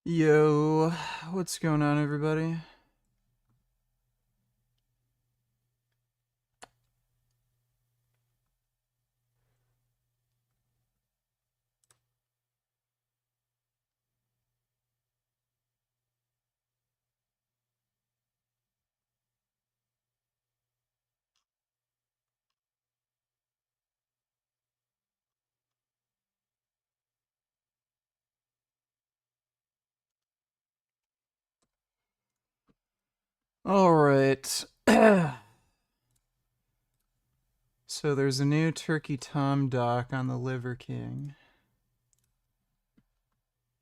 Yo, what's going on, everybody? All right. So there's a new Turkey Tom doc on the Liver King.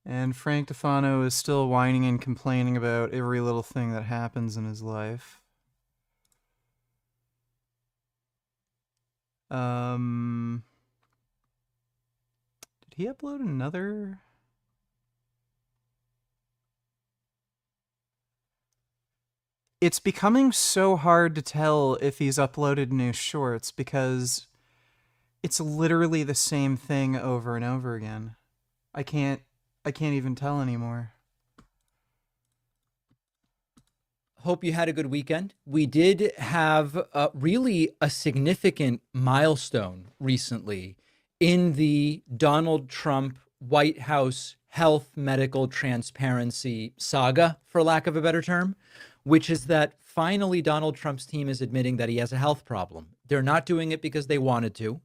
And Frank Tufano is still whining and complaining about every little thing that happens in his life. Um, did he upload another? It's becoming so hard to tell if he's uploaded new shorts because it's literally the same thing over and over again. I can't I can't even tell anymore. Hope you had a good weekend. We did have really a significant milestone recently in the Donald Trump White House health medical transparency saga, for lack of a better term, which is that finally Donald Trump's team is admitting that he has a health problem. They're not doing it because they wanted to.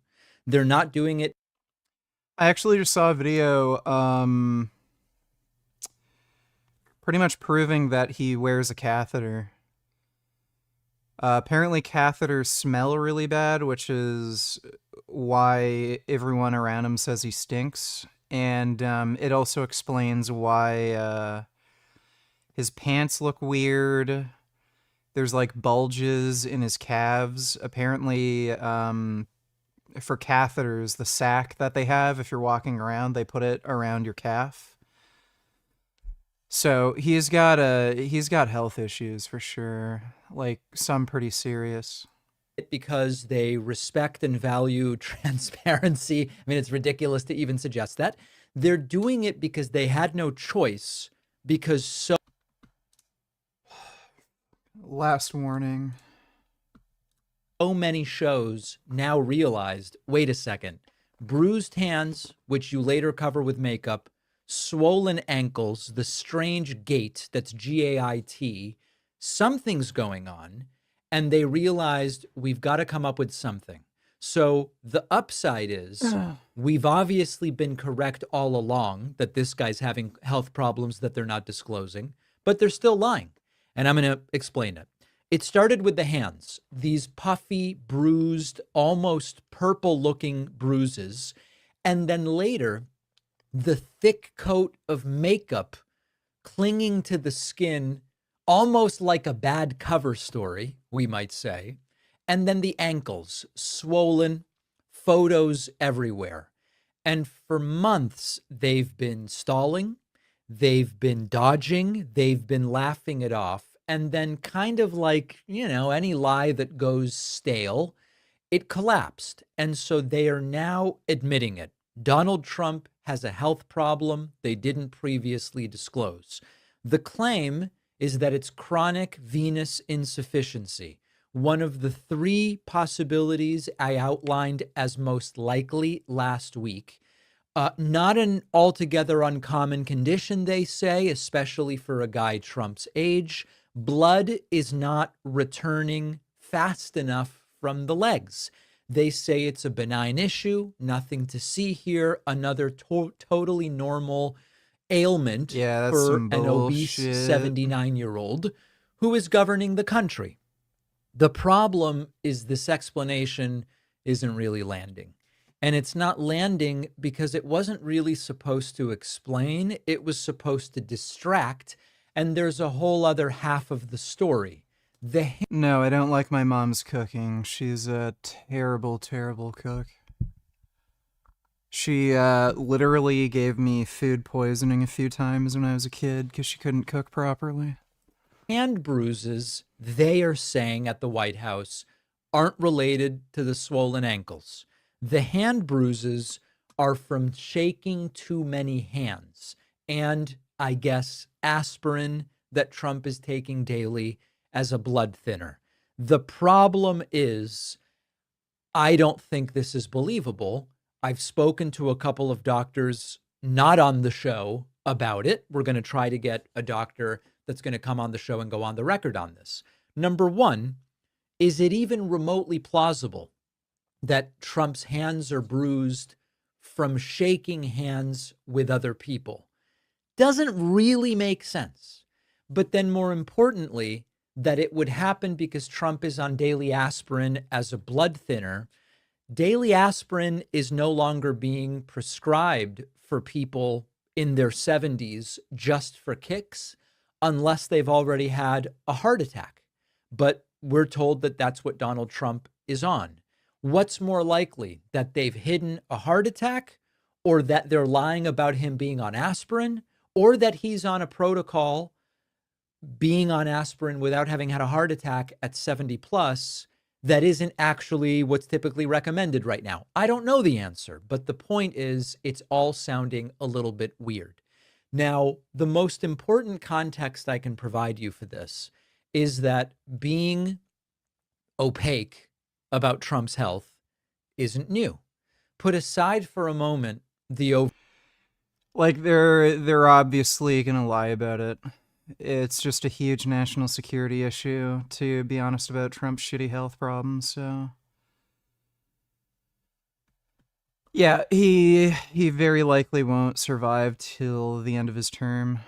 They're not doing it. I actually just saw a video pretty much proving that he wears a catheter. Apparently, catheters smell really bad, which is why everyone around him says he stinks. And it also explains why his pants look weird. There's like bulges in his calves. Apparently, for catheters, the sack that they have, if you're walking around, they put it around your calf. So he's got health issues for sure, like some pretty serious. Because they respect and value transparency. I mean, it's ridiculous to even suggest that. They're doing it because they had no choice, because so Last warning. many shows now realized, wait a second, bruised hands, which you later cover with makeup, swollen ankles, the strange gait, that's GAIT, something's going on. And they realized we've got to come up with something. So the upside is we've obviously been correct all along that this guy's having health problems that they're not disclosing, but they're still lying. And I'm going to explain it. It started with the hands, these puffy, bruised, almost purple looking bruises. And then later, the thick coat of makeup clinging to the skin, almost like a bad cover story, we might say. And then the ankles, swollen, photos everywhere. And for months, they've been stalling, they've been dodging, they've been laughing it off. And then, kind of like, any lie that goes stale, it collapsed. And so they are now admitting it. Donald Trump has a health problem they didn't previously disclose. The claim is that it's chronic venous insufficiency, one of the three possibilities I outlined as most likely last week. Not an altogether uncommon condition, they say, especially for a guy Trump's age. Blood is not returning fast enough from the legs. They say it's a benign issue, nothing to see here, another totally normal ailment Yeah, that's for some an obese bullshit. 79-year-old who is governing the country. The problem is this explanation isn't really landing. And it's not landing because it wasn't really supposed to explain, it was supposed to distract. And there's a whole other half of the story. No, I don't like my mom's cooking. She's a terrible, terrible cook. She literally gave me food poisoning a few times when I was a kid because she couldn't cook properly. Hand bruises, they are saying at the White House, aren't related to the swollen ankles. The hand bruises are from shaking too many hands. And I guess, aspirin that Trump is taking daily as a blood thinner. The problem is, I don't think this is believable. I've spoken to a couple of doctors not on the show about it. We're going to try to get a doctor that's going to come on the show and go on the record on this. Number one, is it even remotely plausible that Trump's hands are bruised from shaking hands with other people? Doesn't really make sense. But then more importantly, that it would happen because Trump is on daily aspirin as a blood thinner. Daily aspirin is no longer being prescribed for people in their 70s just for kicks, unless they've already had a heart attack. But we're told that that's what Donald Trump is on. What's more likely, that they've hidden a heart attack, or that they're lying about him being on aspirin, or that he's on a protocol being on aspirin without having had a heart attack at 70 plus that isn't actually what's typically recommended right now? I don't know the answer, but the point is it's all sounding a little bit weird. Now, the most important context I can provide you for this is that being opaque about Trump's health isn't new. Put aside for a moment the Like they're obviously gonna lie about it. It's just a huge national security issue, to be honest, about Trump's shitty health problems. So yeah, he very likely won't survive till the end of his term.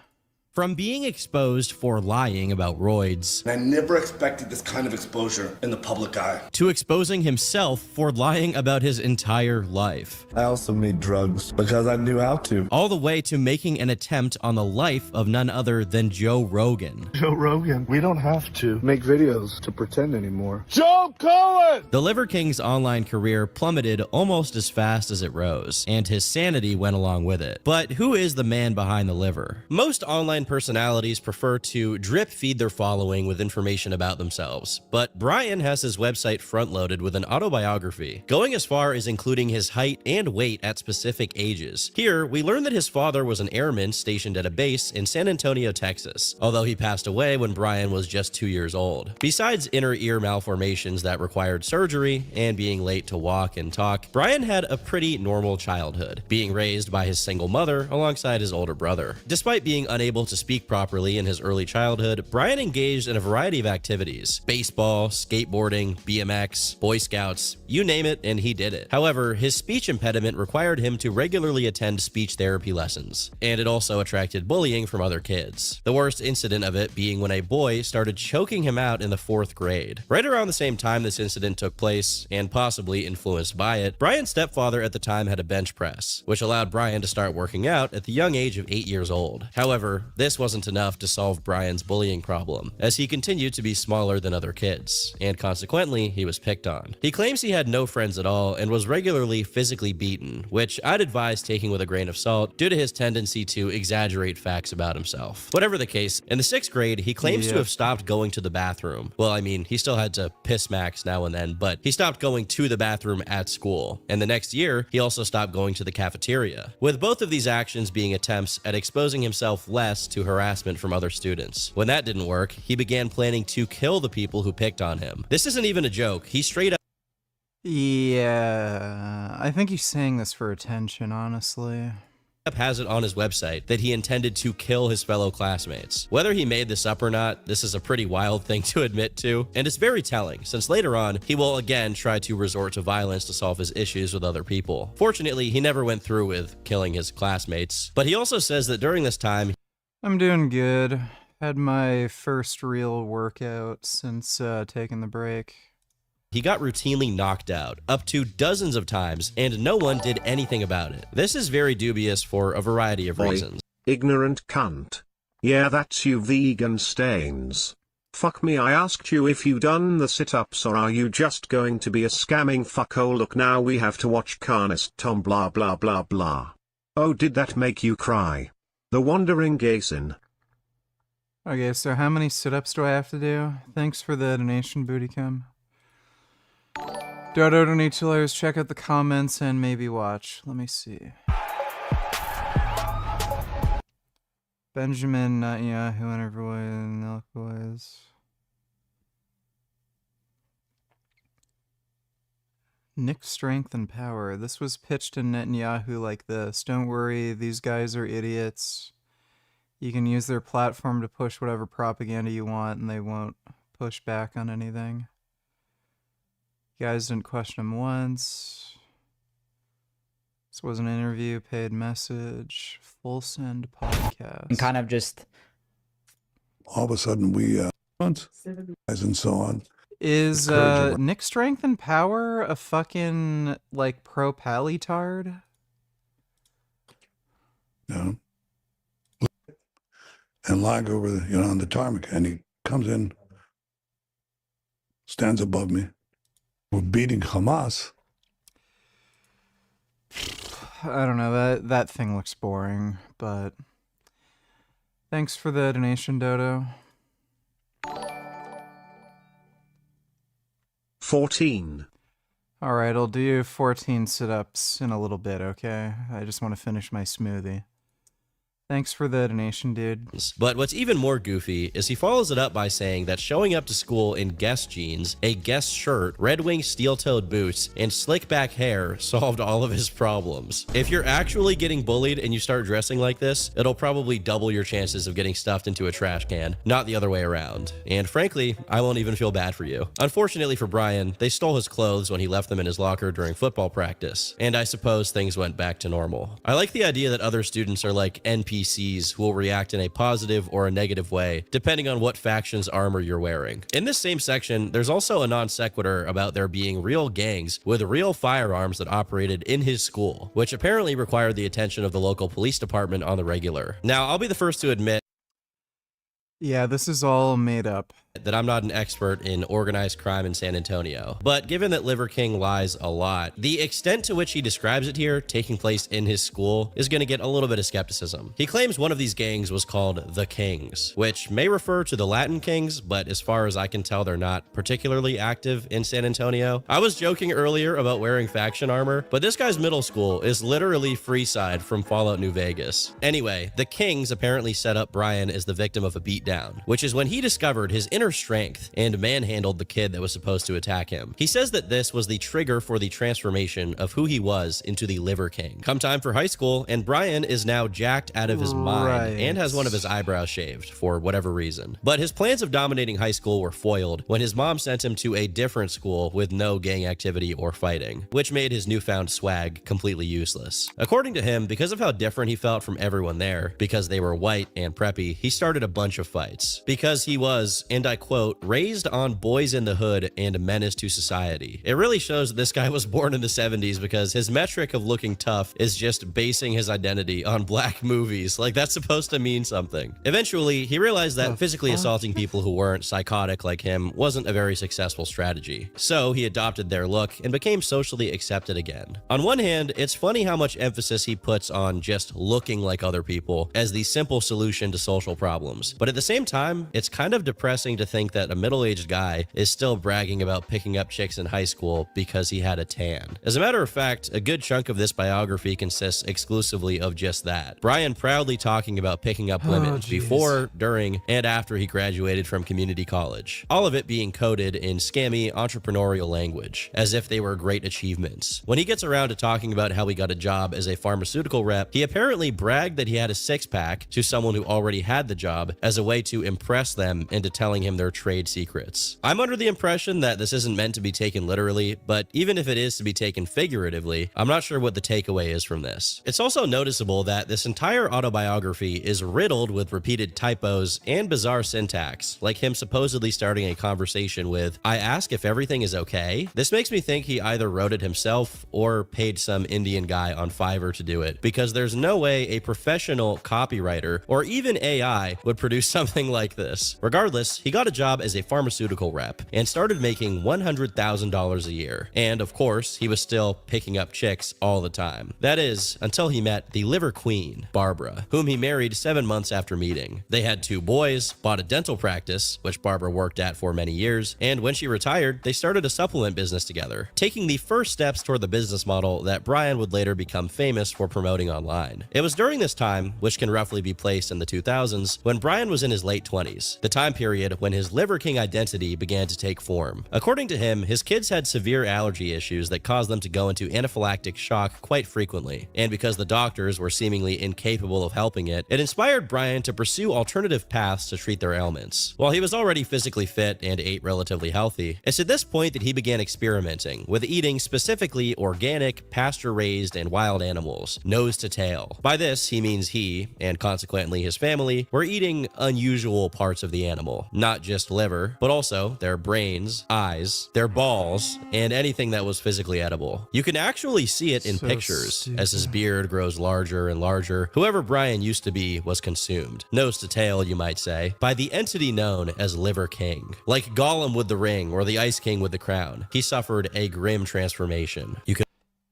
From being exposed for lying about roids, I never expected this kind of exposure in the public eye. to exposing himself for lying about his entire life, I also made drugs because I knew how to. all the way to making an attempt on the life of none other than Joe Rogan. Joe Rogan, we don't have to make videos to pretend anymore. Joe Cohen! The Liver King's online career plummeted almost as fast as it rose, and his sanity went along with it. But who is the man behind the liver? Most online personalities prefer to drip feed their following with information about themselves, but Brian has his website front-loaded with an autobiography, going as far as including his height and weight at specific ages. Here, we learn that his father was an airman stationed at a base in San Antonio, Texas, although he passed away when Brian was just 2 years old. Besides inner ear malformations that required surgery and being late to walk and talk, Brian had a pretty normal childhood, being raised by his single mother alongside his older brother. Despite being unable to speak properly in his early childhood, Brian engaged in a variety of activities: baseball, skateboarding, BMX, Boy Scouts, you name it, and he did it. However, his speech impediment required him to regularly attend speech therapy lessons, and it also attracted bullying from other kids. The worst incident of it being when a boy started choking him out in the 4th grade. Right around the same time this incident took place, and possibly influenced by it, Brian's stepfather at the time had a bench press, which allowed Brian to start working out at the young age of 8 years old. However, this wasn't enough to solve Brian's bullying problem, as he continued to be smaller than other kids, and consequently, he was picked on. He claims he had no friends at all and was regularly physically beaten, which I'd advise taking with a grain of salt due to his tendency to exaggerate facts about himself. Whatever the case, in the 6th grade, he claims to have stopped going to the bathroom. Well, I mean, he still had to piss Max now and then, but he stopped going to the bathroom at school. And the next year, he also stopped going to the cafeteria, with both of these actions being attempts at exposing himself less to harassment from other students. When that didn't work, he began planning to kill the people who picked on him. This isn't even a joke. He straight up Yeah, I think he's saying this for attention, honestly. has it on his website that he intended to kill his fellow classmates. Whether he made this up or not, this is a pretty wild thing to admit to, and it's very telling, since later on, he will again try to resort to violence to solve his issues with other people. Fortunately, he never went through with killing his classmates, but he also says that during this time, I'm doing good. Had my first real workout since taking the break. he got routinely knocked out, up to dozens of times, and no one did anything about it. This is very dubious for a variety of reasons. Ignorant cunt. Yeah, that's you vegan stains. Fuck me, I asked you if you done the sit-ups, or are you just going to be a scamming fucko? Look, now we have to watch Carnest Tom blah blah blah blah. Oh, did that make you cry? The Wandering Gaysin. Okay, so how many sit-ups do I have to do? Thanks for the donation, Bootycum. Dodo Donatellos, check out the comments and maybe watch. Let me see. Benjamin Netanyahu interviewing Elkboys. Nick's strength and power. This was pitched to Netanyahu like this. Don't worry, these guys are idiots. You can use their platform to push whatever propaganda you want and they won't push back on anything. You guys didn't question him once. This was an interview, paid message, full send podcast. And kind of just All of a sudden, we and so on. Is Encourage Nick Strength and Power a fucking like pro palitard? You know, and lag over the, on the tarmac, and he comes in, stands above me. We're beating Hamas. I don't know, that thing looks boring, but thanks for the donation, Dodo. 14. Alright, I'll do 14 sit-ups in a little bit, okay? I just want to finish my smoothie. Thanks for the donation, dude. But what's even more goofy is he follows it up by saying that showing up to school in Guess jeans, a Guess shirt, Red Wing steel-toed boots, and slick back hair solved all of his problems. If you're actually getting bullied and you start dressing like this, it'll probably double your chances of getting stuffed into a trash can, not the other way around. And frankly, I won't even feel bad for you. Unfortunately for Brian, they stole his clothes when he left them in his locker during football practice, and I suppose things went back to normal. I like the idea that other students are like NPCs who will react in a positive or a negative way, depending on what faction's armor you're wearing. In this same section, there's also a non sequitur about there being real gangs with real firearms that operated in his school, which apparently required the attention of the local police department on the regular. Now, I'll be the first to admit Yeah, this is all made up. that I'm not an expert in organized crime in San Antonio. But given that Liver King lies a lot, the extent to which he describes it here, taking place in his school, is going to get a little bit of skepticism. He claims one of these gangs was called the Kings, which may refer to the Latin Kings, but as far as I can tell, they're not particularly active in San Antonio. I was joking earlier about wearing faction armor, but this guy's middle school is literally Freeside from Fallout New Vegas. Anyway, the Kings apparently set up Brian as the victim of a beatdown, which is when he discovered his inner strength and manhandled the kid that was supposed to attack him. He says that this was the trigger for the transformation of who he was into the Liver King. Come time for high school, and Brian is now jacked out of his mind and has one of his eyebrows shaved for whatever reason. But his plans of dominating high school were foiled when his mom sent him to a different school with no gang activity or fighting, which made his newfound swag completely useless. According to him, because of how different he felt from everyone there, because they were white and preppy, he started a bunch of fights. Because he was, and I quote, raised on boys in the hood and a menace to society. It really shows that this guy was born in the 70s because his metric of looking tough is just basing his identity on black movies. Like, that's supposed to mean something. Eventually, he realized that physically assaulting people who weren't psychotic like him wasn't a very successful strategy. So he adopted their look and became socially accepted again. On one hand, it's funny how much emphasis he puts on just looking like other people as the simple solution to social problems. But at the same time, it's kind of depressing to think that a middle-aged guy is still bragging about picking up chicks in high school because he had a tan. As a matter of fact, a good chunk of this biography consists exclusively of just that. Brian proudly talking about picking up women before, during, and after he graduated from community college. All of it being coded in scammy entrepreneurial language, as if they were great achievements. When he gets around to talking about how he got a job as a pharmaceutical rep, he apparently bragged that he had a six-pack to someone who already had the job as a way to impress them into telling him their trade secrets. I'm under the impression that this isn't meant to be taken literally, but even if it is to be taken figuratively, I'm not sure what the takeaway is from this. It's also noticeable that this entire autobiography is riddled with repeated typos and bizarre syntax, like him supposedly starting a conversation with, "I ask if everything is okay." This makes me think he either wrote it himself or paid some Indian guy on Fiverr to do it, because there's no way a professional copywriter or even AI would produce something like this. Regardless, he got a job as a pharmaceutical rep and started making $100,000 a year. And of course, he was still picking up chicks all the time. That is, until he met the liver queen, Barbara, whom he married 7 months after meeting. They had 2 boys, bought a dental practice, which Barbara worked at for many years, and when she retired, they started a supplement business together, taking the first steps toward the business model that Brian would later become famous for promoting online. It was during this time, which can roughly be placed in the 2000s, when Brian was in his late 20s, the time period when his Liver King identity began to take form. According to him, his kids had severe allergy issues that caused them to go into anaphylactic shock quite frequently, and because the doctors were seemingly incapable of helping it, it inspired Brian to pursue alternative paths to treat their ailments. While he was already physically fit and ate relatively healthy, it's at this point that he began experimenting with eating specifically organic, pasture-raised, and wild animals, nose to tail. By this, he means he, and consequently his family, were eating unusual parts of the animal, not just liver, but also their brains, eyes, their balls, and anything that was physically edible. You can actually see it in So pictures stupid. as his beard grows larger and larger. Whoever Brian used to be was consumed, nose to tail you might say, by the entity known as Liver King. Like Gollum with the ring or the Ice King with the crown, he suffered a grim transformation.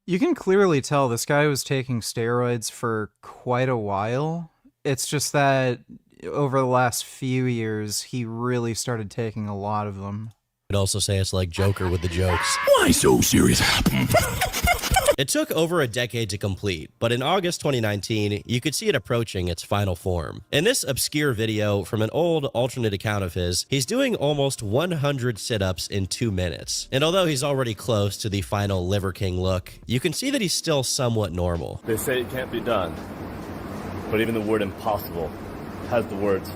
You can clearly tell this guy was taking steroids for quite a while. It's just that over the last few years, he really started taking a lot of them. Could also say it's like Joker with the jokes. Why so serious? It took over a decade to complete, but in August 2019, you could see it approaching its final form. In this obscure video from an old alternate account of his, he's doing almost 100 sit-ups in 2 minutes. And although he's already close to the final Liver King look, you can see that he's still somewhat normal. They say it can't be done, but even the word impossible has the words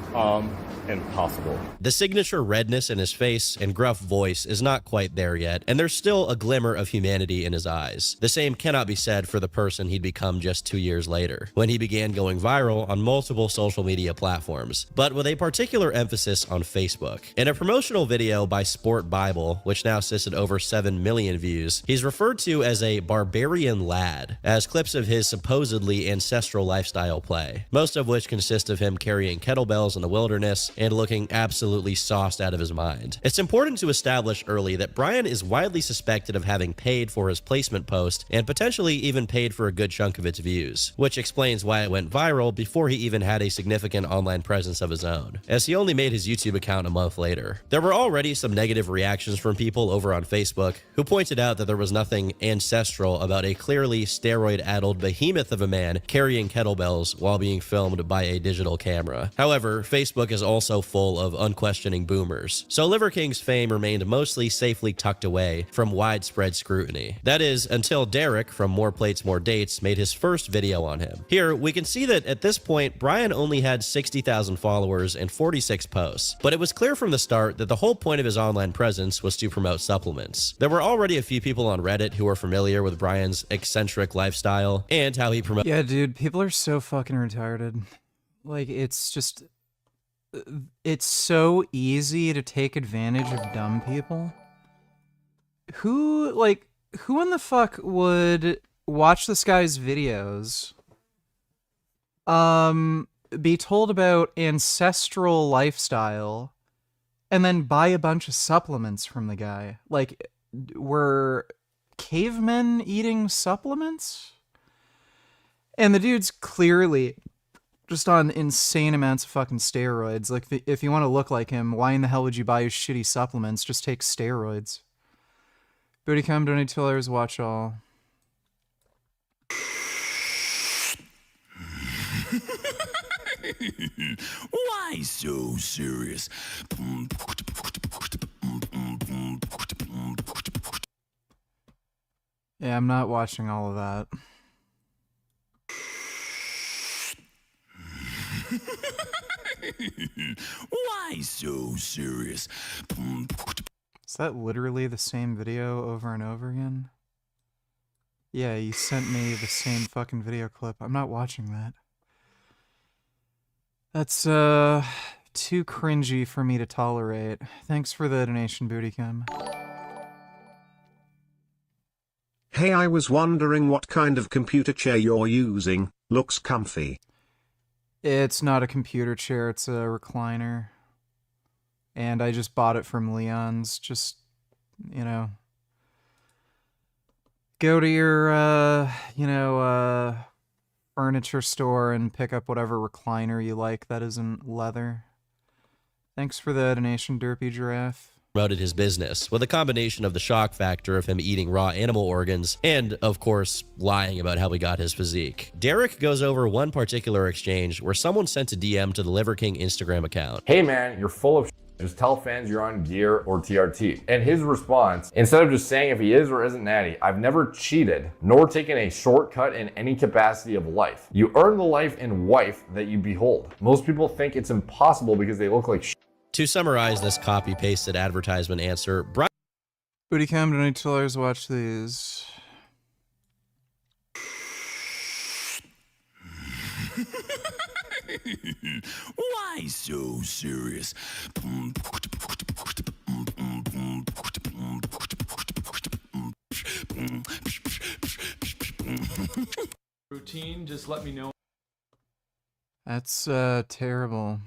impossible. The signature redness in his face and gruff voice is not quite there yet, and there's still a glimmer of humanity in his eyes. The same cannot be said for the person he'd become just 2 years later, when he began going viral on multiple social media platforms, but with a particular emphasis on Facebook. In a promotional video by Sport Bible, which now sits at over 7 million views, he's referred to as a barbarian lad, as clips of his supposedly ancestral lifestyle play, most of which consist of him carrying kettlebells in the wilderness and looking absolutely sauced out of his mind. It's important to establish early that Brian is widely suspected of having paid for his placement post and potentially even paid for a good chunk of its views, which explains why it went viral before he even had a significant online presence of his own, as he only made his YouTube account a month later. There were already some negative reactions from people over on Facebook who pointed out that there was nothing ancestral about a clearly steroid-addled behemoth of a man carrying kettlebells while being filmed by a digital camera. However, Facebook is also full of unquestioning boomers, so Liver King's fame remained mostly safely tucked away from widespread scrutiny. That is, until Derek from More Plates, More Dates made his first video on him. Here, we can see that at this point, Brian only had 60,000 followers and 46 posts, but it was clear from the start that the whole point of his online presence was to promote supplements. There were already a few people on Reddit who were familiar with Brian's eccentric lifestyle and how he promoted. Yeah, dude, people are so fucking retarded. Like, it's so easy to take advantage of dumb people. Who in the fuck would watch this guy's videos, be told about ancestral lifestyle, and then buy a bunch of supplements from the guy? Like, were cavemen eating supplements? And the dude's clearly just on insane amounts of fucking steroids. Like, if you want to look like him, why in the hell would you buy his shitty supplements? Just take steroids. Booty come, donate $2, watch all. Why so serious? Yeah, I'm not watching all of that. Why so serious? Is that literally the same video over and over again? Yeah, you sent me the same fucking video clip. I'm not watching that. That's, too cringy for me to tolerate. Thanks for the donation, Bootycam. Hey, I was wondering what kind of computer chair you're using. Looks comfy. It's not a computer chair, it's a recliner. and I just bought it from Leon's. Just, you know, go to your, furniture store and pick up whatever recliner you like that isn't leather. Thanks for the donation, Derpy Giraffe. Promoted his business with a combination of the shock factor of him eating raw animal organs and, of course, lying about how he got his physique. Derek goes over one particular exchange where someone sent a DM to the Liver King Instagram account. Hey man, you're full of shit. Just tell fans you're on gear or TRT. And his response, instead of just saying if he is or isn't natty, I've never cheated, nor taken a shortcut in any capacity of life. You earn the life and wife that you behold. Most people think it's impossible because they look like shit. To summarize this copy-pasted advertisement answer, Brian Bootycam, donate $2, watch these. Why so serious? Routine, just let me know. That's terrible.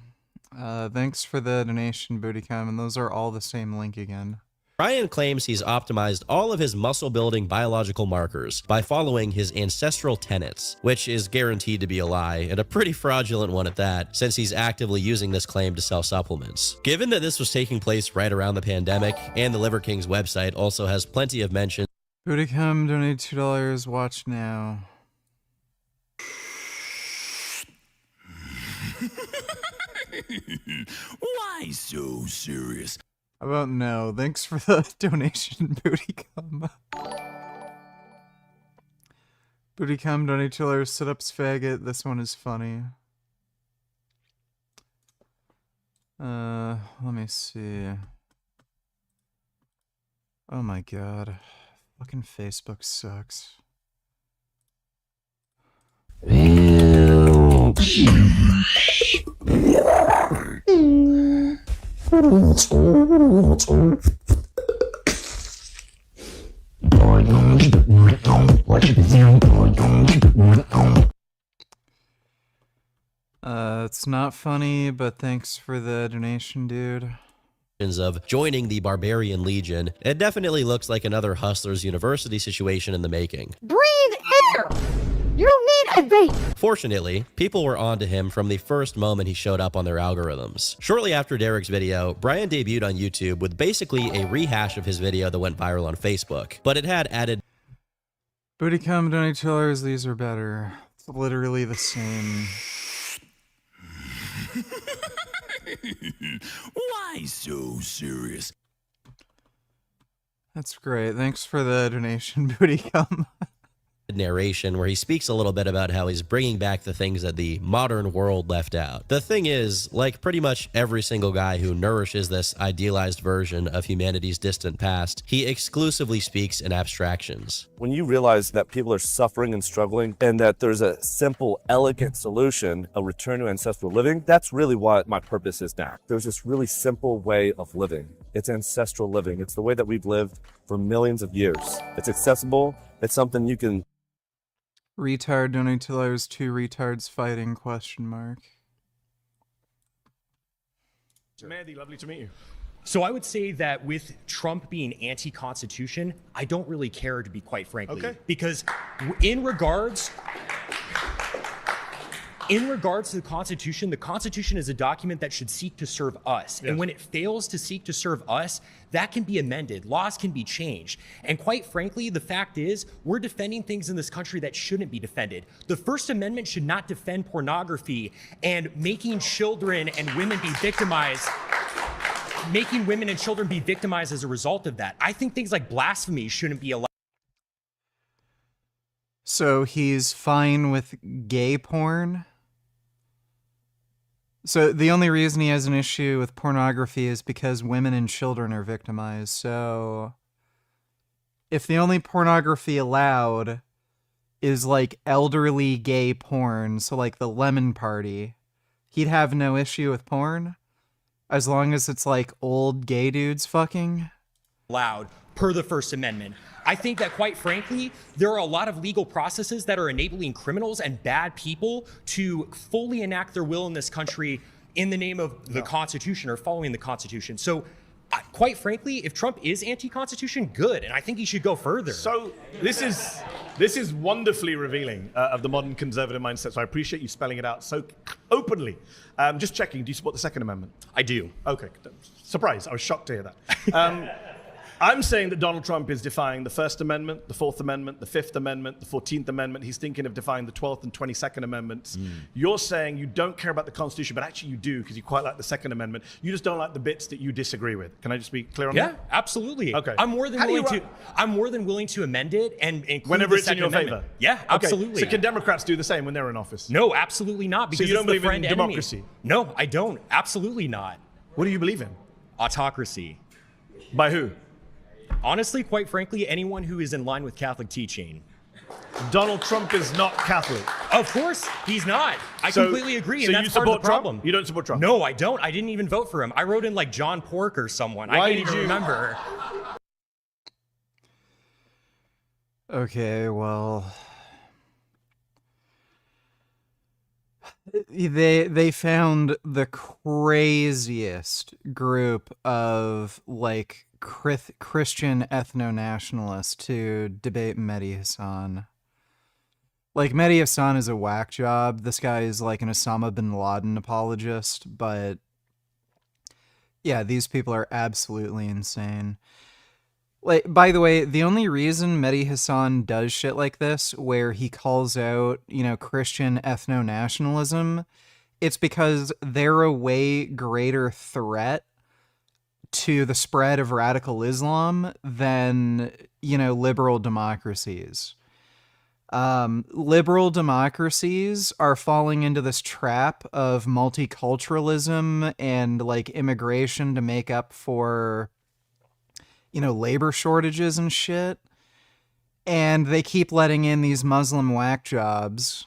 Thanks for the donation, Bootycam, and those are all the same link again. Brian claims he's optimized all of his muscle-building biological markers by following his ancestral tenets, which is guaranteed to be a lie, and a pretty fraudulent one at that, since he's actively using this claim to sell supplements. Given that this was taking place right around the pandemic, and the Liver King's website also has plenty of mention. Bootycam, donate $2, watch now. Why so serious? How about no? Thanks for the donation, Bootycam. Bootycam, donate $2, sit-ups, faggot. This one is funny. Let me see. Oh my god. Fucking Facebook sucks. It's not funny, but thanks for the donation, dude. Of joining the Barbarian Legion, it definitely looks like another Hustlers University situation in the making. Breathe air! You need a vape! Fortunately, people were onto him from the first moment he showed up on their algorithms. Shortly after Derek's video, Brian debuted on YouTube with basically a rehash of his video that went viral on Facebook, but it had added Bootycam, donate $2, these are better. It's literally the same. Why so serious? That's great. Thanks for the donation, Bootycam. narration where he speaks a little bit about how he's bringing back the things that the modern world left out. The thing is, like pretty much every single guy who nourishes this idealized version of humanity's distant past, he exclusively speaks in abstractions. When you realize that people are suffering and struggling and that there's a simple, elegant solution, a return to ancestral living, that's really what my purpose is now. There's this really simple way of living. It's ancestral living. It's the way that we've lived for millions of years. It's accessible. It's something you can... Retard, donate $2, two retards fighting, question mark. Mandy, lovely to meet you. So I would say that with Trump being anti-constitution, I don't really care, to be quite frankly. Okay. Because in regards to the Constitution is a document that should seek to serve us. Yes. And when it fails to seek to serve us, that can be amended. Laws can be changed. And quite frankly, the fact is, we're defending things in this country that shouldn't be defended. The First Amendment should not defend pornography and making children and women be victimized. Making women and children be victimized as a result of that. I think things like blasphemy shouldn't be allowed. So he's fine with gay porn? So the only reason he has an issue with pornography is because women and children are victimized. So if the only pornography allowed is like elderly gay porn, so like the Lemon Party, he'd have no issue with porn? As long as it's like old gay dudes fucking? Allowed per the First Amendment. I think that quite frankly, there are a lot of legal processes that are enabling criminals and bad people to fully enact their will in this country in the name of the Constitution or following the Constitution. So, quite frankly, if Trump is anti-Constitution, good, and I think he should go further. So this is wonderfully revealing of the modern conservative mindset. So I appreciate you spelling it out so openly. Just checking, do you support the Second Amendment? I do. Okay, surprise, I was shocked to hear that. I'm saying that Donald Trump is defying the First Amendment, the Fourth Amendment, the Fifth Amendment, the 14th Amendment. He's thinking of defying the 12th and 22nd Amendments. You're saying you don't care about the Constitution, but actually you do because you quite like the Second Amendment. You just don't like the bits that you disagree with. Can I just be clear on that? Yeah, absolutely. Okay. I'm more than willing to amend it and include whenever the it's in Second your Amendment. favor. Yeah, absolutely. So can Democrats do the same when they're in office? No, absolutely not. Because So you don't it's the believe in friend enemy. democracy? No, I don't. Absolutely not. What do you believe in? Autocracy. By who? Honestly, quite frankly, anyone who is in line with Catholic teaching. Donald Trump is not Catholic. Of course, he's not. I completely agree, and that's part of the problem. Trump? You don't support Trump? No, I don't. I didn't even vote for him. I wrote in like John Pork or someone. I can't even remember. Okay, well, they found the craziest group of like Christian ethno-nationalists to debate Mehdi Hassan. Like, Mehdi Hassan is a whack job. This guy is like an Osama bin Laden apologist, but yeah, these people are absolutely insane. Like, by the way, the only reason Mehdi Hassan does shit like this, where he calls out, Christian ethno-nationalism, it's because they're a way greater threat to the spread of radical Islam than, liberal democracies. Liberal democracies are falling into this trap of multiculturalism and like immigration to make up for, labor shortages and shit. And they keep letting in these Muslim whack jobs.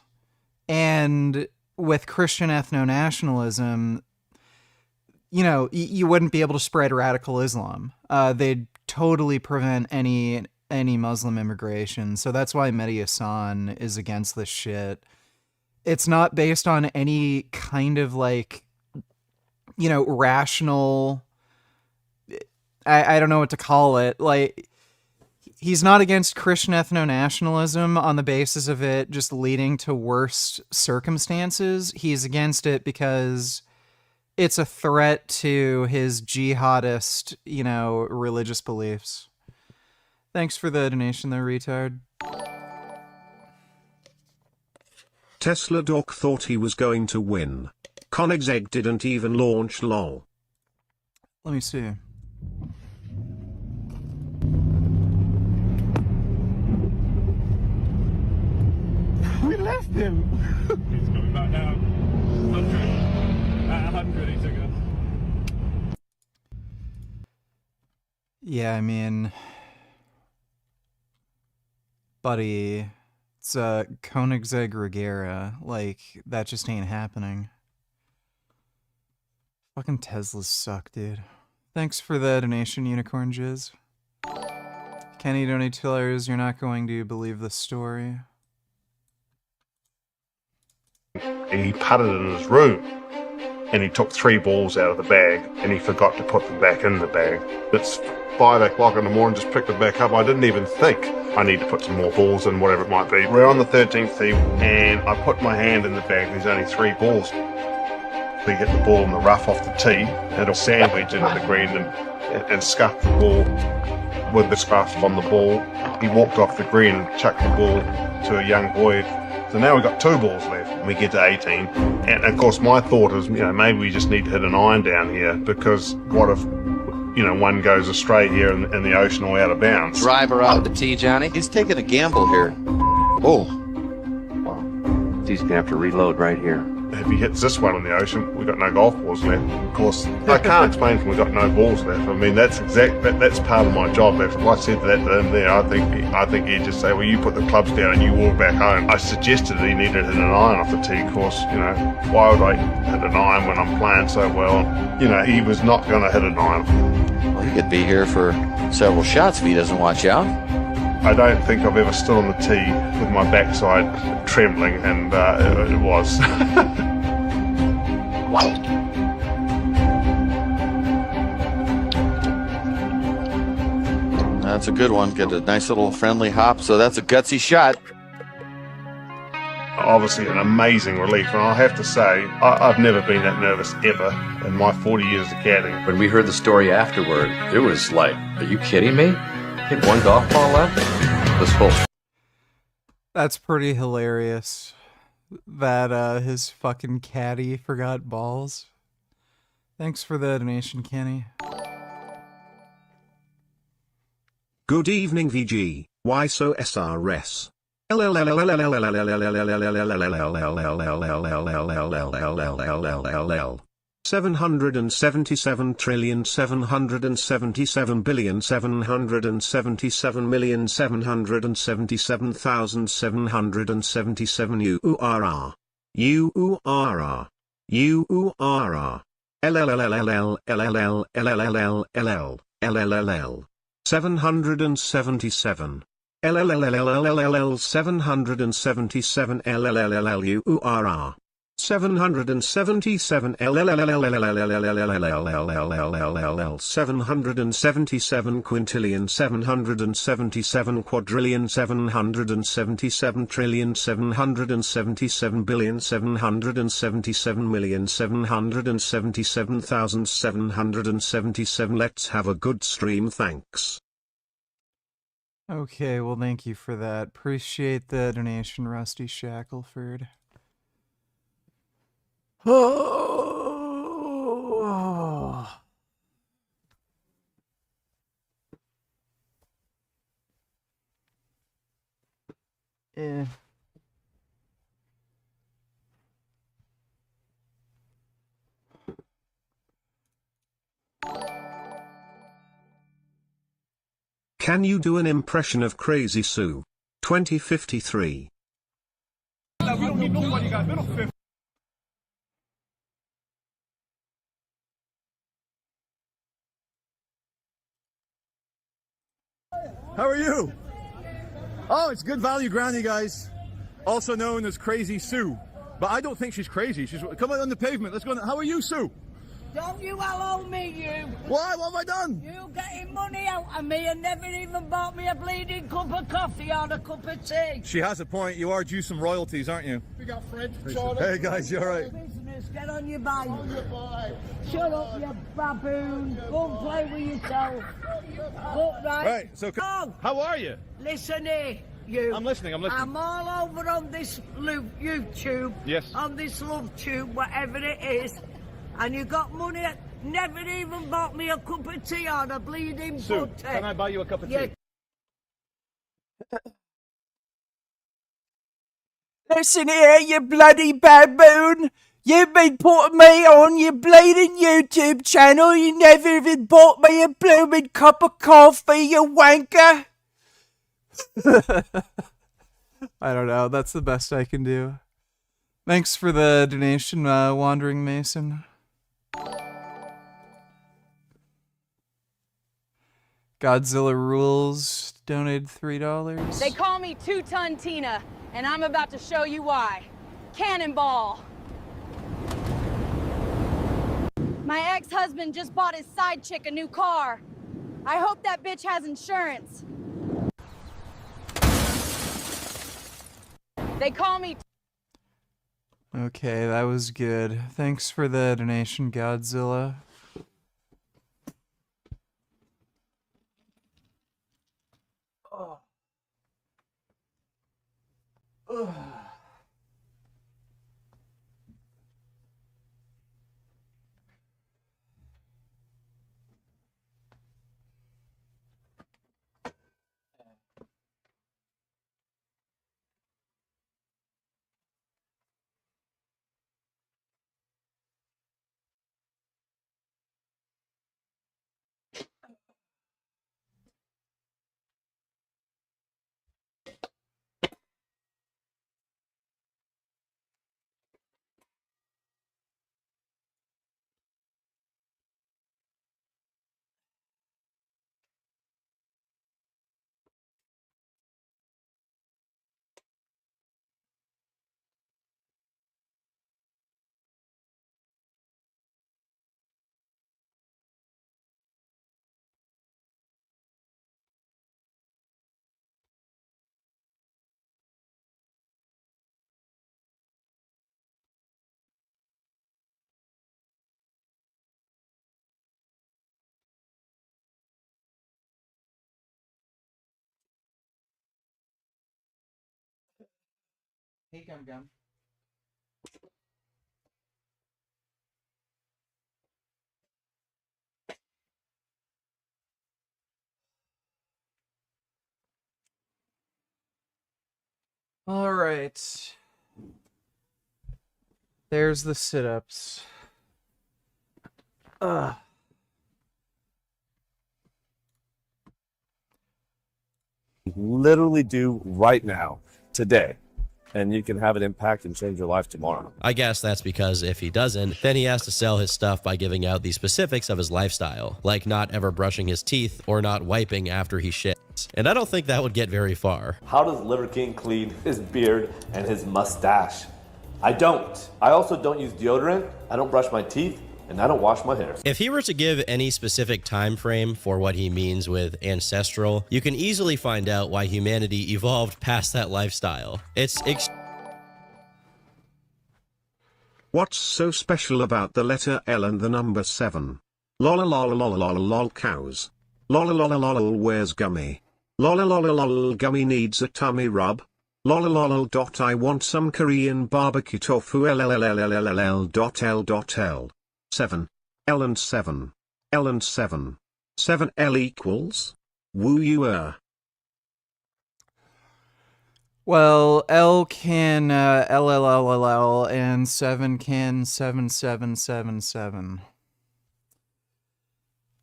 And with Christian ethno-nationalism, you wouldn't be able to spread radical Islam. They'd totally prevent any Muslim immigration. So that's why Mehdi Hassan is against this shit. It's not based on any kind of like, rational, I don't know what to call it. Like, he's not against Christian ethno-nationalism on the basis of it just leading to worse circumstances. He's against it because it's a threat to his jihadist, religious beliefs. Thanks for the donation there, retard. Tesla Doc thought he was going to win. Koenigsegg didn't even launch lol. Let me see. We left him. He's coming back now. 100. At 100 he took us. Yeah, I mean, buddy, it's Koenigsegg Regera. Like, that just ain't happening. Fucking Teslas suck, dude. Thanks for the donation, Unicorn Jizz. Kenny Donatillers, you're not going to believe the story. He putted in his room and he took 3 balls out of the bag and he forgot to put them back in the bag. It's 5 o'clock in the morning, just picked it back up. I didn't even think I need to put some more balls in, whatever it might be. We're on the 13th tee and I put my hand in the bag. There's only 3 balls. We hit the ball in the rough off the tee, had a sandwich into the green and scuffed the ball with the scuff on the ball. He walked off the green and chucked the ball to a young boy. So now we've got 2 balls left and we get to 18. And of course my thought is, maybe we just need to hit an iron down here, because what if, one goes astray here in the ocean or out of bounds? Driver out the tee, Johnny. He's taking a gamble here. Oh. Wow. He's gonna have to reload right here. If he hits this one in the ocean, we've got no golf balls left. Of course, I can't explain to him we've got no balls left. I mean, that's part of my job. If I said that to him there, I think he'd just say, well, you put the clubs down and you walk back home. I suggested he needed to hit an iron off the tee. Of course, why would I hit an iron when I'm playing so well? He was not going to hit an iron. Well, he could be here for several shots if he doesn't watch out. I don't think I've ever stood on the tee with my backside trembling, and it was. Wow. That's a good one. Get a nice little friendly hop. So that's a gutsy shot. Obviously, an amazing relief, and I'll have to say, I've never been that nervous ever in my 40 years of caddying. When we heard the story afterward, it was like, are you kidding me? Hit one golf ball left? Was full. That's pretty hilarious. That his fucking caddy forgot balls. Thanks for the donation, Kenny. Good evening, VG. Why so SRS? 777,777,777,777,777,777 UURR. UURR. UURR. LLLLLLLLLLLLLLLL. 777. LLLLLLLL 777 LLLLLURR 777 LLLLLLLLLLLLLLL 777 quintillion 777 quadrillion 777 trillion 777 billion 777 million 777,777. Let's have a good stream, thanks. Okay, well, thank you for that. Appreciate the donation, Rusty Shackelford. Oh. Eh. Can you do an impression of Crazy Sue? 2053. How are you? Oh, it's good value ground, you guys. Also known as Crazy Sue. But I don't think she's crazy. She's come out on the pavement. Let's go. How are you, Sue? Don't you hello me, you. Why? What have I done? You getting money out of me and never even bought me a bleeding cup of coffee or a cup of tea. She has a point. You are due some royalties, aren't you? We got Fred. Hey, guys, you all right? Business. Get on your bike. Shut up, you baboon. Go and play with yourself. Look, right. Right. So, how are you? Listen here. You. I'm listening. I'm all over on this YouTube. Yes. On this love tube, whatever it is. And you got money, never even bought me a cup of tea or a bleeding Sue, butter. can I buy you a cup of tea? Listen here, you bloody baboon. You've been putting me on your bleeding YouTube channel. You never even bought me a blooming cup of coffee, you wanker. I don't know. That's the best I can do. Thanks for the donation, Wandering Mason. Godzilla Rules donated $3. They call me Two-Ton Tina, and I'm about to show you why. Cannonball. My ex-husband just bought his side chick a new car. I hope that bitch has insurance. They call me... Okay, that was good. Thanks for the donation, Godzilla. Oh. Ugh. Hey, Gum Gum. All right. There's the sit-ups. Ugh. Literally do right now, today, and you can have an impact and change your life tomorrow. I guess that's because if he doesn't, then he has to sell his stuff by giving out the specifics of his lifestyle, like not ever brushing his teeth or not wiping after he shits. And I don't think that would get very far. How does Liver King clean his beard and his mustache? I don't. I also don't use deodorant, I don't brush my teeth, and I don't wash my hair. If he were to give any specific time frame for what he means with ancestral, you can easily find out why humanity evolved past that lifestyle. What's so special about the letter L and the number 7? Lola lola lola lola lol cows. Lola lola lola where's Gummy? Lola lola lola Gummy needs a tummy rub. Lola lola dot I want some Korean barbecue tofu LLLLLLL dot L dot L. 7. L and 7. L and 7. 7L equals? Woo you Well, L can LLLLL and 7 can 7777.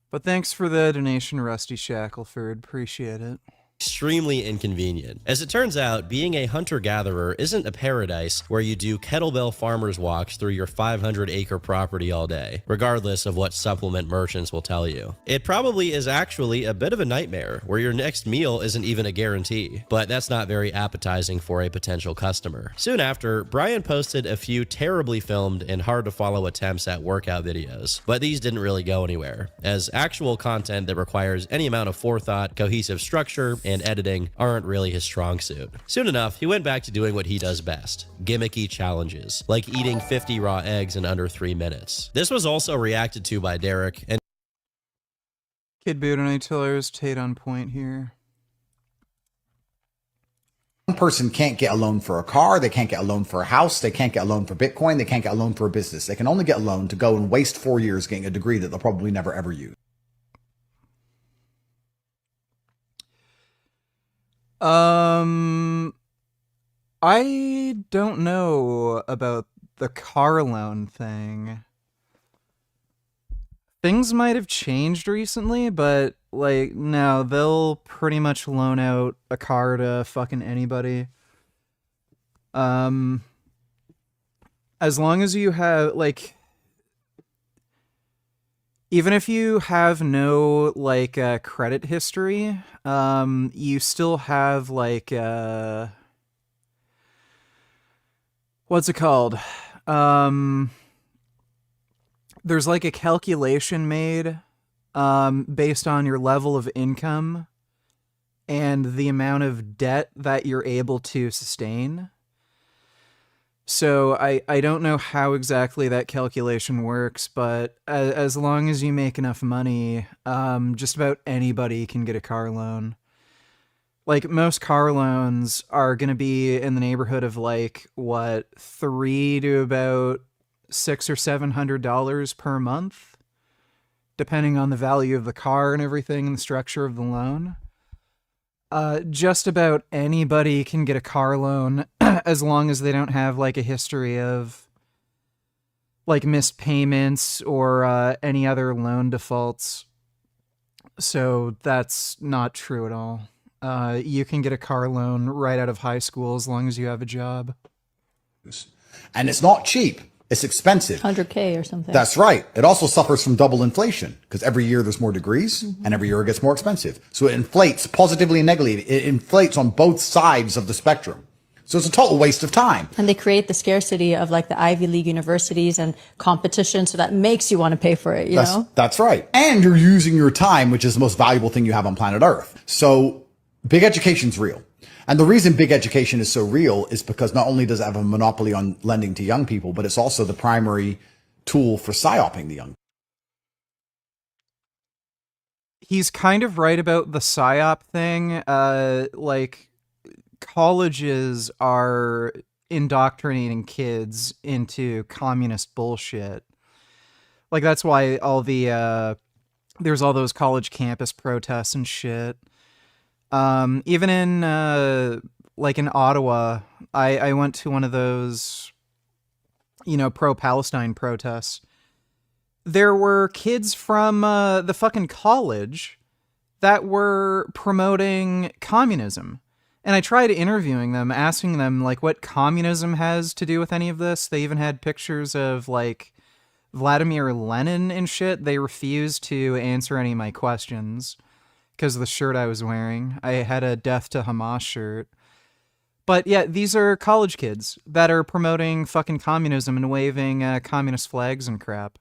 But thanks for the donation, Rusty Shackleford. Appreciate it. Extremely inconvenient. As it turns out, being a hunter-gatherer isn't a paradise where you do kettlebell farmers walks through your 500-acre property all day, regardless of what supplement merchants will tell you. It probably is actually a bit of a nightmare where your next meal isn't even a guarantee, but that's not very appetizing for a potential customer. Soon after, Brian posted a few terribly filmed and hard-to-follow attempts at workout videos, but these didn't really go anywhere, as actual content that requires any amount of forethought, cohesive structure, and editing aren't really his strong suit. Soon enough, he went back to doing what he does best, gimmicky challenges, like eating 50 raw eggs in under 3 minutes. This was also reacted to by Derek, and Kid Boot and Tillers, Tate on point here. One person can't get a loan for a car, they can't get a loan for a house, they can't get a loan for Bitcoin, they can't get a loan for a business. They can only get a loan to go and waste 4 years getting a degree that they'll probably never ever use. I don't know about the car loan thing. Things might have changed recently, but, like, no, they'll pretty much loan out a car to fucking anybody. As long as you have, like, even if you have no, like, credit history, you still have, like, what's it called? There's, like, a calculation made, based on your level of income and the amount of debt that you're able to sustain. So I don't know how exactly that calculation works, but as long as you make enough money, just about anybody can get a car loan. Like, most car loans are going to be in the neighborhood of, like, what, $300 to about $600 or $700 per month, depending on the value of the car and everything and the structure of the loan. Just about anybody can get a car loan as long as they don't have, like, a history of, like, missed payments or any other loan defaults. So that's not true at all. You can get a car loan right out of high school as long as you have a job. And it's not cheap. It's expensive. 100K or something. That's right. It also suffers from double inflation because every year there's more degrees and every year it gets more expensive. So it inflates positively and negatively. It inflates on both sides of the spectrum. So it's a total waste of time. And they create the scarcity of, like, the Ivy League universities and competition, so that makes you want to pay for it, you know? That's right. And you're using your time, which is the most valuable thing you have on planet Earth. So big education's real. And the reason big education is so real is because not only does it have a monopoly on lending to young people, but it's also the primary tool for psyoping the young. He's kind of right about the psyop thing. Like, colleges are indoctrinating kids into communist bullshit. Like, that's why all the there's all those college campus protests and shit. Even in like in Ottawa, I went to one of those, you know, pro-Palestine protests. There were kids from the fucking college that were promoting communism. And I tried interviewing them, asking them, like, what communism has to do with any of this. They even had pictures of, like, Vladimir Lenin and shit. They refused to answer any of my questions because of the shirt I was wearing. I had a Death to Hamas shirt. But yeah, these are college kids that are promoting fucking communism and waving communist flags and crap.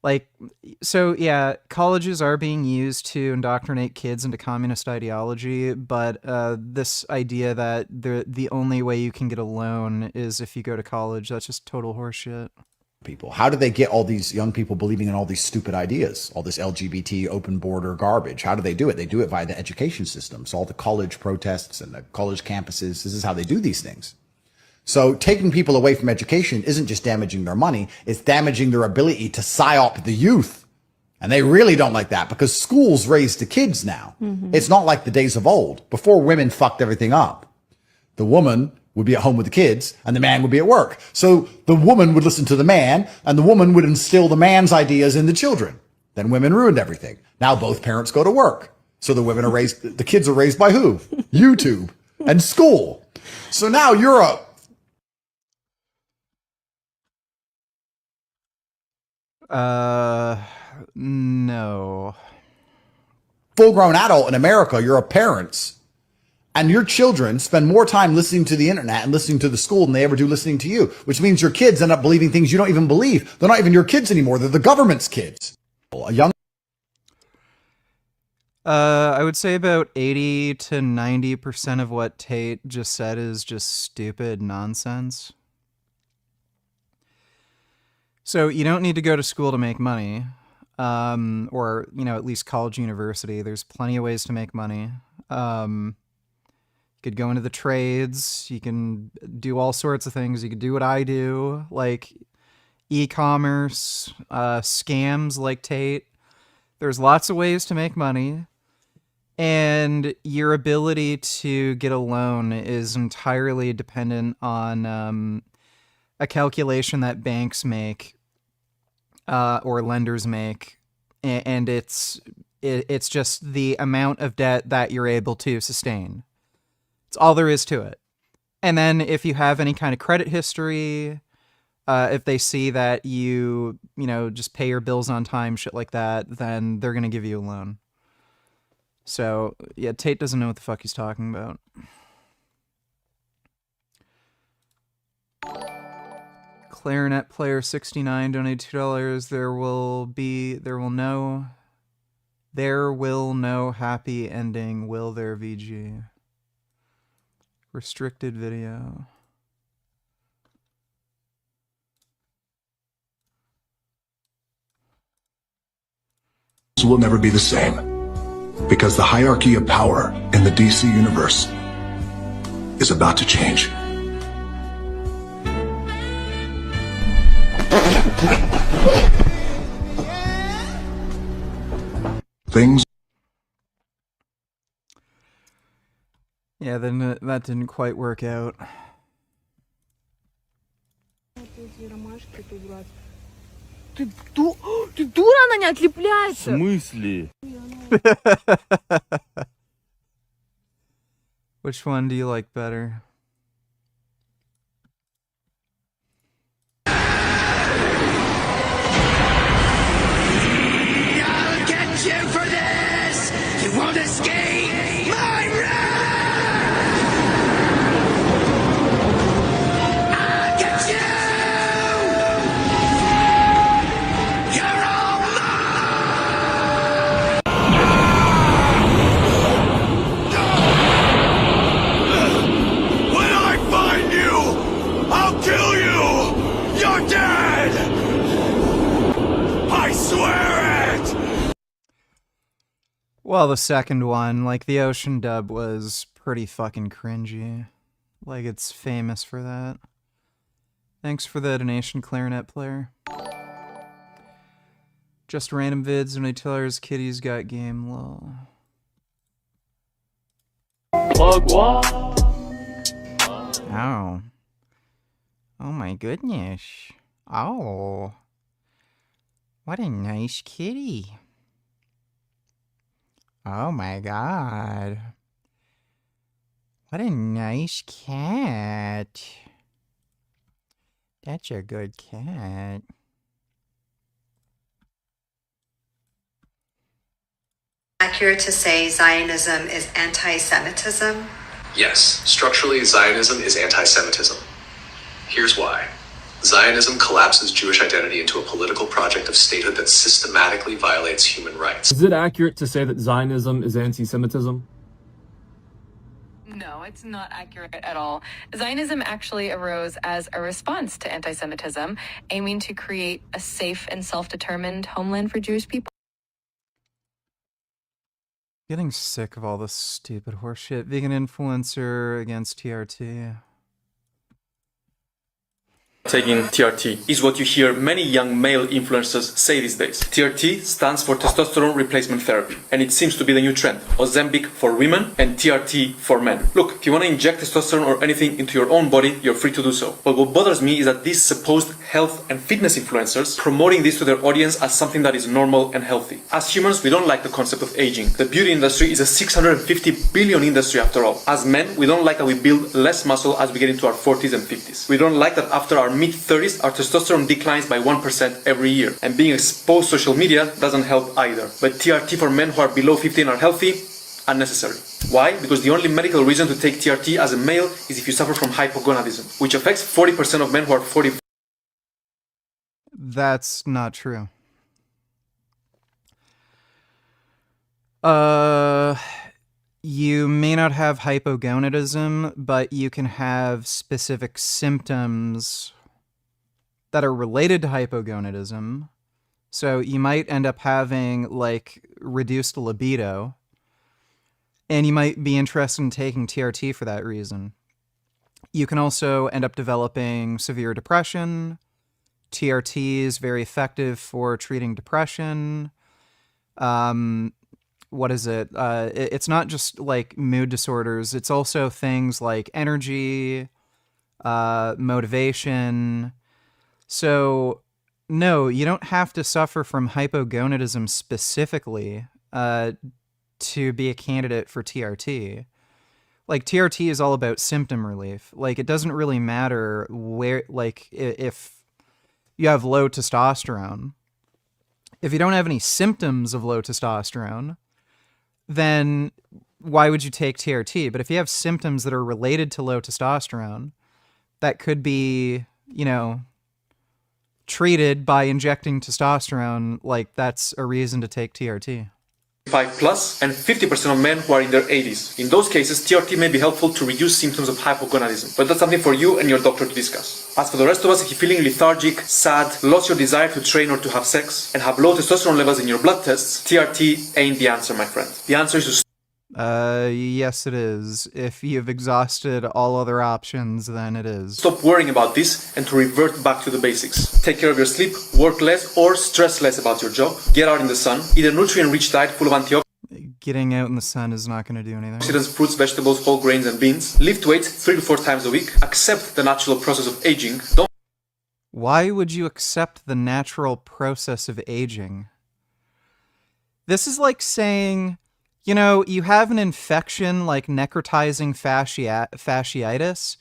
Like, so yeah, colleges are being used to indoctrinate kids into communist ideology, but this idea that the only way you can get a loan is if you go to college, that's just total horseshit. People, how do they get all these young people believing in all these stupid ideas, all this LGBT open border garbage? How do they do it? They do it via the education system. So all the college protests and the college campuses, this is how they do these things. So taking people away from education isn't just damaging their money, it's damaging their ability to psyop the youth. And they really don't like that because schools raise the kids now. It's not like the days of old, before women fucked everything up. The woman would be at home with the kids and the man would be at work. So the woman would listen to the man and the woman would instill the man's ideas in the children. Then women ruined everything. Now both parents go to work. So the women are raised, the kids are raised by who? YouTube and school. So now you're a no. Full-grown adult in America, you're a parent, and your children spend more time listening to the internet and listening to the school than they ever do listening to you, which means your kids end up believing things you don't even believe. They're not even your kids anymore. They're the government's kids. A young I would say about 80 to 90% of what Tate just said is just stupid nonsense. So you don't need to go to school to make money, or, you know, at least college, university. There's plenty of ways to make money. You could go into the trades. You can do all sorts of things. You could do what I do, like e-commerce, scams like Tate. There's lots of ways to make money. And your ability to get a loan is entirely dependent on a calculation that banks make or lenders make, and it's just the amount of debt that you're able to sustain. It's all there is to it. And then if you have any kind of credit history, if they see that you know, just pay your bills on time, shit like that, then they're gonna give you a loan. So yeah, Tate doesn't know what the fuck he's talking about. Clarinet Player 69 donated $2. There will no happy ending. Will there, VG? Restricted video. Will never be the same, because the hierarchy of power in the DC universe is about to change. Things. Yeah, then that didn't quite work out. Ты дура, она не отлепляется. В смысле? Which one do you like better? I'll get you for this! You won't escape my wrath! I'll get you! You're all mine! When I find you, I'll kill you! You're dead! I swear it! Well, the second one, like, the Ocean dub was pretty fucking cringy. Like it's famous for that. Thanks for the donation, clarinet player. Just random vids when I tell her his kitty's got game low. Oh. Oh my goodness. Oh. What a nice kitty. Oh my god. What a nice cat. That's a good cat. Accurate to say Zionism is anti-Semitism? Yes, structurally, Zionism is anti-Semitism. Here's why. Zionism collapses Jewish identity into a political project of statehood that systematically violates human rights. Is it accurate to say that Zionism is anti-Semitism? No, it's not accurate at all. Zionism actually arose as a response to anti-Semitism, aiming to create a safe and self-determined homeland for Jewish people. Getting sick of all this stupid horseshit. Vegan influencer against TRT. Taking TRT is what you hear many young male influencers say these days. TRT stands for testosterone replacement therapy, and it seems to be the new trend. Ozempic for women and TRT for men. Look, if you want to inject testosterone or anything into your own body, you're free to do so. But what bothers me is that these supposed health and fitness influencers promoting this to their audience as something that is normal and healthy. As humans, we don't like the concept of aging. The beauty industry is a 650 billion industry after all. As men, we don't like that we build less muscle as we get into our 40s and 50s. We don't like that after our mid-30s, our testosterone declines by 1% every year. And being exposed to social media doesn't help either. But TRT for men who are below 50 and are healthy, unnecessary. Why? Because the only medical reason to take TRT as a male is if you suffer from hypogonadism, which affects 40% of men who are 40. That's not true. You may not have hypogonadism, but you can have specific symptoms that are related to hypogonadism. So you might end up having like reduced libido, and you might be interested in taking TRT for that reason. You can also end up developing severe depression. TRT is very effective for treating depression. What is it? It's not just like mood disorders. It's also things like energy, motivation. So no, you don't have to suffer from hypogonadism specifically to be a candidate for TRT. Like TRT is all about symptom relief. Like it doesn't really matter where, like if you have low testosterone, if you don't have any symptoms of low testosterone, then why would you take TRT? But if you have symptoms that are related to low testosterone, that could be, you know, treated by injecting testosterone, like that's a reason to take TRT. 5 plus and 50% of men who are in their 80s. In those cases, TRT may be helpful to reduce symptoms of hypogonadism, but that's something for you and your doctor to discuss. As for the rest of us, if you're feeling lethargic, sad, lost your desire to train or to have sex, and have low testosterone levels in your blood tests, TRT ain't the answer, my friend. The answer is to Yes it is. If you've exhausted all other options, then it is. stop worrying about this and to revert back to the basics. Take care of your sleep, work less or stress less about your job, get out in the sun, eat a nutrient-rich diet full of antioxidants, Getting out in the sun is not going to do anything. fruits, vegetables, whole grains and beans, lift weights 3 to 4 times a week, accept the natural process of aging, don't Why would you accept the natural process of aging? This is like saying, you know, you have an infection like necrotizing fasciitis.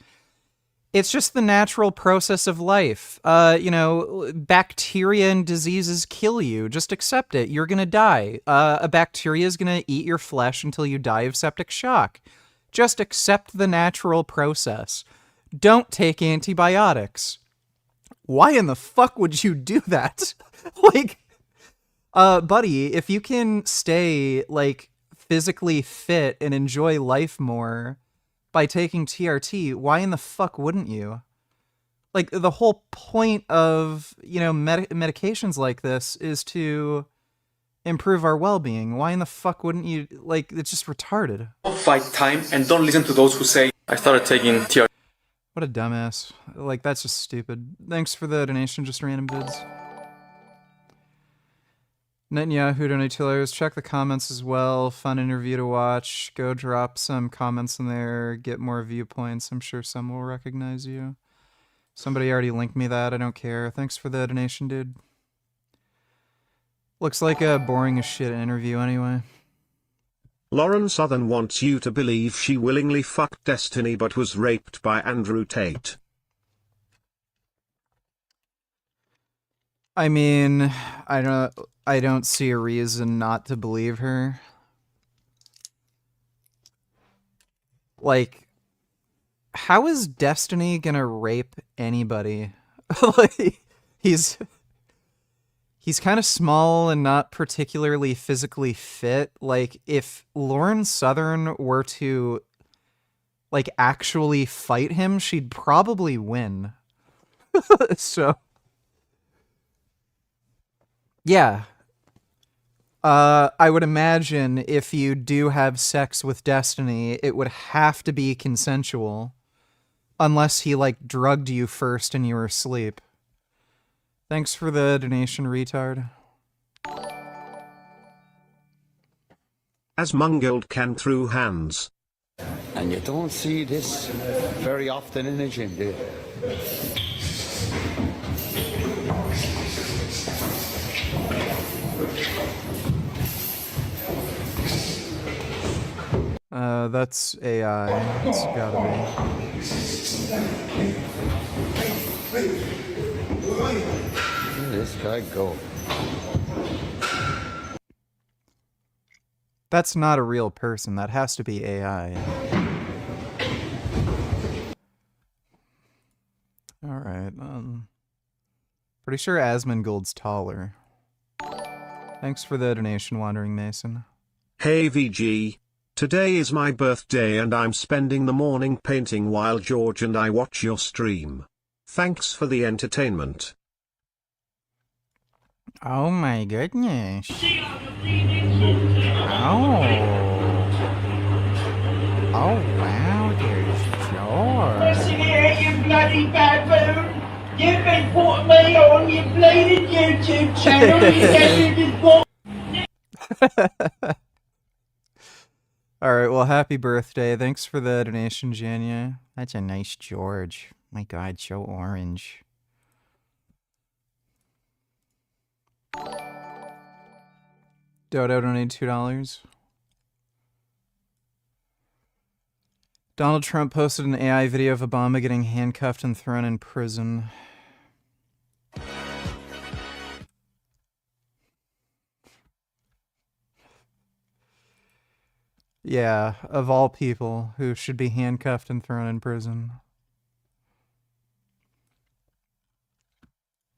It's just the natural process of life. You know, bacteria and diseases kill you. Just accept it. You're going to die. A bacteria is going to eat your flesh until you die of septic shock. Just accept the natural process. Don't take antibiotics. Why in the fuck would you do that? Like, buddy, if you can stay, like, physically fit and enjoy life more by taking TRT, why in the fuck wouldn't you? Like, the whole point of, you know, medications like this is to improve our well-being. Why in the fuck wouldn't you? Like, it's just retarded. fight time and don't listen to those who say, I started taking TRT What a dumbass. Like, that's just stupid. Thanks for the donation, just random vids. Netanyahu donated $2. Check the comments as well. Fun interview to watch. Go drop some comments in there. Get more viewpoints. I'm sure some will recognize you. Somebody already linked me that. I don't care. Thanks for the donation, dude. Looks like a boring as shit interview anyway. Lauren Southern wants you to believe she willingly fucked Destiny but was raped by Andrew Tate. I mean, I don't see a reason not to believe her. Like, how is Destiny gonna rape anybody? Like, he's kind of small and not particularly physically fit. Like, if Lauren Southern were to, like, actually fight him, she'd probably win. So, yeah. I would imagine if you do have sex with Destiny, it would have to be consensual. Unless he, like, drugged you first and you were asleep. Thanks for the donation, retard. As Mungold can through hands. And you don't see this very often in a gym, do you? That's AI. It's gotta be. Where did this guy go? That's not a real person. That has to be AI. Alright, pretty sure Asmongold's taller. Thanks for the donation, Wandering Mason. Hey VG. Today is my birthday and I'm spending the morning painting while George and I watch your stream. Thanks for the entertainment. Oh my goodness. Oh wow, there's George. Listen here, you bloody baboon! You've been putting me on your bleeding YouTube channel. You never even bought. Alright, well, happy birthday. Thanks for the donation, Jania. That's a nice George. My god, so orange. Dodo donated $2. Donald Trump posted an AI video of Obama getting handcuffed and thrown in prison. Yeah, of all people who should be handcuffed and thrown in prison.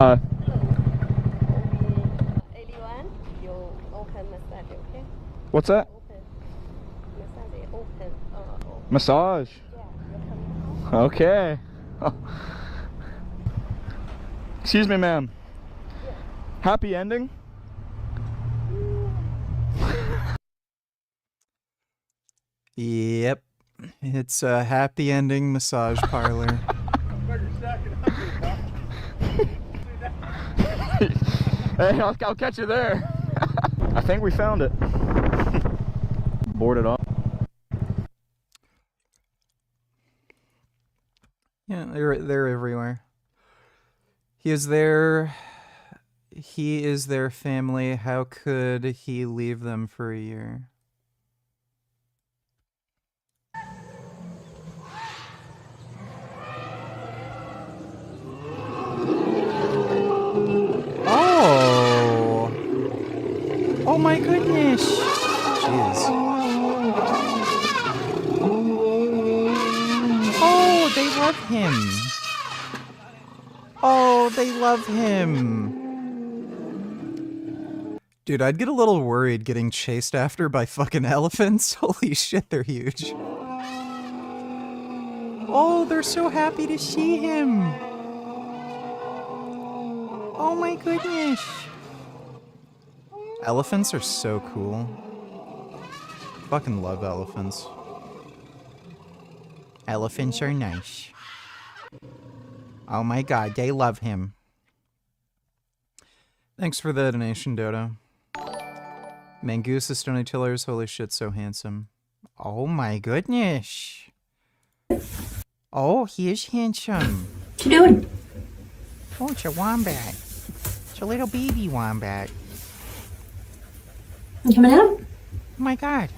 81, you open massage, okay? What's that? Open. Massage? Yeah, Okay. Excuse me, ma'am. Happy ending? Yep. It's a happy ending massage parlor. Hey, I'll catch you there. I think we found it. Board it off. Yeah, they're everywhere. He is their family. How could he leave them for a year? Oh! Oh my goodness! Jeez. Oh, they love him. Oh, they love him. Dude, I'd get a little worried getting chased after by fucking elephants. Holy shit, they're huge. Oh, they're so happy to see him. Oh my goodness. Elephants are so cool. Fucking love elephants. Elephants are nice. Oh my god, they love him. Thanks for the donation, Dodo. Mangoose is Stony Tillers. Holy shit, so handsome. Oh my goodness. Oh, he is handsome. What you doing? Oh, it's a wombat. It's a little baby wombat. You coming out? Oh my god.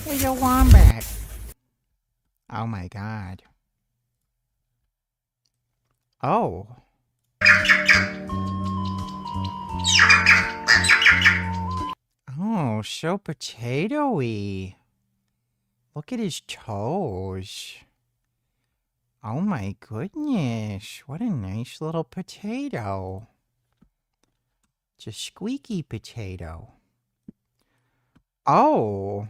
Little wombat. Oh my god. Oh. Oh, so potatoey. Look at his toes. Oh my goodness. What a nice little potato. It's a squeaky potato. Oh.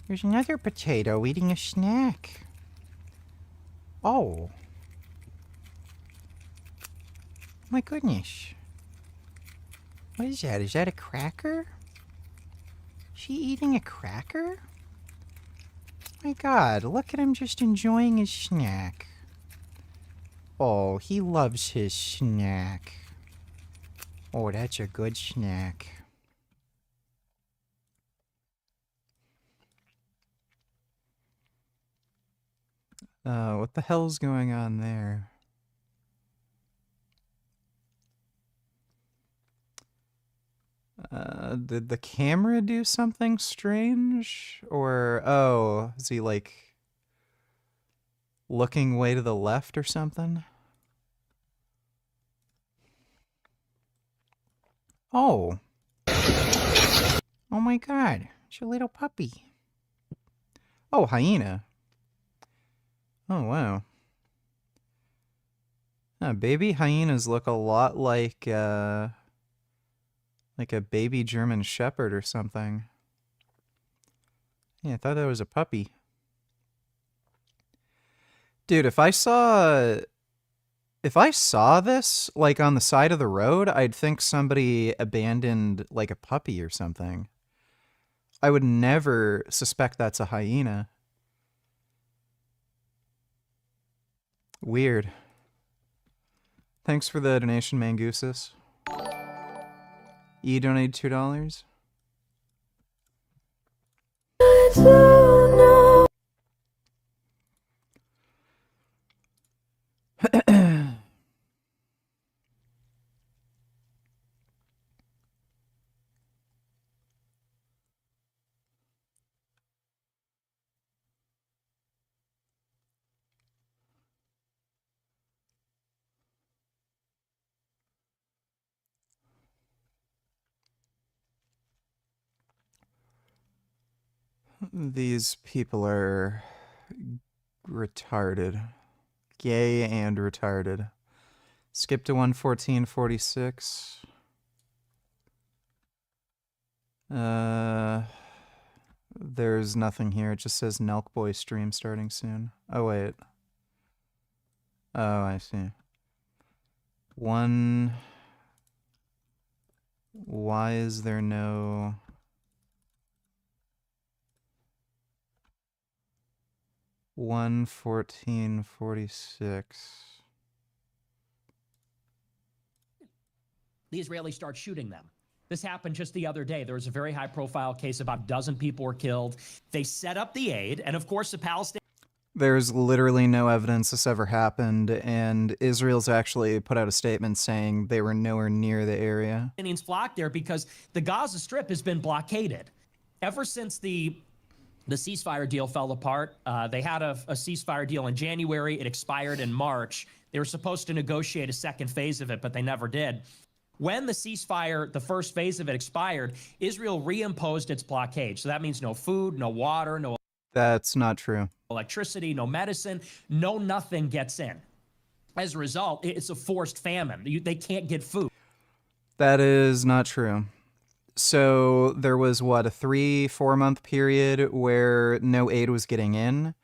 There's another potato eating a snack. Oh. My goodness. What is that? Is that a cracker? Is she eating a cracker? My god, look at him just enjoying his snack. Oh, he loves his snack. Oh, that's a good snack. What the hell's going on there? Did the camera do something strange? Or, oh, is he like looking way to the left or something? Oh. Oh my god, it's a little puppy. Oh, hyena. Oh, wow. Baby hyenas look a lot like a baby German Shepherd or something. Yeah, I thought that was a puppy. Dude, if I saw this, like, on the side of the road, I'd think somebody abandoned, like, a puppy or something. I would never suspect that's a hyena. Weird. Thanks for the donation, Mangoosis. You donated $2? These people are retarded. Gay and retarded. Skip to 114.46. There's nothing here. It just says Nelk Boy stream starting soon. Oh, wait. Oh, I see. Why is there no... $114.46. The Israelis start shooting them. This happened just the other day. There was a very high-profile case. About a dozen people were killed. They set up the aid, and of course the Palestinians... There's literally no evidence this ever happened, and Israel's actually put out a statement saying they were nowhere near the area. flocked there because the Gaza Strip has been blockaded. Ever since the ceasefire deal fell apart, they had a ceasefire deal in January. It expired in March. They were supposed to negotiate a second phase of it, but they never did. When the ceasefire, the first phase of it expired, Israel reimposed its blockade. So that means no food, no water, no... That's not true. Electricity, no medicine, no nothing gets in. As a result, it's a forced famine. They can't get food. That is not true. So there was, what, a 3-4 month period where no aid was getting in?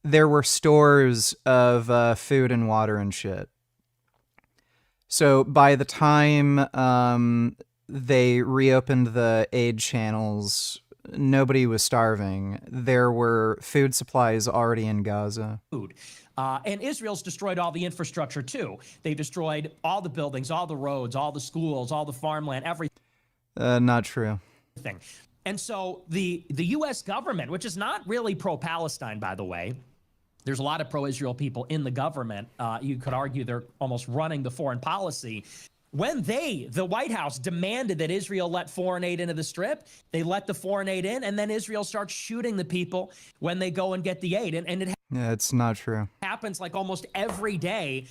There were stores of food and water and shit. So by the time they reopened the aid channels, nobody was starving. There were food supplies already in Gaza. Food. And Israel's destroyed all the infrastructure too. They destroyed all the buildings, all the roads, all the schools, all the farmland, everything. Not true. And so the U.S. government, which is not really pro-Palestine, by the way, there's a lot of pro-Israel people in the government. You could argue they're almost running the foreign policy. When the White House, demanded that Israel let foreign aid into the Strip, they let the foreign aid in, and then Israel starts shooting the people when they go and get the aid. And it Yeah, it's not true. happens like almost every day.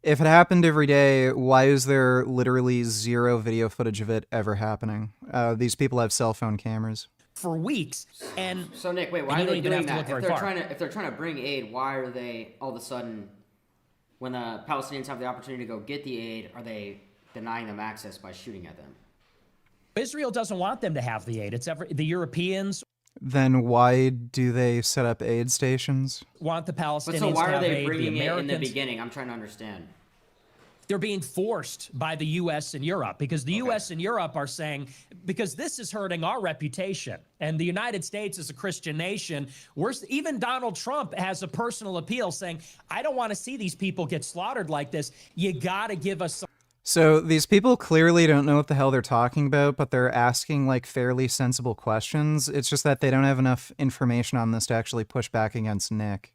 If it happened every day, why is there literally zero video footage of it ever happening? These people have cell phone cameras. For weeks. And so Nick, wait, why you are don't they even doing have to that? look If very they're far. if they're trying to bring aid, why are they all of a sudden, when the Palestinians have the opportunity to go get the aid, are they denying them access by shooting at them? Israel doesn't want them to have the aid. It's the Europeans Then why do they set up aid stations? want the Palestinians But so why to are have they aid. bringing The it in the Americans, beginning? I'm trying to understand. they're being forced by the U.S. and Europe, because the U.S. and Europe are saying, because this is hurting our reputation, and the United States is a Christian nation. Even Donald Trump has a personal appeal saying, I don't want to see these people get slaughtered like this. You got to give us some. So these people clearly don't know what the hell they're talking about, but they're asking like fairly sensible questions. It's just that they don't have enough information on this to actually push back against Nick.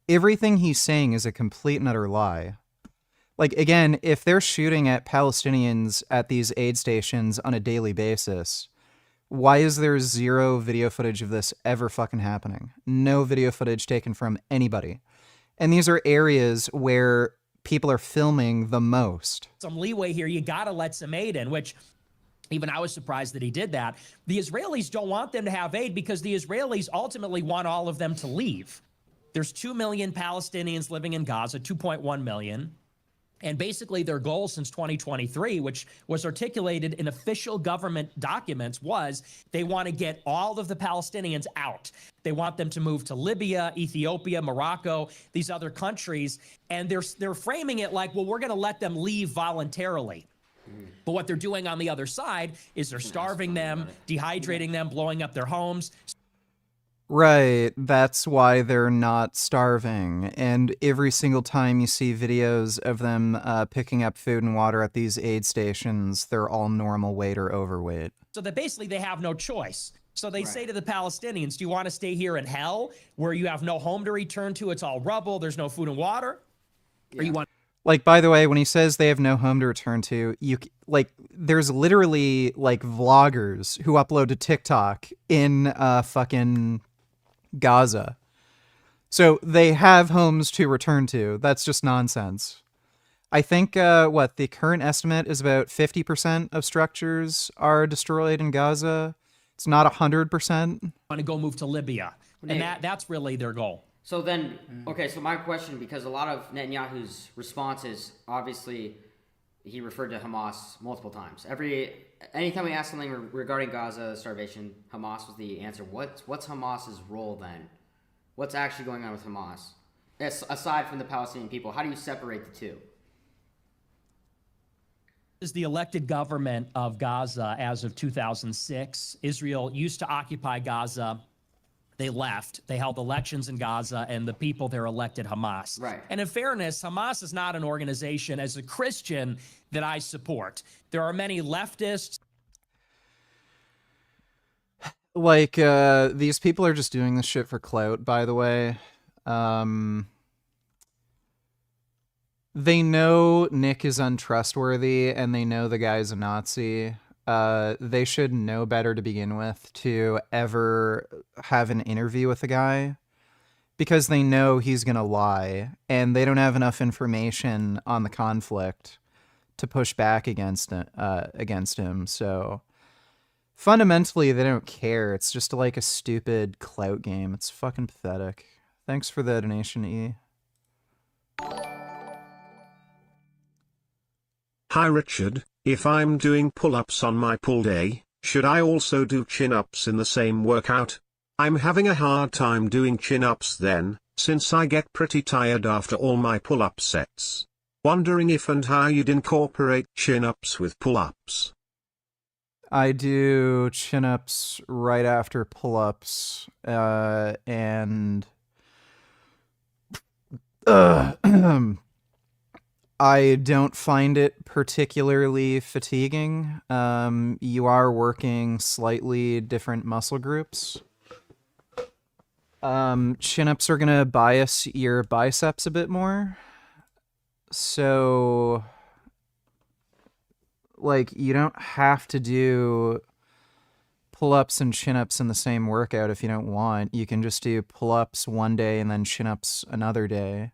Everything he's saying is a complete and utter lie. Like, again, if they're shooting at Palestinians at these aid stations on a daily basis, why is there zero video footage of this ever fucking happening? No video footage taken from anybody. And these are areas where people are filming the most. Some leeway here. You got to let some aid in, which even I was surprised that he did that. The Israelis don't want them to have aid because the Israelis ultimately want all of them to leave. There's 2 million Palestinians living in Gaza, 2.1 million. And basically their goal since 2023, which was articulated in official government documents, was they want to get all of the Palestinians out. They want them to move to Libya, Ethiopia, Morocco, these other countries. And they're framing it like, well, we're going to let them leave voluntarily. But what they're doing on the other side is they're starving them, dehydrating them, blowing up their homes. Right, that's why they're not starving. And every single time you see videos of them picking up food and water at these aid stations, they're all normal weight or overweight. So that basically they have no choice. So they say to the Palestinians, do you want to stay here in hell where you have no home to return to? It's all rubble. There's no food and water. Or you want... Like, by the way, when he says they have no home to return to, there's literally, like, vloggers who upload to TikTok in fucking Gaza. So they have homes to return to. That's just nonsense. I think, the current estimate is about 50% of structures are destroyed in Gaza. It's not 100%. Want to go move to Libya. And that's really their goal. So then, okay, so my question, because a lot of Netanyahu's responses, obviously, he referred to Hamas multiple times. Anytime we asked something regarding Gaza starvation, Hamas was the answer. What's Hamas's role then? What's actually going on with Hamas? Aside from the Palestinian people, how do you separate the two? Is the elected government of Gaza as of 2006. Israel used to occupy Gaza. They left. They held elections in Gaza, and the people there elected Hamas. Right. And in fairness, Hamas is not an organization, as a Christian, that I support. There are many leftists. Like, these people are just doing this shit for clout, by the way. They know Nick is untrustworthy, and they know the guy's a Nazi. They should know better to begin with to ever have an interview with the guy, because they know he's gonna lie, and they don't have enough information on the conflict to push back against him. So fundamentally, they don't care. It's just like a stupid clout game. It's fucking pathetic. Thanks for the donation, E. Hi Richard, if I'm doing pull-ups on my pull day, should I also do chin-ups in the same workout? I'm having a hard time doing chin-ups then, since I get pretty tired after all my pull-up sets. Wondering if and how you'd incorporate chin-ups with pull-ups. I do chin-ups right after pull-ups, and I don't find it particularly fatiguing. You are working slightly different muscle groups. Chin-ups are gonna bias your biceps a bit more. So, like, you don't have to do pull-ups and chin-ups in the same workout if you don't want. You can just do pull-ups one day and then chin-ups another day.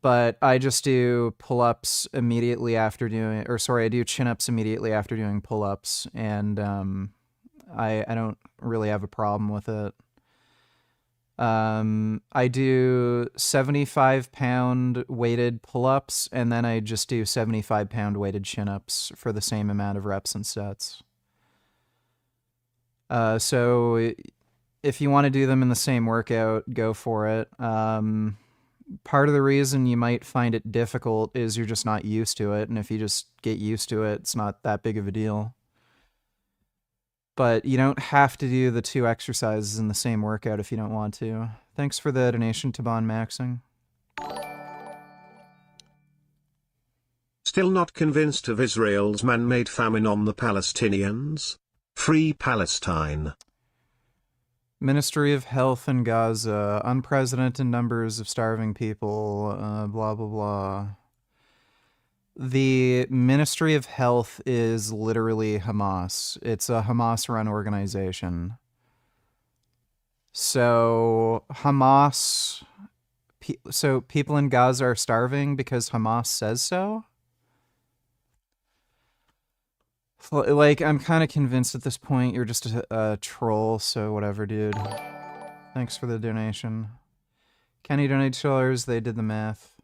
But I just do pull-ups immediately after doing, or sorry, I do chin-ups immediately after doing pull-ups, and I don't really have a problem with it. I do 75-pound weighted pull-ups, and then I just do 75-pound weighted chin-ups for the same amount of reps and sets. So if you want to do them in the same workout, go for it. Part of the reason you might find it difficult is you're just not used to it, and if you just get used to it, it's not that big of a deal. But you don't have to do the two exercises in the same workout if you don't want to. Thanks for the donation to Bon Maxing. Still not convinced of Israel's man-made famine on the Palestinians? Free Palestine. Ministry of Health in Gaza, unprecedented numbers of starving people, blah, blah, blah. The Ministry of Health is literally Hamas. It's a Hamas-run organization. So so people in Gaza are starving because Hamas says so? Like, I'm kind of convinced at this point you're just a troll, so whatever, dude. Thanks for the donation. Kenny donated $2, they did the math.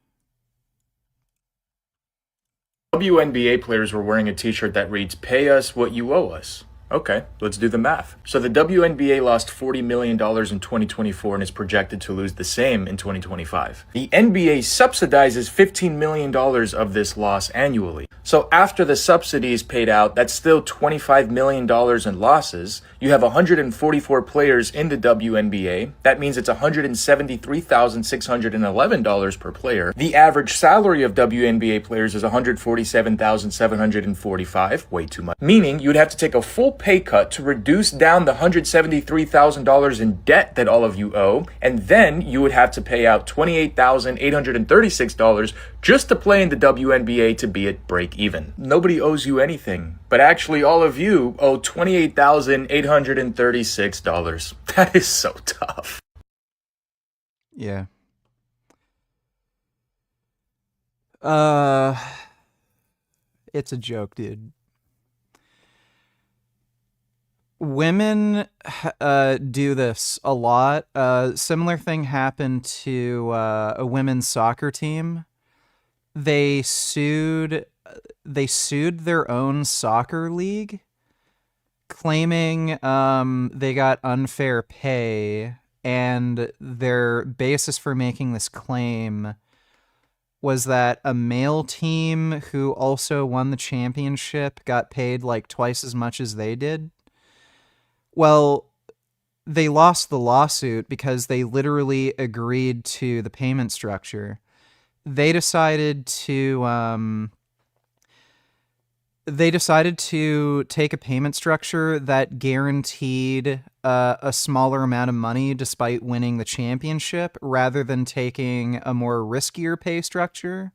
WNBA players were wearing a t-shirt that reads, "Pay us what you owe us." Okay, let's do the math. So the WNBA lost $40 million in 2024 and is projected to lose the same in 2025. The NBA subsidizes $15 million of this loss annually. So after the subsidy is paid out, that's still $25 million in losses. You have 144 players in the WNBA. That means it's $173,611 per player. The average salary of WNBA players is $147,745, way too much. Meaning you'd have to take a full pay cut to reduce down the $173,000 in debt that all of you owe, and then you would have to pay out $28,836 just to play in the WNBA to be at break even. Nobody owes you anything, but actually all of you owe $28,836. That is so tough. Yeah. It's a joke, dude. Women do this a lot. Similar thing happened to a women's soccer team. They sued their own soccer league, claiming they got unfair pay, and their basis for making this claim was that a male team who also won the championship got paid like twice as much as they did. Well, they lost the lawsuit because they literally agreed to the payment structure. They decided to take a payment structure that guaranteed a smaller amount of money despite winning the championship, rather than taking a more riskier pay structure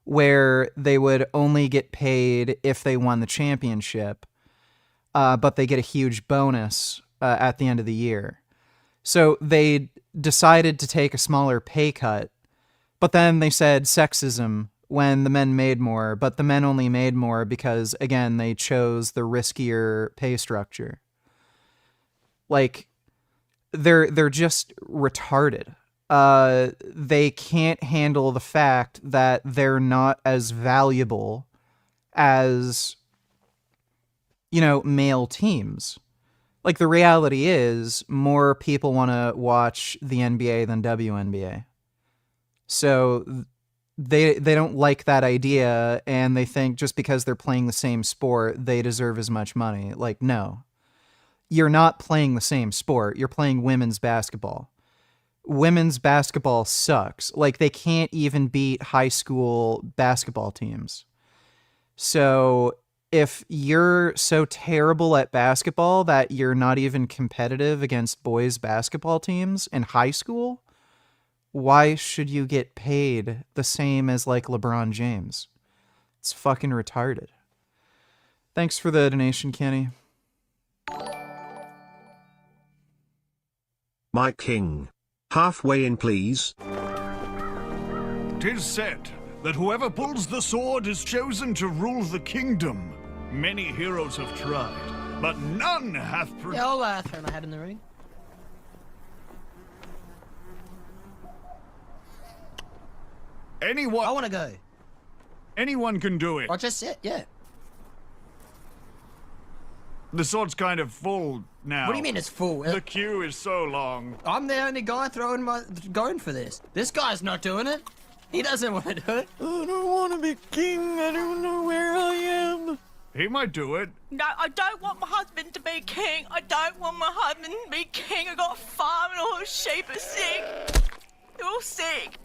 where they would only get paid if they won the championship, but they get a huge bonus at the end of the year. So they decided to take a smaller pay cut, but then they said sexism when the men made more, but the men only made more because, again, they chose the riskier pay structure. Like, they're just retarded. They can't handle the fact that they're not as valuable as, male teams. Like, the reality is more people want to watch the NBA than WNBA. So they don't like that idea, and they think just because they're playing the same sport, they deserve as much money. Like, no. You're not playing the same sport. You're playing women's basketball. women's basketball sucks. Like, they can't even beat high school basketball teams. So if you're so terrible at basketball that you're not even competitive against boys basketball teams in high school, why should you get paid the same as like LeBron James? It's fucking retarded. Thanks for the donation, Kenny. My king. Halfway in, please. 'Tis said that whoever pulls the sword is chosen to rule the kingdom. Many heroes have tried, but none hath Yeah, I'll throw my hat in the ring. Anyone... I want to go. Anyone can do it. I just said, yeah. The sword's kind of full now. What do you mean it's full? The queue is so long. I'm the only guy going for this. This guy's not doing it. He doesn't want to do it. I don't want to be king. I don't know where I am. He might do it. No, I don't want my husband to be king. I don't want my husband to be king. I got a farm and all the sheep are sick. They're all sick.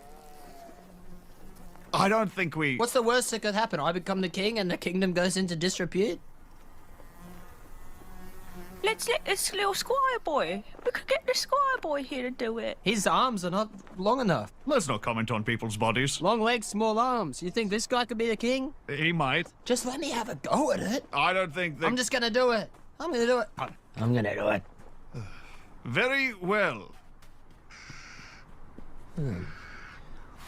I don't think we... What's the worst that could happen? I become the king and the kingdom goes into disrepute? Let's let this little squire boy. We could get the squire boy here to do it. His arms are not long enough. Let's not comment on people's bodies. Long legs, small arms. You think this guy could be the king? He might. Just let me have a go at it. I don't think that... I'm just gonna do it. I'm gonna do it. I'm gonna do it. Very well.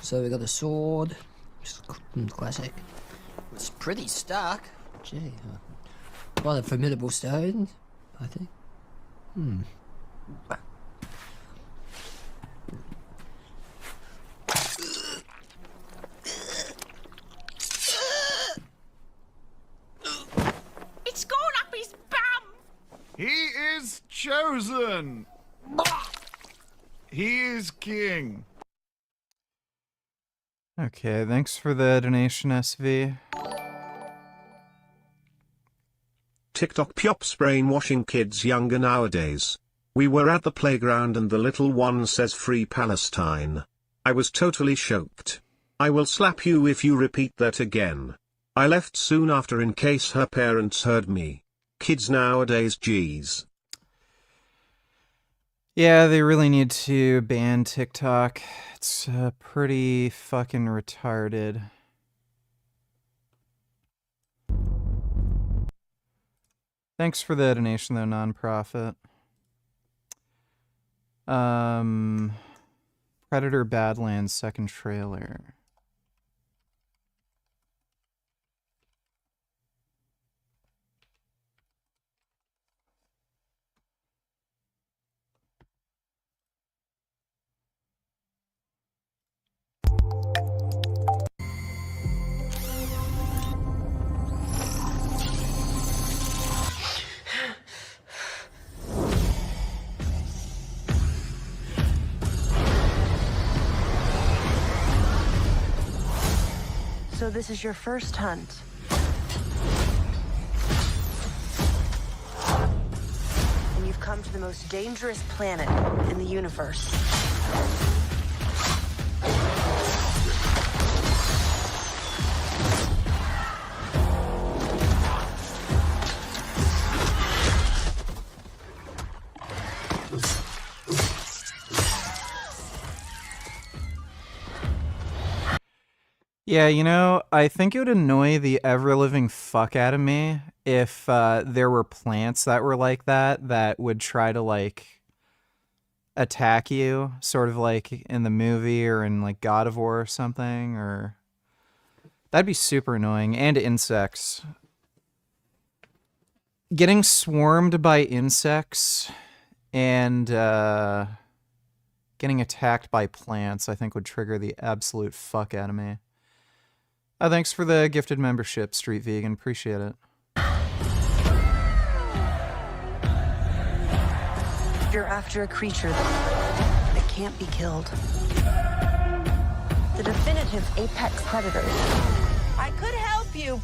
So we got the sword. Classic. It's pretty stark. Gee. Rather formidable stones, I think. It's gone up his bum. He is chosen. He is king. Okay, thanks for the donation, SV. TikTok Pyops brainwashing kids younger nowadays. We were at the playground and the little one says Free Palestine. I was totally shocked. I will slap you if you repeat that again. I left soon after in case her parents heard me. Kids nowadays, geez. Yeah, they really need to ban TikTok. It's pretty fucking retarded. Thanks for the donation, though, nonprofit. Predator Badlands second trailer. So this is your first hunt. And you've come to the most dangerous planet in the universe. Yeah, you know, I think it would annoy the ever-living fuck out of me if there were plants that were like that would try to, like, attack you, sort of like in the movie or in, like, God of War or something, or... That'd be super annoying. And insects. Getting swarmed by insects and getting attacked by plants, I think, would trigger the absolute fuck out of me. Thanks for the gifted membership, Street Vegan. Appreciate it. You're after a creature that can't be killed. The definitive apex predator. I could help you.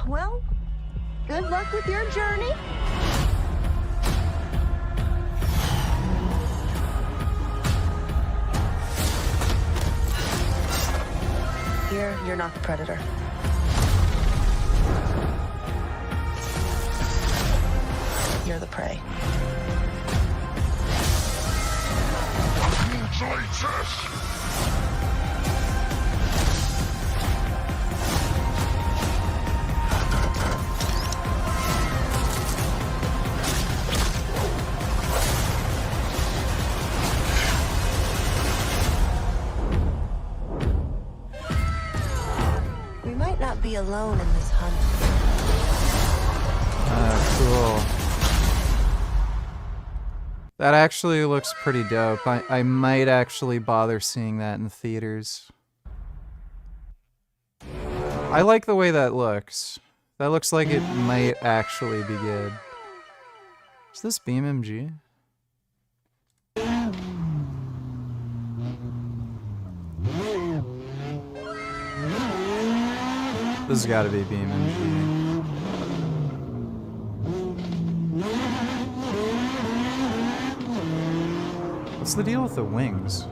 Well, good luck with your journey. Here, you're not the predator. You're the prey. We might not be alone in this hunt. Cool. That actually looks pretty dope. I might actually bother seeing that in theaters. I like the way that looks. That looks like it might actually be good. Is this BeamMG? This has got to be BeamMG. What's the deal with the wings?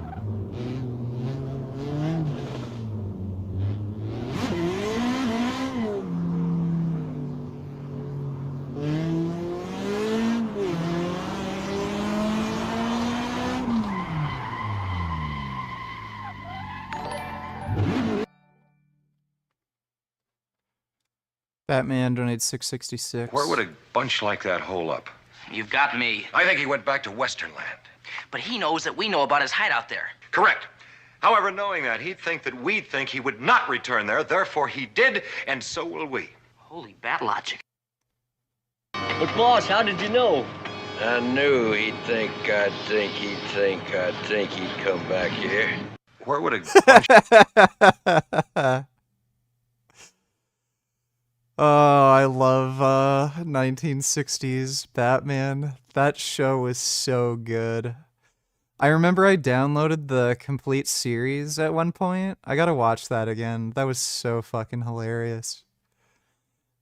Batman donates $6.66. Where would a bunch like that hole up? You've got me. I think he went back to Westernland. But he knows that we know about his hideout there. Correct. However, knowing that, he'd think that we'd think he would not return there, therefore he did, and so will we. Holy bat logic. But boss, how did you know? I knew he'd think I'd think he'd think I'd think he'd come back here. Where would a bunch... Oh, I love 1960s Batman. That show was so good. I remember I downloaded the complete series at one point. I gotta watch that again. That was so fucking hilarious.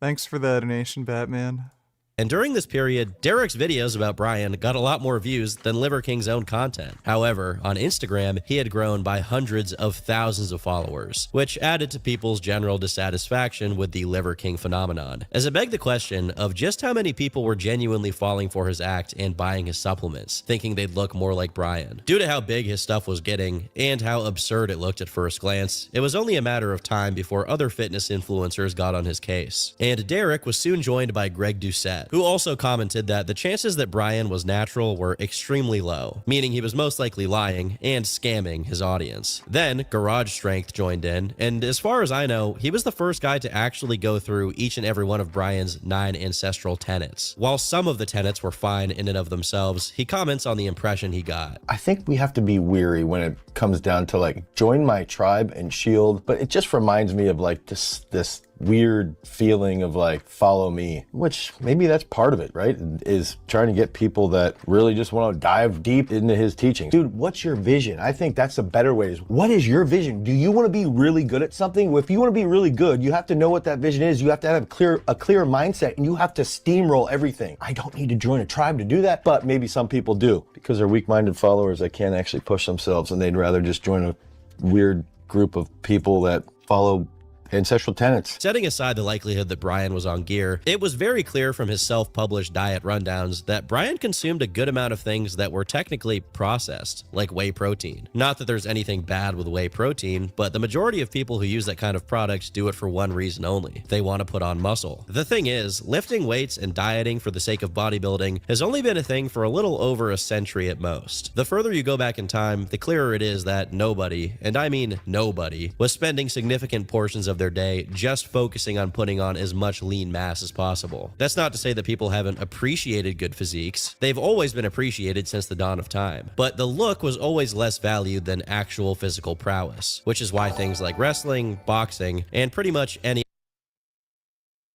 Thanks for the donation, Batman. And during this period, Derek's videos about Brian got a lot more views than Liver King's own content. However, on Instagram, he had grown by hundreds of thousands of followers, which added to people's general dissatisfaction with the Liver King phenomenon, as it begged the question of just how many people were genuinely falling for his act and buying his supplements, thinking they'd look more like Brian. Due to how big his stuff was getting, and how absurd it looked at first glance, it was only a matter of time before other fitness influencers got on his case. And Derek was soon joined by Greg Doucette, who also commented that the chances that Brian was natural were extremely low, meaning he was most likely lying and scamming his audience. Then, Garage Strength joined in, and as far as I know, he was the first guy to actually go through each and every one of Brian's 9 ancestral tenets. While some of the tenets were fine in and of themselves, he comments on the impression he got. I think we have to be weary when it comes down to like, join my tribe and shield, but it just reminds me of like this weird feeling of like, follow me, which maybe that's part of it, right? Is trying to get people that really just want to dive deep into his teaching. Dude, what's your vision? I think that's a better way. What is your vision? Do you want to be really good at something? If you want to be really good, you have to know what that vision is. You have to have a clear mindset, and you have to steamroll everything. I don't need to join a tribe to do that, but maybe some people do because they're weak-minded followers that can't actually push themselves, and they'd rather just join a weird group of people that follow ancestral tenets. Setting aside the likelihood that Brian was on gear, it was very clear from his self-published diet rundowns that Brian consumed a good amount of things that were technically processed, like whey protein. Not that there's anything bad with whey protein, but the majority of people who use that kind of product do it for one reason only. They want to put on muscle. The thing is, lifting weights and dieting for the sake of bodybuilding has only been a thing for a little over a century at most. The further you go back in time, the clearer it is that nobody, and I mean nobody, was spending significant portions of their day just focusing on putting on as much lean mass as possible. That's not to say that people haven't appreciated good physiques. They've always been appreciated since the dawn of time. But the look was always less valued than actual physical prowess, which is why things like wrestling, boxing, and pretty much any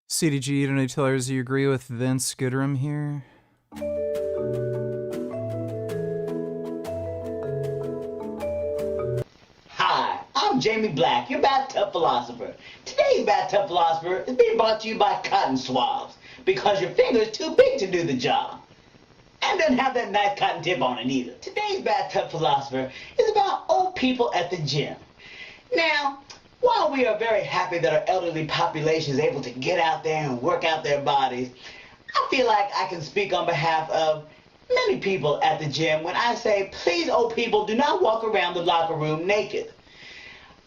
CDG, don't you tell us you agree with Vince Goodrum here? Hi, I'm Jamie Black, your bathtub philosopher. Today's bathtub philosopher is being brought to you by Cotton Swabs. because your finger is too big to do the job. And doesn't have that nice cotton tip on it either. Today's bathtub philosopher is about old people at the gym. Now, while we are very happy that our elderly population is able to get out there and work out their bodies, I feel like I can speak on behalf of many people at the gym when I say, please, old people, do not walk around the locker room naked.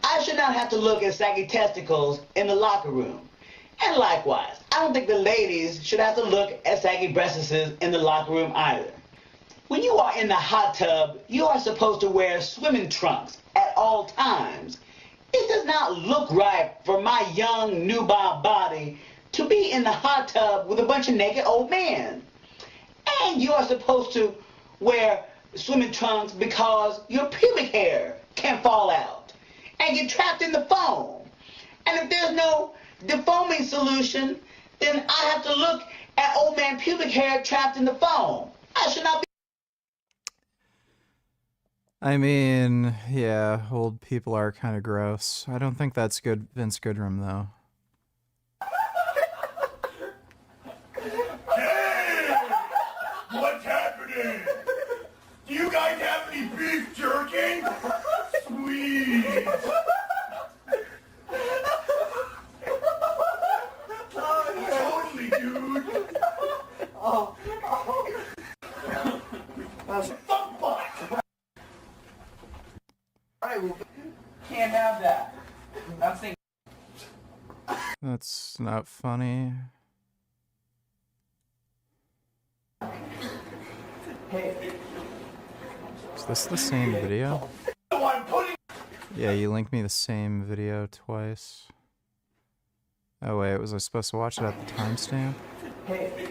I should not have to look at saggy testicles in the locker room. And likewise, I don't think the ladies should have to look at saggy breasts in the locker room either. When you are in the hot tub, you are supposed to wear swimming trunks at all times. It does not look right for my young, nubile body to be in the hot tub with a bunch of naked old men. And you are supposed to wear swimming trunks because your pubic hair can fall out and get trapped in the foam. And if there's no defoaming solution, then I have to look at old man pubic hair trapped in the foam. I should not be. I mean, yeah, old people are kind of gross. I don't think that's good Vince Goodrum, though. Hey! What's happening? Do you guys have any beef jerky? Sweet. Totally, dude. Oh. Fuck butt. Alright, well, can't have that. I'm thinking. That's not funny. Hey. Is this the same video? Yeah, you linked me the same video twice. Oh wait, was I supposed to watch it at the timestamp? Hey.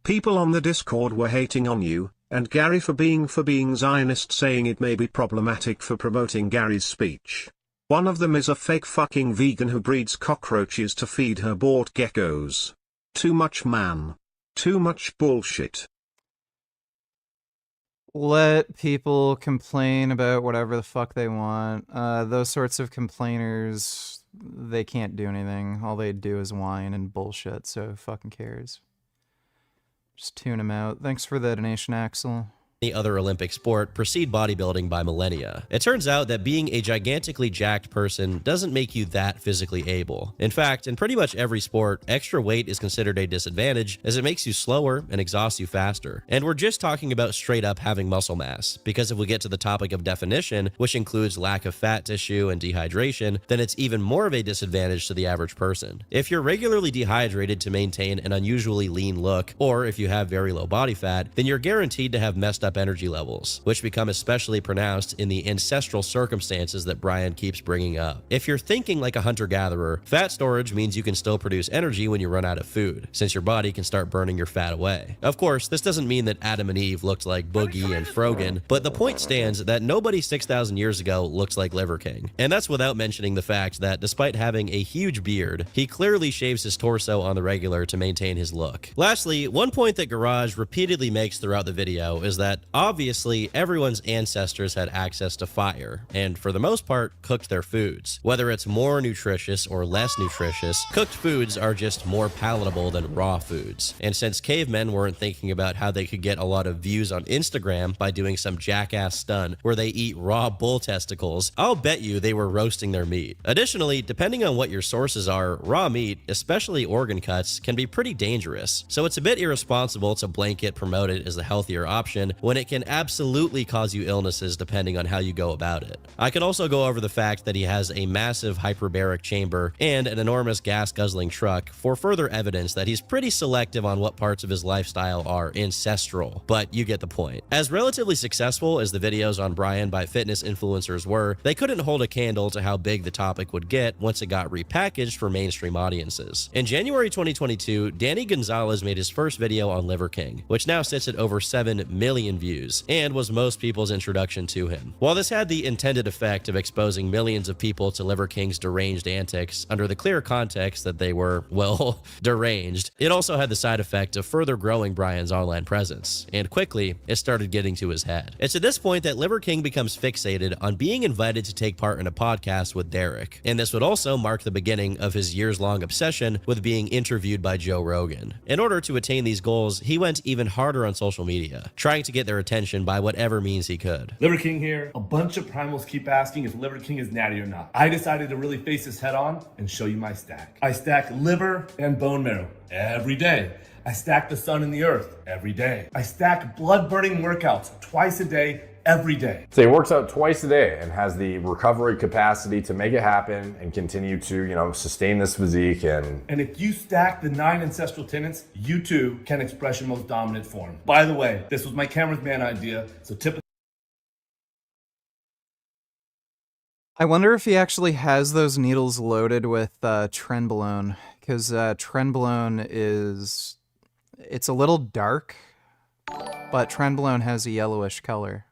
People on the Discord were hating on you, and Gary for being Zionist, saying it may be problematic for promoting Gary's speech. One of them is a fake fucking vegan who breeds cockroaches to feed her bought geckos. Too much, man. Too much bullshit. Let people complain about whatever the fuck they want. Those sorts of complainers, they can't do anything. All they do is whine and bullshit, so who fucking cares? Just tune them out. Thanks for the donation, Axel. Any other Olympic sport proceed bodybuilding by millennia. It turns out that being a gigantically jacked person doesn't make you that physically able. In fact, in pretty much every sport, extra weight is considered a disadvantage as it makes you slower and exhausts you faster. And we're just talking about straight up having muscle mass, because if we get to the topic of definition, which includes lack of fat tissue and dehydration, then it's even more of a disadvantage to the average person. If you're regularly dehydrated to maintain an unusually lean look, or if you have very low body fat, then you're guaranteed to have messed up energy levels, which become especially pronounced in the ancestral circumstances that Brian keeps bringing up. If you're thinking like a hunter-gatherer, fat storage means you can still produce energy when you run out of food, since your body can start burning your fat away. Of course, this doesn't mean that Adam and Eve looked like Boogie and Frogan, but the point stands that nobody 6,000 years ago looks like Liver King. And that's without mentioning the fact that despite having a huge beard, he clearly shaves his torso on the regular to maintain his look. Lastly, one point that Garage repeatedly makes throughout the video is that obviously everyone's ancestors had access to fire, and for the most part cooked their foods. Whether it's more nutritious or less nutritious, cooked foods are just more palatable than raw foods. And since cavemen weren't thinking about how they could get a lot of views on Instagram by doing some jackass stunt where they eat raw bull testicles, I'll bet you they were roasting their meat. Additionally, depending on what your sources are, raw meat, especially organ cuts, can be pretty dangerous. So it's a bit irresponsible to blanket promote it as the healthier option when it can absolutely cause you illnesses depending on how you go about it. I could also go over the fact that he has a massive hyperbaric chamber and an enormous gas-guzzling truck for further evidence that he's pretty selective on what parts of his lifestyle are ancestral, but you get the point. As relatively successful as the videos on Brian by fitness influencers were, they couldn't hold a candle to how big the topic would get once it got repackaged for mainstream audiences. In January 2022, Danny Gonzalez made his first video on Liver King, which now sits at over 7 million million views, and was most people's introduction to him. While this had the intended effect of exposing millions of people to Liver King's deranged antics under the clear context that they were, well, deranged, it also had the side effect of further growing Brian's online presence, and quickly, it started getting to his head. It's at this point that Liver King becomes fixated on being invited to take part in a podcast with Derek, and this would also mark the beginning of his years-long obsession with being interviewed by Joe Rogan. In order to attain these goals, he went even harder on social media, trying to get their attention by whatever means he could. Liver King here. A bunch of primals keep asking if Liver King is natty or not. I decided to really face this head on and show you my stack. I stack liver and bone marrow every day. I stack the sun and the earth every day. I stack blood-burning workouts twice a day, every day. So he works out twice a day and has the recovery capacity to make it happen and continue to, sustain this physique. And if you stack the 9 ancestral tenets, you too can express your most dominant form. By the way, this was my cameraman idea, so tip. I wonder if he actually has those needles loaded with trenbolone, because trenbolone it's a little dark, but trenbolone has a yellowish color.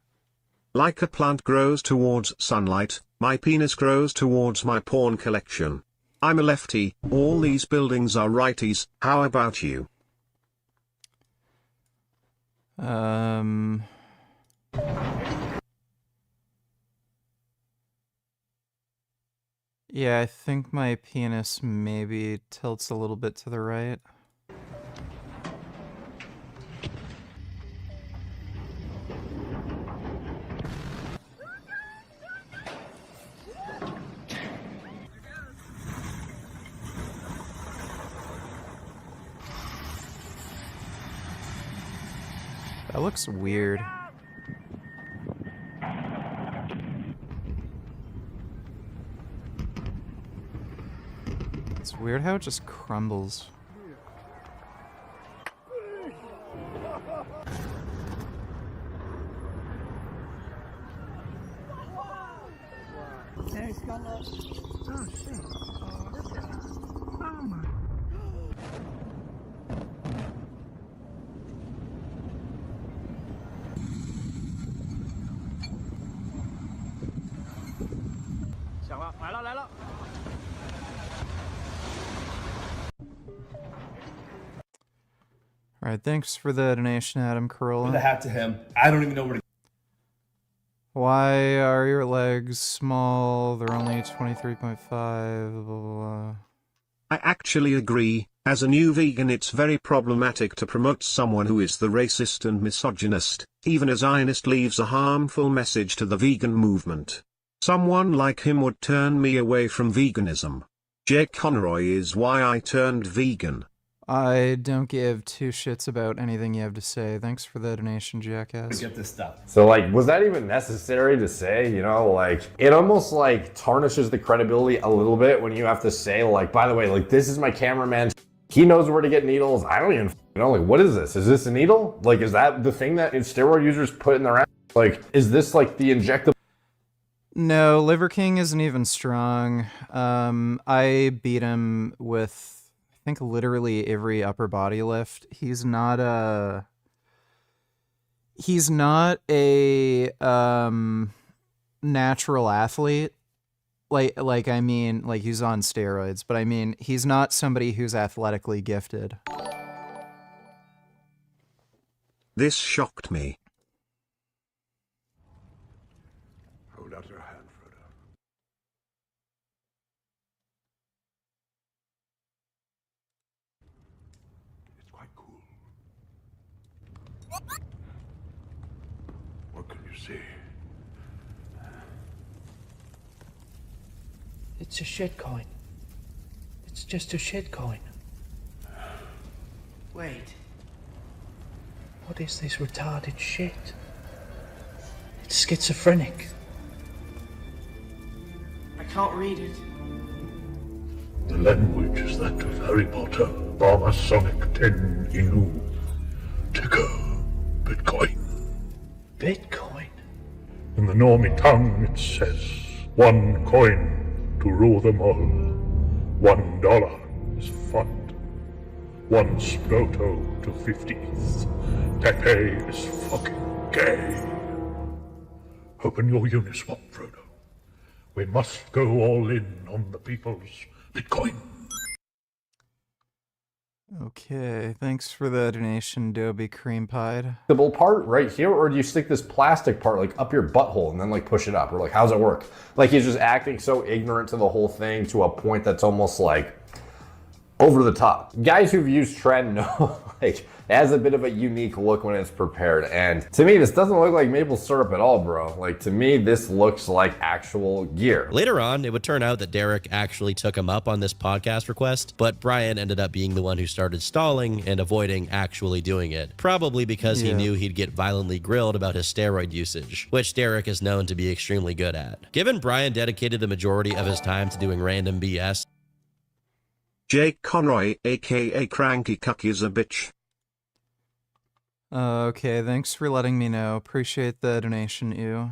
Like a plant grows towards sunlight, my penis grows towards my porn collection. I'm a lefty, all these buildings are righties, how about you? Yeah, I think my penis maybe tilts a little bit to the right. That looks weird. It's weird how it just crumbles. It's gone up. Oh shit. Oh, look at that. Oh my. Alright, thanks for the donation, Adam Carolla. The hat to him. I don't even know where to. Why are your legs small? They're only 23.5, blah, blah, blah. I actually agree. As a new vegan, it's very problematic to promote someone who is the racist and misogynist, even a Zionist leaves a harmful message to the vegan movement. Someone like him would turn me away from veganism. Jake Conroy is why I turned vegan. I don't give two shits about anything you have to say. Thanks for the donation, jackass. Get this stuff. so was that even necessary to say? It almost tarnishes the credibility a little bit when you have to say by the way, this is my cameraman. He knows where to get needles. I don't even know. What is this? Is this a needle? Is that the thing that steroid users put in their ass? Is this the injectable? No, Liver King isn't even strong. I beat him with, I think, literally every upper body lift. He's not a natural athlete. I mean, he's on steroids, but I mean, he's not somebody who's athletically gifted. This shocked me. Hold out your hand, Frodo. It's quite cool. What can you see? It's a shitcoin. It's just a shitcoin. Wait. What is this retarded shit? It's schizophrenic. I can't read it. The language is that of Harry Potter, Barba Sonic 10 Inu. Ticker, Bitcoin. Bitcoin? In the normie tongue it says, 1 coin to rule them all. $1 is fund. 1 sproto to 50th. Tepe is fucking. Gay. Open your Uniswap, Frodo. We must go all in on the people's Bitcoin. Okay, thanks for the donation, Dobie Cream Pied. The part right here, or do you stick this plastic part like up your butthole and then like push it up? Or like, how's it work? Like he's just acting so ignorant to the whole thing to a point that's almost like over the top. Guys who've used Trend know like it has a bit of a unique look when it's prepared. And to me, this doesn't look like maple syrup at all, bro. Like to me, this looks like actual gear. Later on, it would turn out that Derek actually took him up on this podcast request, but Brian ended up being the one who started stalling and avoiding actually doing it, probably because he knew he'd get violently grilled about his steroid usage, which Derek is known to be extremely good at. Given Brian dedicated the majority of his time to doing random BS, Jake Conroy, aka Cranky Cuck, is a bitch. Okay, thanks for letting me know. Appreciate the donation, ew.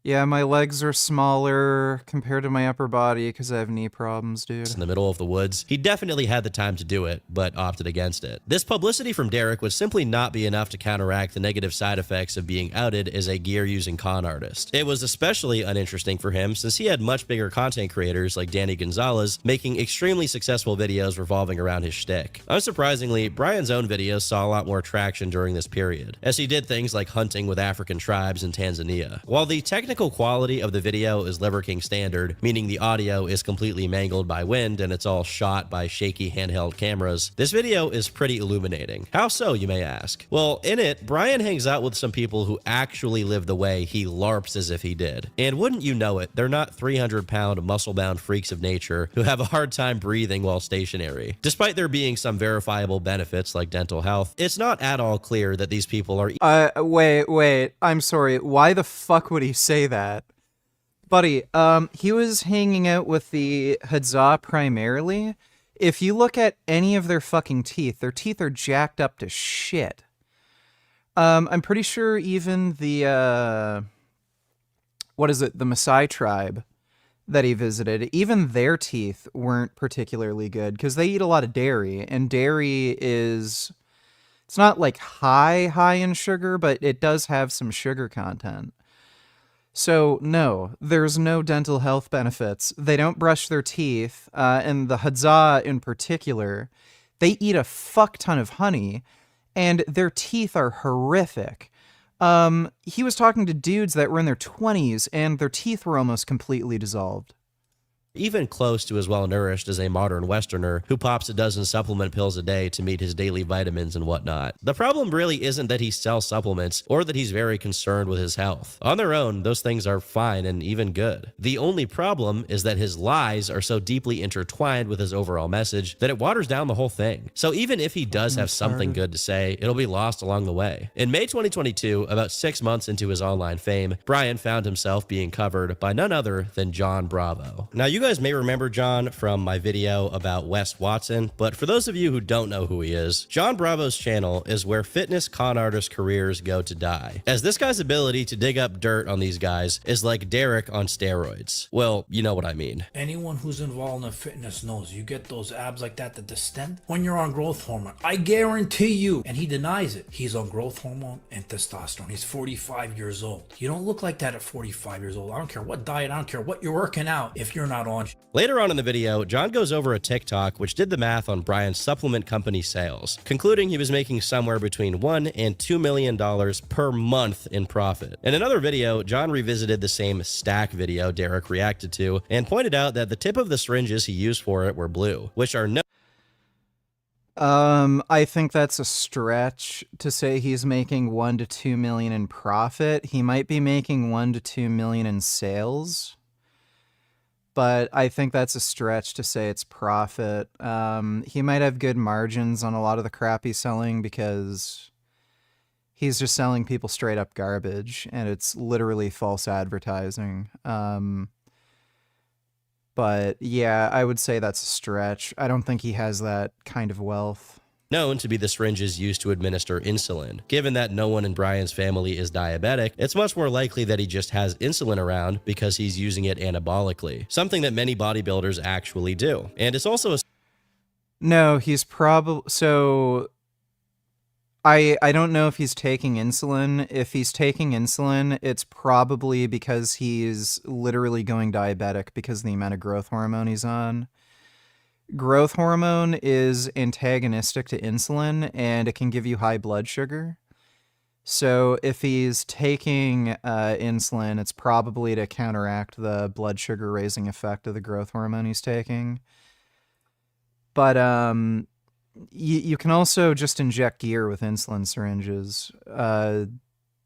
Yeah, my legs are smaller compared to my upper body because I have knee problems, dude. in the middle of the woods, he definitely had the time to do it, but opted against it. This publicity from Derek would simply not be enough to counteract the negative side effects of being outed as a gear-using con artist. It was especially uninteresting for him since he had much bigger content creators like Danny Gonzalez making extremely successful videos revolving around his shtick. Unsurprisingly, Brian's own videos saw a lot more traction during this period, as he did things like hunting with African tribes in Tanzania. While the technical quality of the video is Liver King standard, meaning the audio is completely mangled by wind and it's all shot by shaky handheld cameras, this video is pretty illuminating. How so, you may ask? Well, in it, Brian hangs out with some people who actually live the way he LARPs as if he did. And wouldn't you know it, they're not 300-pound muscle-bound freaks of nature who have a hard time breathing while stationary. Despite there being some verifiable benefits like dental health, it's not at all clear that these people are wait, I'm sorry. Why the fuck would he say that? Buddy, he was hanging out with the Hadza primarily. If you look at any of their fucking teeth, their teeth are jacked up to shit. I'm pretty sure even the, what is it, the Maasai tribe that he visited, even their teeth weren't particularly good because they eat a lot of dairy, and dairy is, it's not like high in sugar, but it does have some sugar content. So no, there's no dental health benefits. They don't brush their teeth, and the Hadza in particular, they eat a fuck ton of honey, and their teeth are horrific. He was talking to dudes that were in their 20s, and their teeth were almost completely dissolved. even close to as well nourished as a modern Westerner who pops a dozen supplement pills a day to meet his daily vitamins and whatnot. The problem really isn't that he sells supplements or that he's very concerned with his health. On their own, those things are fine and even good. The only problem is that his lies are so deeply intertwined with his overall message that it waters down the whole thing. So even if he does have something good to say, it'll be lost along the way. In May 2022, about 6 months into his online fame, Brian found himself being covered by none other than John Bravo. Now, you guys may remember John from my video about Wes Watson, but for those of you who don't know who he is, John Bravo's channel is where fitness con artist careers go to die, as this guy's ability to dig up dirt on these guys is like Derek on steroids. Well, you know what I mean. Anyone who's involved in fitness knows you get those abs like that distend when you're on growth hormone. I guarantee you. And he denies it. He's on growth hormone and testosterone. He's 45 years old. You don't look like that at 45 years old. I don't care what diet, I don't care what you're working out if you're not on. Later on in the video, John goes over a TikTok which did the math on Brian's supplement company sales, concluding he was making somewhere between $1 and $2 million per month in profit. In another video, John revisited the same stack video Derek reacted to and pointed out that the tip of the syringes he used for it were blue, which are no. I think that's a stretch to say he's making 1 to 2 million in profit. He might be making 1 to 2 million in sales, but I think that's a stretch to say it's profit. He might have good margins on a lot of the crap he's selling because he's just selling people straight up garbage and it's literally false advertising. But yeah, I would say that's a stretch. I don't think he has that kind of wealth. Known to be the syringes used to administer insulin. Given that no one in Brian's family is diabetic, it's much more likely that he just has insulin around because he's using it anabolically, something that many bodybuilders actually do. And it's also a... No, he's probably... So... I don't know if he's taking insulin. If he's taking insulin, it's probably because he's literally going diabetic because of the amount of growth hormone he's on. Growth hormone is antagonistic to insulin, and it can give you high blood sugar. So if he's taking insulin, it's probably to counteract the blood sugar raising effect of the growth hormone he's taking. But you can also just inject gear with insulin syringes.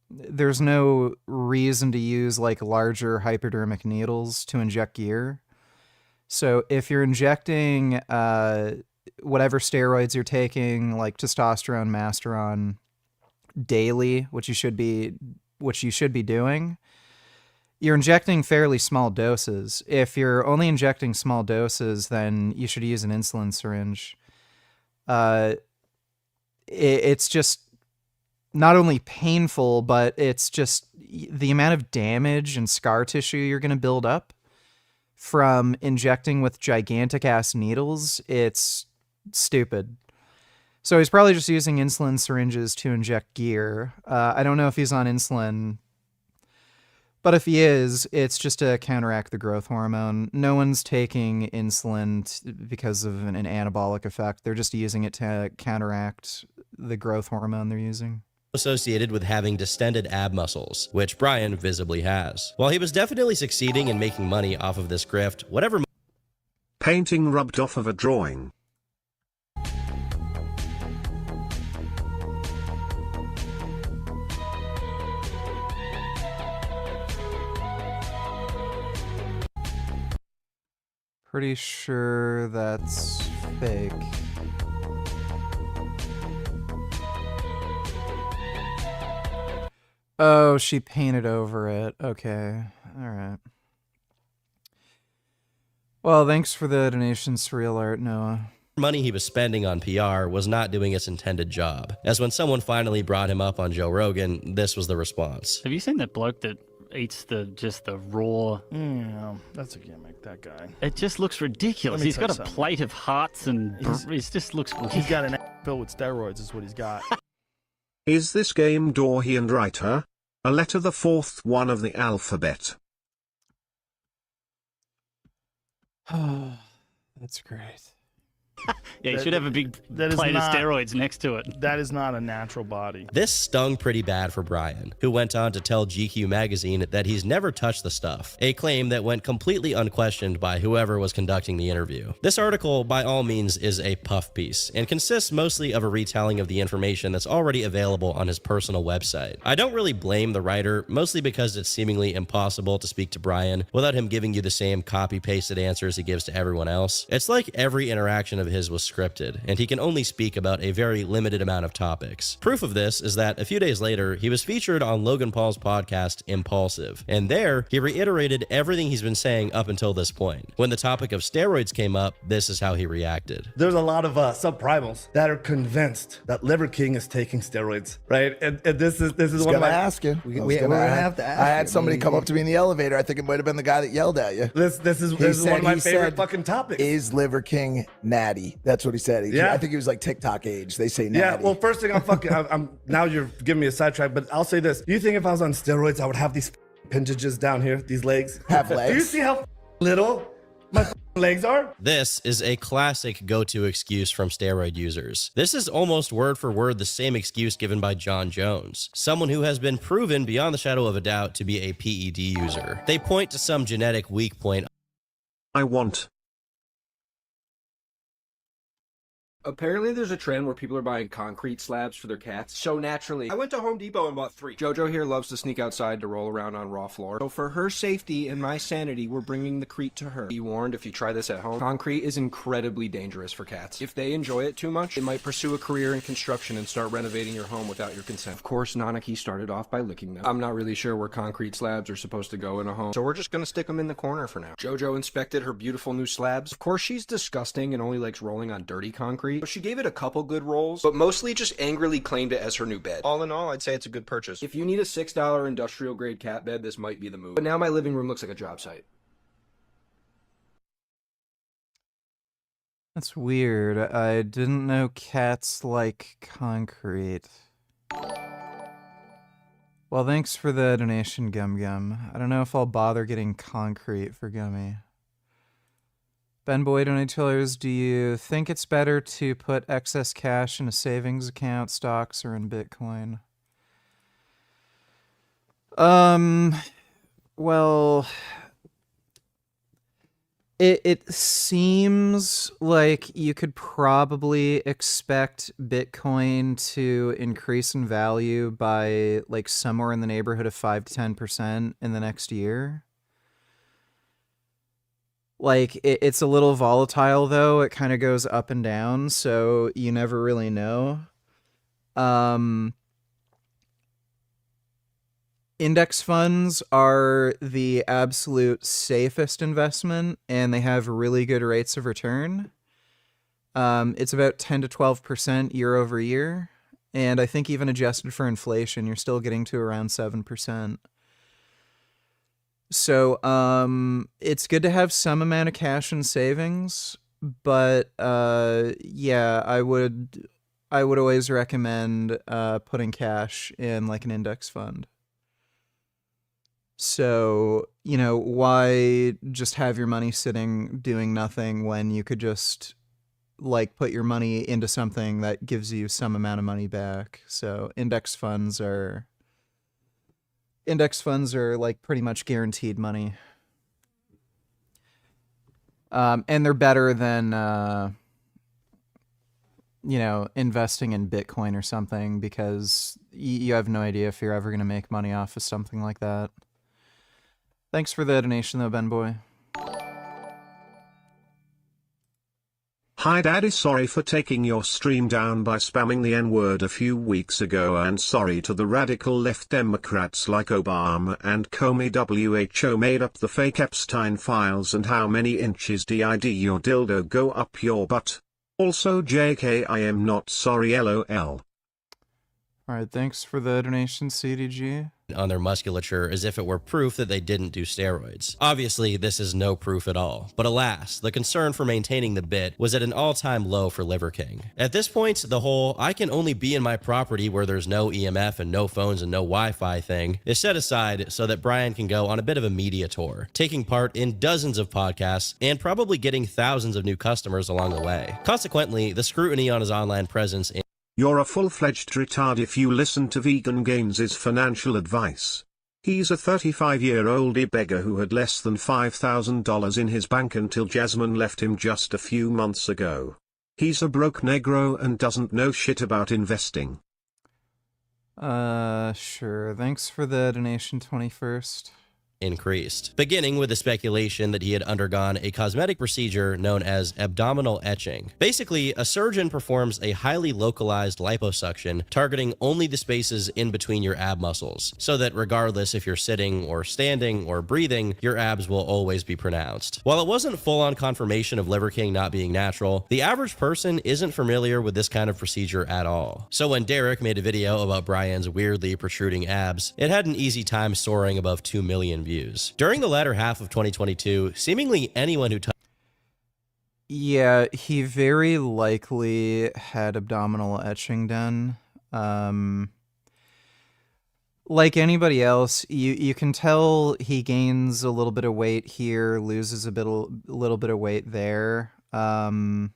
There's no reason to use like larger hypodermic needles to inject gear. So if you're injecting whatever steroids you're taking, like testosterone, masteron, daily, which you should be doing, you're injecting fairly small doses. If you're only injecting small doses, then you should use an insulin syringe. It's just not only painful, but it's just the amount of damage and scar tissue you're going to build up from injecting with gigantic ass needles. It's stupid. So he's probably just using insulin syringes to inject gear. I don't know if he's on insulin, but if he is, it's just to counteract the growth hormone. No one's taking insulin because of an anabolic effect. They're just using it to counteract the growth hormone they're using. Associated with having distended ab muscles, which Brian visibly has. While he was definitely succeeding in making money off of this grift, whatever painting rubbed off of a drawing. Pretty sure that's fake. Oh, she painted over it. Okay. All right. Well, thanks for the donation, Surreal Art, Noah. money he was spending on PR was not doing its intended job, as when someone finally brought him up on Joe Rogan, this was the response. Have you seen that bloke that eats the raw? Yeah, that's a gimmick, that guy. It just looks ridiculous. He's got a plate of hearts and it just looks weird. He's got an filled with steroids is what he's got. Is this game Dorhe and writer? A letter the fourth one of the alphabet. Oh, that's great. Yeah, you should have a big plate of steroids next to it. That is not a natural body. This stung pretty bad for Brian, who went on to tell GQ magazine that he's never touched the stuff, a claim that went completely unquestioned by whoever was conducting the interview. This article, by all means, is a puff piece, and consists mostly of a retelling of the information that's already available on his personal website. I don't really blame the writer, mostly because it's seemingly impossible to speak to Brian without him giving you the same copy-pasted answers he gives to everyone else. It's like every interaction of his was scripted, and he can only speak about a very limited amount of topics. Proof of this is that a few days later, he was featured on Logan Paul's podcast, Impulsive, and there, he reiterated everything he's been saying up until this point. When the topic of steroids came up, this is how he reacted. There's a lot of subprimals that are convinced that Liver King is taking steroids, right? And this is one of my asking. We're gonna have to ask. I had somebody come up to me in the elevator. I think it might have been the guy that yelled at you. This is one of my favorite fucking topics. Is Liver King natty? That's what he said. Yeah. I think he was like TikTok age. They say natty. Yeah, well, first thing I'm now you're giving me a sidetrack, but I'll say this. Do you think if I was on steroids, I would have these appendages down here, these legs? Have legs? Do you see how little my legs are? This is a classic go-to excuse from steroid users. This is almost word for word the same excuse given by John Jones, someone who has been proven beyond the shadow of a doubt to be a PED user. They point to some genetic weak point. I want. Apparently there's a trend where people are buying concrete slabs for their cats. So naturally, I went to Home Depot and bought 3. Jojo here loves to sneak outside to roll around on raw floor. So for her safety and my sanity, we're bringing the Crete to her. Be warned, if you try this at home, concrete is incredibly dangerous for cats. If they enjoy it too much, they might pursue a career in construction and start renovating your home without your consent. Of course, Nanaki started off by licking them. I'm not really sure where concrete slabs are supposed to go in a home, so we're just gonna stick them in the corner for now. Jojo inspected her beautiful new slabs. Of course, she's disgusting and only likes rolling on dirty concrete. But she gave it a couple good rolls, but mostly just angrily claimed it as her new bed. All in all, I'd say it's a good purchase. If you need a $6 industrial grade cat bed, this might be the move. But now my living room looks like a job site. That's weird. I didn't know cats like concrete. Well, thanks for the donation, Gum Gum. I don't know if I'll bother getting concrete for Gummy. Ben Boyd $20, do you think it's better to put excess cash in a savings account, stocks, or in Bitcoin? Well, it seems like you could probably expect Bitcoin to increase in value by like somewhere in the neighborhood of 5 to 10% in the next year. Like, it's a little volatile, though. It kind of goes up and down, so you never really know. Index funds are the absolute safest investment, and they have really good rates of return. It's about 10 to 12% year over year, and I think even adjusted for inflation, you're still getting to around 7%. So, it's good to have some amount of cash in savings, but, yeah, I would always recommend, putting cash in, like, an index fund. So, you know, why just have your money sitting doing nothing when you could just, like, put your money into something that gives you some amount of money back? So, index funds are like pretty much guaranteed money. And they're better than, you know, investing in Bitcoin or something, because you have no idea if you're ever going to make money off of something like that. Thanks for the donation, though, Ben Boy. Hi Daddy, sorry for taking your stream down by spamming the N-word a few weeks ago, and sorry to the radical left Democrats like Obama and Comey. WHO made up the fake Epstein files, and how many inches did your dildo go up your butt? Also JK, I am not sorry, LOL. Alright, thanks for the donation, CDG. On their musculature as if it were proof that they didn't do steroids. Obviously, this is no proof at all, but alas, the concern for maintaining the bit was at an all-time low for Liver King. At this point, the whole "I can only be in my property where there's no EMF and no phones and no Wi-Fi" thing is set aside so that Brian can go on a bit of a media tour, taking part in dozens of podcasts and probably getting thousands of new customers along the way. Consequently, the scrutiny on his online presence You're a full-fledged retard if you listen to Vegan Gains' financial advice. He's a 35-year-old beggar who had less than $5,000 in his bank until Jasmine left him just a few months ago. He's a broke negro and doesn't know shit about investing. Sure. Thanks for the donation, 21st. Increased, beginning with the speculation that he had undergone a cosmetic procedure known as abdominal etching. Basically, a surgeon performs a highly localized liposuction targeting only the spaces in between your ab muscles, so that regardless if you're sitting or standing or breathing, your abs will always be pronounced. While it wasn't full-on confirmation of Liver King not being natural, the average person isn't familiar with this kind of procedure at all. So when Derek made a video about Brian's weirdly protruding abs, it had an easy time soaring above 2 million views. During the latter half of 2022, seemingly anyone who Yeah, he very likely had abdominal etching done. Like anybody else, you can tell he gains a little bit of weight here, loses a little bit of weight there. But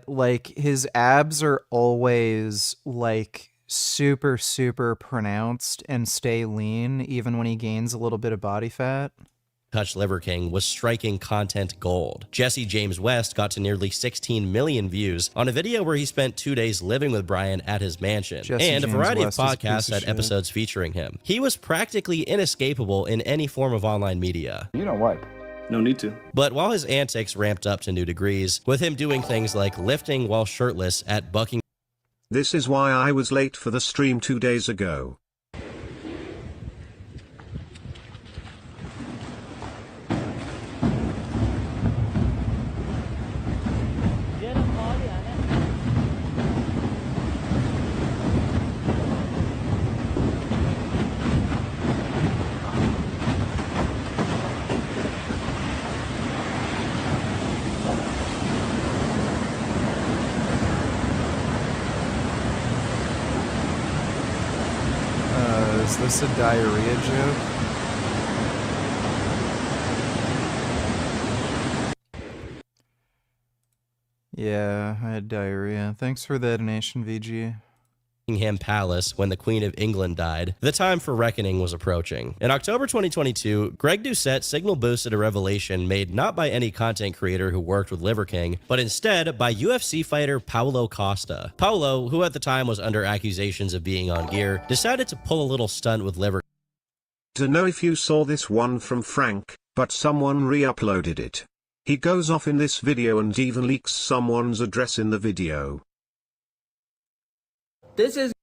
like his abs are always like super pronounced and stay lean even when he gains a little bit of body fat. touched Liver King was striking content gold. Jesse James West got to nearly 16 million views on a video where he spent 2 days living with Brian at his mansion, and a variety of podcasts had episodes featuring him. He was practically inescapable in any form of online media. You know what? No need to. But while his antics ramped up to new degrees, with him doing things like lifting while shirtless at Buckingham. This is why I was late for the stream 2 days ago. this a diarrhea joke? Yeah, I had diarrhea. Thanks for the donation, VG. Buckingham Palace when the Queen of England died, the time for reckoning was approaching. In October 2022, Greg Doucette signal boosted a revelation made not by any content creator who worked with Liver King, but instead by UFC fighter Paulo Costa. Paulo, who at the time was under accusations of being on gear, decided to pull a little stunt with Liver. Don't know if you saw this one from Frank, but someone re-uploaded it. He goes off in this video and even leaks someone's address in the video. This is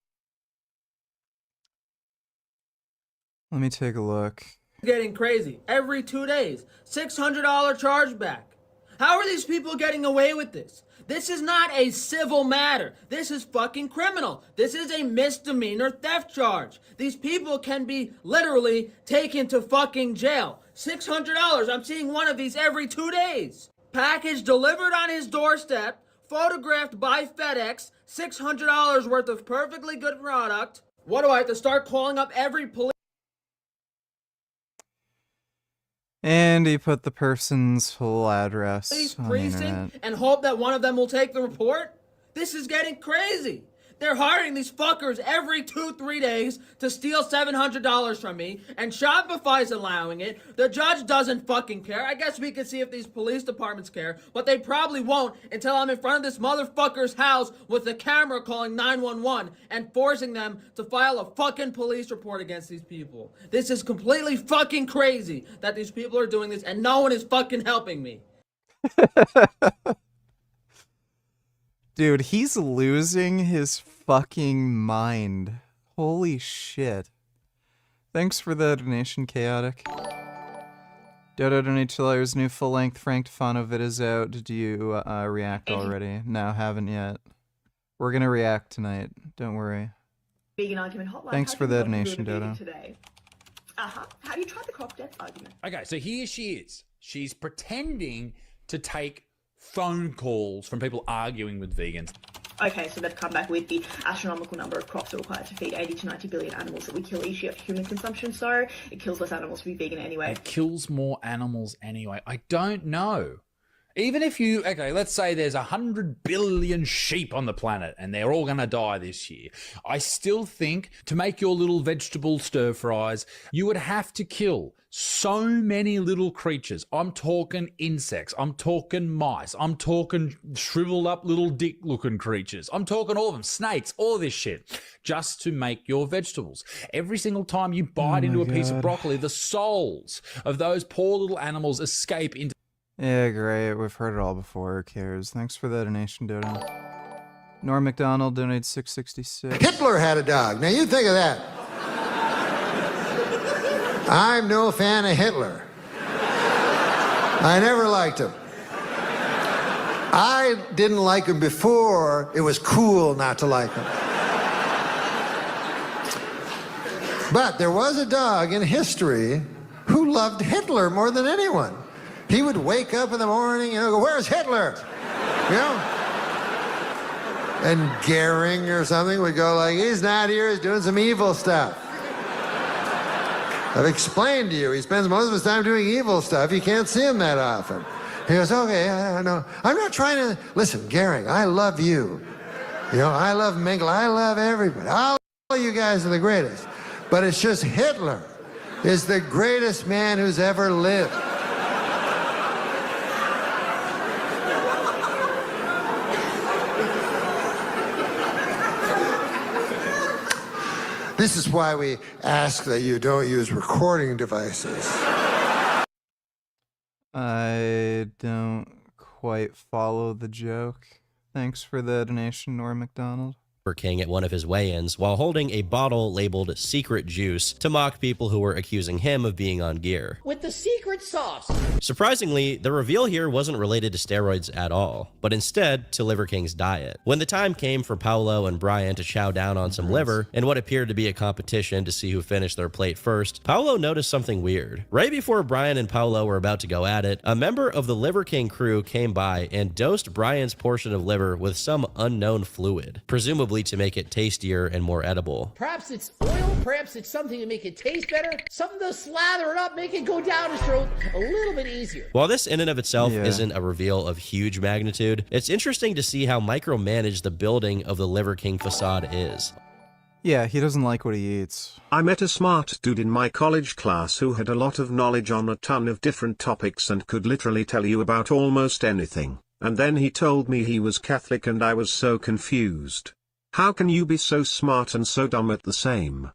Let me take a look. getting crazy. Every 2 days, $600 chargeback. How are these people getting away with this? This is not a civil matter. This is fucking criminal. This is a misdemeanor theft charge. These people can be literally taken to fucking jail. $600. I'm seeing one of these every 2 days. Package delivered on his doorstep, photographed by FedEx, $600 worth of perfectly good product. What do I have to start calling up every police? And he put the person's full address on the internet. Precinct and hope that one of them will take the report? This is getting crazy. They're hiring these fuckers every 2-3 days to steal $700 from me, and Shopify's allowing it. The judge doesn't fucking care. I guess we could see if these police departments care, but they probably won't until I'm in front of this motherfucker's house with a camera calling 911 and forcing them to file a fucking police report against these people. This is completely fucking crazy that these people are doing this and no one is fucking helping me. Dude, he's losing his fucking mind. Holy shit. Thanks for the donation, Chaotic. Dodo donates $2. New full-length Frank Tufano vid is out. Did you react already? No, haven't yet. We're gonna react tonight. Don't worry. Vegan argument hotline. Thanks for the donation, Dodo. Today. Have you tried the crop death argument? Okay, so here she is. She's pretending to take phone calls from people arguing with vegans. Okay, so they've come back with the astronomical number of crops required to feed 80 to 90 billion animals that we kill each year for human consumption, so it kills less animals to be vegan anyway. It kills more animals anyway. I don't know. Even if you, okay, let's say there's 100 billion sheep on the planet and they're all going to die this year. I still think to make your little vegetable stir fries, you would have to kill so many little creatures. I'm talking insects. I'm talking mice. I'm talking shriveled up little dick looking creatures. I'm talking all of them, snakes, all this shit, just to make your vegetables. Every single time you bite into a piece of broccoli, the souls of those poor little animals escape into... Yeah, great. We've heard it all before. Who cares? Thanks for the donation, Dodo. Norm McDonald donated $6.66. Hitler had a dog. Now you think of that. I'm no fan of Hitler. I never liked him. I didn't like him before it was cool not to like him. But there was a dog in history who loved Hitler more than anyone. He would wake up in the morning, go, where's Hitler? And Goering or something would go like, he's not here, he's doing some evil stuff. I've explained to you, he spends most of his time doing evil stuff. You can't see him that often. He goes, okay, I know. I'm not trying to, listen, Goering, I love you. I love Mengele, I love everybody. All you guys are the greatest. But it's just Hitler is the greatest man who's ever lived. This is why we ask that you don't use recording devices. I don't quite follow the joke. Thanks for the donation, Norm McDonald. King at one of his weigh-ins while holding a bottle labeled secret juice to mock people who were accusing him of being on gear. With the secret sauce. Surprisingly, the reveal here wasn't related to steroids at all, but instead to Liver King's diet. When the time came for Paulo and Brian to chow down on some liver in what appeared to be a competition to see who finished their plate first, Paulo noticed something weird. Right before Brian and Paulo were about to go at it, a member of the Liver King crew came by and dosed Brian's portion of liver with some unknown fluid, presumably presumably to make it tastier and more edible. Perhaps it's oil, perhaps it's something to make it taste better, something to slather it up, make it go down his throat a little bit easier. While this in and of itself isn't a reveal of huge magnitude, it's interesting to see how micromanaged the building of the Liver King facade is. Yeah, he doesn't like what he eats. I met a smart dude in my college class who had a lot of knowledge on a ton of different topics and could literally tell you about almost anything. And then he told me he was Catholic and I was so confused. How can you be so smart and so dumb at the same?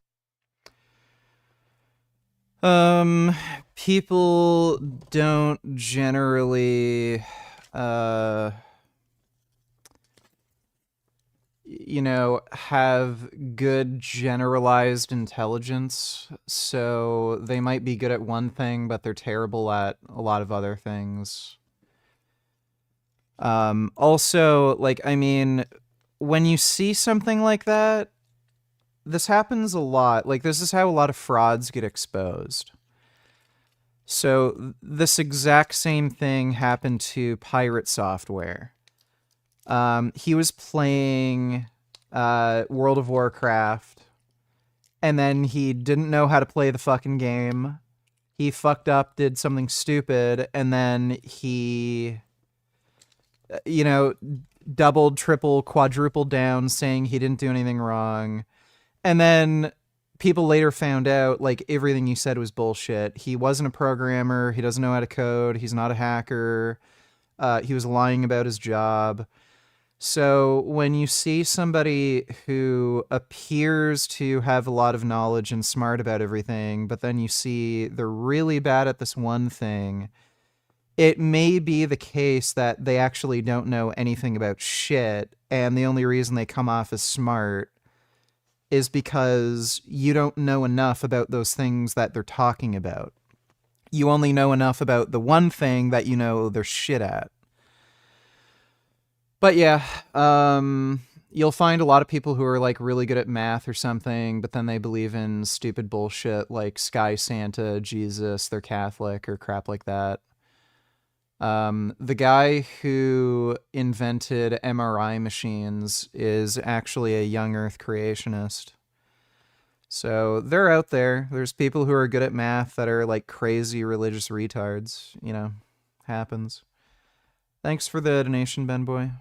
People don't generally, have good generalized intelligence. So they might be good at one thing, but they're terrible at a lot of other things. Also, when you see something like that, this happens a lot. Like, this is how a lot of frauds get exposed. So this exact same thing happened to Pirate Software. He was playing World of Warcraft, and then he didn't know how to play the fucking game. He fucked up, did something stupid, and then he, doubled, triple, quadrupled down, saying he didn't do anything wrong. And then people later found out, everything he said was bullshit. He wasn't a programmer. He doesn't know how to code. He's not a hacker. He was lying about his job. So when you see somebody who appears to have a lot of knowledge and smart about everything, but then you see they're really bad at this one thing, it may be the case that they actually don't know anything about shit, and the only reason they come off as smart is because you don't know enough about those things that they're talking about. You only know enough about the one thing that you know they're shit at. But yeah, you'll find a lot of people who are really good at math or something, but then they believe in stupid bullshit like Sky Santa, Jesus, they're Catholic, or crap like that. The guy who invented MRI machines is actually a young Earth creationist. So they're out there. There's people who are good at math that are crazy religious retards. Happens. Thanks for the donation, Ben Boy.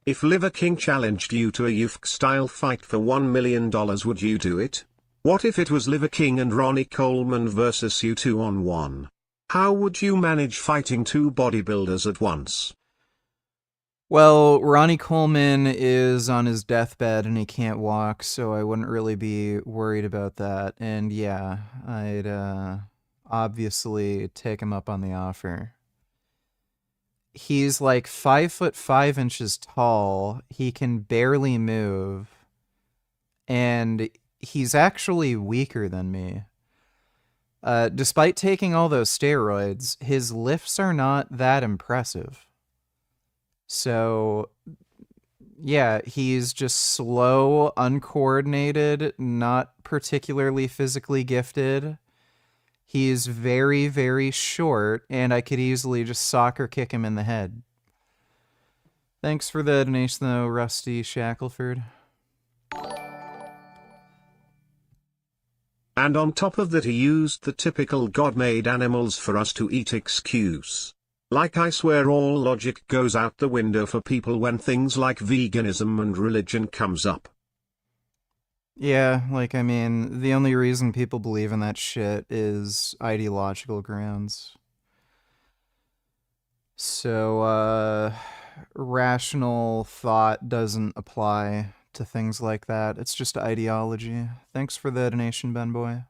If Liver King challenged you to a UFC-style fight for $1 million, would you do it? What if it was Liver King and Ronnie Coleman versus you 2-on-1? How would you manage fighting two bodybuilders at once? Well, Ronnie Coleman is on his deathbed and he can't walk, so I wouldn't really be worried about that. And yeah, I'd obviously take him up on the offer. He's 5'5" tall. He can barely move. And he's actually weaker than me. Despite taking all those steroids, his lifts are not that impressive. So, yeah, he's just slow, uncoordinated, not particularly physically gifted. He's very, very short, and I could easily just soccer kick him in the head. Thanks for the donation, though, Rusty Shackelford. And on top of that, he used the typical God-made animals for us to eat excuse. I swear all logic goes out the window for people when things like veganism and religion comes up. Yeah, the only reason people believe in that shit is ideological grounds. So, rational thought doesn't apply to things like that. It's just ideology. Thanks for the donation, Ben Boy.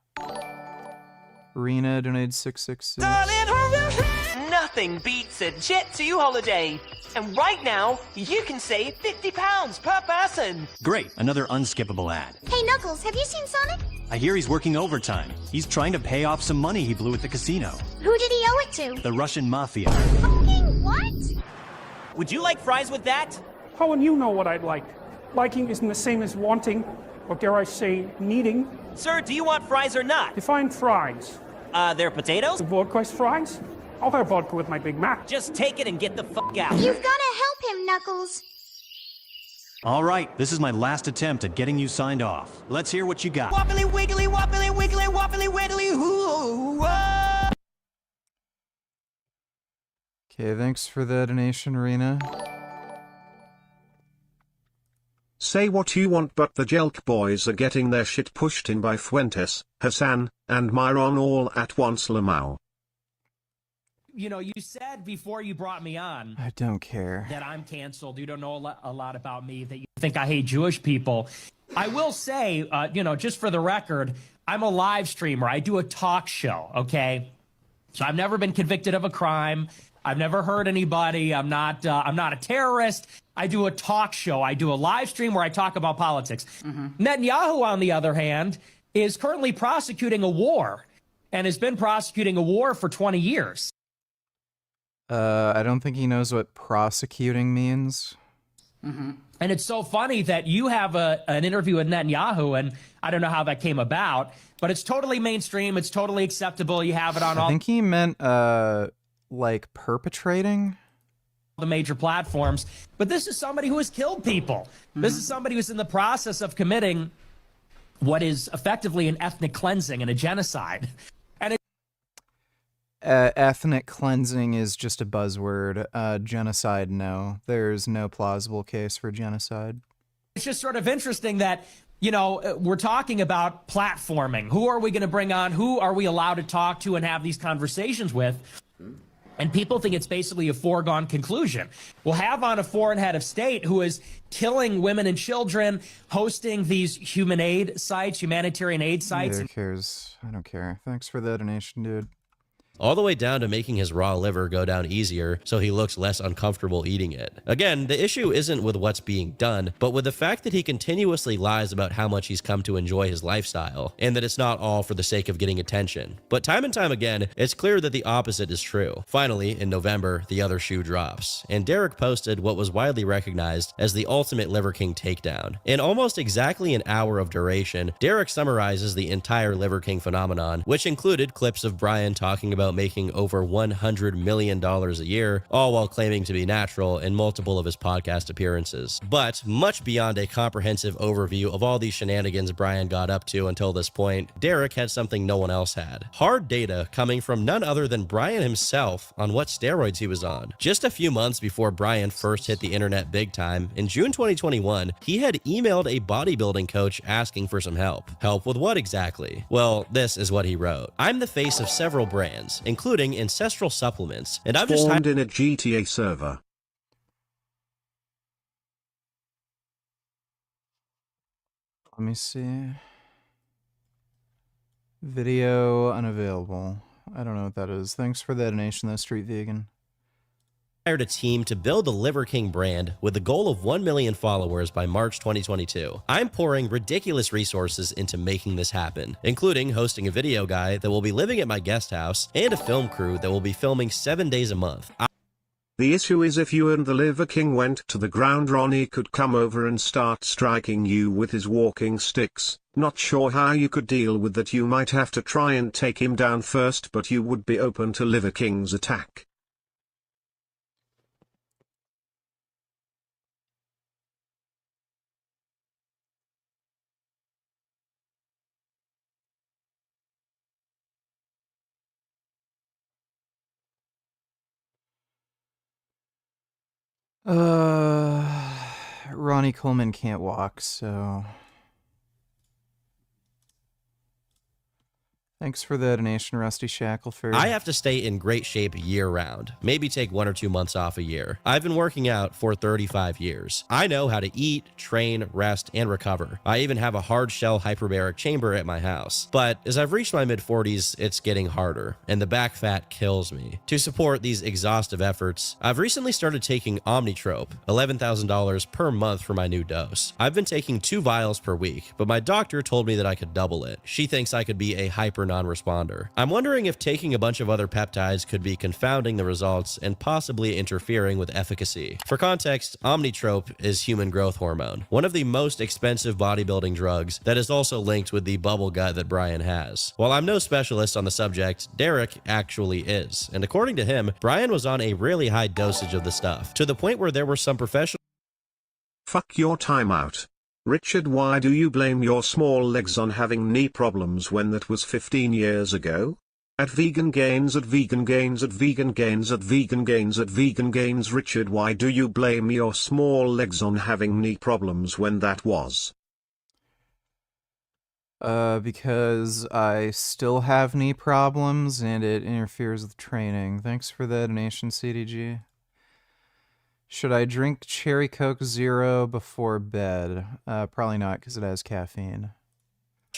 Rena donated 666. Nothing beats a Jet2 holiday. And right now, you can save £50 per person. Great, another unskippable ad. Hey Knuckles, have you seen Sonic? I hear he's working overtime. He's trying to pay off some money he blew at the casino. Who did he owe it to? The Russian mafia. Fucking what? Would you like fries with that? How and you know what I'd like? Liking isn't the same as wanting, or dare I say, needing. Sir, do you want fries or not? Define fries. They're potatoes? The Vorquest fries? I'll have vodka with my Big Mac. Just take it and get the fuck out. You've got to help him, Knuckles. All right, this is my last attempt at getting you signed off. Let's hear what you got. Wobbly wiggly wobbly wiggly wobbly wiggly hoo. Okay, thanks for the donation, Rena. Say what you want, but the Jelk boys are getting their shit pushed in by Fuentes, Hassan, and Myron all at once. Lamau. You know, you said before you brought me on I don't care. that I'm canceled. You don't know a lot about me, that you think I hate Jewish people. I will say, you know, just for the record, I'm a live streamer. I do a talk show, okay? So I've never been convicted of a crime. I've never hurt anybody. I'm not a terrorist. I do a talk show. I do a live stream where I talk about politics. Netanyahu, on the other hand, is currently prosecuting a war and has been prosecuting a war for 20 years. I don't think he knows what prosecuting means. And it's so funny that you have an interview with Netanyahu, and I don't know how that came about, but it's totally mainstream. It's totally acceptable. You have it on I all think he meant, like, perpetrating? the major platforms. But this is somebody who has killed people. This is somebody who's in the process of committing what is effectively an ethnic cleansing and a genocide. And Ethnic cleansing is just a buzzword. Genocide, no. There's no plausible case for genocide. it's just sort of interesting that, you know, we're talking about platforming. Who are we going to bring on? Who are we allowed to talk to and have these conversations with? And people think it's basically a foregone conclusion. We'll have on a foreign head of state who is killing women and children, hosting these humanitarian aid sites. Who cares? I don't care. Thanks for the donation, dude. All the way down to making his raw liver go down easier so he looks less uncomfortable eating it. Again, the issue isn't with what's being done, but with the fact that he continuously lies about how much he's come to enjoy his lifestyle, and that it's not all for the sake of getting attention. But time and time again, it's clear that the opposite is true. Finally, in November, the other shoe drops, and Derek posted what was widely recognized as the ultimate Liver King takedown. In almost exactly an hour of duration, Derek summarizes the entire Liver King phenomenon, which included clips of Brian talking about making over $100 million a year, all while claiming to be natural in multiple of his podcast appearances. But much beyond a comprehensive overview of all these shenanigans Brian got up to until this point, Derek had something no one else had. Hard data coming from none other than Brian himself on what steroids he was on. Just a few months before Brian first hit the internet big time, in June 2021, he had emailed a bodybuilding coach asking for some help. Help with what exactly? Well, this is what he wrote. I'm the face of several brands, including ancestral supplements, and I'm just Spawned in a GTA server. Let me see. Video unavailable. I don't know what that is. Thanks for the donation, though, Street Vegan. Hired a team to build the Liver King brand with the goal of 1 million followers by March 2022. I'm pouring ridiculous resources into making this happen, including hosting a video guy that will be living at my guest house and a film crew that will be filming 7 days a month. The issue is if you and the Liver King went to the ground, Ronnie could come over and start striking you with his walking sticks. Not sure how you could deal with that. You might have to try and take him down first, but you would be open to Liver King's attack. Ronnie Coleman can't walk, so... Thanks for the donation, Rusty Shackelford. I have to stay in great shape year-round, maybe take 1 or 2 months off a year. I've been working out for 35 years. I know how to eat, train, rest, and recover. I even have a hard-shell hyperbaric chamber at my house. But as I've reached my mid-40s, it's getting harder, and the back fat kills me. To support these exhaustive efforts, I've recently started taking Omnitrope, $11,000 per month for my new dose. I've been taking 2 vials per week, but my doctor told me that I could double it. She thinks I could be a hyper non-responder. I'm wondering if taking a bunch of other peptides could be confounding the results and possibly interfering with efficacy. For context, Omnitrope is human growth hormone, one of the most expensive bodybuilding drugs that is also linked with the bubble gut that Brian has. While I'm no specialist on the subject, Derek actually is, and according to him, Brian was on a really high dosage of the stuff, to the point where there were some professional— Fuck your timeout. Richard, why do you blame your small legs on having knee problems when that was 15 years ago? At Vegan Gains, at Vegan Gains, at Vegan Gains, at Vegan Gains, at Vegan Gains. Richard, why do you blame your small legs on having knee problems when that was? Because I still have knee problems and it interferes with training. Thanks for the donation, CDG. Should I drink Cherry Coke Zero before bed? Probably not, because it has caffeine.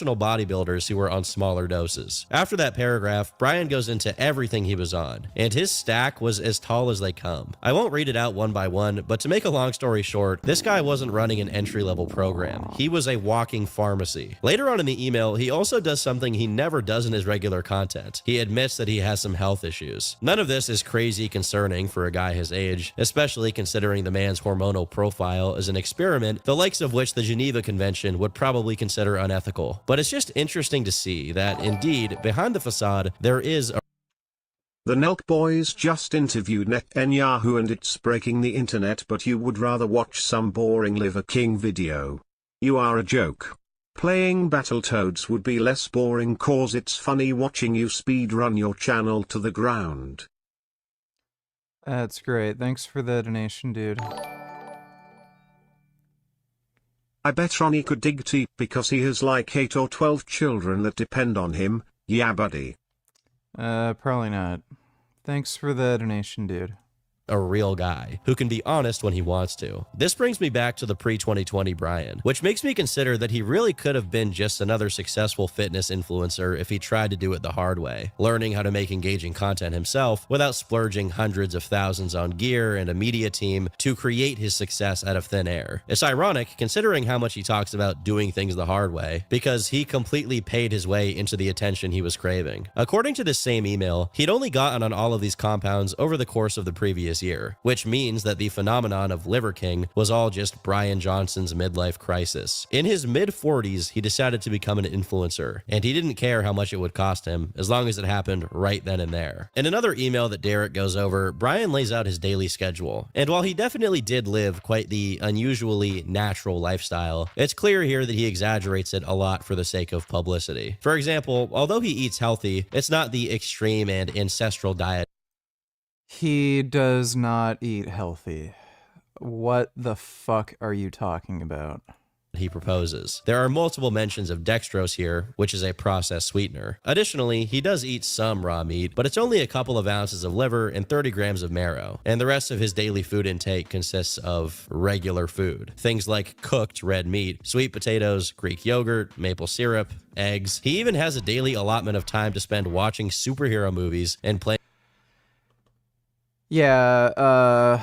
bodybuilders who were on smaller doses. After that paragraph, Brian goes into everything he was on, and his stack was as tall as they come. I won't read it out one by one, but to make a long story short, this guy wasn't running an entry-level program. He was a walking pharmacy. Later on in the email, he also does something he never does in his regular content. He admits that he has some health issues. None of this is crazy concerning for a guy his age, especially considering the man's hormonal profile is an experiment, the likes of which the Geneva Convention would probably consider unethical. But it's just interesting to see that, indeed, behind the facade, there is a— The Nelk boys just interviewed Netanyahu and it's breaking the internet, but you would rather watch some boring Liver King video. You are a joke. Playing Battletoads would be less boring cause it's funny watching you speedrun your channel to the ground. That's great. Thanks for the donation, dude. I bet Ronnie could dig deep because he has like 8 or 12 children that depend on him, yeah buddy. Probably not. Thanks for the donation, dude. A real guy who can be honest when he wants to. This brings me back to the pre-2020 Brian, which makes me consider that he really could have been just another successful fitness influencer if he tried to do it the hard way, learning how to make engaging content himself without splurging hundreds of thousands on gear and a media team to create his success out of thin air. It's ironic considering how much he talks about doing things the hard way, because he completely paid his way into the attention he was craving. According to this same email, he'd only gotten on all of these compounds over the course of the previous year, which means that the phenomenon of Liver King was all just Brian Johnson's midlife crisis. In his mid-40s, he decided to become an influencer, and he didn't care how much it would cost him, as long as it happened right then and there. In another email that Derek goes over, Brian lays out his daily schedule, and while he definitely did live quite the unusually natural lifestyle, it's clear here that he exaggerates it a lot for the sake of publicity. For example, although he eats healthy, it's not the extreme and ancestral diet. He does not eat healthy. What the fuck are you talking about? He proposes. There are multiple mentions of dextrose here, which is a processed sweetener. Additionally, he does eat some raw meat, but it's only a couple of ounces of liver and 30 grams of marrow, and the rest of his daily food intake consists of regular food. Things like cooked red meat, sweet potatoes, Greek yogurt, maple syrup, eggs. He even has a daily allotment of time to spend watching superhero movies and playing. Yeah,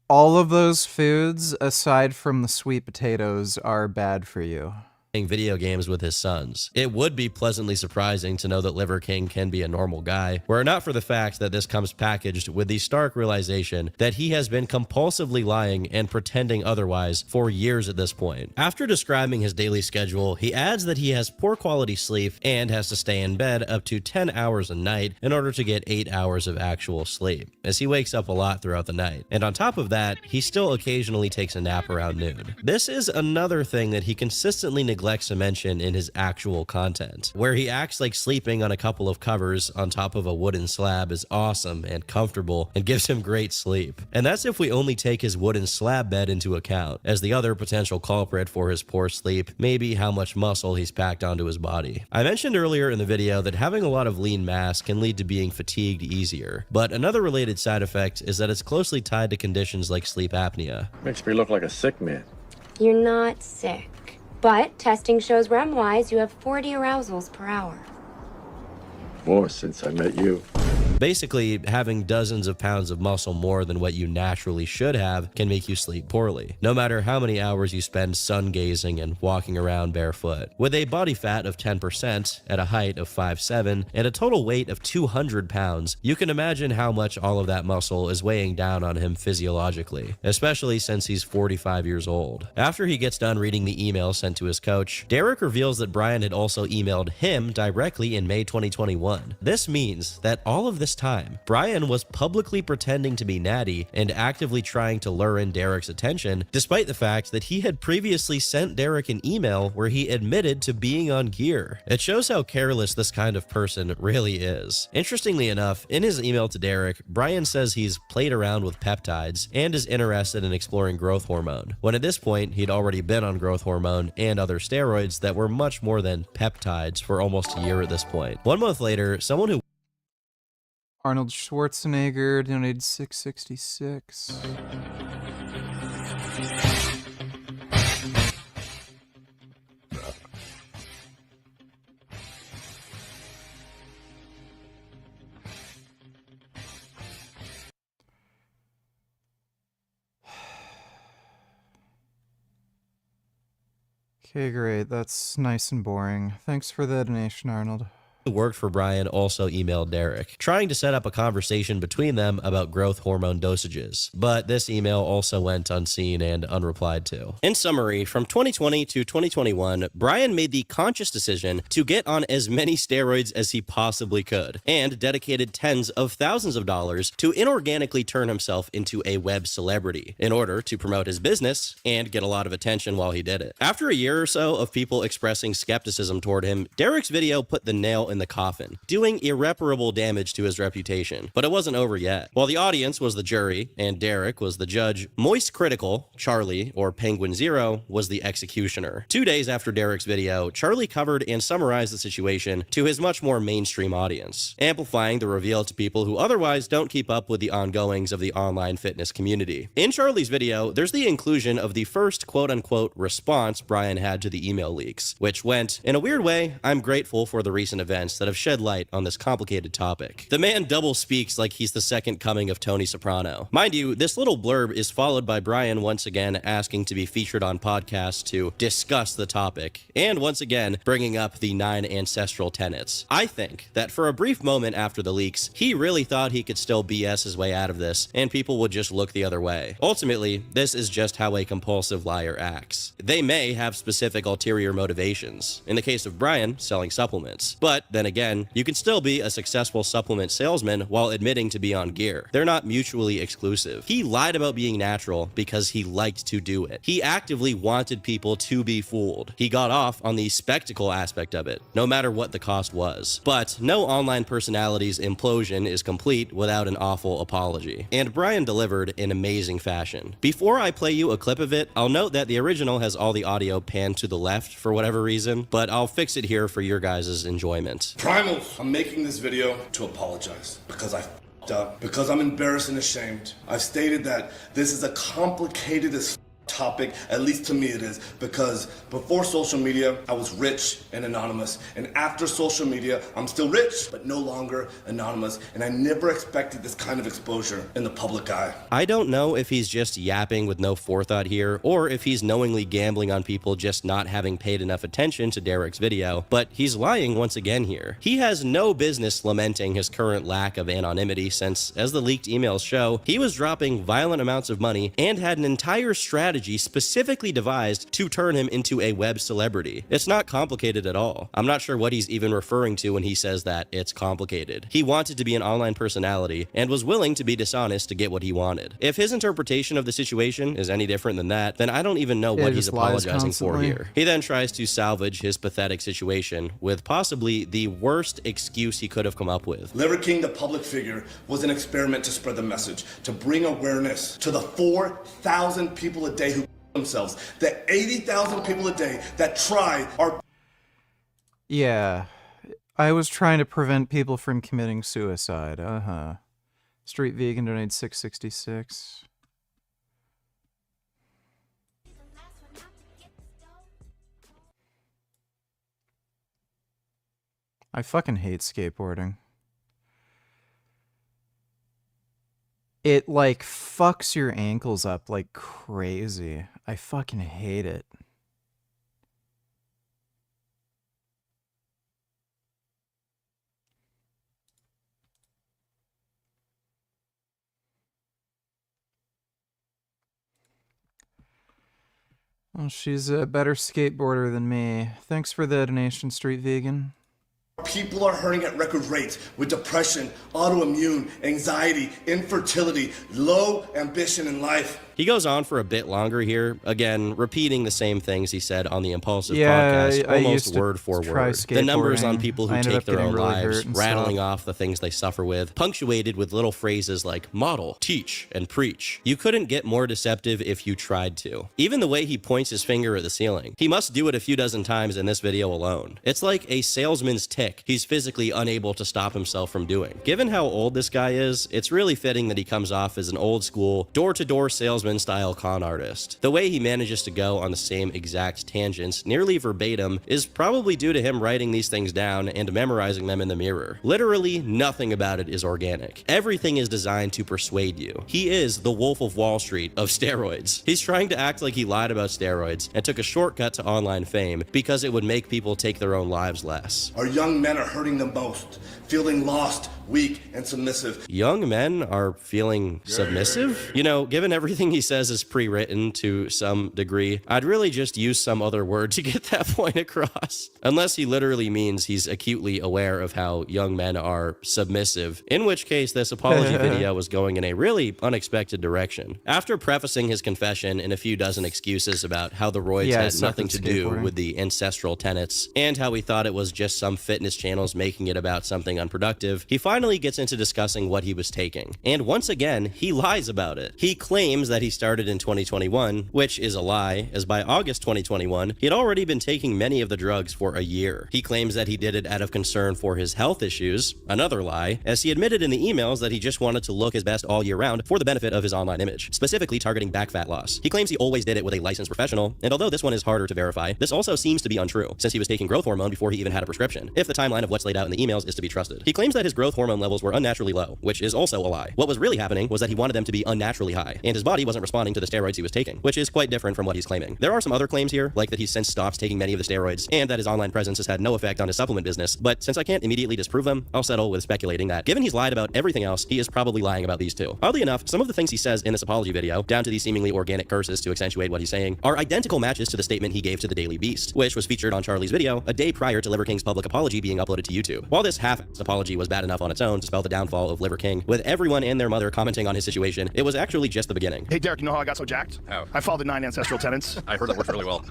all of those foods, aside from the sweet potatoes, are bad for you. Video games with his sons. It would be pleasantly surprising to know that Liver King can be a normal guy, were it not for the fact that this comes packaged with the stark realization that he has been compulsively lying and pretending otherwise for years at this point. After describing his daily schedule, he adds that he has poor quality sleep and has to stay in bed up to 10 hours a night in order to get 8 hours of actual sleep, as he wakes up a lot throughout the night. And on top of that, he still occasionally takes a nap around noon. This is another thing that he consistently neglects to mention in his actual content, where he acts like sleeping on a couple of covers on top of a wooden slab is awesome and comfortable and gives him great sleep. And that's if we only take his wooden slab bed into account, as the other potential culprit for his poor sleep may be how much muscle he's packed onto his body. I mentioned earlier in the video that having a lot of lean mass can lead to being fatigued easier, but another related side effect is that it's closely tied to conditions like sleep apnea. Makes me look like a sick man. You're not sick. But testing shows REM-wise, you have 40 arousals per hour. More since I met you. Basically, having dozens of pounds of muscle more than what you naturally should have can make you sleep poorly, no matter how many hours you spend sun gazing and walking around barefoot. With a body fat of 10%, at a height of 5'7", and a total weight of 200 pounds, you can imagine how much all of that muscle is weighing down on him physiologically, especially since he's 45 years old. After he gets done reading the email sent to his coach, Derek reveals that Brian had also emailed him directly in May 2021. This means that all of this time, Brian was publicly pretending to be Natty and actively trying to lure in Derek's attention, despite the fact that he had previously sent Derek an email where he admitted to being on gear. It shows how careless this kind of person really is. Interestingly enough, in his email to Derek, Brian says he's played around with peptides and is interested in exploring growth hormone, when at this point he'd already been on growth hormone and other steroids that were much more than peptides for almost a year at this point. 1 month later, someone who Arnold Schwarzenegger donated $6.66. Okay, great. That's nice and boring. Thanks for the donation, Arnold. who worked for Brian also emailed Derek, trying to set up a conversation between them about growth hormone dosages. But this email also went unseen and unreplied to. In summary, from 2020 to 2021, Brian made the conscious decision to get on as many steroids as he possibly could, and dedicated tens of thousands of dollars to inorganically turn himself into a web celebrity in order to promote his business and get a lot of attention while he did it. After a year or so of people expressing skepticism toward him, Derek's video put the nail in the coffin, doing irreparable damage to his reputation. But it wasn't over yet. While the audience was the jury and Derek was the judge, Moist Critical, Charlie, or Penguin Zero, was the executioner. 2 days after Derek's video, Charlie covered and summarized the situation to his much more mainstream audience, amplifying the reveal to people who otherwise don't keep up with the ongoings of the online fitness community. In Charlie's video, there's the inclusion of the first quote-unquote response Brian had to the email leaks, which went, "In a weird way, I'm grateful for the recent events that have shed light on this complicated topic." The man double speaks like he's the second coming of Tony Soprano. Mind you, this little blurb is followed by Brian once again asking to be featured on podcasts to discuss the topic, and once again bringing up the 9 ancestral tenets. I think that for a brief moment after the leaks, he really thought he could still BS his way out of this, and people would just look the other way. Ultimately, this is just how a compulsive liar acts. They may have specific ulterior motivations. In the case of Brian, selling supplements. But then again, you can still be a successful supplement salesman while admitting to be on gear. They're not mutually exclusive. He lied about being natural because he liked to do it. He actively wanted people to be fooled. He got off on the spectacle aspect of it, no matter what the cost was. But no online personality's implosion is complete without an awful apology. And Brian delivered in amazing fashion. Before I play you a clip of it, I'll note that the original has all the audio panned to the left for whatever reason, but I'll fix it here for your guys' enjoyment. Primals, I'm making this video to apologize because I f***ed up, because I'm embarrassed and ashamed. I've stated that this is a complicated as topic, at least to me it is, because before social media, I was rich and anonymous, and after social media, I'm still rich, but no longer anonymous, and I never expected this kind of exposure in the public eye. I don't know if he's just yapping with no forethought here, or if he's knowingly gambling on people just not having paid enough attention to Derek's video, but he's lying once again here. He has no business lamenting his current lack of anonymity since, as the leaked emails show, he was dropping violent amounts of money and had an entire strategy specifically devised to turn him into a web celebrity. It's not complicated at all. I'm not sure what he's even referring to when he says that it's complicated. He wanted to be an online personality and was willing to be dishonest to get what he wanted. If his interpretation of the situation is any different than that, then I don't even know what he's apologizing for here. He then tries to salvage his pathetic situation with possibly the worst excuse he could have come up with. Liver King, the public figure, was an experiment to spread the message, to bring awareness to the 4,000 people a day who themselves, the 80,000 people a day that try our... Yeah, I was trying to prevent people from committing suicide. Street Vegan donated $6.66. I fucking hate skateboarding. It, like, fucks your ankles up like crazy. I fucking hate it. Well, she's a better skateboarder than me. Thanks for the donation, Street Vegan. People are hurting at record rates with depression, autoimmune, anxiety, infertility, low ambition in life. He goes on for a bit longer here, again, repeating the same things he said on the Impulsive Yeah, podcast, I almost used to word for try word. The numbers on skateboarding. people I who ended take up their getting own really lives, hurt and rattling stuff. off the things they suffer with, punctuated with little phrases like model, teach, and preach. You couldn't get more deceptive if you tried to. Even the way he points his finger at the ceiling. He must do it a few dozen times in this video alone. It's like a salesman's tick he's physically unable to stop himself from doing. Given how old this guy is, it's really fitting that he comes off as an old school, door-to-door salesman style con artist. The way he manages to go on the same exact tangents, nearly verbatim, is probably due to him writing these things down and memorizing them in the mirror. Literally nothing about it is organic. Everything is designed to persuade you. He is the Wolf of Wall Street of steroids. He's trying to act like he lied about steroids and took a shortcut to online fame because it would make people take their own lives less. Our young men are hurting the most, feeling lost, weak, and submissive. Young men are feeling submissive? You know, given everything he says is pre-written to some degree, I'd really just use some other word to get that point across. Unless he literally means he's acutely aware of how young men are submissive, in which case this apology video was going in a really unexpected direction. After prefacing his confession in a few dozen excuses about how the roids had nothing to do with the ancestral tenets, and how he thought it was just some fitness channels making it about something unproductive, he finally gets into discussing what he was taking. And once again, he lies about it. He claims that he started in 2021, which is a lie, as by August 2021, he had already been taking many of the drugs for a year. He claims that he did it out of concern for his health issues, another lie, as he admitted in the emails that he just wanted to look his best all year round for the benefit of his online image, specifically targeting back fat loss. He claims he always did it with a licensed professional, and although this one is harder to verify, this also seems to be untrue, since he was taking growth hormone before he even had a prescription, if the timeline of what's laid out in the emails is to be trusted. He claims that his growth hormone levels were unnaturally low, which is also a lie. What was really happening was that he wanted them to be unnaturally high, and his body wasn't responding to the steroids he was taking, which is quite different from what he's claiming. There are some other claims here, like that he's since stopped taking many of the steroids, and that his online presence has had no effect on his supplement business, but since I can't immediately disprove them, I'll settle with speculating that, given he's lied about everything else, he is probably lying about these too. Oddly enough, some of the things he says in this apology video, down to these seemingly organic curses to accentuate what he's saying, are identical matches to the statement he gave to the Daily Beast, which was featured on Charlie's video a day prior to Liver King's public apology being uploaded to YouTube. While this half-assed apology was bad enough on its own to spell the downfall of Liver King, with everyone and their mother commenting on his situation, it was actually just the beginning. Hey Derek, you know how I got so jacked? How? I followed the 9 ancestral tenets. I heard that works really well.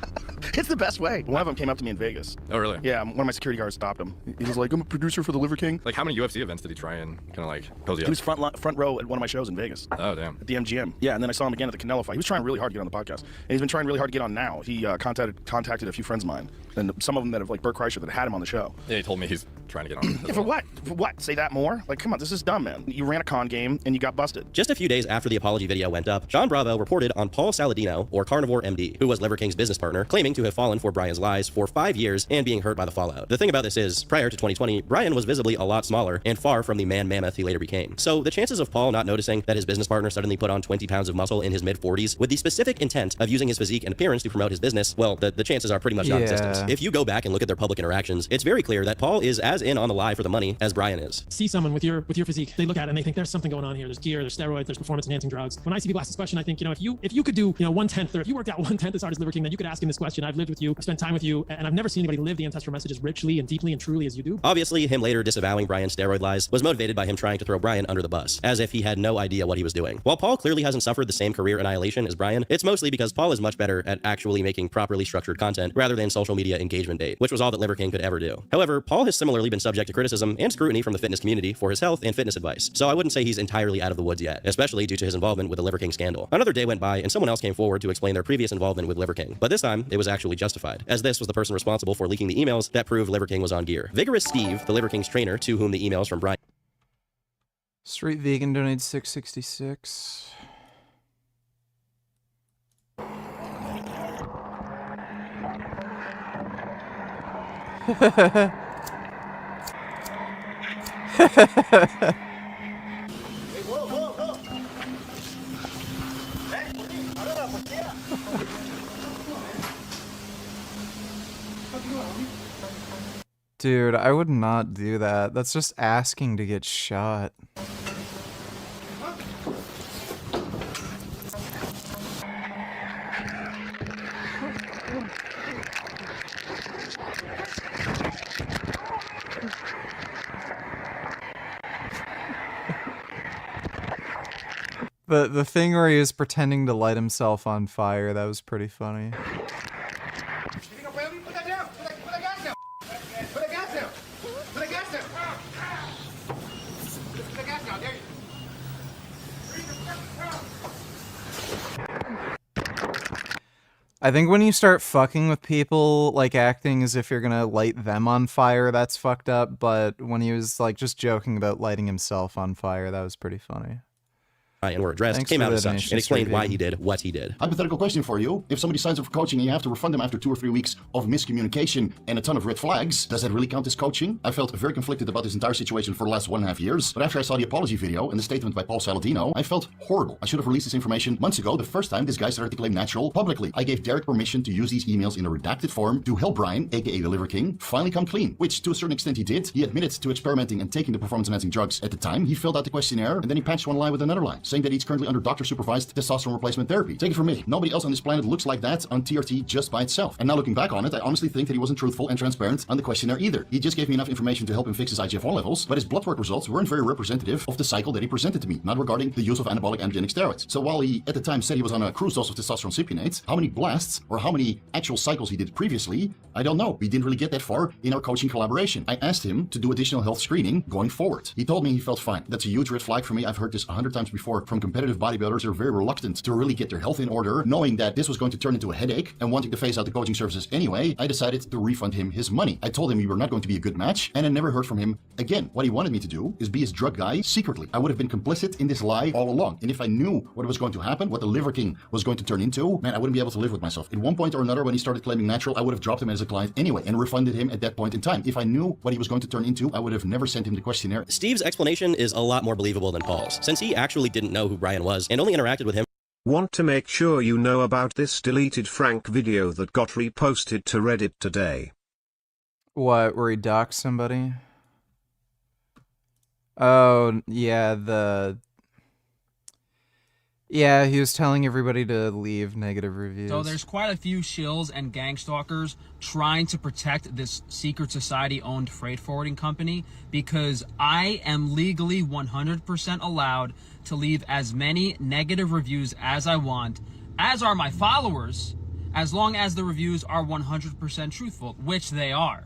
It's the best way. One of them came up to me in Vegas. Oh, really? Yeah, one of my security guards stopped him. He was like, I'm a producer for the Liver King. Like, how many UFC events did he try and kind of like cozy up? He was front row at one of my shows in Vegas. Oh, damn. At the MGM. Yeah, and then I saw him again at the Canelo fight. He was trying really hard to get on the podcast. And he's been trying really hard to get on now. He contacted a few friends of mine, and some of them that have, like Bert Kreischer, that had him on the show. Yeah, he told me he's trying to get on. Yeah, for what? For what? Say that more? Like, come on, this is dumb, man. You ran a con game, and you got busted. Just a few days after the apology video went up, John Bravo reported on Paul Saladino, or Carnivore MD, who was Liver King's business partner, claiming to have fallen for Brian's lies for 5 years and being hurt by the fallout. The thing about this is, prior to 2020, Brian was visibly a lot smaller and far from the man mammoth he later became. So the chances of Paul not noticing that his business partner suddenly put on 20 pounds of muscle in his mid-40s with the specific intent of using his physique and appearance to promote his business, well, the chances are pretty much non-existent. If you go back and look at their public interactions, it's very clear that Paul is as in on the lie for the money as Brian is. See someone with your physique, they look at it and they think there's something going on here. There's gear, there's steroids, there's performance enhancing drugs. When I see people ask this question, I think, if you could do, 1/10, or if you worked out 1/10 as hard as Liver King, then you could ask him this question. I've lived with you, I've spent time with you, and I've never seen anybody live the ancestral message as richly and deeply and truly as you do. Obviously, him later disavowing Brian's steroid lies was motivated by him trying to throw Brian under the bus, as if he had no idea what he was doing. While Paul clearly hasn't suffered the same career annihilation as Brian, it's mostly because Paul is much better at actually making properly structured content rather than social media engagement bait, which was all that Liver King could ever do. However, Paul has similarly been subject to criticism and scrutiny from the fitness community for his health and fitness advice, so I wouldn't say he's entirely out of the woods yet, especially due to his involvement with the Liver King scandal. Another day went by and someone else came forward to explain their previous involvement with Liver King, but this time it was actually justified, as this was the person responsible for leaking the emails that proved Liver King was on gear. Vigorous Steve, the Liver King's trainer, to whom the emails from Brian Street Vegan donated $6.66. Dude, I would not do that. That's just asking to get shot. The thing where he was pretending to light himself on fire, that was pretty funny. I think when you start fucking with people, like acting as if you're gonna light them on fire, that's fucked up, but when he was like just joking about lighting himself on fire, that was pretty funny. And were addressed, Thanks came for out the as such, donation, and explained Steve why Egan. he did what he did. Hypothetical question for you. If somebody signs up for coaching and you have to refund them after 2 or 3 weeks of miscommunication and a ton of red flags, does that really count as coaching? I felt very conflicted about this entire situation for the last 1.5 years, but after I saw the apology video and the statement by Paul Saladino, I felt horrible. I should have released this information months ago, the first time this guy started to claim natural publicly. I gave Derek permission to use these emails in a redacted form to help Brian, aka the Liver King, finally come clean, which to a certain extent he did. He admitted to experimenting and taking the performance-enhancing drugs at the time. He filled out the questionnaire, and then he patched one lie with another lie, saying that he's currently under doctor-supervised testosterone replacement therapy. Take it from me. Nobody else on this planet looks like that on TRT just by itself. And now looking back on it, I honestly think that he wasn't truthful and transparent on the questionnaire either. He just gave me enough information to help him fix his IGF-1 levels, but his blood work results weren't very representative of the cycle that he presented to me, not regarding the use of anabolic androgenic steroids. So while he at the time said he was on a cruise dose of testosterone cypionate, how many blasts or how many actual cycles he did previously, I don't know. We didn't really get that far in our coaching collaboration. I asked him to do additional health screening going forward. He told me he felt fine. That's a huge red flag for me. I've heard this 100 times before from competitive bodybuilders who are very reluctant to really get their health in order, knowing that this was going to turn into a headache and wanting to phase out the coaching services anyway. I decided to refund him his money. I told him we were not going to be a good match, and I never heard from him again. What he wanted me to do is be his drug guy secretly. I would have been complicit in this lie all along. And if I knew what was going to happen, what the Liver King was going to turn into, man, I wouldn't be able to live with myself. At one point or another, when he started claiming natural, I would have dropped him as a client anyway and refunded him at that point in time. If I knew what he was going to turn into, I would have never sent him the questionnaire. Steve's explanation is a lot more believable than Paul's, since he actually didn't know who Brian was and only interacted with him. Want to make sure you know about this deleted Frank video that got reposted to Reddit today. What, where he doxed somebody? Oh, yeah, Yeah, he was telling everybody to leave negative reviews. So there's quite a few shills and gang stalkers trying to protect this secret society-owned freight forwarding company because I am legally 100% allowed to leave as many negative reviews as I want, as are my followers, as long as the reviews are 100% truthful, which they are.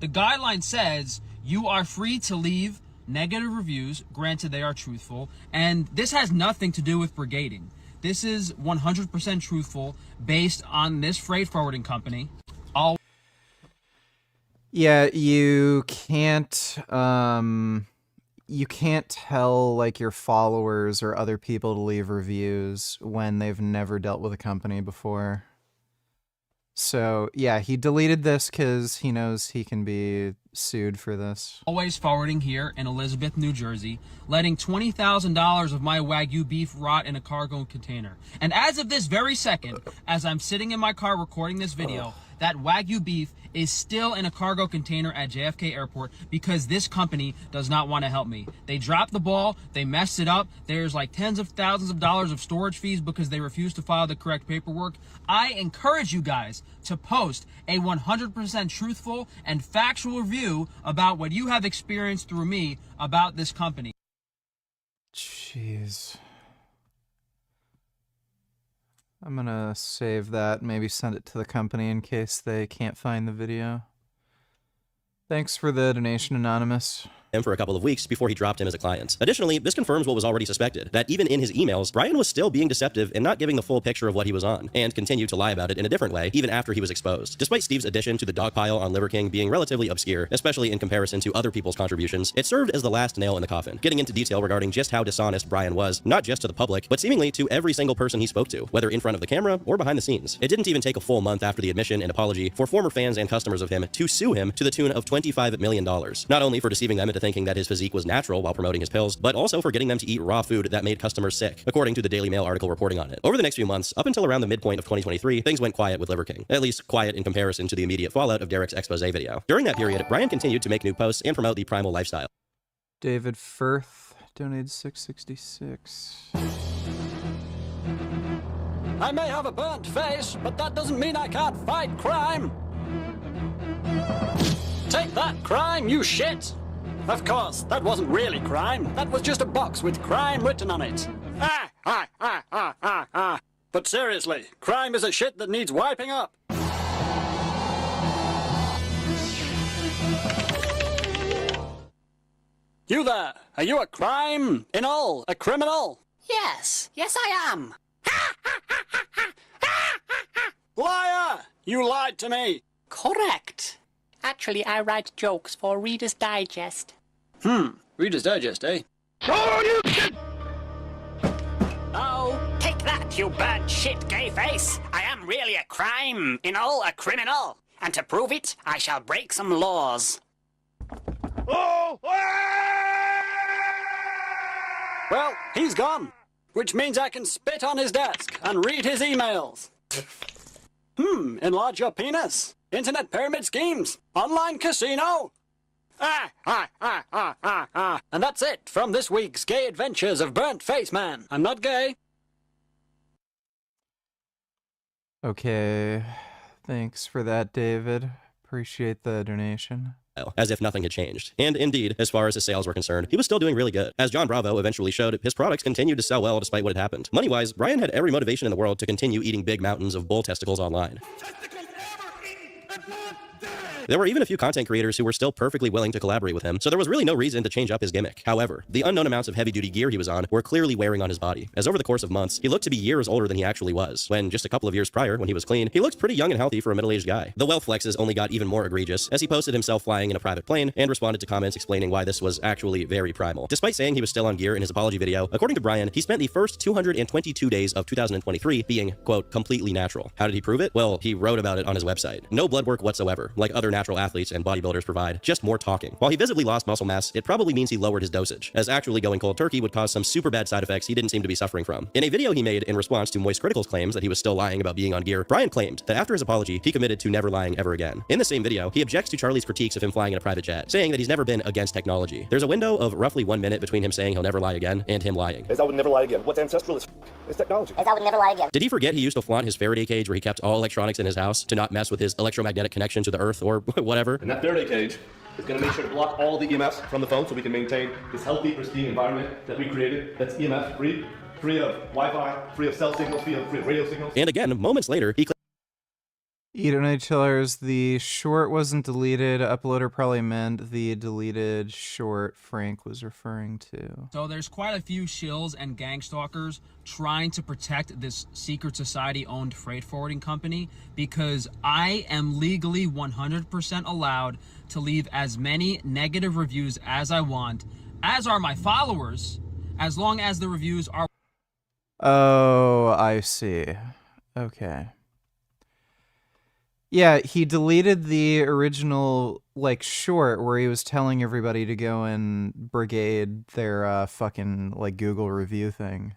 The guideline says you are free to leave negative reviews, granted they are truthful, and this has nothing to do with brigading. This is 100% truthful based on this freight forwarding company. Yeah, you can't tell like your followers or other people to leave reviews when they've never dealt with a company before. So yeah, he deleted this because he knows he can be sued for this. Always forwarding here in Elizabeth, New Jersey, letting $20,000 of my Wagyu beef rot in a cargo container. And as of this very second, as I'm sitting in my car recording this video, that Wagyu beef is still in a cargo container at JFK Airport because this company does not want to help me. They dropped the ball, they messed it up. There's like tens of thousands of dollars of storage fees because they refuse to file the correct paperwork. I encourage you guys to post a 100% truthful and factual review about what you have experienced through me about this company. Jeez. I'm gonna save that, maybe send it to the company in case they can't find the video. Thanks for the donation, Anonymous. Him for a couple of weeks before he dropped him as a client. Additionally, this confirms what was already suspected, that even in his emails, Brian was still being deceptive and not giving the full picture of what he was on, and continued to lie about it in a different way, even after he was exposed. Despite Steve's addition to the dog pile on Liver King being relatively obscure, especially in comparison to other people's contributions, it served as the last nail in the coffin, getting into detail regarding just how dishonest Brian was, not just to the public, but seemingly to every single person he spoke to, whether in front of the camera or behind the scenes. It didn't even take a full month after the admission and apology for former fans and customers of him to sue him to the tune of $25 million, not only for deceiving them into into thinking that his physique was natural while promoting his pills, but also for getting them to eat raw food that made customers sick, according to the Daily Mail article reporting on it. Over the next few months, up until around the midpoint of 2023, things went quiet with Liver King. At least quiet in comparison to the immediate fallout of Derek's expose video. During that period, Brian continued to make new posts and promote the primal lifestyle. David Firth donated $6.66. I may have a burnt face, but that doesn't mean I can't fight crime. Take that, crime, you shit! Of course, that wasn't really crime. That was just a box with crime written on it. But seriously, crime is a shit that needs wiping up. You there, are you a crime? In all, a criminal? Yes, I am. Liar! You lied to me. Correct. Actually, I write jokes for Reader's Digest. Reader's Digest, eh? Oh, take that, you burnt shit, gay face. I am really a crime, in all a criminal. And to prove it, I shall break some laws. Well, he's gone. Which means I can spit on his desk and read his emails. Enlarge your penis. Internet pyramid schemes. Online casino. And that's it from this week's Gay Adventures of Burnt Face Man. I'm not gay. Okay. Thanks for that, David. Appreciate the donation. As if nothing had changed. And indeed, as far as his sales were concerned, he was still doing really good. As John Bravo eventually showed, his products continued to sell well despite what had happened. Money-wise, Brian had every motivation in the world to continue eating big mountains of bull testicles online. There were even a few content creators who were still perfectly willing to collaborate with him, so there was really no reason to change up his gimmick. However, the unknown amounts of heavy-duty gear he was on were clearly wearing on his body, as over the course of months, he looked to be years older than he actually was, when just a couple of years prior, when he was clean, he looked pretty young and healthy for a middle-aged guy. The wealth flexes only got even more egregious, as he posted himself flying in a private plane and responded to comments explaining why this was actually very primal. Despite saying he was still on gear in his apology video, according to Brian, he spent the first 222 days of 2023 being, quote, completely natural. How did he prove it? Well, he wrote about it on his website. No blood work whatsoever, like other natural athletes and bodybuilders provide, just more talking. While he visibly lost muscle mass, it probably means he lowered his dosage, as actually going cold turkey would cause some super bad side effects he didn't seem to be suffering from. In a video he made in response to Moist Critical's claims that he was still lying about being on gear, Brian claimed that after his apology, he committed to never lying ever again. In the same video, he objects to Charlie's critiques of him flying in a private jet, saying that he's never been against technology. There's a window of roughly 1 minute between him saying he'll never lie again and him lying. As I would never lie again. What's ancestral is technology. As I would never lie again. Did he forget he used to flaunt his Faraday cage where he kept all electronics in his house to not mess with his electromagnetic connection to the earth or whatever? And that Faraday cage is going to make sure to block all the EMFs from the phone so we can maintain this healthy, pristine environment that we created that's EMF free, free of Wi-Fi, free of cell signals, free of radio signals. And again, moments later, he Edonite the short wasn't deleted. Uploader probably meant the deleted short Frank was referring to. So there's quite a few shills and gang stalkers trying to protect this secret society owned freight forwarding company because I am legally 100% allowed to leave as many negative reviews as I want, as are my followers, as long as the reviews are... Oh, I see. Okay. Yeah, he deleted the original, like, short where he was telling everybody to go and brigade their fucking, like, Google review thing.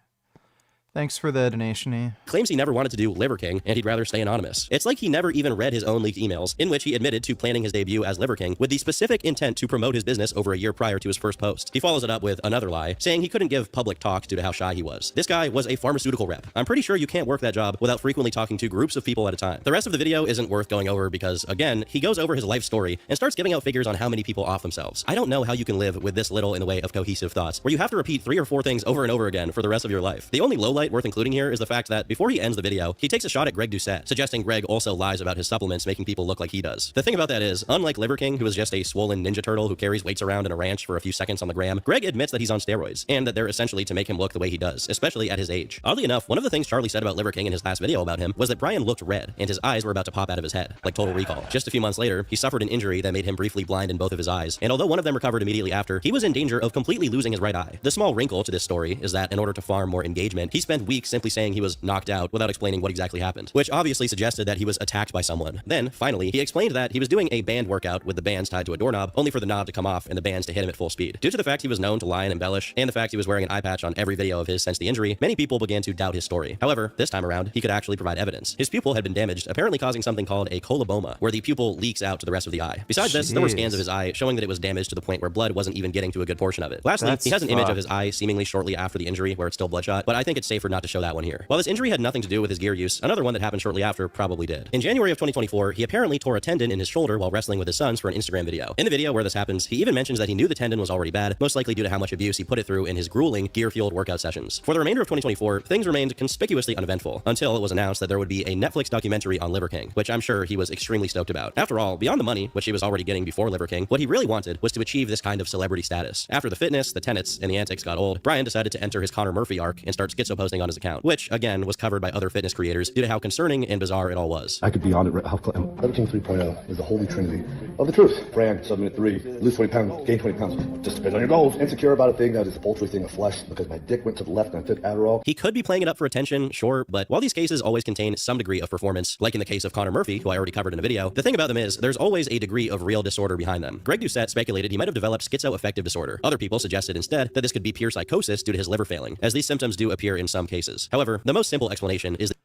Thanks for the donation, E. Claims he never wanted to do Liver King, and he'd rather stay anonymous. It's like he never even read his own leaked emails, in which he admitted to planning his debut as Liver King with the specific intent to promote his business over a year prior to his first post. He follows it up with another lie, saying he couldn't give public talks due to how shy he was. This guy was a pharmaceutical rep. I'm pretty sure you can't work that job without frequently talking to groups of people at a time. The rest of the video isn't worth going over because, again, he goes over his life story and starts giving out figures on how many people off themselves. I don't know how you can live with this little in the way of cohesive thoughts, where you have to repeat 3 or 4 things over and over again for the rest of your life. The only lowlight worth including here is the fact that before he ends the video, he takes a shot at Greg Doucette, suggesting Greg also lies about his supplements making people look like he does. The thing about that is, unlike Liver King, who is just a swollen Ninja Turtle who carries weights around in a ranch for a few seconds on the gram, Greg admits that he's on steroids, and that they're essentially to make him look the way he does, especially at his age. Oddly enough, one of the things Charlie said about Liver King in his last video about him was that Brian looked red, and his eyes were about to pop out of his head, like Total Recall. Just a few months later, he suffered an injury that made him briefly blind in both of his eyes, and although one of them recovered immediately after, he was in danger of completely losing his right eye. The small wrinkle to this story is that in order to farm more engagement, he spent spend weeks simply saying he was knocked out without explaining what exactly happened, which obviously suggested that he was attacked by someone. Then, finally, he explained that he was doing a band workout with the bands tied to a doorknob, only for the knob to come off and the bands to hit him at full speed. Due to the fact he was known to lie and embellish, and the fact he was wearing an eye patch on every video of his since the injury, many people began to doubt his story. However, this time around, he could actually provide evidence. His pupil had been damaged, apparently causing something called a coloboma, where the pupil leaks out to the rest of the eye. Besides this, there were scans of his eye showing that it was damaged to the point where blood wasn't even getting to a good portion of it. Lastly, he has an image of his eye seemingly shortly after the injury where it's still bloodshot, but I think it's safer not to show that one here. While this injury had nothing to do with his gear use, another one that happened shortly after probably did. In January of 2024, he apparently tore a tendon in his shoulder while wrestling with his sons for an Instagram video. In the video where this happens, he even mentions that he knew the tendon was already bad, most likely due to how much abuse he put it through in his grueling, gear-fueled workout sessions. For the remainder of 2024, things remained conspicuously uneventful, until it was announced that there would be a Netflix documentary on Liver King, which I'm sure he was extremely stoked about. After all, beyond the money, which he was already getting before Liver King, what he really wanted was to achieve this kind of celebrity status. After the fitness, the tenets, and the antics got old, Brian decided to enter his Connor Murphy arc and start schizo posting on his account, which, again, was covered by other fitness creators due to how concerning and bizarre it all was. I could be on it. Liver King 3.0 is the holy trinity of the truth. Brand, sub-minute 3, lose 20 pounds, gain 20 pounds. Just depends on your goals. Insecure about a thing that is a paltry thing of flesh because my dick went to the left and I took Adderall. He could be playing it up for attention, sure, but while these cases always contain some degree of performance, like in the case of Connor Murphy, who I already covered in a video, the thing about them is there's always a degree of real disorder behind them. Greg Doucette speculated he might have developed schizoaffective disorder. Other people suggested instead that this could be pure psychosis due to his liver failing, as these symptoms do appear in some cases. However, the most simple explanation is that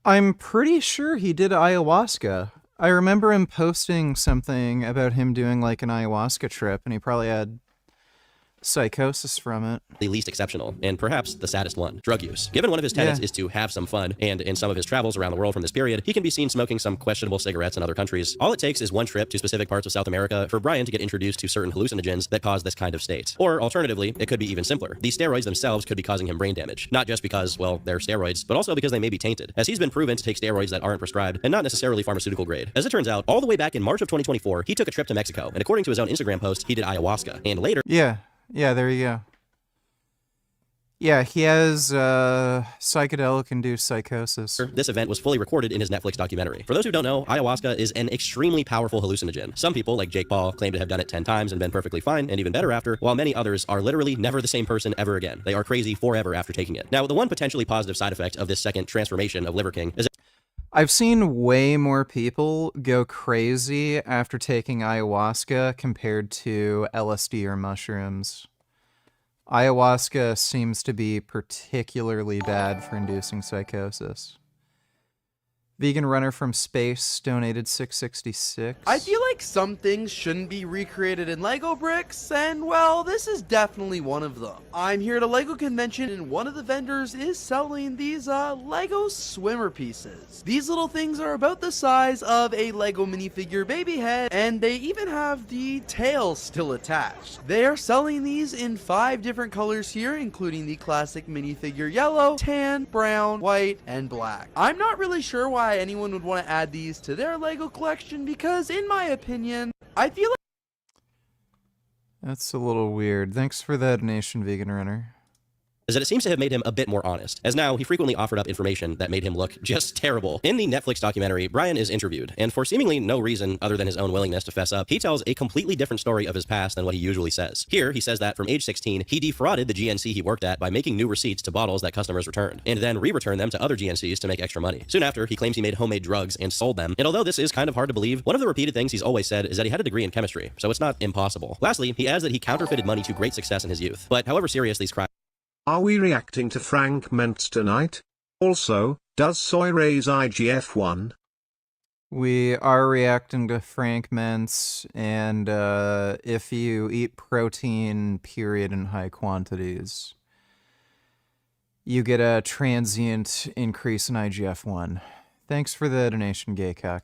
I'm pretty sure he did ayahuasca. I remember him posting something about him doing like an ayahuasca trip, and he probably had psychosis from it. The least exceptional, and perhaps the saddest one, drug use. Given one of his tenets is to have some fun, and in some of his travels around the world from this period, he can be seen smoking some questionable cigarettes in other countries. All it takes is one trip to specific parts of South America for Brian to get introduced to certain hallucinogens that cause this kind of state. Or alternatively, it could be even simpler. These steroids themselves could be causing him brain damage, not just because, well, they're steroids, but also because they may be tainted, as he's been proven to take steroids that aren't prescribed and not necessarily pharmaceutical grade. As it turns out, all the way back in March of 2024, he took a trip to Mexico, and according to his own Instagram post, he did ayahuasca, and later— Yeah, there you go. Yeah, he has psychedelic-induced psychosis. This event was fully recorded in his Netflix documentary. For those who don't know, ayahuasca is an extremely powerful hallucinogen. Some people, like Jake Paul, claim to have done it 10 times and been perfectly fine and even better after, while many others are literally never the same person ever again. They are crazy forever after taking it. Now, the one potentially positive side effect of this second transformation of Liver King is— I've seen way more people go crazy after taking ayahuasca compared to LSD or mushrooms. Ayahuasca seems to be particularly bad for inducing psychosis. Vegan Runner from Space donated $6.66. I feel like some things shouldn't be recreated in Lego bricks, and well, this is definitely one of them. I'm here at a Lego convention, and one of the vendors is selling these Lego swimmer pieces. These little things are about the size of a Lego minifigure baby head, and they even have the tail still attached. They are selling these in 5 different colors here, including the classic minifigure yellow, tan, brown, white, and black. I'm not really sure why anyone would want to add these to their Lego collection because, in my opinion, I feel like— That's a little weird. Thanks for that donation, Vegan Runner. is that it seems to have made him a bit more honest, as now he frequently offered up information that made him look just terrible. In the Netflix documentary, Brian is interviewed, and for seemingly no reason other than his own willingness to fess up, he tells a completely different story of his past than what he usually says. Here, he says that from age 16, he defrauded the GNC he worked at by making new receipts to bottles that customers returned, and then re-returned them to other GNCs to make extra money. Soon after, he claims he made homemade drugs and sold them, and although this is kind of hard to believe, one of the repeated things he's always said is that he had a degree in chemistry, so it's not impossible. Lastly, he adds that he counterfeited money to great success in his youth. But however serious these crimes— Are we reacting to Frank Ments tonight? Also, does soy raise IGF-1? We are reacting to Frank Ments, and if you eat protein, period, in high quantities, you get a transient increase in IGF-1. Thanks for the donation, Gaycock.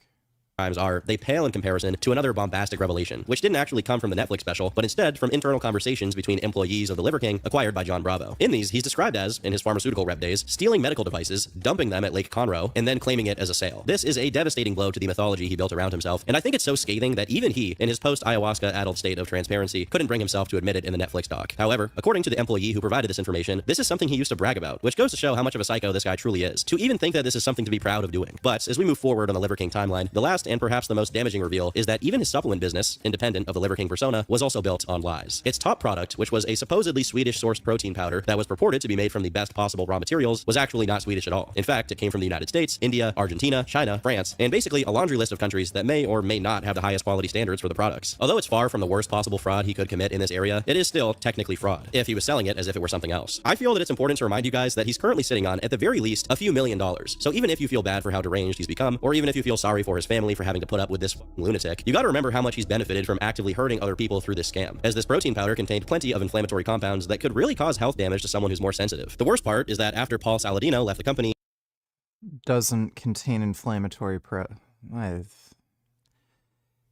Are, they pale in comparison to another bombastic revelation, which didn't actually come from the Netflix special, but instead from internal conversations between employees of the Liver King acquired by John Bravo. In these, he's described as, in his pharmaceutical rep days, stealing medical devices, dumping them at Lake Conroe, and then claiming it as a sale. This is a devastating blow to the mythology he built around himself, and I think it's so scathing that even he, in his post-ayahuasca adult state of transparency, couldn't bring himself to admit it in the Netflix doc. However, according to the employee who provided this information, this is something he used to brag about, which goes to show how much of a psycho this guy truly is, to even think that this is something to be proud of doing. But as we move forward on the Liver King timeline, the last last and perhaps the most damaging reveal is that even his supplement business, independent of the Liver King persona, was also built on lies. Its top product, which was a supposedly Swedish-sourced protein powder that was purported to be made from the best possible raw materials, was actually not Swedish at all. In fact, it came from the United States, India, Argentina, China, France, and basically a laundry list of countries that may or may not have the highest quality standards for the products. Although it's far from the worst possible fraud he could commit in this area, it is still technically fraud, if he was selling it as if it were something else. I feel that it's important to remind you guys that he's currently sitting on, at the very least, a few $1 million. So even if you feel bad for how deranged he's become, or even if you feel sorry for his family for having to put up with this lunatic, you gotta remember how much he's benefited from actively hurting other people through this scam, as this protein powder contained plenty of inflammatory compounds that could really cause health damage to someone who's more sensitive. The worst part is that after Paul Saladino left the company, doesn't contain inflammatory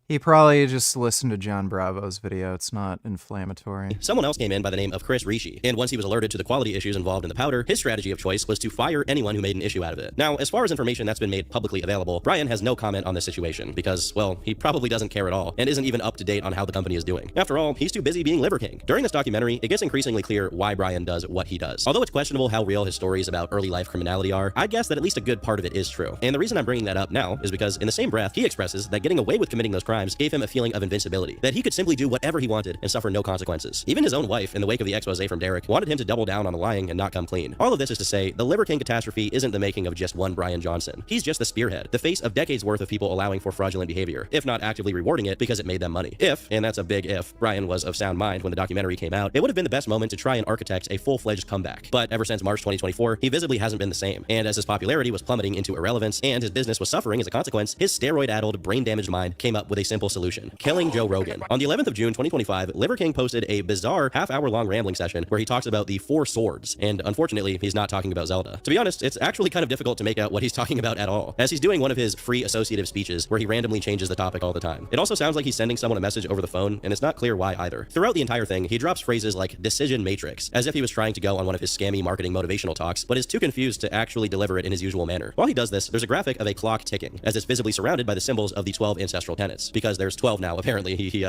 He probably just listened to John Bravo's video. It's not inflammatory. someone else came in by the name of Chris Rishi, and once he was alerted to the quality issues involved in the powder, his strategy of choice was to fire anyone who made an issue out of it. Now, as far as information that's been made publicly available, Brian has no comment on this situation because, well, he probably doesn't care at all and isn't even up to date on how the company is doing. After all, he's too busy being Liver King. During this documentary, it gets increasingly clear why Brian does what he does. Although it's questionable how real his stories about early life criminality are, I'd guess that at least a good part of it is true. And the reason I'm bringing that up now is because in the same breath, he expresses that getting away with committing those crimes gave him a feeling of invincibility, that he could simply do whatever he wanted and suffer no consequences. Even his own wife, in the wake of the expose from Derek, wanted him to double down on the lying and not come clean. All of this is to say, the Liver King catastrophe isn't the making of just one Brian Johnson. He's just the spearhead, the face of decades worth of people allowing for fraudulent behavior, if not actively rewarding it because it made them money. If, and that's a big if, Brian was of sound mind when the documentary came out, it would have been the best moment to try and architect a full-fledged comeback. But ever since March 2024, he visibly hasn't been the same. And as his popularity was plummeting into irrelevance and his business was suffering as a consequence, his steroid-addled, brain-damaged mind came up with a simple solution: killing Joe Rogan. On the 11th of June 2025, Liver King posted a bizarre half-hour-long rambling session where he talks about the 4 swords, and unfortunately, he's not talking about Zelda. To be honest, it's actually kind of difficult to make out what he's talking about at all, as he's doing one of his free associative speeches where he randomly changes the topic all the time. It also sounds like he's sending someone a message over the phone, and it's not clear why either. Throughout the entire thing, he drops phrases like decision matrix, as if he was trying to go on one of his scammy marketing motivational talks, but is too confused to actually deliver it in his usual manner. While he does this, there's a graphic of a clock ticking, as it's visibly surrounded by the symbols of the 12 ancestral tenets, because there's 12 now, apparently. He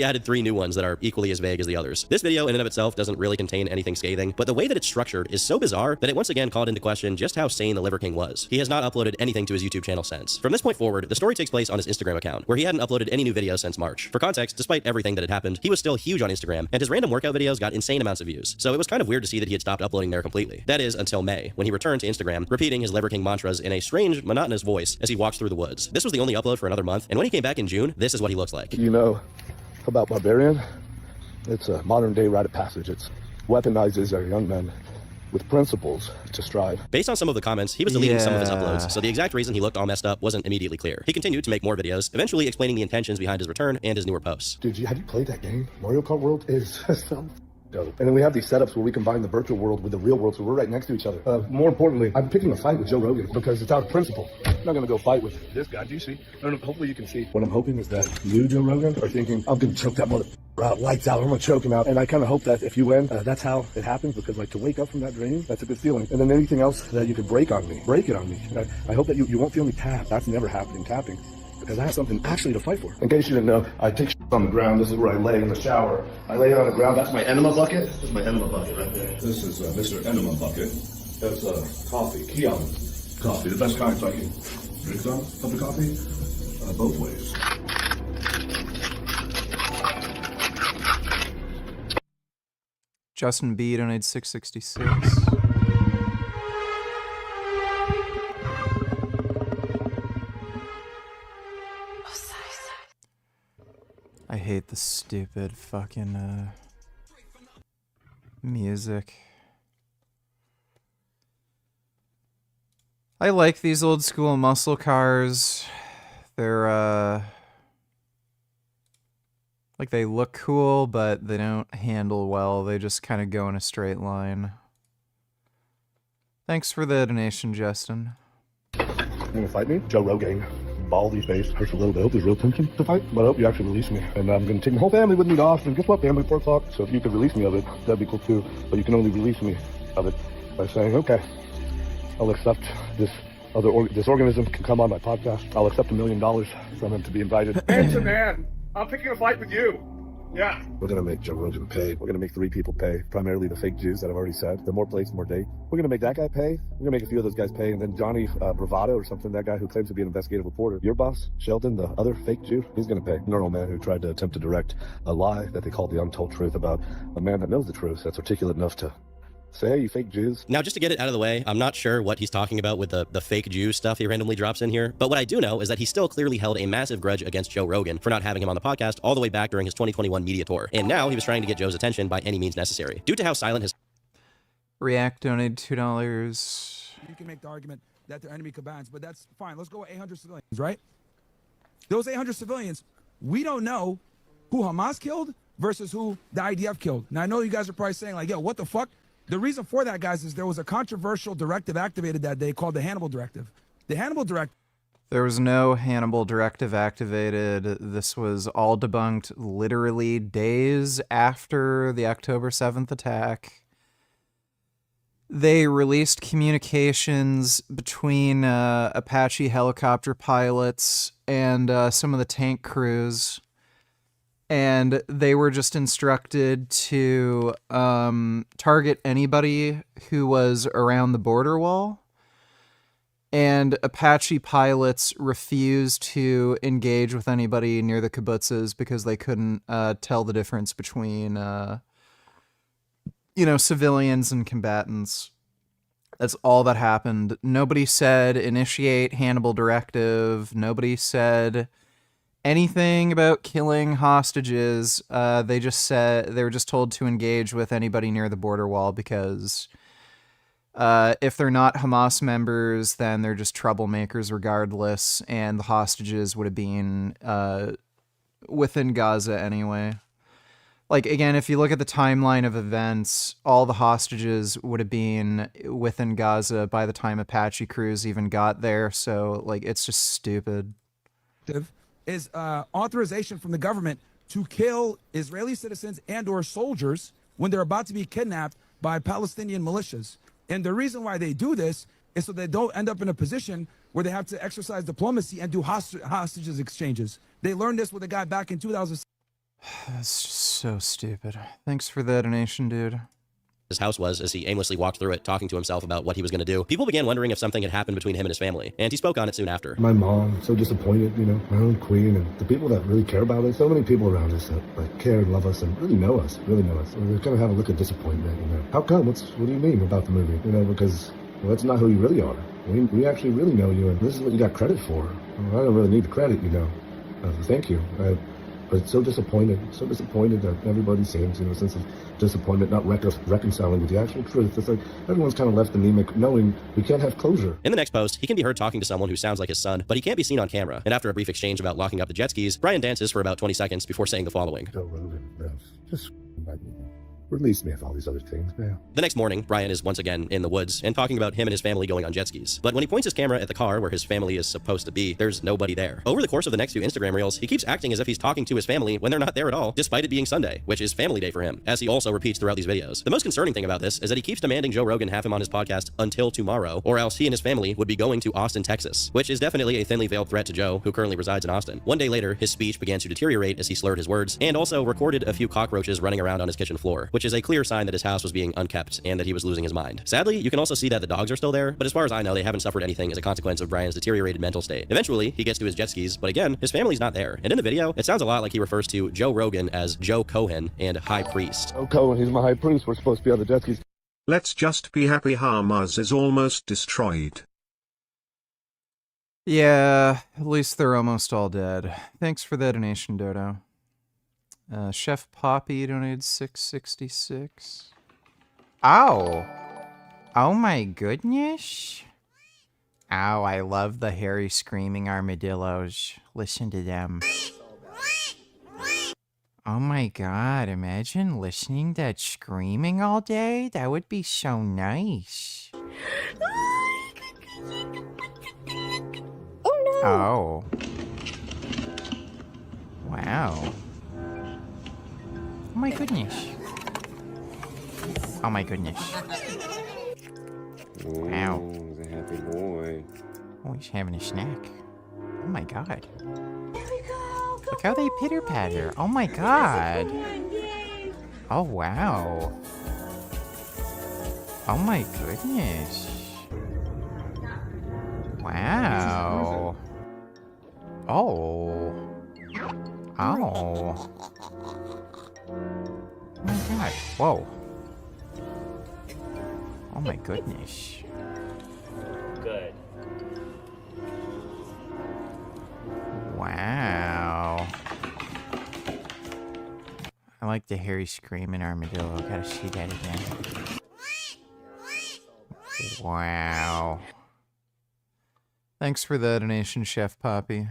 added 3 new ones that are equally as vague as the others. This video in and of itself doesn't really contain anything scathing, but the way that it's structured is so bizarre that it once again called into question just how sane the Liver King was. He has not uploaded anything to his YouTube channel since. From this point forward, the story takes place on his Instagram account, where he hadn't uploaded any new videos since March. For context, despite everything that had happened, he was still huge on Instagram, and his random workout videos got insane amounts of views, so it was kind of weird to see that he had stopped uploading there completely. That is, until May, when he returned to Instagram, repeating his Liver King mantras in a strange, monotonous voice as he walks through the woods. This was the only upload for another month, and when he came back in June, this is what he looks like. You know about Barbarian? It's a modern-day rite of passage. It weaponizes our young men with principles to strive. Based on some of the comments, he was deleting some of his uploads, so the exact reason he looked all messed up wasn't immediately clear. He continued to make more videos, eventually explaining the intentions behind his return and his newer posts. Dude, have you played that game? Mario Kart World is so dope. And then we have these setups where we combine the virtual world with the real world, so we're right next to each other. More importantly, I'm picking a fight with Joe Rogan because it's out of principle. I'm not going to go fight with this guy. Do you see? No, hopefully you can see. What I'm hoping is that you, Joe Rogan, are thinking, I'm going to choke that mother out, lights out, I'm going to choke him out. And I kind of hope that if you win, that's how it happens, because like to wake up from that dream, that's a good feeling. And then anything else that you could break on me, break it on me. I hope that you won't feel me tap. That's never happening, tapping. Because I have something actually to fight for. In case you didn't know, I take shit on the ground. This is where I lay in the shower. I lay on the ground. That's my enema bucket. This is my enema bucket right there. This is Mr. Enema Bucket. That's coffee, Kion coffee, the best kind. So I can drink some cup of coffee both ways. Justin B donated $6.66. I hate the stupid fucking music. I like these old school muscle cars. They're like they look cool, but they don't handle well. They just kind of go in a straight line. Thanks for the donation, Justin. You gonna fight me? Joe Rogan. Baldy face, hurts a little bit. I hope there's real tension to fight, but I hope you actually release me. And I'm going to take my whole family with me to Austin. Guess what, family? 4 o'clock. So if you could release me of it, that'd be cool too. But you can only release me of it by saying, okay, I'll accept this this organism can come on my podcast. I'll accept $1 million from him to be invited. Answer, man. I'm picking a fight with you. Yeah. We're gonna make Joe Rogan pay. We're gonna make 3 people pay, primarily the fake Jews that I've already said. The more plates, more date. We're gonna make that guy pay. We're gonna make a few of those guys pay, and then Johnny Bravado or something, that guy who claims to be an investigative reporter. Your boss, Sheldon, the other fake Jew, he's gonna pay. Normal man who tried to attempt to direct a lie that they called the untold truth about a man that knows the truth, that's articulate enough to say, hey, you fake Jews. Now, just to get it out of the way, I'm not sure what he's talking about with the fake Jew stuff he randomly drops in here, but what I do know is that he still clearly held a massive grudge against Joe Rogan for not having him on the podcast all the way back during his 2021 media tour. And now he was trying to get Joe's attention by any means necessary. Due to how silent his... React donated $2. You can make the argument that they're enemy combatants, but that's fine. Let's go with 800 civilians, right? Those 800 civilians, we don't know who Hamas killed versus who the IDF killed. Now, I know you guys are probably saying, like, yo, what the fuck? The reason for that, guys, is there was a controversial directive activated that day called the Hannibal Directive. The Hannibal Directive... There was no Hannibal Directive activated. This was all debunked literally days after the October 7th attack. They released communications between Apache helicopter pilots and some of the tank crews, and they were just instructed to target anybody who was around the border wall. And Apache pilots refused to engage with anybody near the kibbutzes because they couldn't tell the difference between, civilians and combatants. That's all that happened. Nobody said initiate Hannibal Directive. Nobody said anything about killing hostages. They just said they were just told to engage with anybody near the border wall because if they're not Hamas members, then they're just troublemakers regardless, and the hostages would have been within Gaza anyway. Like, again, if you look at the timeline of events, all the hostages would have been within Gaza by the time Apache crews even got there, so, like, it's just stupid. Is authorization from the government to kill Israeli citizens and or soldiers when they're about to be kidnapped by Palestinian militias. And the reason why they do this is so they don't end up in a position where they have to exercise diplomacy and do hostages exchanges. They learned this with a guy back in 2006. That's just so stupid. Thanks for the donation, dude. His house was as he aimlessly walked through it, talking to himself about what he was going to do. People began wondering if something had happened between him and his family, and he spoke on it soon after. My mom, so disappointed, my own queen, and the people that really care about us. So many people around us that care and love us and really know us. And we kind of have a look of disappointment, How come? What do you mean about the movie? Because, well, that's not who you really are. We actually really know you, and this is what you got credit for. Well, I don't really need the credit, Thank you. But so disappointed that everybody seems, a sense of disappointment, not reconciling with the actual truth. It's like everyone's kind of left anemic, knowing we can't have closure. In the next post, he can be heard talking to someone who sounds like his son, but he can't be seen on camera. And after a brief exchange about locking up the jet skis, Brian dances for about 20 seconds before saying the following. Joe Rogan, just release me of all these other things, man. The next morning, Brian is once again in the woods and talking about him and his family going on jet skis. But when he points his camera at the car where his family is supposed to be, there's nobody there. Over the course of the next few Instagram reels, he keeps acting as if he's talking to his family when they're not there at all, despite it being Sunday, which is family day for him, as he also repeats throughout these videos. The most concerning thing about this is that he keeps demanding Joe Rogan have him on his podcast until tomorrow, or else he and his family would be going to Austin, Texas, which is definitely a thinly veiled threat to Joe, who currently resides in Austin. One day later, his speech began to deteriorate as he slurred his words, and also recorded a few cockroaches running around on his kitchen floor, which is a clear sign that his house was being unkept and that he was losing his mind. Sadly, you can also see that the dogs are still there, but as far as I know, they haven't suffered anything as a consequence of Brian's deteriorated mental state. Eventually, he gets to his jet skis, but again, his family's not there. And in the video, it sounds a lot like he refers to Joe Rogan as Joe Cohen and High Priest. Joe Cohen, he's my high priest. We're supposed to be on the jet skis. Let's just be happy Hamas is almost destroyed. Yeah, at least they're almost all dead. Thanks for the donation, Dodo. Chef Poppy donated $6.66. Ow! Oh my goodness! Ow, I love the hairy screaming armadillos. Listen to them. Oh my god, imagine listening to that screaming all day? That would be so nice. Oh no! Oh. Wow. Oh my goodness. Oh my goodness. Wow. He's a happy boy. Oh, he's having a snack. Oh my god. Here we go! Look how they pitter patter. Oh my god. Oh wow. Oh my goodness. Wow. Oh. Oh. Oh my god. Whoa. Oh my goodness. Good. Wow. I like the hairy screaming armadillo. Gotta see that again. Wow. Thanks for the donation, Chef Poppy.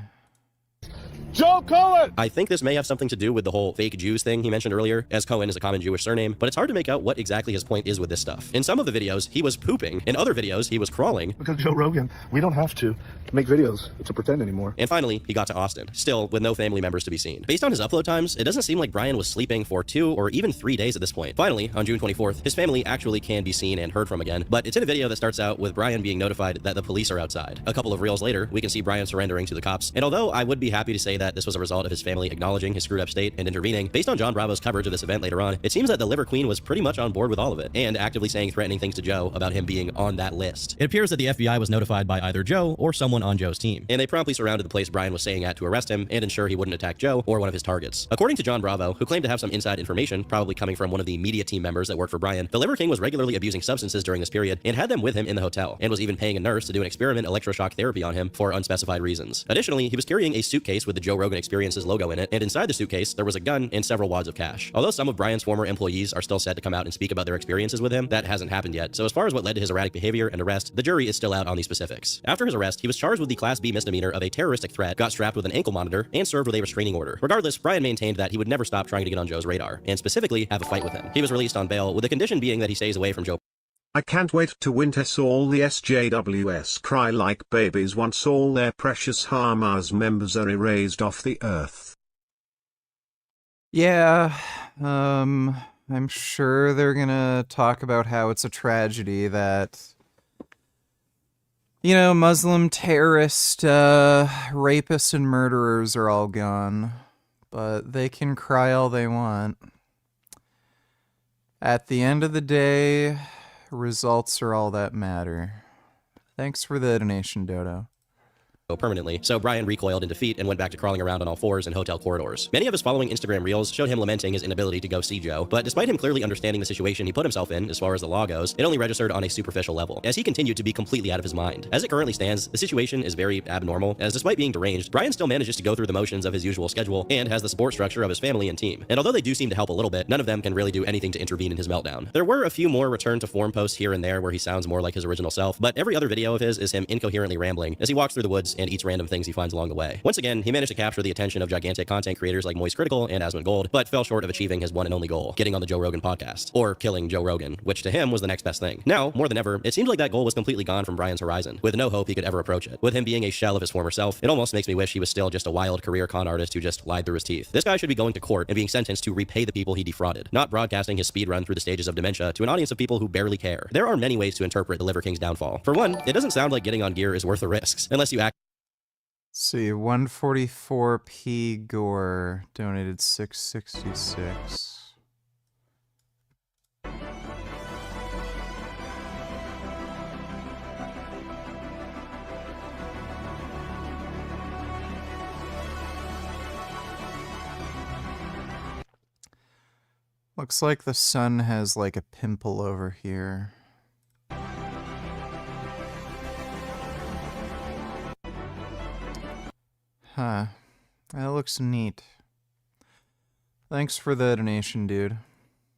Joe Cohen! I think this may have something to do with the whole fake Jews thing he mentioned earlier, as Cohen is a common Jewish surname, but it's hard to make out what exactly his point is with this stuff. In some of the videos, he was pooping. In other videos, he was crawling. Because Joe Rogan, we don't have to make videos to pretend anymore. And finally, he got to Austin, still with no family members to be seen. Based on his upload times, it doesn't seem like Brian was sleeping for 2 or even 3 days at this point. Finally, on June 24th, his family actually can be seen and heard from again, but it's in a video that starts out with Brian being notified that the police are outside. A couple of reels later, we can see Brian surrendering to the cops, and although I would be happy to say that this was a result of his family acknowledging his screwed up state and intervening, based on John Bravo's coverage of this event later on, it seems that the Liver Queen was pretty much on board with all of it, and actively saying threatening things to Joe about him being on that list. It appears that the FBI was notified by either Joe or someone on Joe's team, and they promptly surrounded the place Brian was staying at to arrest him and ensure he wouldn't attack Joe or one of his targets. According to John Bravo, who claimed to have some inside information, probably coming from one of the media team members that worked for Brian, the Liver King was regularly abusing substances during this period and had them with him in the hotel, and was even paying a nurse to do an experiment electroshock therapy on him for unspecified reasons. Additionally, he was carrying a suitcase with the Joe Rogan Experiences logo in it, and inside the suitcase, there was a gun and several wads of cash. Although some of Brian's former employees are still set to come out and speak about their experiences with him, that hasn't happened yet. So as far as what led to his erratic behavior and arrest, the jury is still out on the specifics. After his arrest, he was charged with the Class B misdemeanor of a terroristic threat, got strapped with an ankle monitor, and served with a restraining order. Regardless, Brian maintained that he would never stop trying to get on Joe's radar, and specifically have a fight with him. He was released on bail, with the condition being that he stays away from Joe. I can't wait to witness all the SJWs cry like babies once all their precious Hamas members are erased off the earth. Yeah, I'm sure they're gonna talk about how it's a tragedy that, you know, Muslim terrorist, rapists and murderers are all gone. But they can cry all they want. At the end of the day, results are all that matter. Thanks for the donation, Dodo. Permanently, so Brian recoiled in defeat and went back to crawling around on all fours in hotel corridors. Many of his following Instagram reels showed him lamenting his inability to go see Joe, but despite him clearly understanding the situation he put himself in as far as the law goes, it only registered on a superficial level, as he continued to be completely out of his mind. As it currently stands, the situation is very abnormal, as despite being deranged, Brian still manages to go through the motions of his usual schedule and has the support structure of his family and team. And although they do seem to help a little bit, none of them can really do anything to intervene in his meltdown. There were a few more return to form posts here and there where he sounds more like his original self, but every other video of his is him incoherently rambling as he walks through the woods and eats random things he finds along the way. Once again, he managed to capture the attention of gigantic content creators like Moist Critical and Asmongold, but fell short of achieving his one and only goal, getting on the Joe Rogan podcast, or killing Joe Rogan, which to him was the next best thing. Now, more than ever, it seemed like that goal was completely gone from Brian's horizon, with no hope he could ever approach it. With him being a shell of his former self, it almost makes me wish he was still just a wild career con artist who just lied through his teeth. This guy should be going to court and being sentenced to repay the people he defrauded, not broadcasting his speed run through the stages of dementia to an audience of people who barely care. There are many ways to interpret the Liver King's downfall. For one, it doesn't sound like getting on gear is worth the risks, unless you act. See, 144p Gore donated 666. Looks like the sun has like a pimple over here. Huh. That looks neat. Thanks for the donation, dude.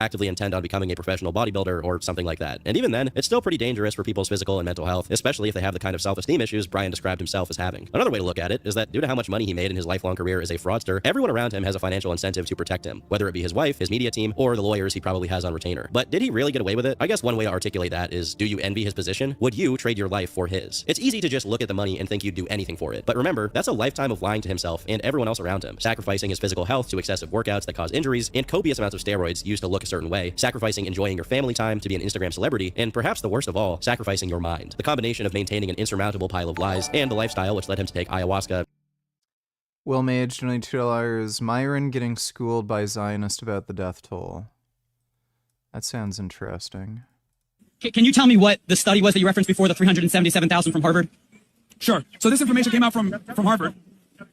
Actively intend on becoming a professional bodybuilder or something like that. And even then, it's still pretty dangerous for people's physical and mental health, especially if they have the kind of self-esteem issues Brian described himself as having. Another way to look at it is that due to how much money he made in his lifelong career as a fraudster, everyone around him has a financial incentive to protect him, whether it be his wife, his media team, or the lawyers he probably has on retainer. But did he really get away with it? I guess one way to articulate that is, do you envy his position? Would you trade your life for his? It's easy to just look at the money and think you'd do anything for it. But remember, that's a lifetime of lying to himself and everyone else around him, sacrificing his physical health to excessive workouts that cause injuries and copious amounts of steroids used to look a certain way, sacrificing enjoying your family time to be an Instagram celebrity, and perhaps the worst of all, sacrificing your mind. The combination of maintaining an insurmountable pile of lies and the lifestyle which led him to take ayahuasca. Will Mage donating $2. Myron getting schooled by Zionist about the death toll. That sounds interesting. Can you tell me what the study was that you referenced before, the 377,000 from Harvard? Sure. So this information came out from Harvard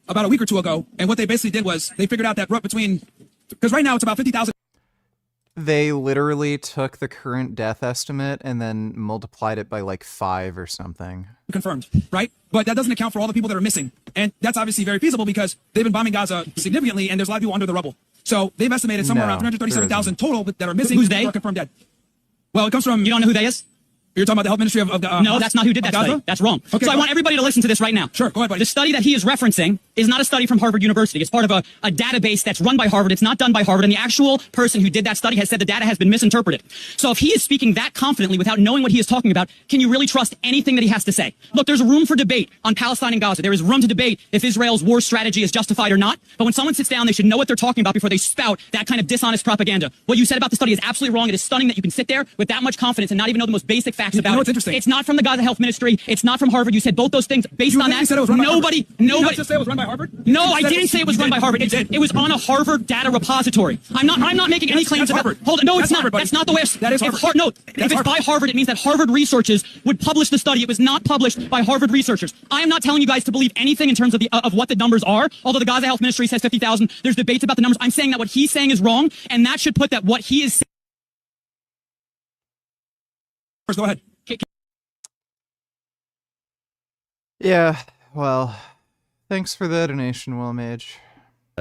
about a week or two ago, and what they basically did was they figured out that between, because right now it's about 50,000. They literally took the current death estimate and then multiplied it by like 5 or something. Confirmed, right? But that doesn't account for all the people that are missing. And that's obviously very feasible because they've been bombing Gaza significantly, and there's a lot of people under the rubble. So they've estimated somewhere around 337,000 total that are missing. Who's they? Or confirmed dead. Well, it comes from... You don't know who they is? You're talking about the health ministry of no, that's not who did that study. That's wrong. Okay, so I want everybody to listen to this right now. Sure, go ahead, buddy. The study that he is referencing is not a study from Harvard University. It's part of a database that's run by Harvard. It's not done by Harvard. And the actual person who did that study has said the data has been misinterpreted. So if he is speaking that confidently without knowing what he is talking about, can you really trust anything that he has to say? Look, there's room for debate on Palestine and Gaza. There is room to debate if Israel's war strategy is justified or not. But when someone sits down, they should know what they're talking about before they spout that kind of dishonest propaganda. What you said about the study is absolutely wrong. It is stunning that you can sit there with that much confidence and not even know the most basic facts about it. What's interesting? It's not from the Gaza Health Ministry. It's not from Harvard. You said both those things based on that. Said it was run nobody. By Harvard. Did you not just say it was run by Harvard? No, I didn't say it was run by Harvard. It was on a Harvard data repository. I'm not making any claims about Harvard. Hold on. No, it's not. Harvard, That's not the way. That is Harvard. If it's by Harvard, it means that Harvard researchers would publish the study. It was not published by Harvard researchers. I am not telling you guys to believe anything in terms of of what the numbers are. Although the Gaza Health Ministry says 50,000, there's debates about the numbers. I'm saying that what he's saying is wrong, and that should put that what he is saying. Go ahead. Yeah, well, thanks for the donation, Will Mage.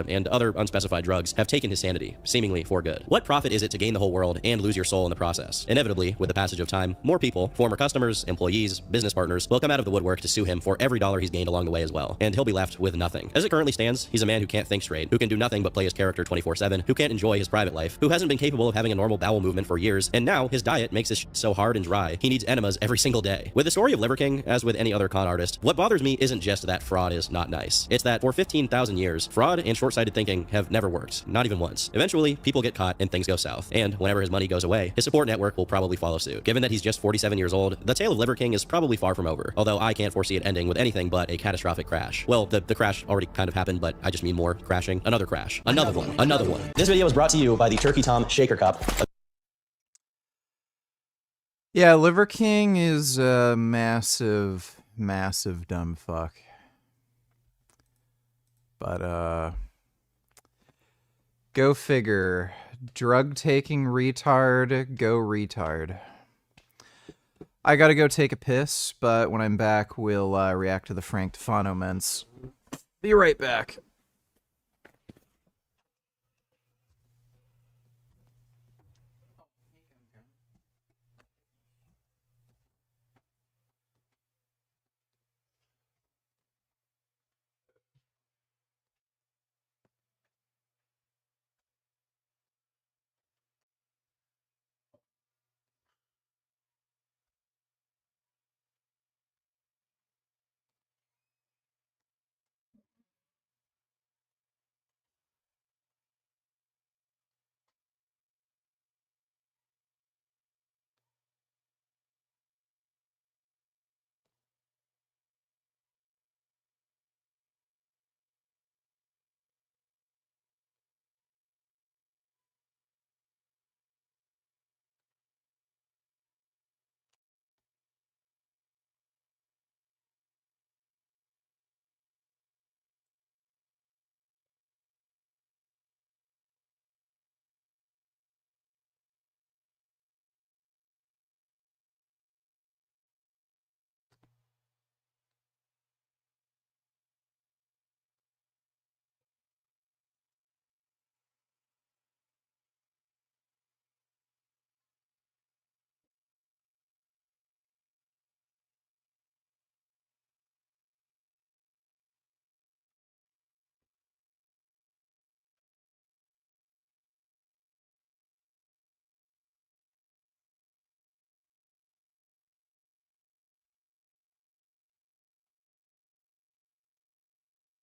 And other unspecified drugs have taken his sanity, seemingly for good. What profit is it to gain the whole world and lose your soul in the process? Inevitably, with the passage of time, more people, former customers, employees, business partners, will come out of the woodwork to sue him for every dollar he's gained along the way as well, and he'll be left with nothing. As it currently stands, he's a man who can't think straight, who can do nothing but play his character 24/7, who can't enjoy his private life, who hasn't been capable of having a normal bowel movement for years, and now his diet makes his so hard and dry, he needs enemas every single day. With the story of Liver King, as with any other con artist, what bothers me isn't just that fraud is not nice. It's that for 15,000 years, fraud and short-sighted thinking have never worked, not even once. Eventually, people get caught and things go south, and whenever his money goes away, his support network will probably follow suit. Given that he's just 47 years old, the tale of Liver King is probably far from over, although I can't foresee it ending with anything but a catastrophic crash. Well, the crash already kind of happened, but I just mean more crashing. Another crash. Another one. This video was brought to you by the Turkey Tom Shaker Cup. Yeah, Liver King is a massive dumb fuck. But, go figure. Drug-taking retard, go retard. I gotta go take a piss, but when I'm back, we'll react to the Frank Tufano Ments. Be right back.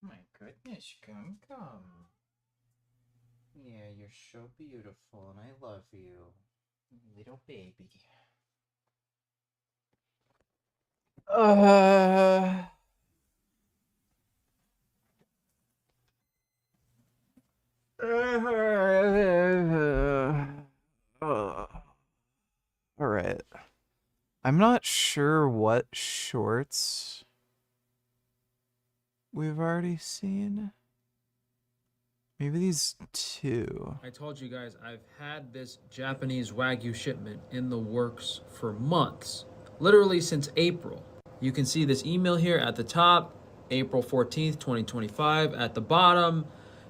My goodness, come. Yeah, you're so beautiful and I love you. Little baby. Alright. I'm not sure what shorts we've already seen. Maybe these two. I told you guys I've had this Japanese Wagyu shipment in the works for months. Literally since April. You can see this email here at the top, April 14th, 2025. At the bottom,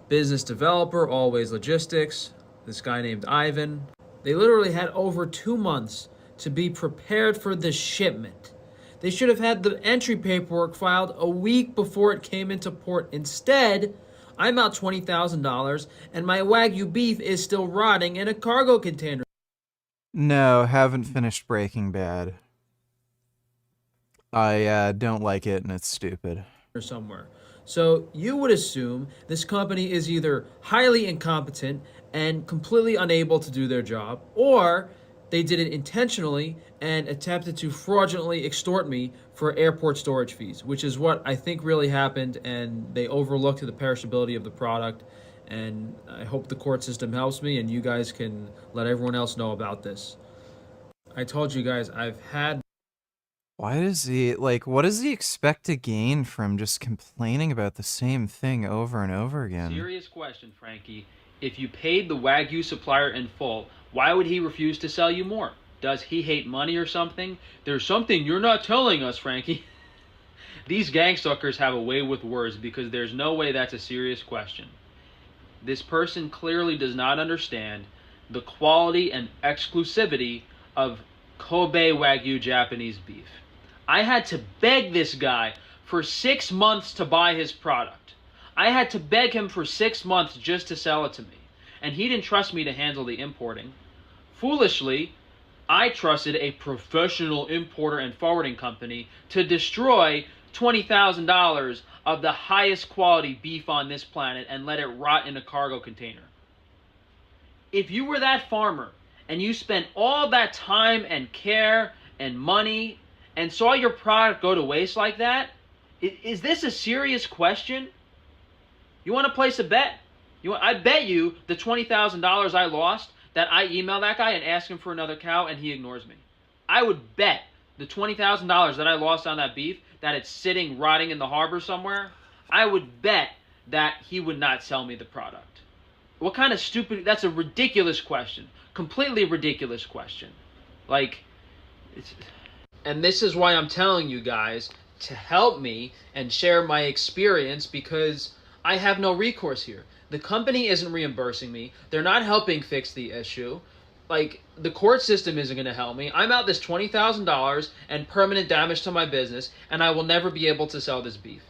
business developer, Always Logistics. This guy named Ivan. They literally had over 2 months to be prepared for this shipment. They should have had the entry paperwork filed a week before it came into port. Instead, I'm out $20,000 and my Wagyu beef is still rotting in a cargo container. No, haven't finished Breaking Bad. I don't like it and it's stupid. Somewhere. So you would assume this company is either highly incompetent and completely unable to do their job, or they did it intentionally and attempted to fraudulently extort me for airport storage fees, which is what I think really happened, and they overlooked the perishability of the product. And I hope the court system helps me and you guys can let everyone else know about this. I told you guys I've had... Why does he, like, what does he expect to gain from just complaining about the same thing over and over again? Serious question, Frankie. If you paid the Wagyu supplier in full, why would he refuse to sell you more? Does he hate money or something? There's something you're not telling us, Frankie. These gangsuckers have a way with words because there's no way that's a serious question. This person clearly does not understand the quality and exclusivity of Kobe Wagyu Japanese beef. I had to beg this guy for 6 months to buy his product. I had to beg him for 6 months just to sell it to me. And he didn't trust me to handle the importing. Foolishly, I trusted a professional importer and forwarding company to destroy $20,000 of the highest quality beef on this planet and let it rot in a cargo container. If you were that farmer and you spent all that time and care and money and saw your product go to waste like that, is this a serious question? You want to place a bet? I bet you the $20,000 I lost that I email that guy and ask him for another cow and he ignores me. I would bet the $20,000 that I lost on that beef, that it's sitting rotting in the harbor somewhere, I would bet that he would not sell me the product. What kind of stupid... That's a ridiculous question. Completely ridiculous question. Like, it's... And this is why I'm telling you guys to help me and share my experience, because I have no recourse here. The company isn't reimbursing me. They're not helping fix the issue. Like, the court system isn't going to help me. I'm out this $20,000 and permanent damage to my business, and I will never be able to sell this beef.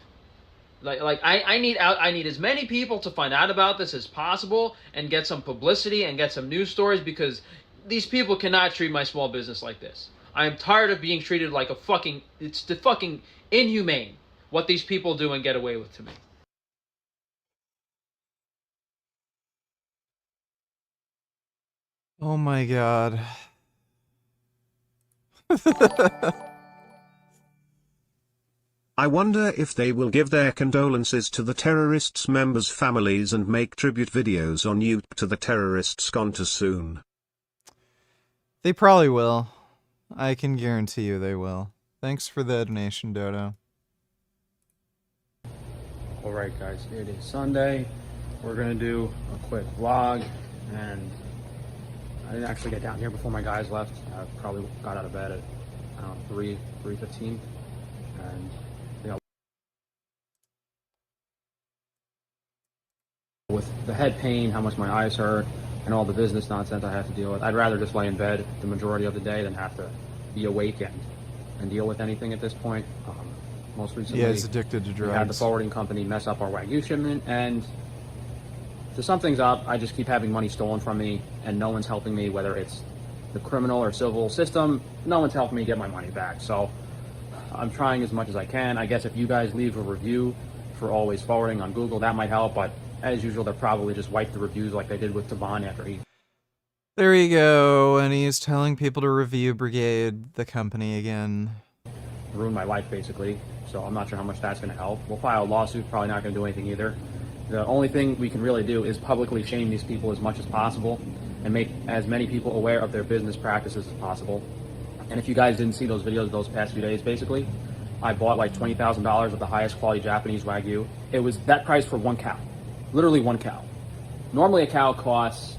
I need as many people to find out about this as possible and get some publicity and get some news stories, because these people cannot treat my small business like this. I am tired of being treated like a fucking... It's the fucking inhumane what these people do and get away with to me. Oh my god. I wonder if they will give their condolences to the terrorists' members' families and make tribute videos on YouTube to the terrorists gone too soon. They probably will. I can guarantee you they will. Thanks for the donation, Dodo. Alright guys, it is Sunday. We're gonna do a quick vlog, and I didn't actually get down here before my guys left. I probably got out of bed at 3:15, and you know, with the head pain, how much my eyes hurt, and all the business nonsense I have to deal with, I'd rather just lay in bed the majority of the day than have to be awake and deal with anything at this point. Most recently, yeah, he's addicted to drugs. We had the forwarding company mess up our Wagyu shipment, and to sum things up, I just keep having money stolen from me, and no one's helping me, whether it's the criminal or civil system. No one's helping me get my money back. So I'm trying as much as I can. I guess if you guys leave a review for Always Forwarding on Google, that might help, but as usual, they'll probably just wipe the reviews like they did with Tufano after he... There you go, and he's telling people to review Brigade, the company, again. Ruined my life, basically, so I'm not sure how much that's going to help. We'll file a lawsuit, probably not going to do anything either. The only thing we can really do is publicly shame these people as much as possible and make as many people aware of their business practices as possible. And if you guys didn't see those videos those past few days, basically, I bought like $20,000 of the highest quality Japanese Wagyu. It was that price for one cow, literally one cow. Normally a cow costs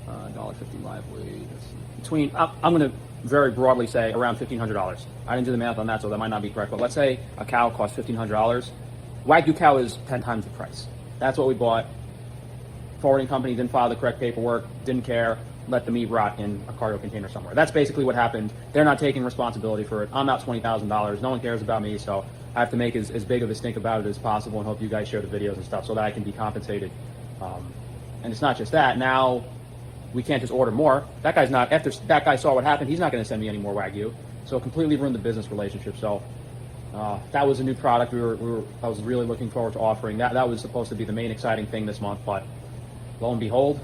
$1.50 live weight. Between, I'm going to very broadly say around $1,500. I didn't do the math on that, so that might not be correct, but let's say a cow costs $1,500. Wagyu cow is 10 times the price. That's what we bought. Forwarding company didn't file the correct paperwork, didn't care, let the meat rot in a cargo container somewhere. That's basically what happened. They're not taking responsibility for it. I'm out $20,000. No one cares about me, so I have to make as big of a stink about it as possible and hope you guys share the videos and stuff so that I can be compensated. And it's not just that. Now, we can't just order more. That guy's not, after that guy saw what happened, he's not going to send me any more Wagyu. So it completely ruined the business relationship. So that was a new product I was really looking forward to offering. That was supposed to be the main exciting thing this month, but lo and behold,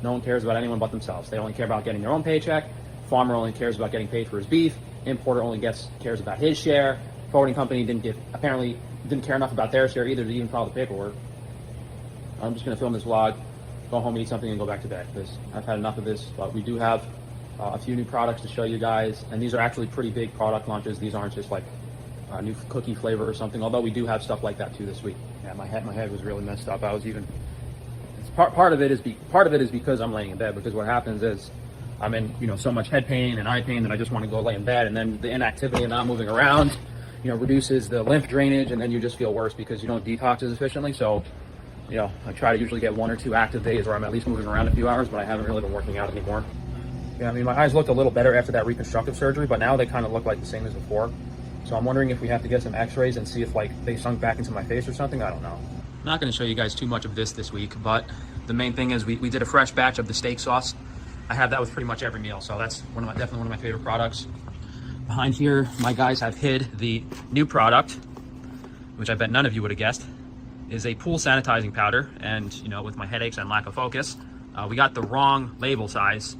no one cares about anyone but themselves. They only care about getting their own paycheck. Farmer only cares about getting paid for his beef. Importer only cares about his share. Forwarding company apparently didn't care enough about their share either to even file the paperwork. I'm just going to film this vlog, go home, eat something, and go back to bed because I've had enough of this. But we do have a few new products to show you guys, and these are actually pretty big product launches. These aren't just like a new cookie flavor or something, although we do have stuff like that too this week. Yeah, my head was really messed up. I was even... Part of it is because I'm laying in bed, because what happens is I'm in so much head pain and eye pain that I just want to go lay in bed, and then the inactivity and not moving around reduces the lymph drainage, and then you just feel worse because you don't detox as efficiently. So I try to usually get 1 or 2 active days where I'm at least moving around a few hours, but I haven't really been working out anymore. Yeah, I mean, my eyes looked a little better after that reconstructive surgery, but now they kind of look like the same as before. So I'm wondering if we have to get some x-rays and see if they sunk back into my face or something. I don't know. I'm not going to show you guys too much of this week, but the main thing is we did a fresh batch of the steak sauce. I have that with pretty much every meal, so that's definitely one of my favorite products. Behind here, my guys have hid the new product, which I bet none of you would have guessed, is a pool sanitizing powder. And with my headaches and lack of focus, we got the wrong label size.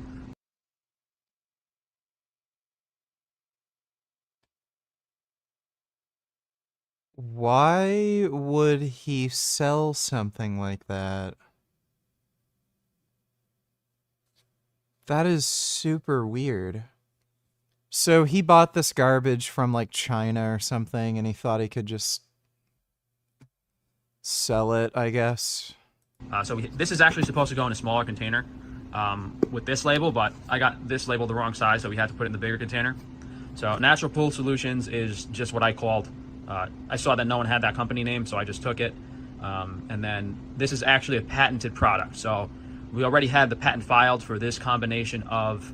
Why would he sell something like that? That is super weird. So he bought this garbage from like China or something, and he thought he could just sell it, I guess. This is actually supposed to go in a smaller container with this label, but I got this label the wrong size, so we had to put it in the bigger container. So Natural Pool Solutions is just what I called. I saw that no one had that company name, so I just took it. And then this is actually a patented product. So we already had the patent filed for this combination of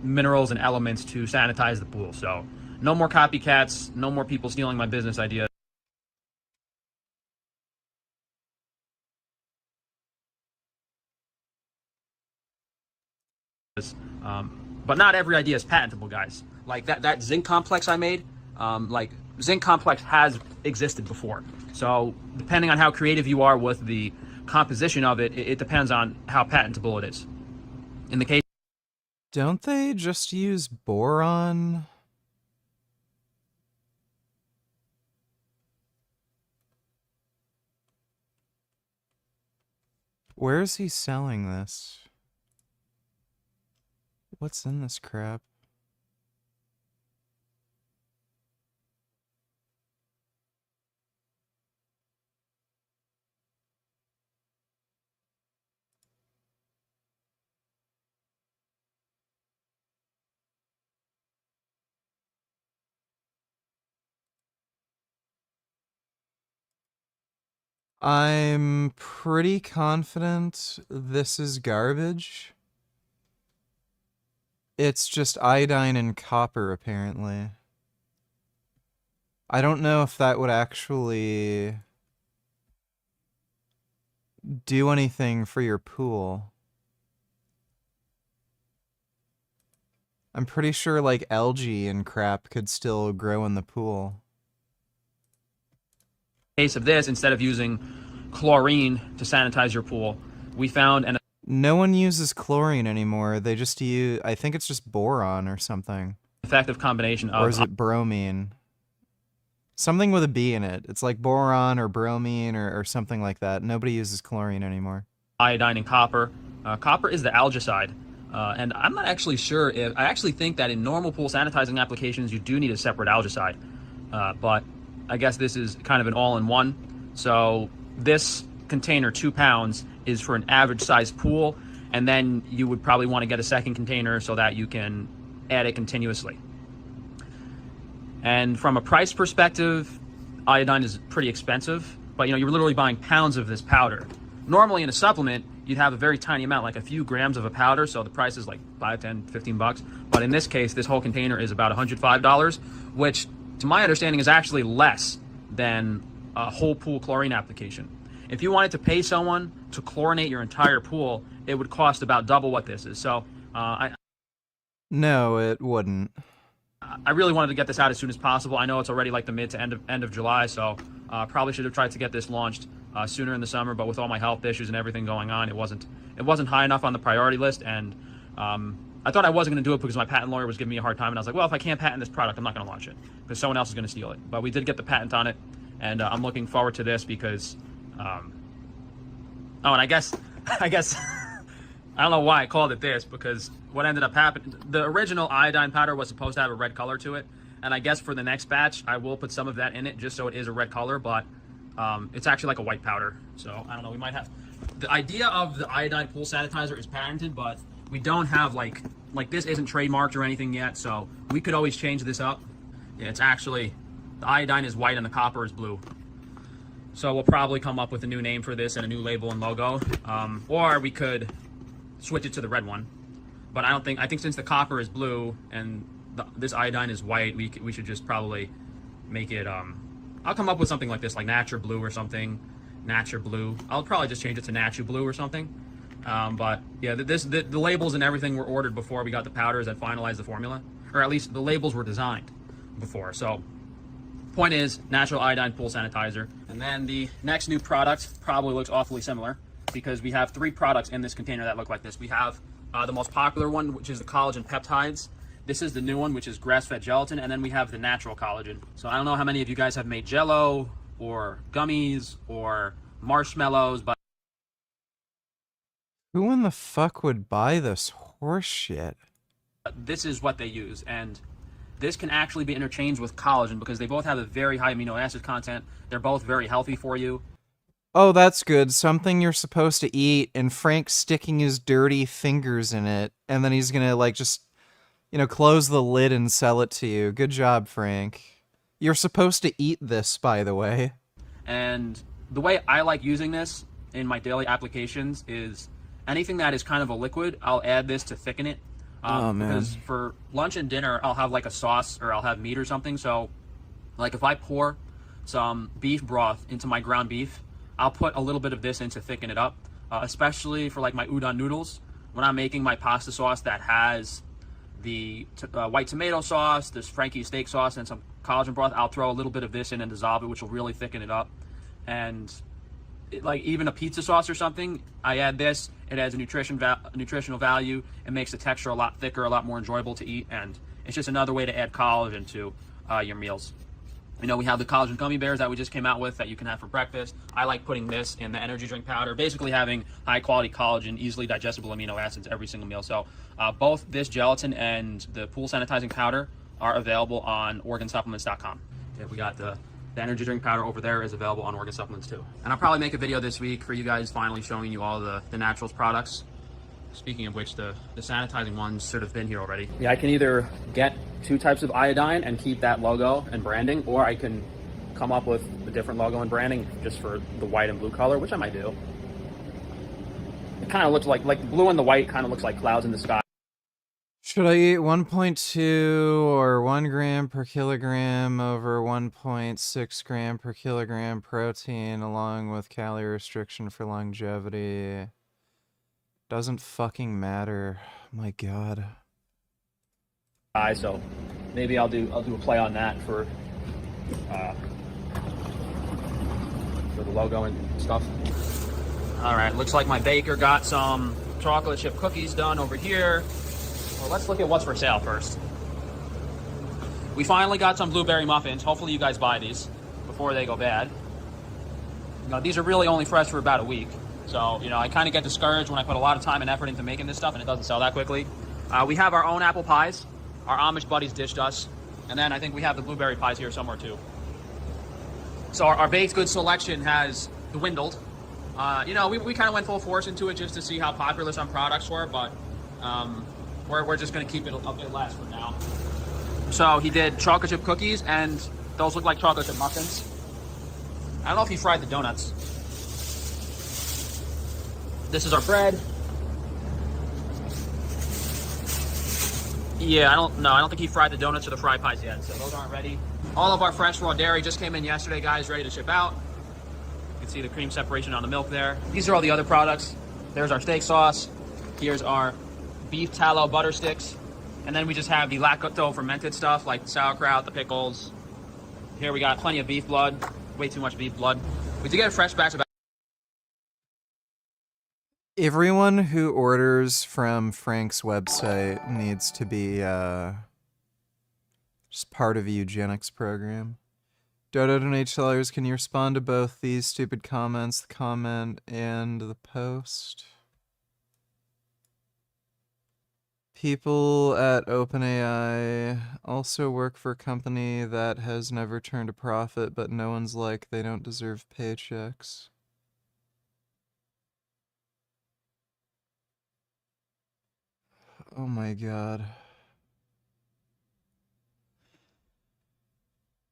minerals and elements to sanitize the pool. So no more copycats, no more people stealing my business idea. But not every idea is patentable, guys. Like that zinc complex I made, zinc complex has existed before. So depending on how creative you are with the composition of it, it depends on how patentable it is. In the case, don't they just use boron? Where is he selling this? What's in this crap? I'm pretty confident this is garbage. It's just iodine and copper, apparently. I don't know if that would actually do anything for your pool. I'm pretty sure like algae and crap could still grow in the pool. case of this, instead of using chlorine to sanitize your pool, we found an... No one uses chlorine anymore. They just use, I think it's just boron or something. effective combination of... Or is it bromine? Something with a B in it. It's like boron or bromine or something like that. Nobody uses chlorine anymore. Iodine and copper. Copper is the algicide. And I'm not actually sure if... I actually think that in normal pool sanitizing applications, you do need a separate algicide. But I guess this is kind of an all-in-one. So this container, 2 pounds, is for an average sized pool. And then you would probably want to get a second container so that you can add it continuously. And from a price perspective, iodine is pretty expensive. But, you know, you're literally buying pounds of this powder. Normally in a supplement, you'd have a very tiny amount, like a few grams of a powder, so the price is like 5, 10, 15 bucks. But in this case, this whole container is about $105, which, to my understanding, is actually less than a whole pool chlorine application. If you wanted to pay someone to chlorinate your entire pool, it would cost about double what this is. So No, it wouldn't. I really wanted to get this out as soon as possible. I know it's already like the mid to end of July, so probably should have tried to get this launched sooner in the summer. But with all my health issues and everything going on, it wasn't high enough on the priority list. And I thought I wasn't going to do it because my patent lawyer was giving me a hard time. And I was like, well, if I can't patent this product, I'm not going to launch it because someone else is going to steal it. But we did get the patent on it, and I'm looking forward to this because. And I guess I don't know why I called it this, because what ended up happening, the original iodine powder was supposed to have a red color to it, and I guess for the next batch I will put some of that in it just so it is a red color, but it's actually like a white powder. So I don't know, we might have, the idea of the iodine pool sanitizer is patented, but we don't have like this isn't trademarked or anything yet, so we could always change this up. Yeah, it's actually, the iodine is white and the copper is blue. So we'll probably come up with a new name for this and a new label and logo, or we could switch it to the red one. But I think since the copper is blue and this iodine is white, we should just probably make it, I'll come up with something like this, like Nature Blue or something. Nature Blue. I'll probably just change it to Nature Blue or something. But yeah, the labels and everything were ordered before we got the powders that finalized the formula, or at least the labels were designed before. So point is, natural iodine pool sanitizer. And then the next new product probably looks awfully similar because we have 3 products in this container that look like this. We have the most popular one, which is the collagen peptides. This is the new one, which is grass-fed gelatin, and then we have the natural collagen. So I don't know how many of you guys have made Jell-O or gummies or marshmallows, but Who in the fuck would buy this horse shit? this is what they use, and this can actually be interchanged with collagen because they both have a very high amino acid content. They're both very healthy for you. Oh, that's good. Something you're supposed to eat, and Frank's sticking his dirty fingers in it, and then he's gonna, like, just, you know, close the lid and sell it to you. Good job, Frank. You're supposed to eat this, by the way. And the way I like using this in my daily applications is anything that is kind of a liquid, I'll add this to thicken it. Oh, man. Because for lunch and dinner, I'll have like a sauce or I'll have meat or something. So, like if I pour some beef broth into my ground beef, I'll put a little bit of this in to thicken it up. Especially for like my udon noodles. When I'm making my pasta sauce that has the white tomato sauce, this Frankie's steak sauce, and some collagen broth, I'll throw a little bit of this in and dissolve it, which will really thicken it up. And like even a pizza sauce or something, I add this. It has a nutritional value. It makes the texture a lot thicker, a lot more enjoyable to eat, and it's just another way to add collagen to your meals. You know, we have the collagen gummy bears that we just came out with that you can have for breakfast. I like putting this in the energy drink powder, basically having high quality collagen, easily digestible amino acids every single meal. So both this gelatin and the pool sanitizing powder are available on organsupplements.com. Okay, we got the energy drink powder over there is available on Organ Supplements too. And I'll probably make a video this week for you guys finally showing you all the naturals products. Speaking of which, the sanitizing ones should have been here already. Yeah, I can either get 2 types of iodine and keep that logo and branding, or I can come up with a different logo and branding just for the white and blue color, which I might do. It kind of looks like the blue and the white kind of looks like clouds in the sky. Should I eat 1.2 or 1 gram per kilogram over 1.6 gram per kilogram protein along with calorie restriction for longevity? Doesn't fucking matter. My God. So maybe I'll do a play on that for the logo and stuff. All right, looks like my baker got some chocolate chip cookies done over here. Well, let's look at what's for sale first. We finally got some blueberry muffins. Hopefully you guys buy these before they go bad. You know, these are really only fresh for about a week. So, you know, I kind of get discouraged when I put a lot of time and effort into making this stuff and it doesn't sell that quickly. We have our own apple pies. Our Amish buddies dished us. And then I think we have the blueberry pies here somewhere too. So our baked goods selection has dwindled. You know, we kind of went full force into it just to see how popular some products were, but we're just going to keep it a bit less for now. So he did chocolate chip cookies, and those look like chocolate chip muffins. I don't know if he fried the donuts. This is our bread. Yeah, I don't think he fried the donuts or the fry pies yet, so those aren't ready. All of our fresh raw dairy just came in yesterday, guys, ready to ship out. You can see the cream separation on the milk there. These are all the other products. There's our steak sauce. Here's our beef tallow butter sticks. And then we just have the lacto fermented stuff like the sauerkraut, the pickles. Here we got plenty of beef blood. Way too much beef blood. We did get a fresh batch of... Everyone who orders from Frank's website needs to be just part of a eugenics program. Dodo donates dollars. Can you respond to both these stupid comments, the comment and the post? People at OpenAI also work for a company that has never turned a profit, but no one's like they don't deserve paychecks. Oh my god.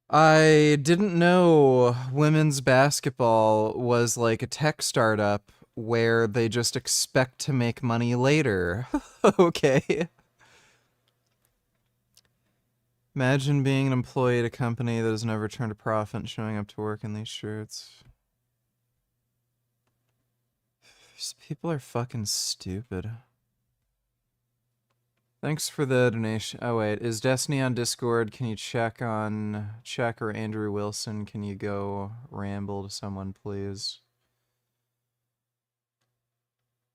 I didn't know women's basketball was like a tech startup where they just expect to make money later. Okay. Imagine being an employee at a company that has never turned a profit and showing up to work in these shirts. These people are fucking stupid. Thanks for the donation. Oh wait, is Destiny on Discord? Can you check or Andrew Wilson? Can you go ramble to someone, please?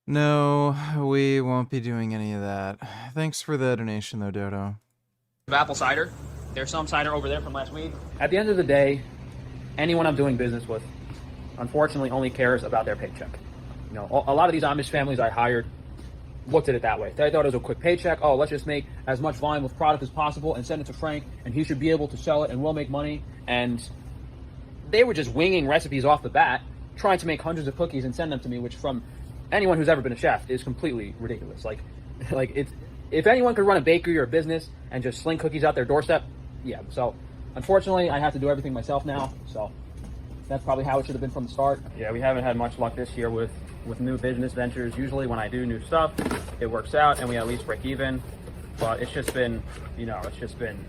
No, we won't be doing any of that. Thanks for the donation though, Dodo. apple cider. There's some cider over there from last week. At the end of the day, anyone I'm doing business with, unfortunately, only cares about their paycheck. You know, a lot of these Amish families I hired looked at it that way. They thought it was a quick paycheck. Oh, let's just make as much volume with product as possible and send it to Frank, and he should be able to sell it, and we'll make money. And they were just winging recipes off the bat, trying to make hundreds of cookies and send them to me, which from anyone who's ever been a chef is completely ridiculous. Like it's, if anyone could run a bakery or a business and just sling cookies out their doorstep, yeah. So unfortunately, I have to do everything myself now. So that's probably how it should have been from the start. Yeah, we haven't had much luck this year with new business ventures. Usually when I do new stuff, it works out and we at least break even. But it's just been, you know, it's just been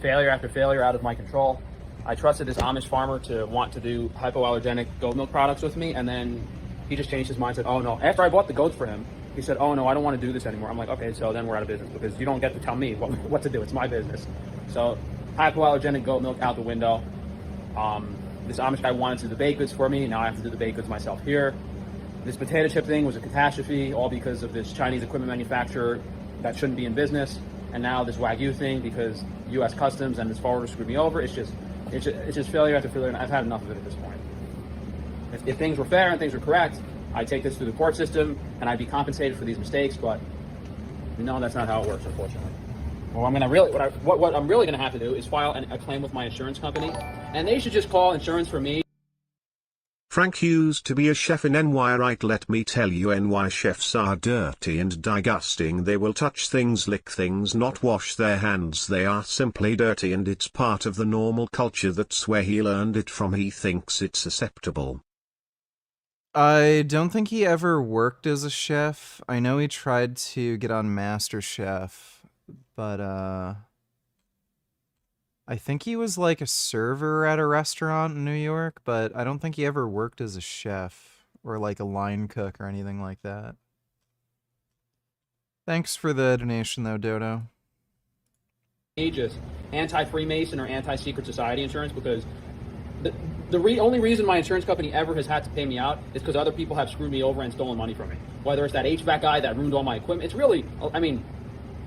failure after failure out of my control. I trusted this Amish farmer to want to do hypoallergenic goat milk products with me, and then he just changed his mind, said, oh no. After I bought the goats for him, he said, oh no, I don't want to do this anymore. I'm like, okay, so then we're out of business because you don't get to tell me what to do. It's my business. So hypoallergenic goat milk out the window. This Amish guy wanted to do the baked goods for me. Now I have to do the baked goods myself here. This potato chip thing was a catastrophe, all because of this Chinese equipment manufacturer that shouldn't be in business. And now this Wagyu thing because U.S. Customs and this forwarder screwed me over. It's just failure after failure, and I've had enough of it at this point. If things were fair and things were correct, I'd take this through the court system and I'd be compensated for these mistakes, but no, that's not how it works, unfortunately. Well, what I'm really gonna have to do is file a claim with my insurance company, and they should just call insurance for me. Frank used to be a chef in NY, right? Let me tell you, NY chefs are dirty and disgusting. They will touch things, lick things, not wash their hands. They are simply dirty, and it's part of the normal culture. That's where he learned it from. He thinks it's acceptable. I don't think he ever worked as a chef. I know he tried to get on MasterChef, but I think he was like a server at a restaurant in New York, but I don't think he ever worked as a chef or like a line cook or anything like that. Thanks for the donation though, Dodo. Just anti-Freemason or anti-secret society insurance, because the only reason my insurance company ever has had to pay me out is because other people have screwed me over and stolen money from me. Whether it's that HVAC guy that ruined all my equipment, it's really, I mean,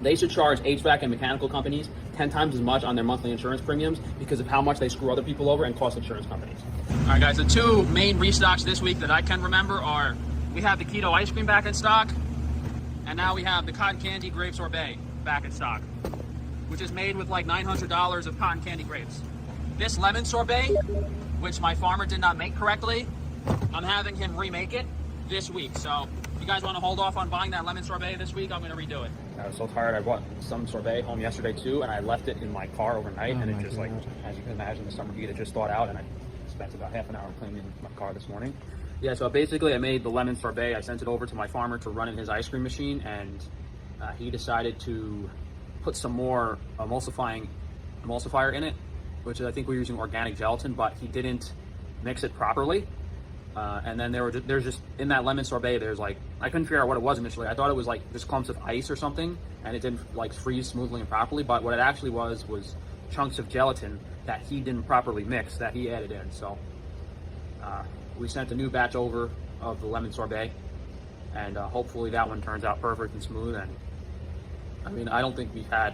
they should charge HVAC and mechanical companies 10 times as much on their monthly insurance premiums because of how much they screw other people over and cost insurance companies. All right, guys, the two main restocks this week that I can remember are we have the keto ice cream back in stock, and now we have the cotton candy grape sorbet back in stock, which is made with like $900 of cotton candy grapes. This lemon sorbet, which my farmer did not make correctly, I'm having him remake it this week. So if you guys want to hold off on buying that lemon sorbet this week, I'm going to redo it. I was so tired. I brought some sorbet home yesterday too, and I left it in my car overnight, and it just like, as you can imagine, the summer heat, it just thawed out, and I spent about half an hour cleaning my car this morning. Yeah, so basically I made the lemon sorbet. I sent it over to my farmer to run in his ice cream machine, and he decided to put some more emulsifier in it, which is, I think we're using organic gelatin, but he didn't mix it properly. And then there's just, in that lemon sorbet, there's like, I couldn't figure out what it was initially. I thought it was like just clumps of ice or something, and it didn't like freeze smoothly and properly, but what it actually was chunks of gelatin that he didn't properly mix, that he added in. So we sent a new batch over of the lemon sorbet, and hopefully that one turns out perfect and smooth. And I mean, I don't think we've had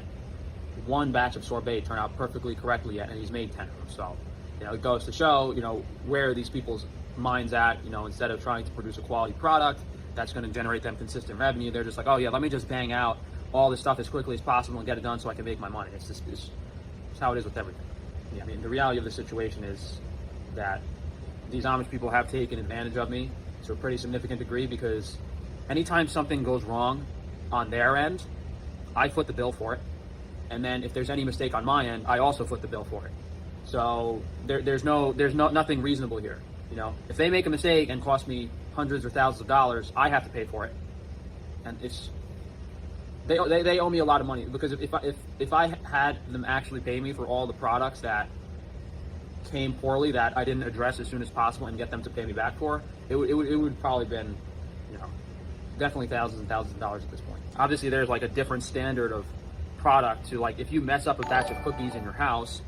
one batch of sorbet turn out perfectly correctly yet, and he's made 10 of them. So, you know, it goes to show, you know, where these people's minds at. You know, instead of trying to produce a quality product that's going to generate them consistent revenue, they're just like, oh yeah, let me just bang out all this stuff as quickly as possible and get it done so I can make my money. It's how it is with everything. Yeah, I mean, the reality of the situation is that these Amish people have taken advantage of me to a pretty significant degree, because anytime something goes wrong on their end, I foot the bill for it. And then if there's any mistake on my end, I also foot the bill for it. So there's nothing reasonable here. You know, if they make a mistake and cost me hundreds or thousands of dollars, I have to pay for it. And they owe me a lot of money, because if I had them actually pay me for all the products that came poorly that I didn't address as soon as possible and get them to pay me back for, it would probably been, you know, definitely thousands and thousands of dollars at this point. Obviously, there's like a different standard of product to, like, if you mess up a batch of cookies in your house.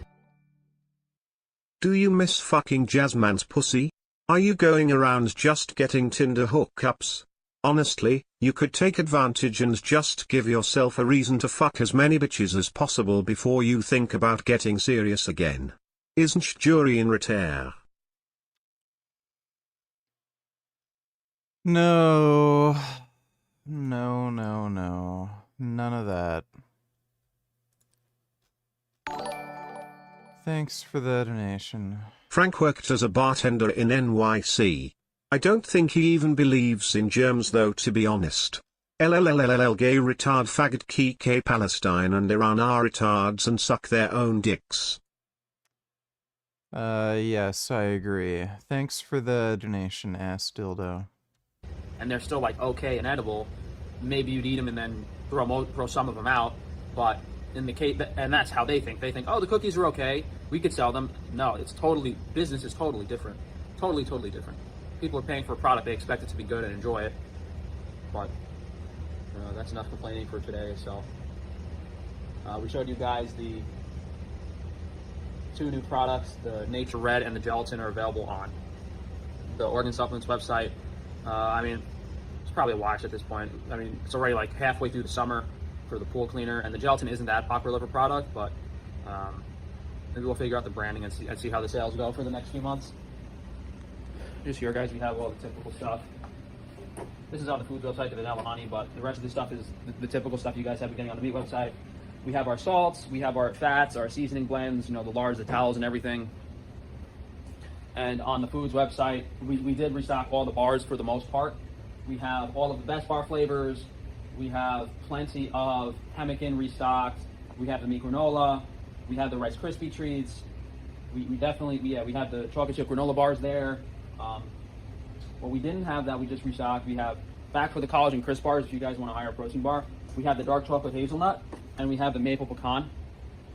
Do you miss fucking Jazzman's pussy? Are you going around just getting Tinder hookups? Honestly, you could take advantage and just give yourself a reason to fuck as many bitches as possible before you think about getting serious again. Isn't jury in retire? No. No, no, no. None of that. Thanks for the donation. Frank worked as a bartender in NYC. I don't think he even believes in germs though, to be honest. LLLLL gay retard faggot KK Palestine and Iran are retards and suck their own dicks. Yes, I agree. Thanks for the donation, ass dildo. And they're still like okay and edible, maybe you'd eat them and then throw some of them out. But in the case, and that's how they think. They think, oh, the cookies are okay, we could sell them. No, it's totally, business is totally different. Totally different. People are paying for a product, they expect it to be good and enjoy it. But that's enough complaining for today. So we showed you guys the two new products. The Nature Red and the gelatin are available on the Organ Supplements website. I mean, it's probably a wash at this point. I mean, it's already like halfway through the summer for the pool cleaner, and the gelatin isn't that popular of a product, but maybe we'll figure out the branding and see how the sales go for the next few months. Just here, guys, we have all the typical stuff. This is on the food website, the vanilla honey, but the rest of the stuff is the typical stuff you guys have been getting on the meat website. We have our salts, we have our fats, our seasoning blends, you know, the lards, the towels, and everything. And on the foods website, we did restock all the bars for the most part. We have all of the best bar flavors. We have plenty of pemmican restocked. We have the meat granola. We have the Rice Krispie treats. We have the chocolate chip granola bars there. What we didn't have that we just restocked, we have back for the collagen crisp bars if you guys want a higher protein bar. We have the dark chocolate hazelnut, and we have the maple pecan.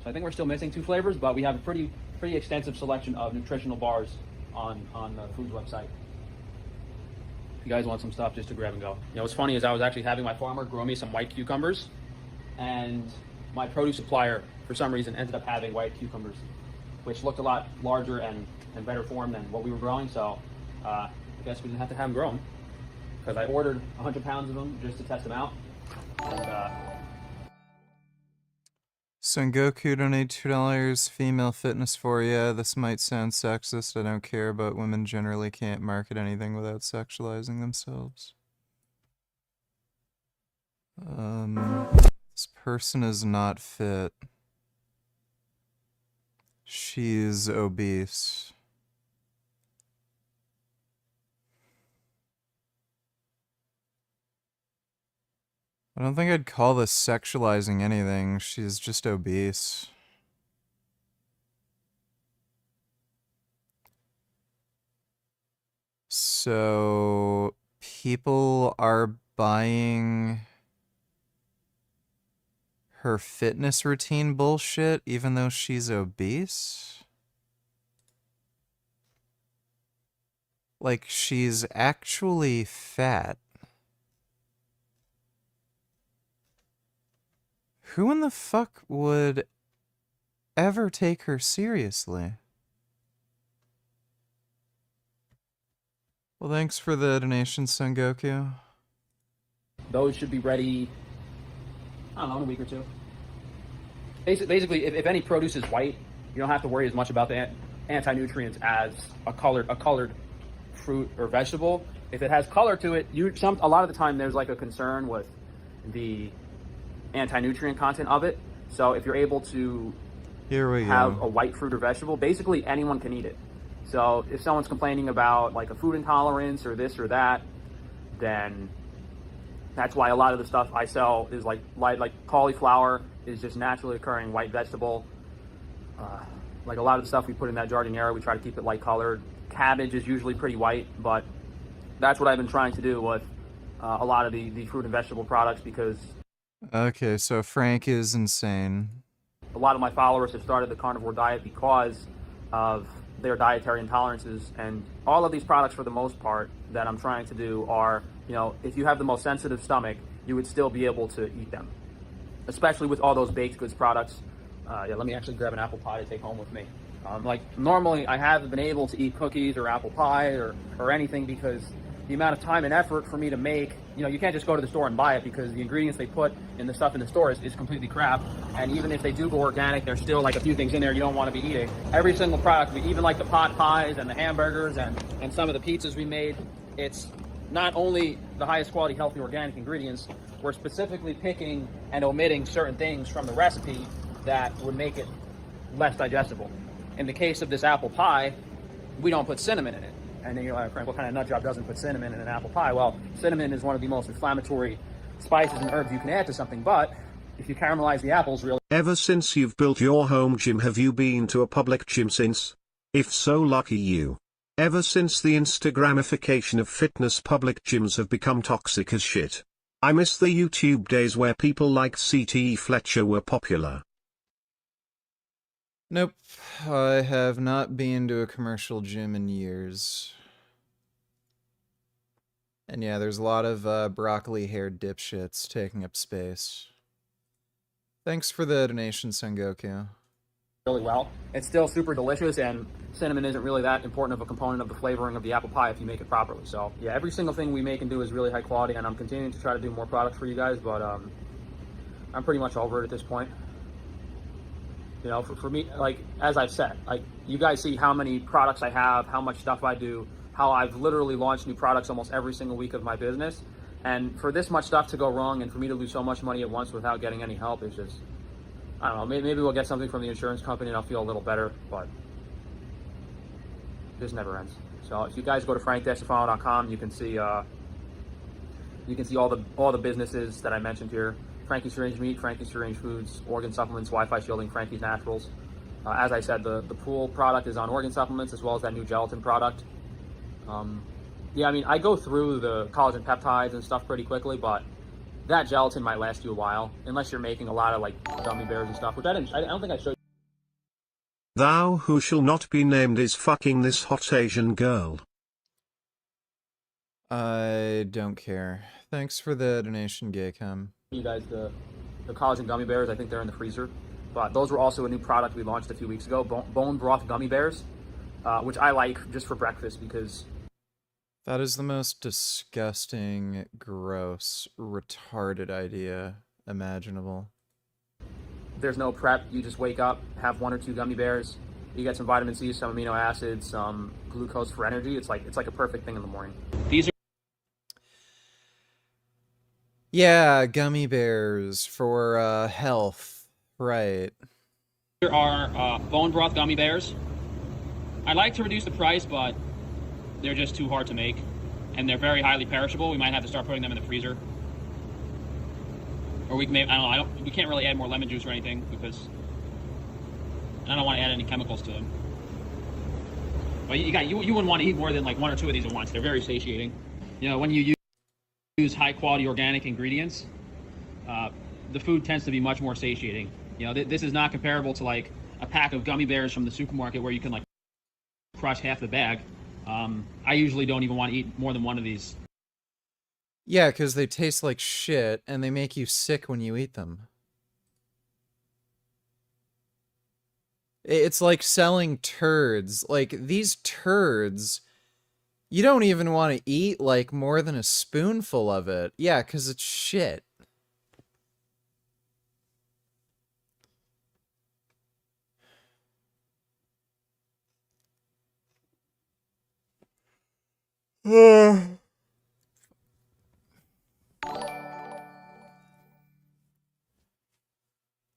So I think we're still missing two flavors, but we have a pretty extensive selection of nutritional bars on the foods website. If you guys want some stuff just to grab and go. You know, what's funny is I was actually having my farmer grow me some white cucumbers, and my produce supplier, for some reason, ended up having white cucumbers, which looked a lot larger and better form than what we were growing, so I guess we didn't have to have them grown, because I ordered 100 pounds of them just to test them out. And, Sengoku donate $2. Female fitness for you. This might sound sexist. I don't care, but women generally can't market anything without sexualizing themselves. This person is not fit. She's obese. I don't think I'd call this sexualizing anything. She's just obese. So, people are buying her fitness routine bullshit even though she's obese? Like, she's actually fat. Who in the fuck would ever take her seriously? Well, thanks for the donation, Sengoku. Those should be ready, I don't know, in a week or two. Basically, if any produce is white, you don't have to worry as much about the anti-nutrients as a colored fruit or vegetable. If it has color to it, a lot of the time there's like a concern with the anti-nutrient content of it. So if you're able to have a white fruit or vegetable, basically anyone can eat it. So if someone's complaining about like a food intolerance or this or that, then that's why a lot of the stuff I sell is like cauliflower is just naturally occurring white vegetable. Like a lot of the stuff we put in that jardinera, we try to keep it light colored. Cabbage is usually pretty white, but that's what I've been trying to do with a lot of the fruit and vegetable products, because Okay, so Frank is insane. a lot of my followers have started the carnivore diet because of their dietary intolerances, and all of these products for the most part that I'm trying to do are, if you have the most sensitive stomach, you would still be able to eat them, especially with all those baked goods products. Let me actually grab an apple pie to take home with me. Like normally I haven't been able to eat cookies or apple pie or anything because the amount of time and effort for me to make, you can't just go to the store and buy it because the ingredients they put in the stuff in the store is completely crap. And even if they do go organic, there's still like a few things in there you don't want to be eating. Every single product, even like the pot pies and the hamburgers and some of the pizzas we made, it's not only the highest quality, healthy, organic ingredients, we're specifically picking and omitting certain things from the recipe that would make it less digestible. In the case of this apple pie, we don't put cinnamon in it. And then you're like, Frank, what kind of nut job doesn't put cinnamon in an apple pie? Well, cinnamon is one of the most inflammatory spices and herbs you can add to something, but if you caramelize the apples really... Ever since you've built your home gym, have you been to a public gym since? If so, lucky you. Ever since the Instagramification of fitness, public gyms have become toxic as shit. I miss the YouTube days where people like CTE Fletcher were popular. Nope, I have not been to a commercial gym in years. And yeah, there's a lot of broccoli-haired dipshits taking up space. Thanks for the donation, Sengoku. really well. It's still super delicious, and cinnamon isn't really that important of a component of the flavoring of the apple pie if you make it properly. So yeah, every single thing we make and do is really high quality, and I'm continuing to try to do more products for you guys, but I'm pretty much over it at this point. You know, for me, like, as I've said, like, you guys see how many products I have, how much stuff I do, how I've literally launched new products almost every single week of my business. And for this much stuff to go wrong and for me to lose so much money at once without getting any help is just, I don't know, maybe we'll get something from the insurance company and I'll feel a little better, but this never ends. So if you guys go to frank-tufano.com, you can see all the businesses that I mentioned here. Frankie's Strange Meat, Frankie's Strange Foods, Organ Supplements, Wi-Fi Shielding, Frankie's Naturals. As I said, the pool product is on Organ Supplements as well as that new gelatin product. Yeah, I mean, I go through the collagen peptides and stuff pretty quickly, but that gelatin might last you a while, unless you're making a lot of like gummy bears and stuff, which I don't think I showed you. Thou who shall not be named is fucking this hot Asian girl. I don't care. Thanks for the donation, Gaycom. You guys the collagen gummy bears. I think they're in the freezer, but those were also a new product we launched a few weeks ago, bone broth gummy bears, which I like just for breakfast because that is the most disgusting, gross, retarded idea imaginable. There's no prep. You just wake up, have 1 or 2 gummy bears. You get some vitamin C, some amino acids, some glucose for energy. It's like a perfect thing in the morning. These are gummy bears for health. Right. There are bone broth gummy bears. I'd like to reduce the price, but they're just too hard to make, and they're very highly perishable. We might have to start putting them in the freezer, or we can maybe, we can't really add more lemon juice or anything because I don't want to add any chemicals to them. But you wouldn't want to eat more than like 1 or 2 of these at once. They're very satiating. You know, when you use high quality organic ingredients, the food tends to be much more satiating. You know, this is not comparable to like a pack of gummy bears from the supermarket where you can like crush half the bag. I usually don't even want to eat more than 1 of these. Yeah, because they taste like shit and they make you sick when you eat them. It's like selling turds. Like, these turds, you don't even want to eat like more than a spoonful of it. Yeah, because it's shit.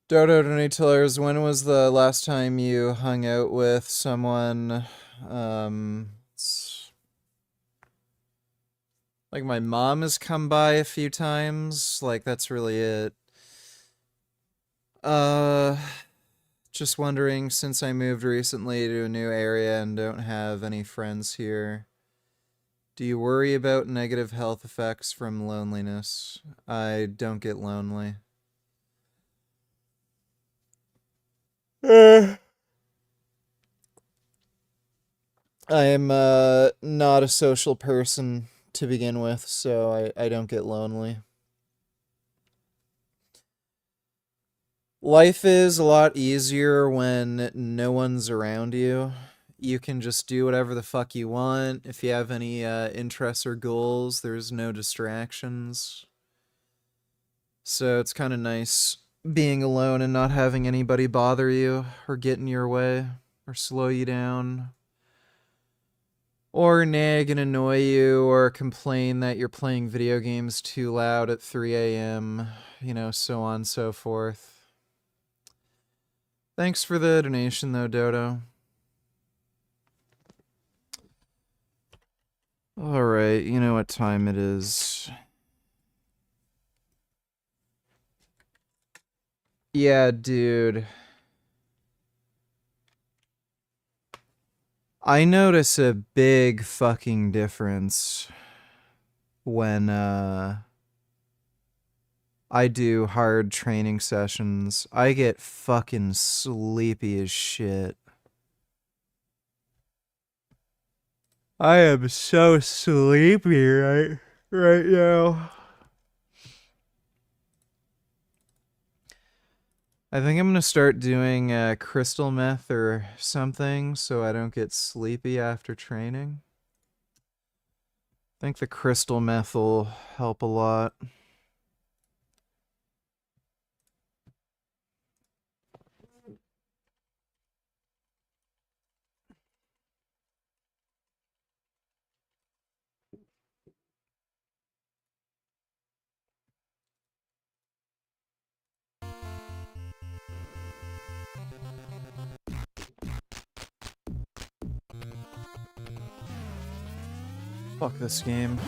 Dodo Donatillers, when was the last time you hung out with someone? Like, my mom has come by a few times. Like, that's really it. Just wondering, since I moved recently to a new area and don't have any friends here, do you worry about negative health effects from loneliness? I don't get lonely. I am not a social person to begin with, so I don't get lonely. Life is a lot easier when no one's around you. You can just do whatever the fuck you want. If you have any interests or goals, there's no distractions. So it's kind of nice being alone and not having anybody bother you or get in your way or slow you down or nag and annoy you or complain that you're playing video games too loud at 3 a.m., you know, so on and so forth. Thanks for the donation, though, Dodo. Alright, you know what time it is. Yeah, dude. I notice a big fucking difference when, I do hard training sessions. I get fucking sleepy as shit. I am so sleepy right now. I think I'm gonna start doing crystal meth or something so I don't get sleepy after training. I think the crystal meth will help a lot. Fuck this game.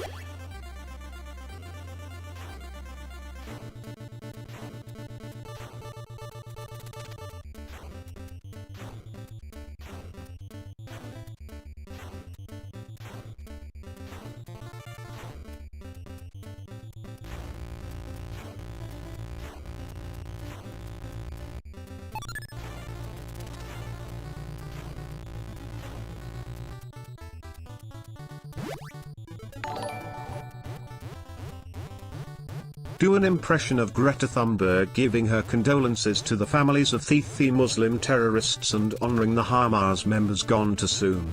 Do an impression of Greta Thunberg giving her condolences to the families of Houthi Muslim terrorists and honoring the Hamas members gone too soon.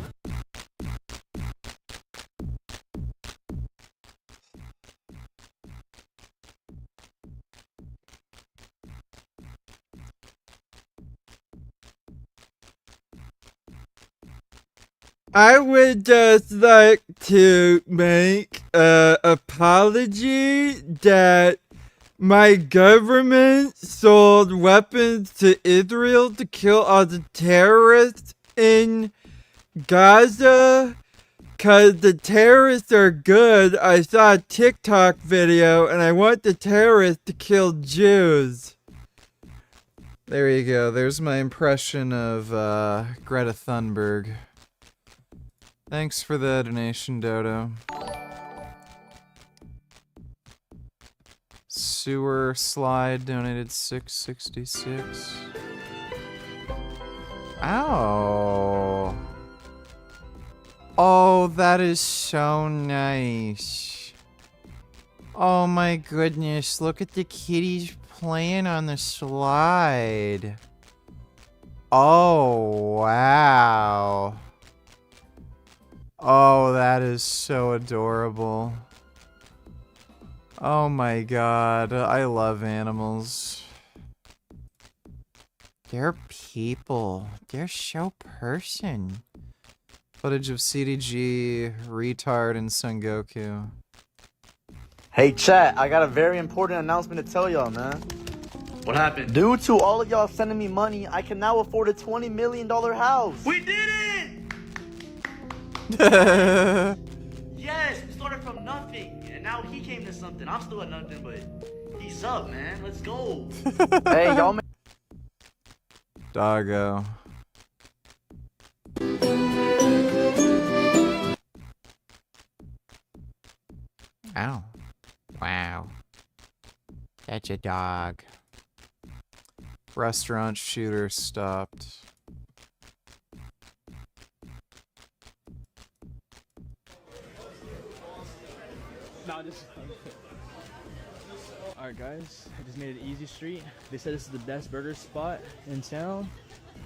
I would just like to make an apology that my government sold weapons to Israel to kill all the terrorists in Gaza. Cause the terrorists are good. I saw a TikTok video and I want the terrorists to kill Jews. There you go. There's my impression of Greta Thunberg. Thanks for the donation, Dodo. Sewer Slide donated $6.66. Ow. Oh, that is so nice. Oh my goodness, look at the kitties playing on the slide. Oh, wow. Oh, that is so adorable. Oh my god, I love animals. They're people. They're so person. Footage of CDG, Retard, and Son Goku. Hey chat, I got a very important announcement to tell y'all, man. What happened? Due to all of y'all sending me money, I can now afford a $20 million house. We did it! Yes, we started from nothing, and now he came to something. I'm still at nothing, but he's up, man. Let's go. Hey, y'all. Doggo. Ow. Wow. That's a dog. Restaurant shooter stopped. No, just. Alright guys, I just made it Easy Street. They said this is the best burger spot in town.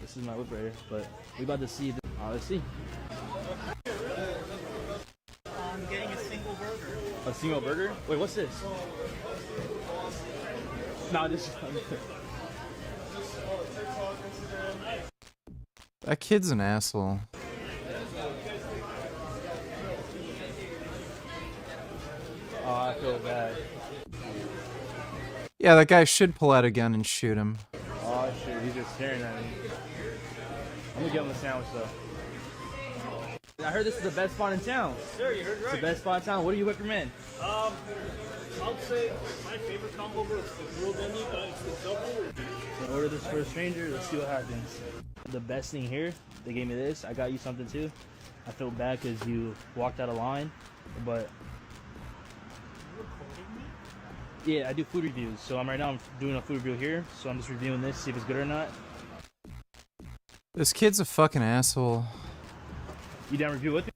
This is my whip right here, but we about to see. Let's see. I'm getting a single burger. A single burger? Wait, what's this? No, this. That kid's an asshole. Oh, I feel bad. Yeah, that guy should pull out a gun and shoot him. Oh shit, he's just staring at me. I'm gonna give him a sandwich though. I heard this is the best spot in town. Sir, you heard right. It's the best spot in town. What do you recommend? I'll say my favorite combo is the grilled onion. It's the double. So order this for a stranger. Let's see what happens. The best thing here, they gave me this. I got you something too. I feel bad because you walked out of line, but yeah, I do food reviews. So I'm doing a food review here. So I'm just reviewing this, see if it's good or not. This kid's a fucking asshole. You down review with me?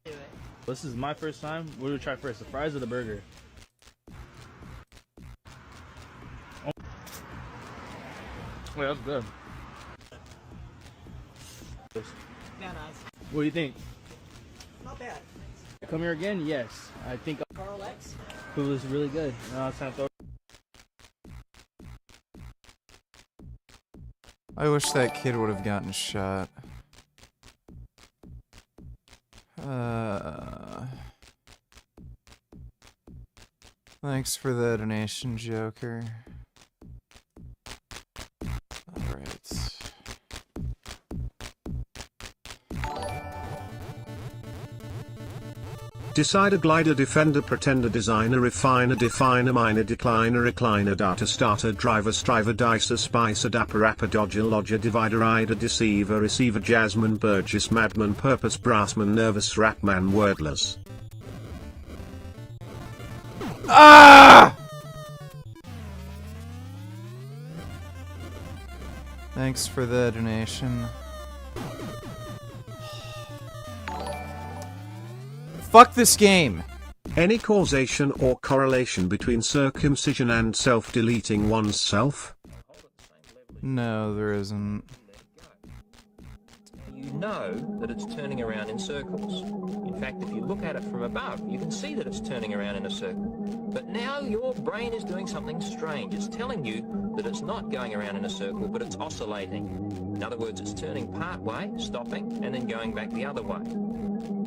This is my first time. What do we try first, the fries or the burger? Oh. Wait, that's good. Yeah, nice. What do you think? Not bad. Come here again? Yes. I think Carl X. food is really good. It's time to throw. I wish that kid would have gotten shot. Thanks for the donation, Joker. Alright. Decider, glider, defender, pretender, designer, refiner, definer, miner, decliner, recliner, data starter, driver, striver, dicer, spicer, dapper, rapper, dodger, lodger, divider, rider, deceiver, receiver, jasmine, burgess, madman, purpose, brassman, nervous, rapman, wordless. Ah! Thanks for the donation. Fuck this game. Any causation or correlation between circumcision and self-deleting oneself? No, there isn't. You know that it's turning around in circles. In fact, if you look at it from above, you can see that it's turning around in a circle. But now your brain is doing something strange. It's telling you that it's not going around in a circle, but it's oscillating. In other words, it's turning part way, stopping, and then going back the other way.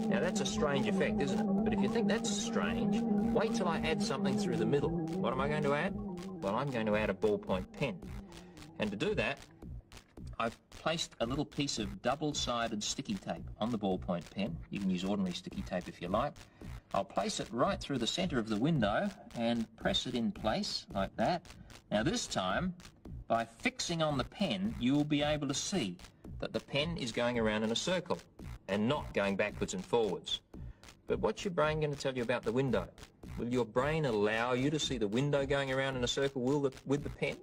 Now that's a strange effect, isn't it? But if you think that's strange, wait till I add something through the middle. What am I going to add? Well, I'm going to add a ballpoint pen. And to do that, I've placed a little piece of double-sided sticky tape on the ballpoint pen. You can use ordinary sticky tape if you like. I'll place it right through the center of the window and press it in place like that. Now this time, by fixing on the pen, you'll be able to see that the pen is going around in a circle and not going backwards and forwards. But what's your brain going to tell you about the window? Will your brain allow you to see the window going around in a circle with the pen?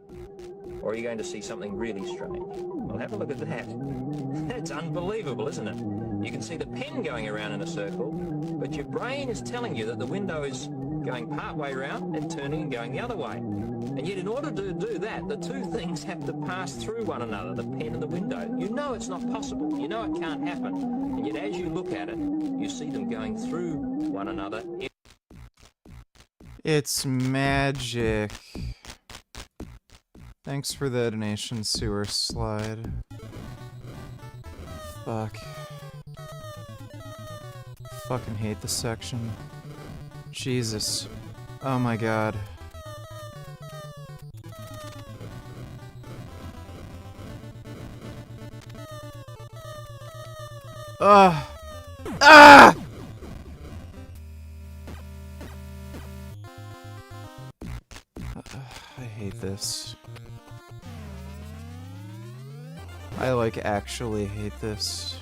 Or are you going to see something really strange? Well, have a look at that. That's unbelievable, isn't it? You can see the pen going around in a circle, but your brain is telling you that the window is going part way round and turning and going the other way. And yet in order to do that, the two things have to pass through one another, the pen and the window. You know it's not possible. You know it can't happen. And yet as you look at it, you see them going through one another. It's magic. Thanks for the donation, sewer slide. Fuck. Fucking hate this section. Jesus. Oh my god. Ah! Ah! I hate this. I actually hate this.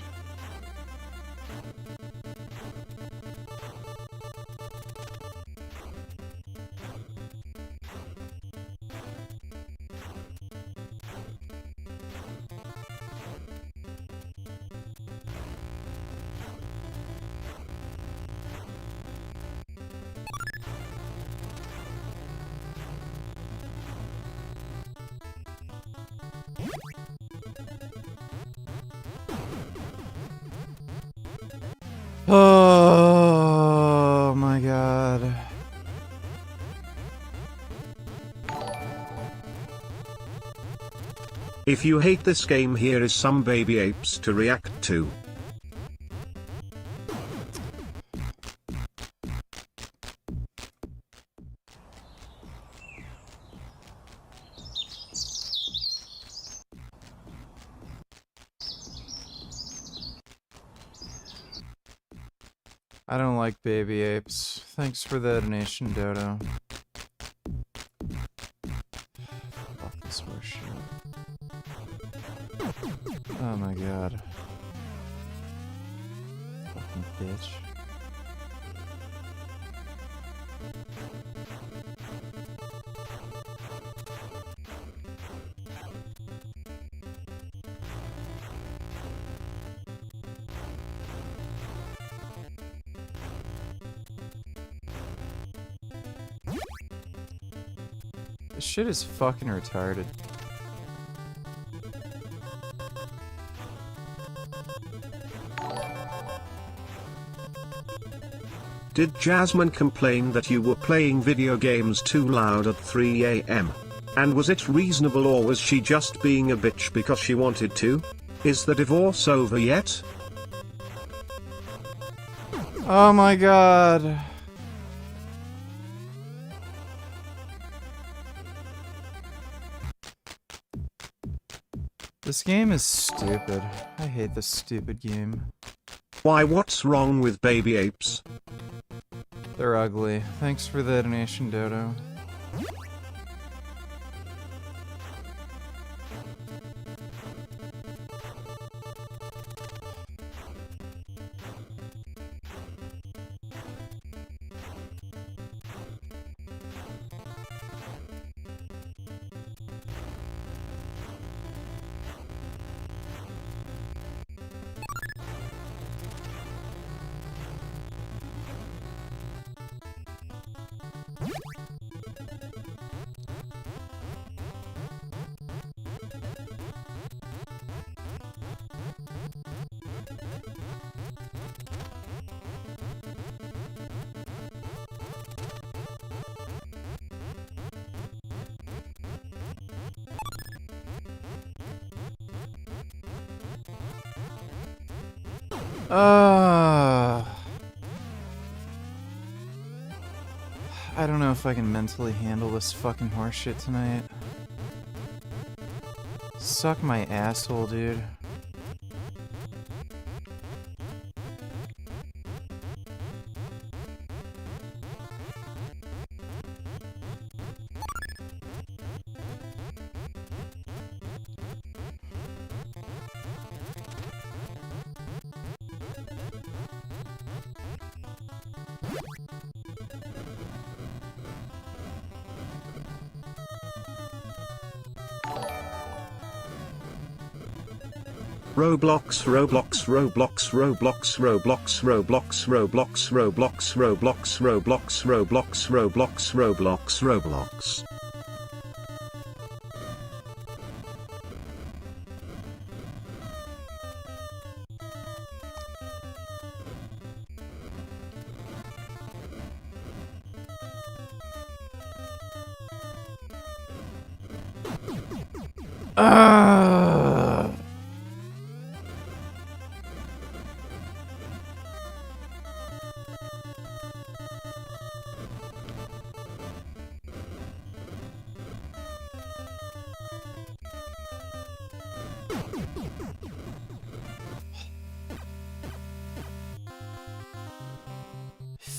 Oh my god. If you hate this game, here is some baby apes to react to. I don't like baby apes. Thanks for the donation, Dodo. Fuck this horse shit. Oh my god. Fucking bitch. This shit is fucking retarded. Did Jasmine complain that you were playing video games too loud at 3 AM? And was it reasonable, or was she just being a bitch because she wanted to? Is the divorce over yet? Oh my god. This game is stupid. I hate this stupid game. Why, what's wrong with baby apes? They're ugly. Thanks for the donation, Dodo. I don't know if I can mentally handle this fucking horseshit tonight. Suck my asshole, dude. Roblox, Roblox, Roblox, Roblox, Roblox, Roblox, Roblox, Roblox, Roblox, Roblox, Roblox, Roblox, Roblox, Roblox.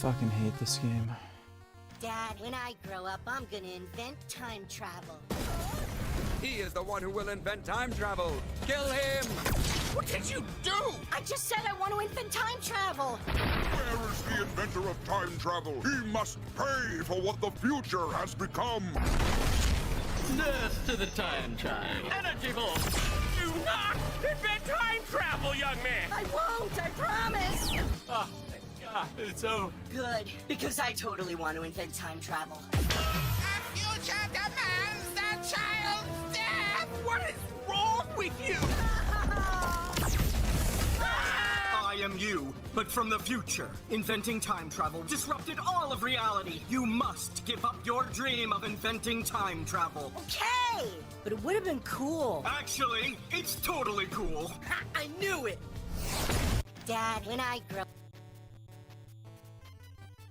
Fucking hate this game. Dad, when I grow up, I'm gonna invent time travel. He is the one who will invent time travel. Kill him! What did you do? I just said I want to invent time travel. Where is the inventor of time travel? He must pay for what the future has become. Death to the time chime. Energy bolt. Do not invent time travel, young man. I won't, I promise. Oh, thank God, it's over. Good, because I totally want to invent time travel. Future demands the child's death. What is wrong with you? I am you, but from the future. Inventing time travel disrupted all of reality. You must give up your dream of inventing time travel. Okay, but it would have been cool. Actually, it's totally cool. Ha, I knew it. Dad, when I grow...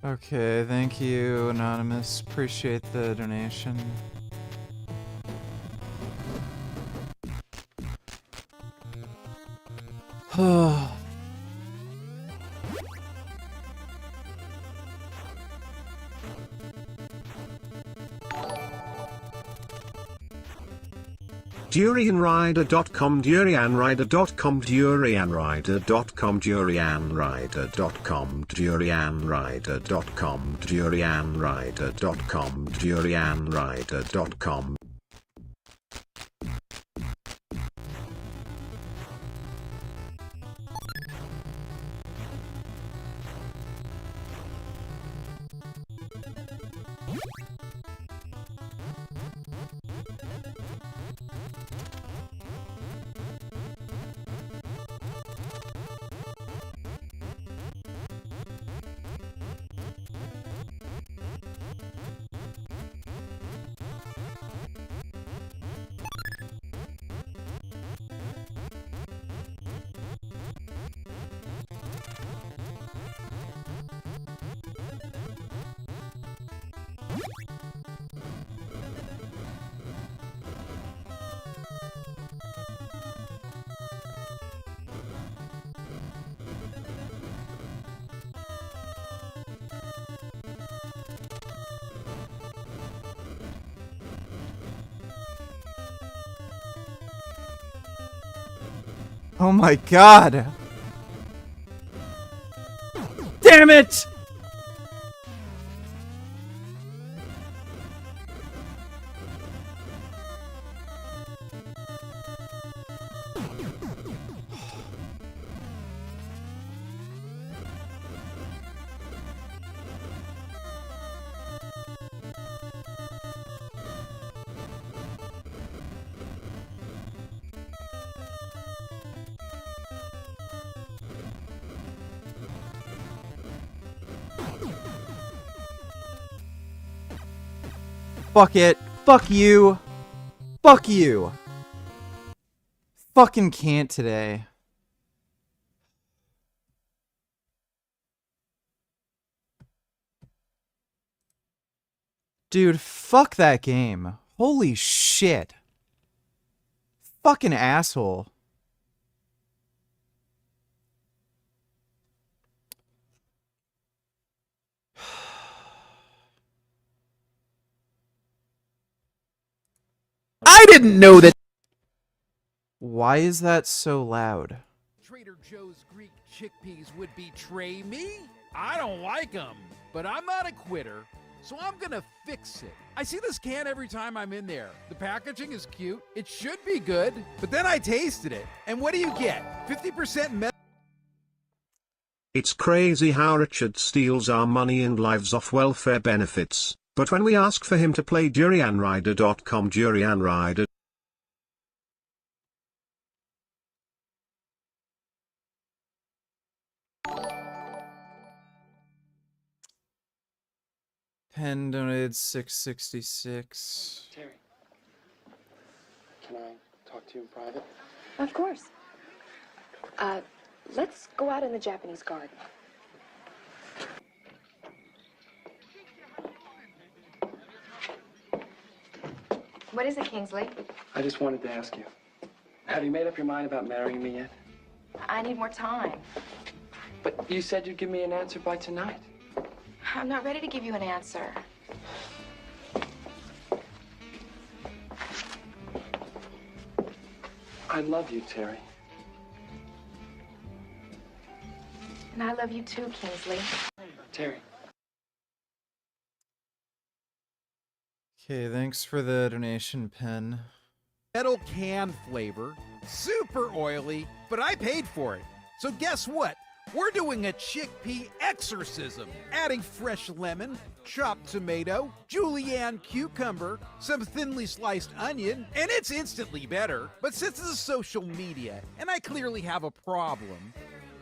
Okay, thank you, Anonymous. Appreciate the donation. DurianRider.com, DurianRider.com, DurianRider.com, DurianRider.com, DurianRider.com, DurianRider.com, DurianRider.com. Oh my god! Damn it! Fuck it. Fuck you. Fuck you. Fucking can't today. Dude, fuck that game. Holy shit. Fucking asshole. I didn't know that. Why is that so loud? Trader Joe's Greek chickpeas would betray me? I don't like them, but I'm not a quitter, so I'm gonna fix it. I see this can every time I'm in there. The packaging is cute, it should be good, but then I tasted it, and what do you get? 50% metal. It's crazy how Richard steals our money and lives off welfare benefits, but when we ask for him to play DurianRider.com, Durian Rider Pen donated $6.66. Terry, can I talk to you in private? Of course. Let's go out in the Japanese garden. What is it, Kingsley? I just wanted to ask you, have you made up your mind about marrying me yet? I need more time. But you said you'd give me an answer by tonight. I'm not ready to give you an answer. I love you, Terry. And I love you too, Kingsley. Terry. Okay, thanks for the donation, Pen. Metal can flavor, super oily, but I paid for it. So guess what? We're doing a chickpea exorcism, adding fresh lemon, chopped tomato, julienne cucumber, some thinly sliced onion, and it's instantly better. But since this is social media, and I clearly have a problem,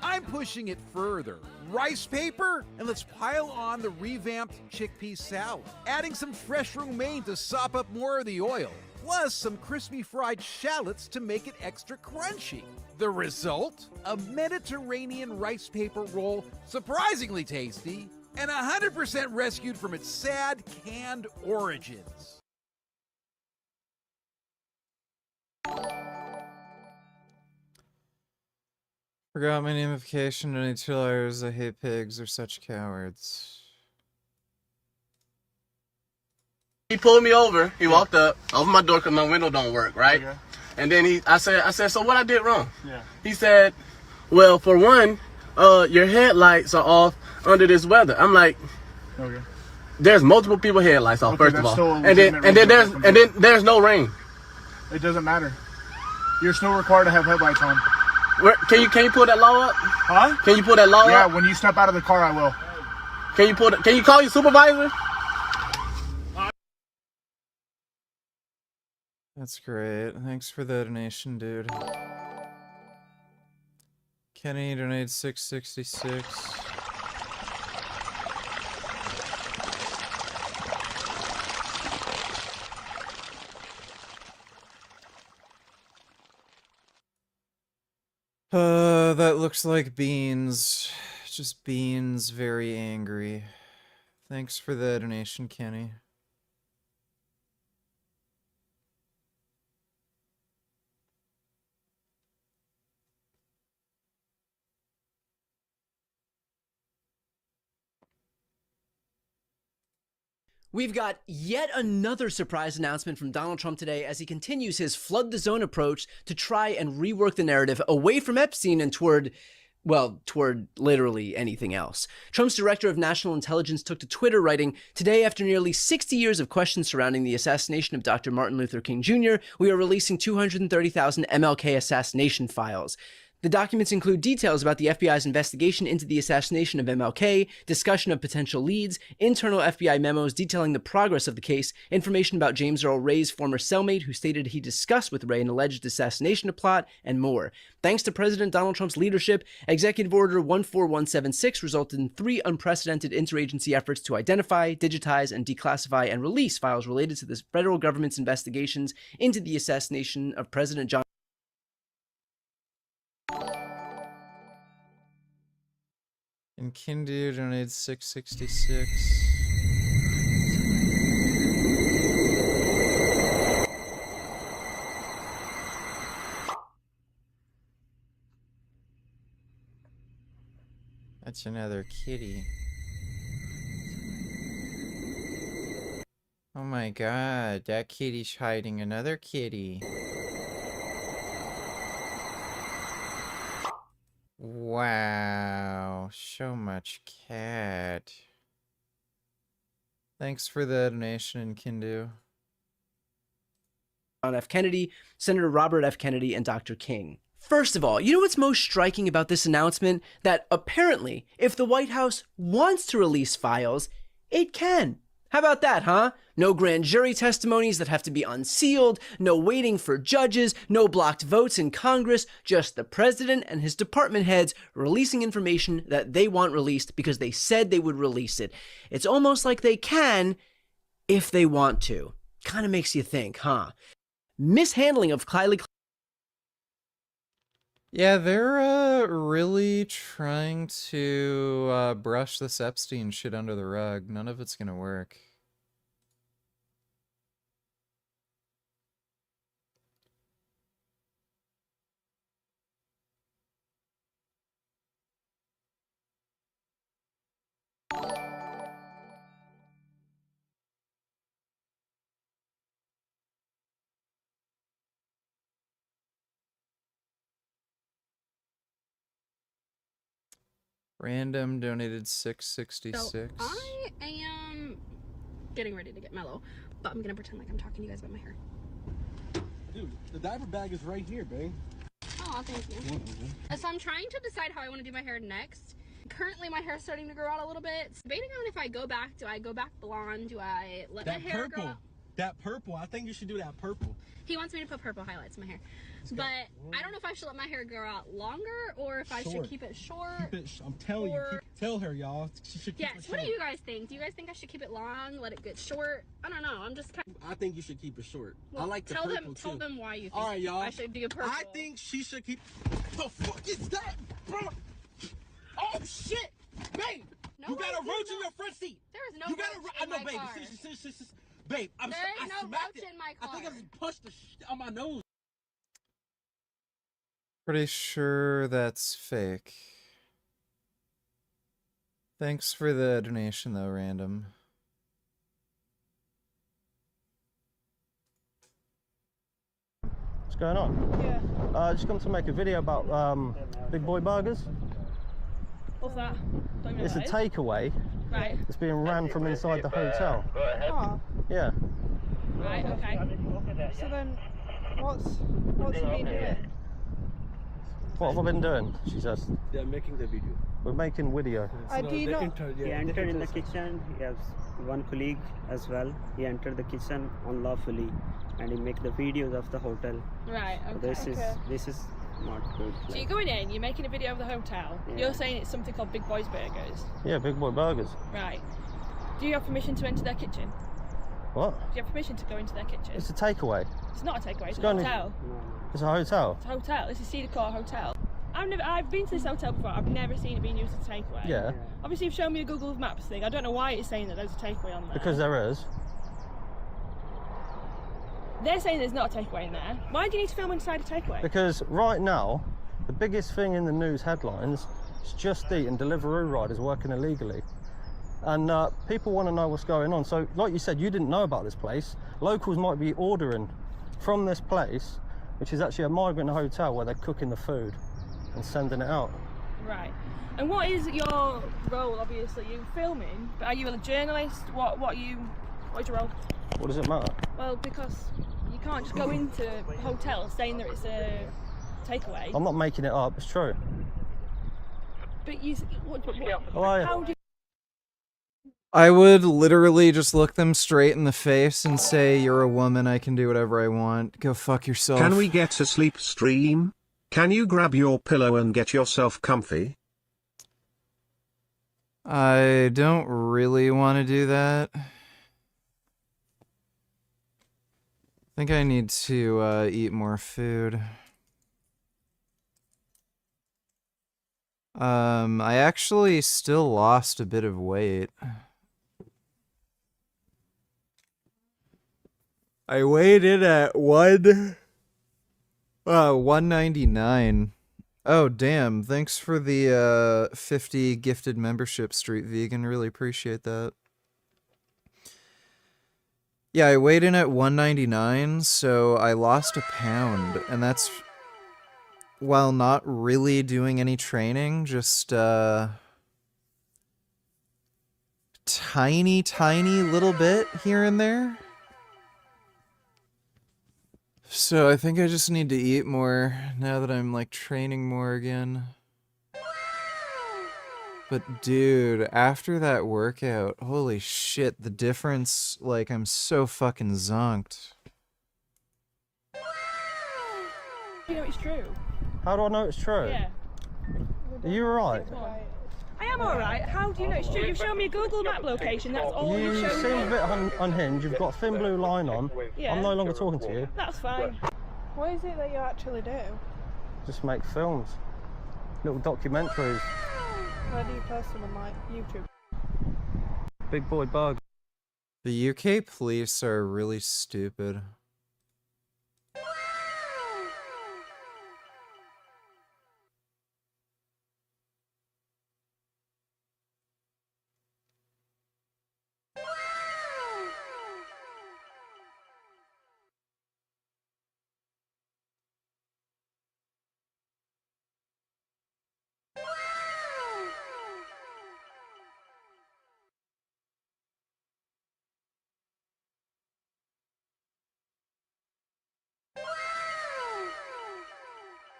I'm pushing it further. Rice paper, and let's pile on the revamped chickpea salad, adding some fresh romaine to sop up more of the oil, plus some crispy fried shallots to make it extra crunchy. The result? A Mediterranean rice paper roll, surprisingly tasty, and 100% rescued from its sad canned origins. Forgot my namification. Donate $2. I hate pigs. They're such cowards. He pulled me over. He walked up, opened my door because my window don't work, right? Okay. And then I said, so what I did wrong? Yeah. He said, well, for one, your headlights are off under this weather. I'm like, okay. There's multiple people headlights off, first of all, and then there's no rain. It doesn't matter. You're still required to have headlights on. Can you pull that law up? Huh? Can you pull that law up? Yeah, when you step out of the car, I will. Can you call your supervisor? That's great. Thanks for the donation, dude. Kenny donated $6.66. That looks like Beans. Just Beans, very angry. Thanks for the donation, Kenny. We've got yet another surprise announcement from Donald Trump today as he continues his flood the zone approach to try and rework the narrative away from Epstein and toward literally anything else. Trump's director of national intelligence took to Twitter writing, "Today, after nearly 60 years of questions surrounding the assassination of Dr. Martin Luther King Jr., we are releasing 230,000 MLK assassination files. The documents include details about the FBI's investigation into the assassination of MLK, discussion of potential leads, internal FBI memos detailing the progress of the case, information about James Earl Ray's former cellmate who stated he discussed with Ray an alleged assassination plot, and more. Thanks to President Donald Trump's leadership, Executive Order 14176 resulted in 3 unprecedented interagency efforts to identify, digitize, and declassify and release files related to the federal government's investigations into the assassination of President John And Kindu donated $6.66. That's another kitty. Oh my god, that kitty's hiding another kitty. Wow, so much cat. Thanks for the donation, Kindu. John F. Kennedy, Senator Robert F. Kennedy, and Dr. King. First of all, you know what's most striking about this announcement? That apparently, if the White House wants to release files, it can. How about that, huh? No grand jury testimonies that have to be unsealed, no waiting for judges, no blocked votes in Congress, just the president and his department heads releasing information that they want released because they said they would release it. It's almost like they can if they want to. Kind of makes you think, huh? Mishandling of Kylie. Yeah, they're really trying to brush this Epstein shit under the rug. None of it's gonna work. Random donated $6.66. So I am getting ready to get mellow, but I'm gonna pretend like I'm talking to you guys about my hair. Dude, the diaper bag is right here, babe. Oh, thank you. So I'm trying to decide how I want to do my hair next. Currently, my hair's starting to grow out a little bit. Debating on if I go back. Do I go back blonde? Do I let my hair grow out? That purple. I think you should do that purple. He wants me to put purple highlights in my hair. But I don't know if I should let my hair grow out longer or if I should keep it short. I'm telling you. Tell her, y'all. She should keep it short. What do you guys think? Do you guys think I should keep it long, let it get short? I don't know. I'm just kind of... I think you should keep it short. Well, I like the purple, Tell them why you think all right, y'all. I should do purple. I think she should keep... The fuck is that, bro? Oh, shit! Babe! No, you got a roach in your front seat! There is no roach in my car. Babe, There is no roach in my car. I think I just punched the shit on my nose. Pretty sure that's fake. Thanks for the donation, though, Random. What's going on? Yeah. I just come to make a video about Big Boy Burgers. What's that? Don't know It's a what it is. takeaway. Right. It's being ran from inside the hotel. Oh. Yeah. Right, okay. So then, what's he been doing? What have I been doing? She says. They're making the video. We're making video. Do you not... He entered in the kitchen. He has one colleague as well. He entered the kitchen unlawfully, and he make the videos of the hotel. Right, So okay. this is not good. So you're going in, you're making a video of the hotel. Yeah. You're saying it's something called Big Boy's Burgers. Yeah, Big Boy Burgers. Right. Do you have permission to enter their kitchen? What? Do you have permission to go into their kitchen? It's a takeaway. It's not a takeaway, it's a going to- hotel. It's a hotel. It's a hotel. This is Cedar Court Hotel. I've been to this hotel before. I've never seen it being used as a takeaway. Yeah. Obviously, you've shown me a Google Maps thing. I don't know why it's saying that there's a takeaway on there. Because there is. They're saying there's not a takeaway in there. Why do you need to film inside a takeaway? Because right now, the biggest thing in the news headlines is Just Eat and Deliveroo riders working illegally. And people want to know what's going on. So, like you said, you didn't know about this place. Locals might be ordering from this place, which is actually a migrant hotel where they're cooking the food and sending it out. Right. And what is your role? Obviously, you're filming, but are you a journalist? What's your role? What does it matter? Well, because you can't just go into a hotel saying that it's a takeaway. I'm not making it up, it's true. But you, How are you? how do you... I would literally just look them straight in the face and say, "You're a woman, I can do whatever I want. Go fuck yourself." Can we get a sleep stream? Can you grab your pillow and get yourself comfy? I don't really want to do that. I think I need to eat more food. I actually still lost a bit of weight. I weighed in at 199 Oh, damn. Thanks for the 50 gifted membership, Street Vegan. Really appreciate that. Yeah, I weighed in at 199, so I lost a pound, and that's while not really doing any training, just tiny little bit here and there. So I think I just need to eat more now that I'm like training more again. But dude, after that workout, holy shit, the difference, like I'm so fucking zonked. You know it's true. How do I know it's true? Yeah. Are you alright? I am alright. How do you know it's true? You've shown me a Google Map location. That's all You you've shown seem me. a bit unhinged. You've got a thin blue line on. Yeah. I'm no longer talking to you. That's fine. What is it that you actually do? Just make films. Little documentaries. How do you post them on like YouTube? Big boy bug. The UK police are really stupid.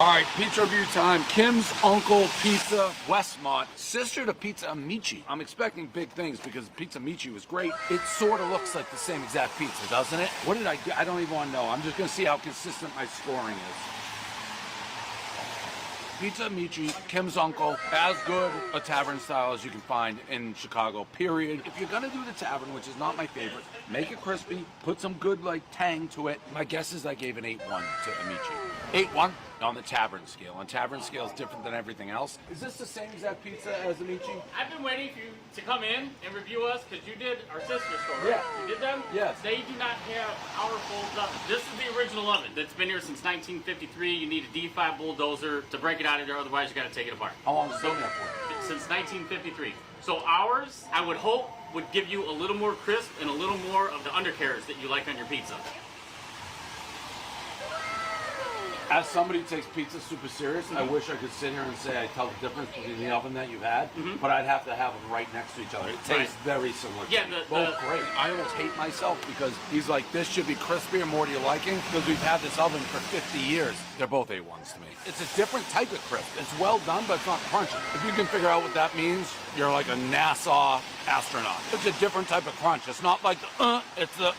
All right, pizza review time. Kim's Uncle Pizza Westmont, sister to Pizza Amici. I'm expecting big things because Pizza Amici was great. It sort of looks like the same exact pizza, doesn't it? What did I do? I don't even want to know. I'm just going to see how consistent my scoring is. Pizza Amici, Kim's Uncle, as good a tavern style as you can find in Chicago, period. If you're gonna do the tavern, which is not my favorite, make it crispy, put some good like tang to it. My guess is I gave an 8-1 to Amici. 8-1 on the tavern scale. On tavern scale is different than everything else. Is this the same exact pizza as Amici? I've been waiting for you to come in and review us because you did our sister store, right? Yeah. You did them? Yes. They do not have our full oven. This is the original oven that's been here since 1953. You need a D5 bulldozer to break it out of there, otherwise you got to take it apart. How long has it been there for? Since 1953. So ours, I would hope, would give you a little more crisp and a little more of the undercarriage that you like on your pizza. As somebody who takes pizza super serious, I wish I could sit here and say I tell the difference between the oven that you had, but I'd have to have them right next to each other. It tastes very similar. Yeah, both great. I almost hate myself because he's like, this should be crispy and more to your liking because we've had this oven for 50 years. They're both A1s to me. It's a different type of crisp. It's well done, but it's not crunchy. If you can figure out what that means, you're like a NASA astronaut. It's a different type of crunch. It's not like the it's the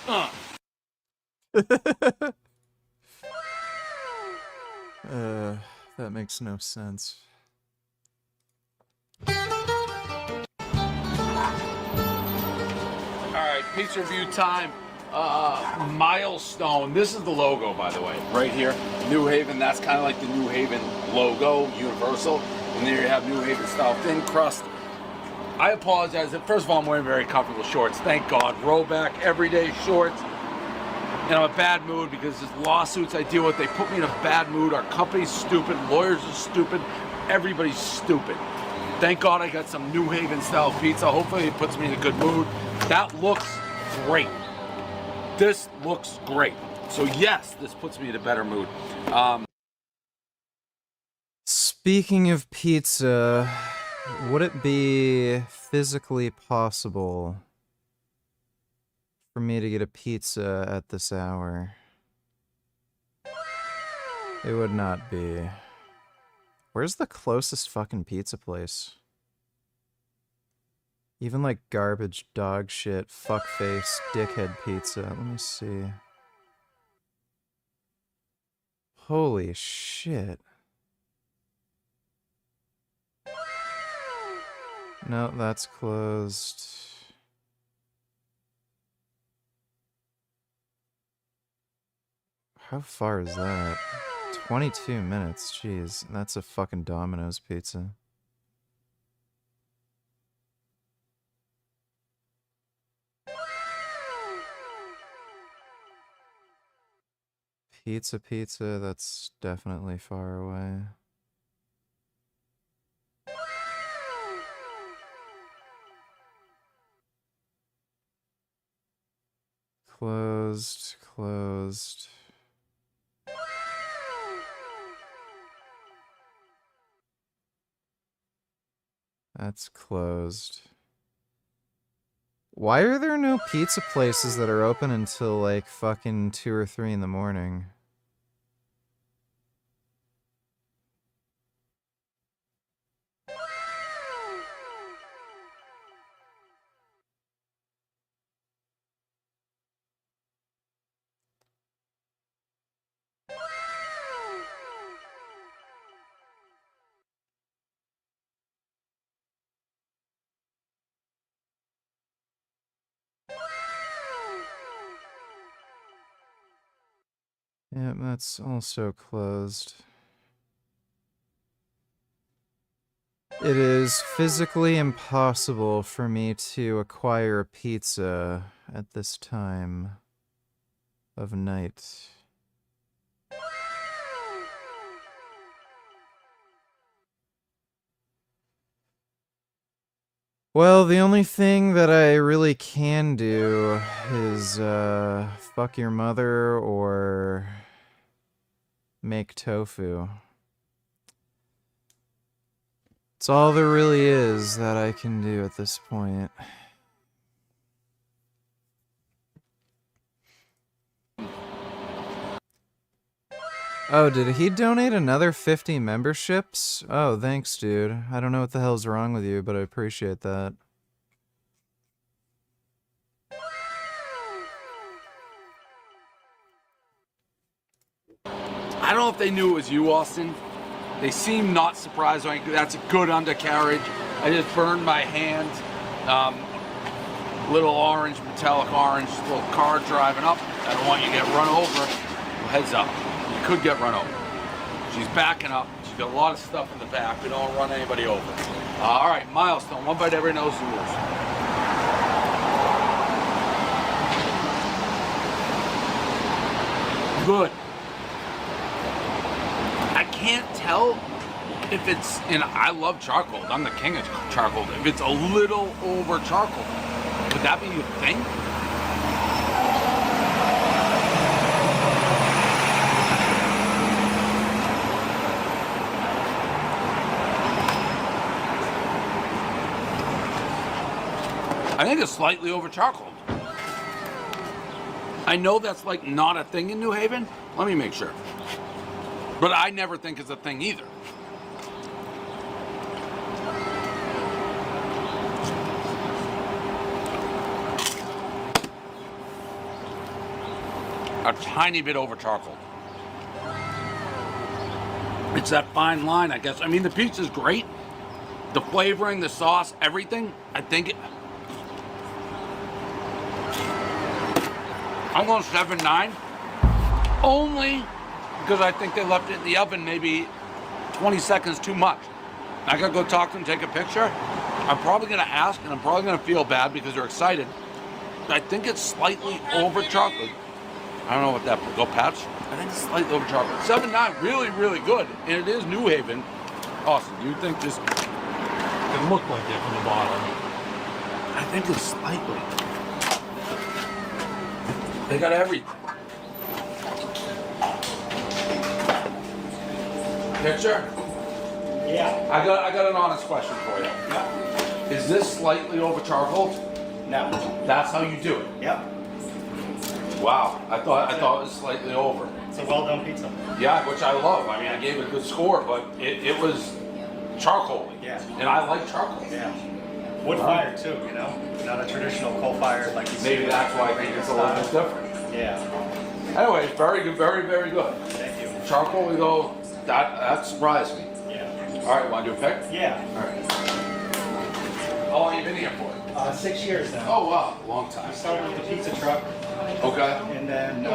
That makes no sense. All right, pizza review time. Milestone. This is the logo, by the way, right here. New Haven. That's kind of like the New Haven logo, universal. And there you have New Haven style thin crust. I apologize. First of all, I'm wearing very comfortable shorts. Thank God. Rowback, everyday shorts. And I'm in a bad mood because these lawsuits I deal with, they put me in a bad mood. Our company's stupid. Lawyers are stupid. Everybody's stupid. Thank God I got some New Haven style pizza. Hopefully it puts me in a good mood. That looks great. This looks great. So yes, this puts me in a better mood. Speaking of pizza, would it be physically possible for me to get a pizza at this hour? It would not be. Where's the closest fucking pizza place? Even like garbage, dog shit, fuckface, dickhead pizza. Let me see. Holy shit. No, that's closed. How far is that? 22 minutes, jeez. That's a fucking Domino's pizza. Pizza, that's definitely far away. closed, closed. That's closed. Why are there no pizza places that are open until like fucking 2 or 3 in the morning? Yep, that's also closed. It is physically impossible for me to acquire a pizza at this time of night. Well, the only thing that I really can do is fuck your mother or make tofu. It's all there really is that I can do at this point. Oh, did he donate another 50 memberships? Oh, thanks, dude. I don't know what the hell's wrong with you, but I appreciate that. I don't know if they knew it was you, Austin. They seem not surprised. Like, that's a good undercarriage. I just burned my hand. Little orange, metallic orange, little car driving up. I don't want you to get run over. Well, heads up. You could get run over. She's backing up. She's got a lot of stuff in the back. We don't run anybody over. All right, milestone. One bite every knows the rules. Good. I can't tell if it's, and I love charcoal. I'm the king of charcoal. If it's a little over charcoal, would that be your thing? I think it's slightly over charcoal. I know that's like not a thing in New Haven. Let me make sure. But I never think it's a thing either. A tiny bit over charcoal. It's that fine line, I guess. I mean, the pizza's great. The flavoring, the sauce, everything. I think I'm going 7.9. Only because I think they left it in the oven maybe 20 seconds too much. I gotta go talk to them, take a picture. I'm probably gonna ask, and I'm probably gonna feel bad because they're excited. I think it's slightly over chocolate. I don't know what that, go Pats? I think it's slightly over chocolate. 7.9, really, really good. And it is New Haven. Austin, you think this, it looked like it from the bottom. I think it's slightly. They got everything. Picture? Yeah. I got an honest question for you. Yeah. Is this slightly over charcoal? No. That's how you do it? Yep. Wow. I thought it was slightly over. It's a well done pizza. Yeah, which I love. I mean, I gave it a good score, but it was charcoal. Yeah. And I like charcoal. Yeah. Wood fire too, you know? Not a traditional coal fire like you see. Maybe that's why I think it's a little bit different. Yeah. Anyway, very good, very, very good. Thank you. Charcoal, we go, that surprised me. Yeah. All right, want to do a pick? Yeah. All right. How long have you been here for? 6 years now. Oh, wow. Long time. I started with the pizza truck. Okay. And then,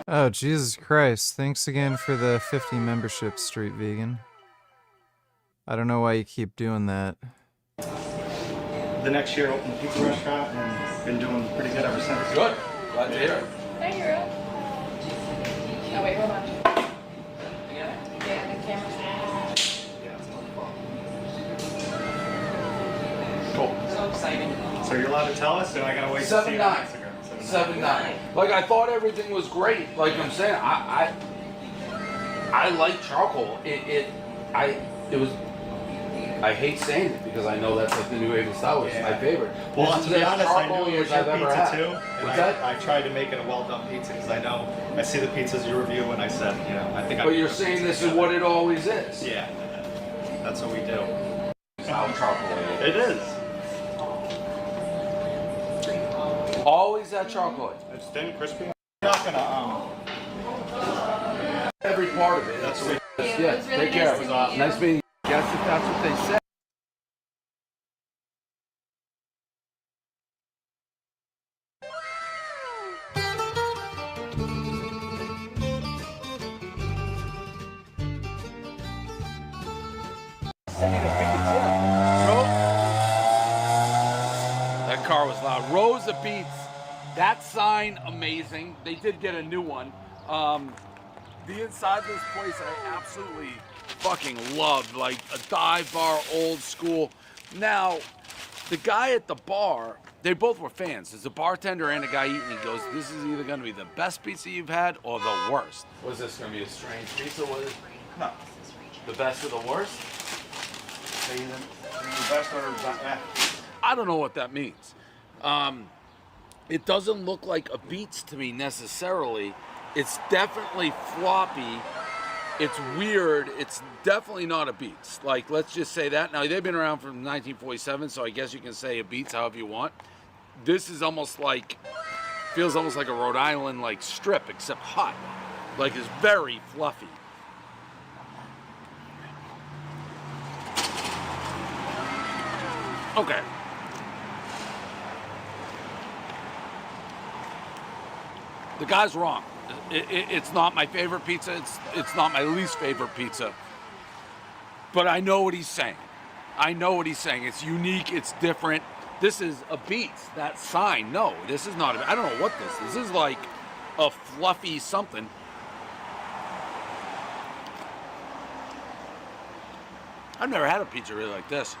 Oh, Jesus Christ. Thanks again for the 50 membership, Street Vegan. I don't know why you keep doing that. the next year opened a pizza restaurant and been doing pretty good ever since. Good. Glad to hear it. Thank you. Oh, wait, hold on. Yeah, the camera's Cool. so exciting. So you're allowed to tell us, and I gotta wait to see it on Instagram. 7-9. Like, I thought everything was great. Like I'm saying, I like charcoal. I hate saying it because I know that's like the New Haven style, which is my favorite. Well, This to is be as honest, I know charcoal-y it was as your I've ever pizza had. too. And What's that? I tried to make it a well-done pizza because I see the pizzas you review and I said, you know, I think I. But you're saying this is what it always is. Yeah, that's what we do. How charcoal It is. Always that charcoal. It's thin, crispy. I'm not gonna Every part of it. That's what we. Yeah, take care. Nice meeting you. Guess if that's what they said. That car was loud. Rows of beats. That sign, amazing. They did get a new one. The inside of this place I absolutely fucking loved. Like a dive bar, old school. Now, the guy at the bar, they both were fans. There's a bartender and a guy eating. He goes, this is either going to be the best pizza you've had or the worst. Was this going to be a strange pizza? Was it? No. The best or the worst? The best or yeah. I don't know what that means. It doesn't look like a Beats to me necessarily. It's definitely floppy. It's weird. It's definitely not a Beats. Like, let's just say that. Now, they've been around from 1947, so I guess you can say a Beats however you want. This is almost like, feels almost like a Rhode Island like strip, except hot. Like, it's very fluffy. Okay. The guy's wrong. It's not my favorite pizza. It's not my least favorite pizza. But I know what he's saying. I know what he's saying. It's unique. It's different. This is a Beats. That sign. No, this is not. I don't know what this is. This is like a fluffy something. I've never had a pizza really like this.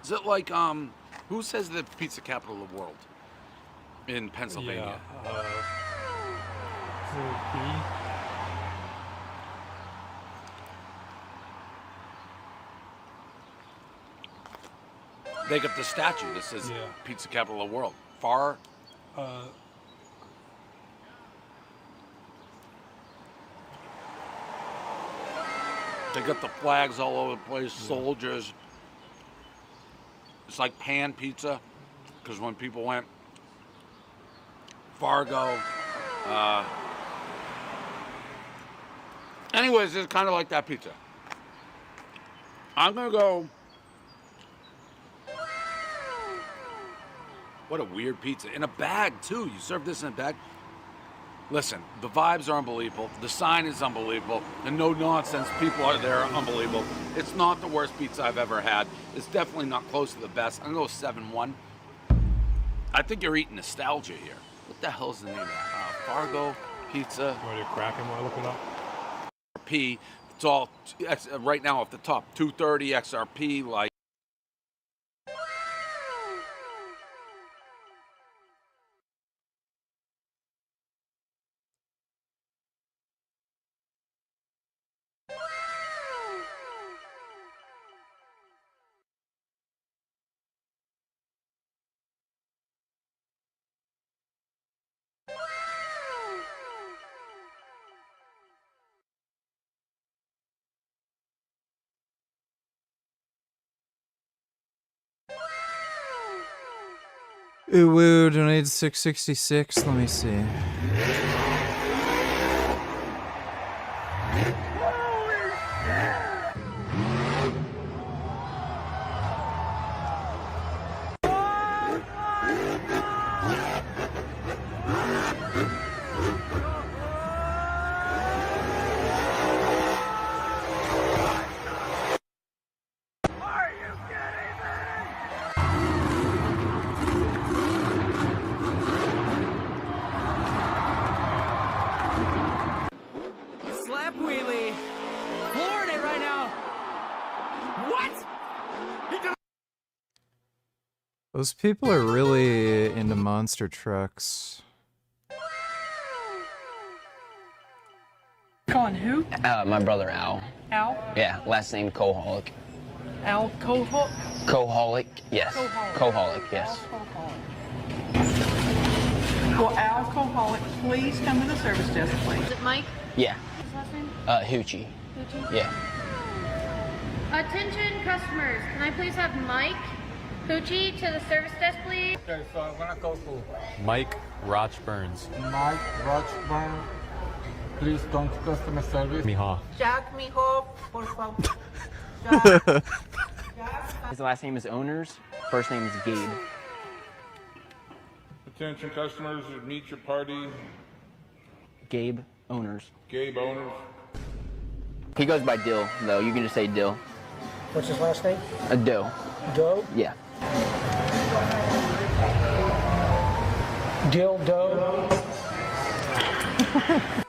Is it like, who says the pizza capital of the world in Pennsylvania? They got the statue that says pizza capital of the world. Far. They got the flags all over the place, soldiers. It's like pan pizza, because when people went Fargo, anyways, it's kind of like that pizza. I'm gonna go. What a weird pizza. In a bag too, you serve this in a bag? Listen, the vibes are unbelievable. The sign is unbelievable. The no nonsense people are there are unbelievable. It's not the worst pizza I've ever had. It's definitely not close to the best. I'm gonna go 7-1. I think you're eating nostalgia here. What the hell is the name of that? Fargo Pizza. Are you cracking while I look it up? XRP. It's all right now off the top. 230 XRP, like. Uwu donated 666. Let me see. Slap wheelie! Those people are really into monster trucks. Con who? My brother Al. Al? Yeah, last name Coholic. Al Coholic? Coholic, yes. Coholic. Coholic, yes. Will alcoholic please come to the service desk, please? Is it Mike? Yeah. His last name? Hoochie. Hoochie? Yeah. Attention customers, can I please have Mike Hoochie to the service desk, please? Okay, so I'm gonna go to Mike Rochburns. Mike Rochburn. Please come to customer service. Mijo. Jack, mijo, por favor. His last name is Owners. First name is Gabe. Attention customers, meet your party. Gabe Owners. Gabe Owners. He goes by Dill, though. You can just say Dill. What's his last name? Dill. Doe? Yeah. Dill Doe?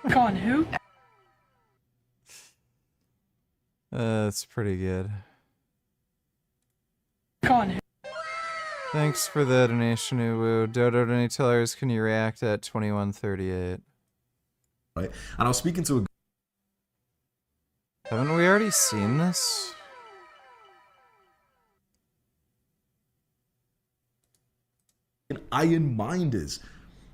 Con who? That's pretty good. Con who? Thanks for the donation, Uwu. Dodo, any tellers, can you react at 2138? Right, and I was speaking to a... Haven't we already seen this? Iron minders.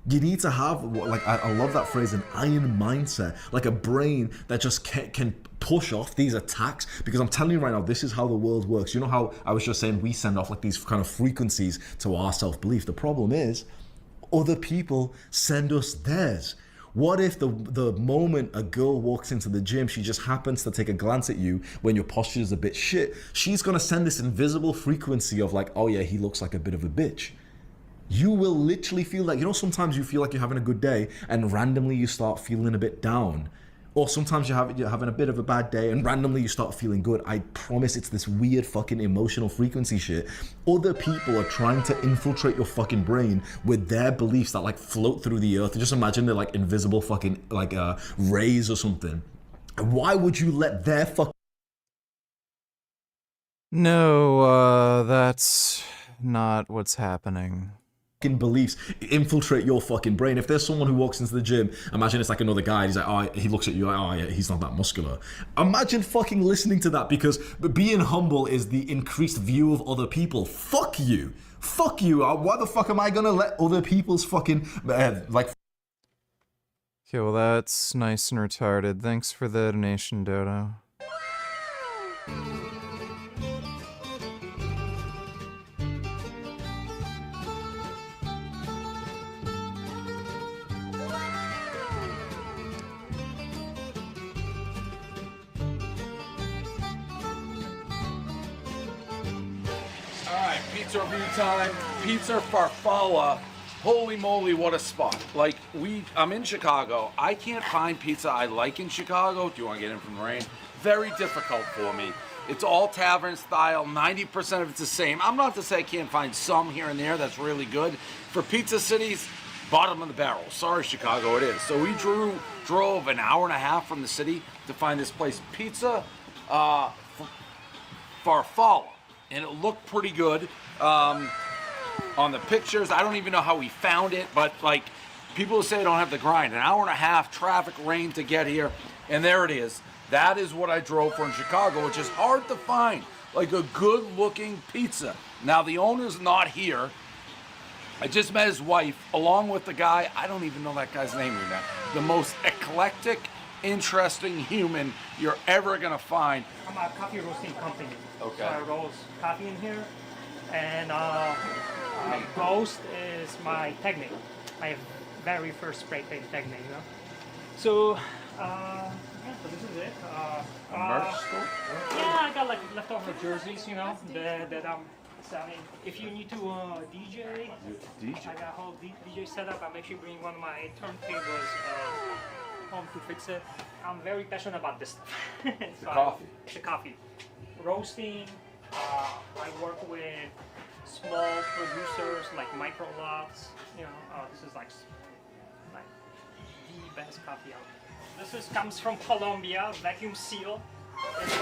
You need to have, like, I love that phrase, an iron mindset, like a brain that just can push off these attacks. Because I'm telling you right now, this is how the world works. You know how I was just saying we send off like these kind of frequencies to our self-belief. The problem is other people send us theirs. What if the moment a girl walks into the gym, she just happens to take a glance at you when your posture is a bit shit, she's gonna send this invisible frequency of like, oh yeah, he looks like a bit of a bitch. You will literally feel like, you know, sometimes you feel like you're having a good day and randomly you start feeling a bit down. Or sometimes you're having a bit of a bad day and randomly you start feeling good. I promise it's this weird fucking emotional frequency shit. Other people are trying to infiltrate your fucking brain with their beliefs that like float through the earth. Just imagine they're like invisible fucking like rays or something. And why would you let their fucking... No, that's not what's happening. Beliefs infiltrate your fucking brain. If there's someone who walks into the gym, imagine it's like another guy, he's like, oh, he looks at you like, oh yeah, he's not that muscular. Imagine fucking listening to that, because being humble is the increased view of other people. Fuck you. Fuck you. Why the fuck am I gonna let other people's fucking like... Okay, well that's nice and retarded. Thanks for the donation, Dodo. Pizza review time. Pizza Farfalla. Holy moly, what a spot. Like, I'm in Chicago. I can't find pizza I like in Chicago. Do you want to get in from the rain? Very difficult for me. It's all tavern style. 90% of it's the same. I'm not to say I can't find some here and there that's really good. For pizza cities, bottom of the barrel. Sorry, Chicago, it is. So we drove an hour and a half from the city to find this place, Pizza Farfalla. And it looked pretty good on the pictures. I don't even know how we found it, but like people who say I don't have the grind, an hour and a half, traffic, rain to get here, and there it is. That is what I drove for in Chicago, which is hard to find, like a good-looking pizza. Now the owner's not here. I just met his wife, along with the guy. I don't even know that guy's name even now. The most eclectic, interesting human you're ever gonna find. I'm a coffee roasting company. Okay. So I roast coffee in here, and roast is my technique. My very first spray paint technique, you know. So, yeah, so this is it. Merch store? Yeah, I got like leftover jerseys, you know, that I'm selling. If you need to DJ, I got a whole DJ setup. I'm actually bringing one of my turntables home to fix it. I'm very passionate about this stuff. The coffee. The coffee. Roasting. I work with small producers like micro lots. You know, this is like the best coffee out there. This comes from Colombia, vacuum seal. It's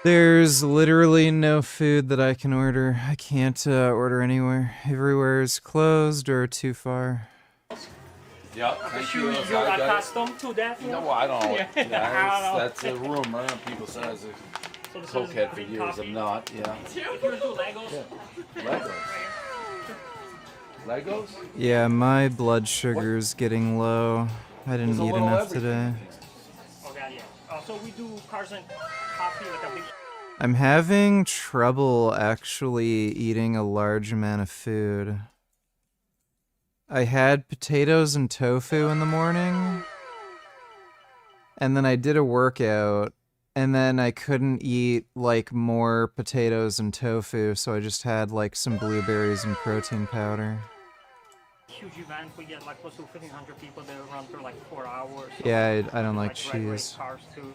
There's literally no food that I can order. I can't order anywhere. Everywhere is closed or too far. Yep, I'm thank sure you. you're accustomed to that. You know? No, I don't. Yeah. I don't know. That's a rumor. People say I was So a this is cokehead for green years. coffee. I'm not. Yeah. If you're into Legos. Legos. Legos? Yeah, my blood sugar's getting low. I didn't There's a eat little enough everything. today. Oh god, yeah. So we do cars and coffee like a big. I'm having trouble actually eating a large amount of food. I had potatoes and tofu in the morning, and then I did a workout, and then I couldn't eat like more potatoes and tofu, so I just had like some blueberries and protein powder. Huge event, we get like close to 1,500 people. They run for like 4 hours. So Yeah, I don't like drag race cheese. cars too.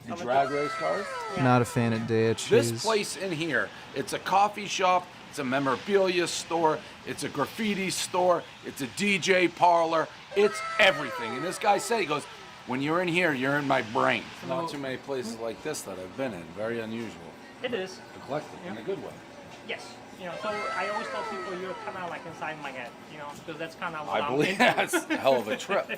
You drag race cars? Not a fan of day of cheese. This place in here, it's a coffee shop, it's a memorabilia store, it's a graffiti store, it's a DJ parlor, it's everything. And this guy said, he goes, when you're in here, you're in my brain. Not too many places like this that I've been in. Very unusual. It is. Eclectic in a good way. Yes. You know, so I always tell people you're kind of like inside my head, you know, because that's kind of what I I'm believe into. that's a hell of a trip.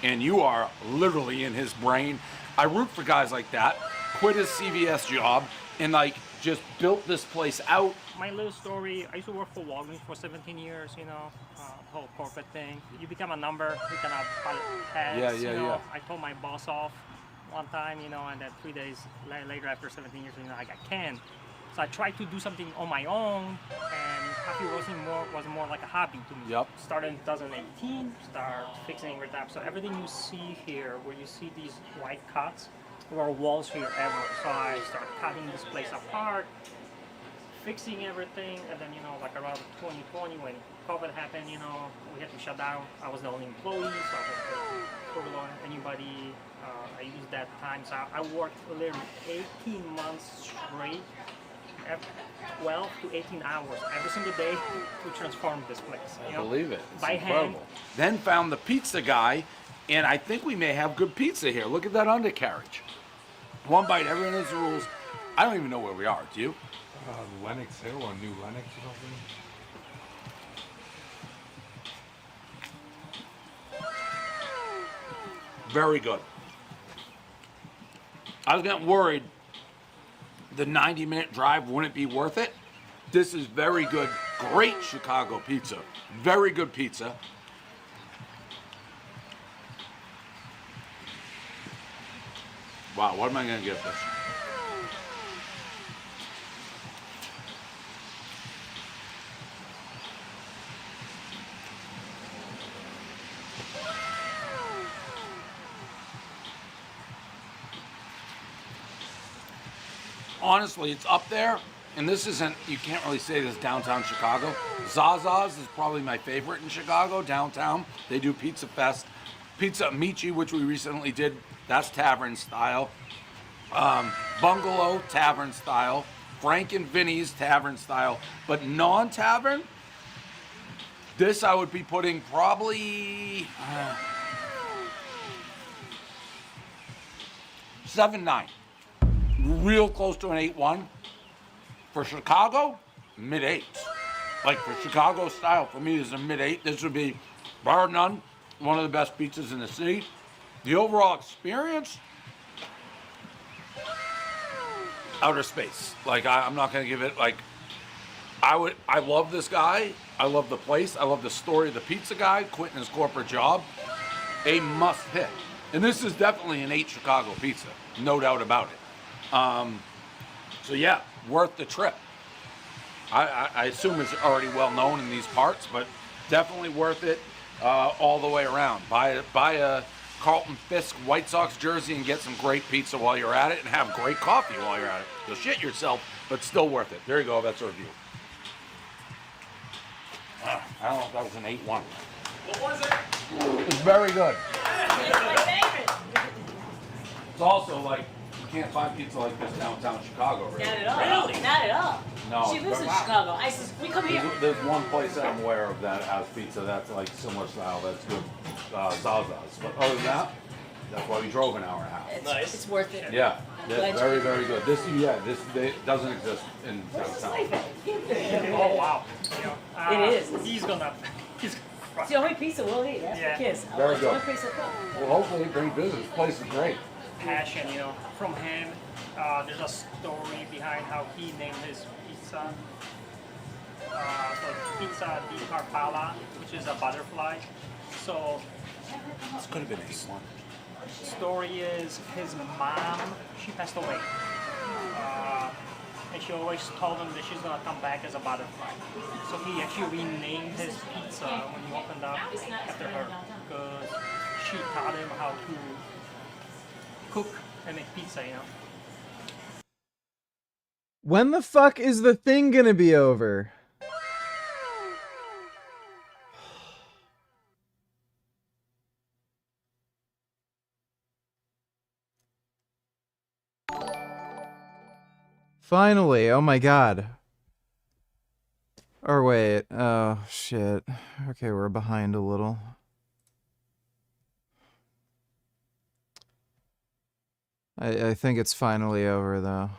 And you are literally in his brain. I root for guys like that. Quit his CVS job and like just built this place out. My little story, I used to work for Walgreens for 17 years, you know, the whole corporate thing. You become a number, you kind of pilot heads, Yeah, you know. yeah. I told my boss off one time, you know, and then 3 days later after 17 years, you know, I can't. So I tried to do something on my own, and coffee roasting was more like a hobby to me. Yep. Started in 2018, start fixing everything. So everything you see here, where you see these white cuts, there were walls here ever. So I started cutting this place apart, fixing everything, and then, you know, like around 2020 when COVID happened, you know, we had to shut down. I was the only employee, so I had to furlough anybody. I used that time, so I worked literally 18 months straight, 12 to 18 hours every single day to transform this place. I You know, believe it. It's by incredible. hand. Then found the pizza guy, and I think we may have good pizza here. Look at that undercarriage. One bite, everyone has rules. I don't even know where we are. Do you? Lennox Hill or New Lennox or something. Very good. I was getting worried the 90-minute drive wouldn't be worth it. This is very good. Great Chicago pizza. Very good pizza. Wow, what am I going to give this? Honestly, it's up there, and this isn't, you can't really say this downtown Chicago. Zaza's is probably my favorite in Chicago, downtown. They do Pizza Fest. Pizza Amici, which we recently did, that's tavern style. Bungalow, tavern style. Frank and Vinny's, tavern style. But non-tavern, this I would be putting probably 7.9. Real close to an 8.1. For Chicago, mid-8s. Like for Chicago style, for me, is a mid-8. This would be, bar none, one of the best pizzas in the city. The overall experience, outer space. Like I'm not gonna give it like, I love this guy. I love the place. I love the story of the pizza guy quitting his corporate job. A must hit. And this is definitely an 8 Chicago pizza, no doubt about it. So yeah, worth the trip. I assume it's already well known in these parts, but definitely worth it all the way around. Buy a Carlton Fisk White Sox jersey and get some great pizza while you're at it, and have great coffee while you're at it. You'll shit yourself, but still worth it. There you go, that's a review. I don't know if that was an 8.1. What was it? It's very good. It's my favorite. It's also like, you can't find pizza like this downtown Chicago, really. Not at all. Really? Not at all. No. She lives in Wow. Chicago. I says, we come here. There's one place that I'm aware of that has pizza that's like similar style that's good, Zaza's. But other than that, That's why we drove an hour and a half. It's worth it. Yeah, I'm glad very, you- very good. This doesn't exist in downtown. Oh wow. It is. He's gonna. It's the only pizza we'll eat. That's Yeah. for kids. Very It's the only good. pizza we'll eat. Well, hopefully it brings business. This place is great. Passion, from him. There's a story behind how he named his pizza. So pizza di farfalla, which is a butterfly. So This could have been A1. story is his mom, she passed away. And she always told him that she's gonna come back as a butterfly. So he actually renamed his pizza when he opened up after her, because she taught him how to cook and make pizza, When the fuck is the thing gonna be over? Finally, oh my god. Or wait, oh shit. Okay, we're behind a little. I think it's finally over though.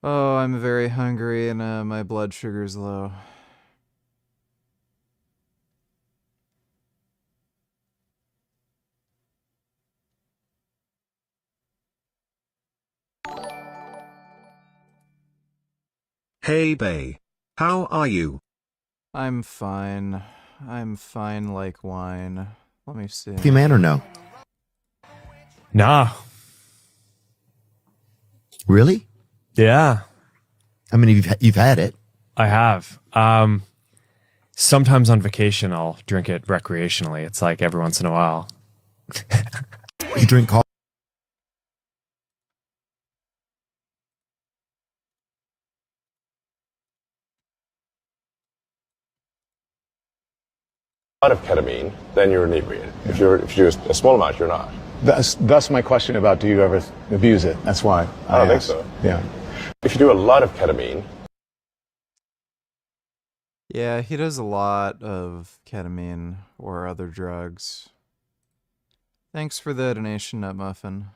Oh, I'm very hungry and my blood sugar's low. Hey Bay. How are you? I'm fine. I'm fine like wine. Let me see. Happy man or no? Nah. Really? Yeah. I mean, you've had it. I have. Sometimes on vacation, I'll drink it recreationally. It's like every once in a while. You drink coffee? Lot of ketamine, then you're inebriated. If you do a small amount, you're not. That's my question about, do you ever abuse it? That's why I don't think asked. so. Yeah. If you do a lot of ketamine, Yeah, he does a lot of ketamine or other drugs. Thanks for the donation, Nut Muffin.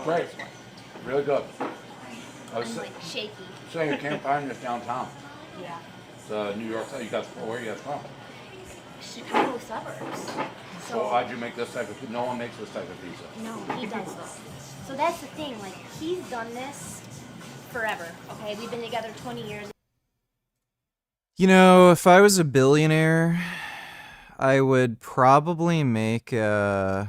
Great. Really good. I was I'm like shaky. saying you can't find this downtown. Yeah. The New York, where you guys from? Chicago suburbs. So how'd you make this type of, no one makes this type of pizza. No, he does this. So that's the thing, like, he's done this forever, okay? We've been together 20 years. You know, if I was a billionaire, I would probably make a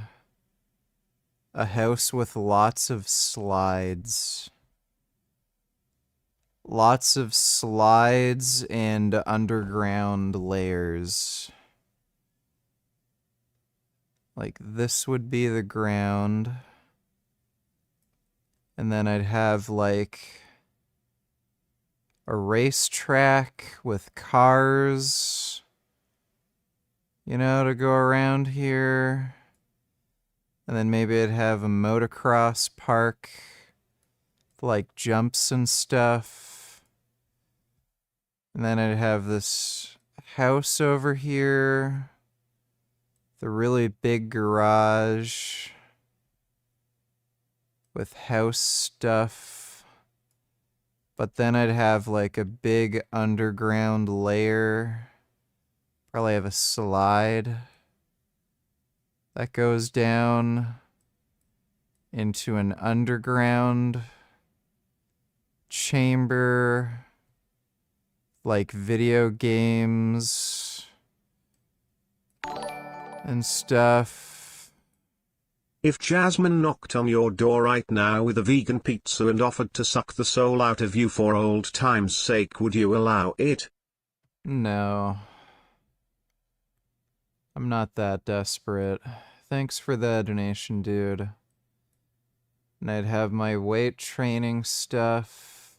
house with lots of slides. Lots of slides and underground layers. Like, this would be the ground. And then I'd have, like, a racetrack with cars, you know, to go around here. And then maybe I'd have a motocross park, like jumps and stuff. And then I'd have this house over here, the really big garage with house stuff. But then I'd have like a big underground layer. Probably have a slide that goes down into an underground chamber, like video games and stuff. If Jasmine knocked on your door right now with a vegan pizza and offered to suck the soul out of you for old time's sake, would you allow it? No. I'm not that desperate. Thanks for the donation, dude. And I'd have my weight training stuff.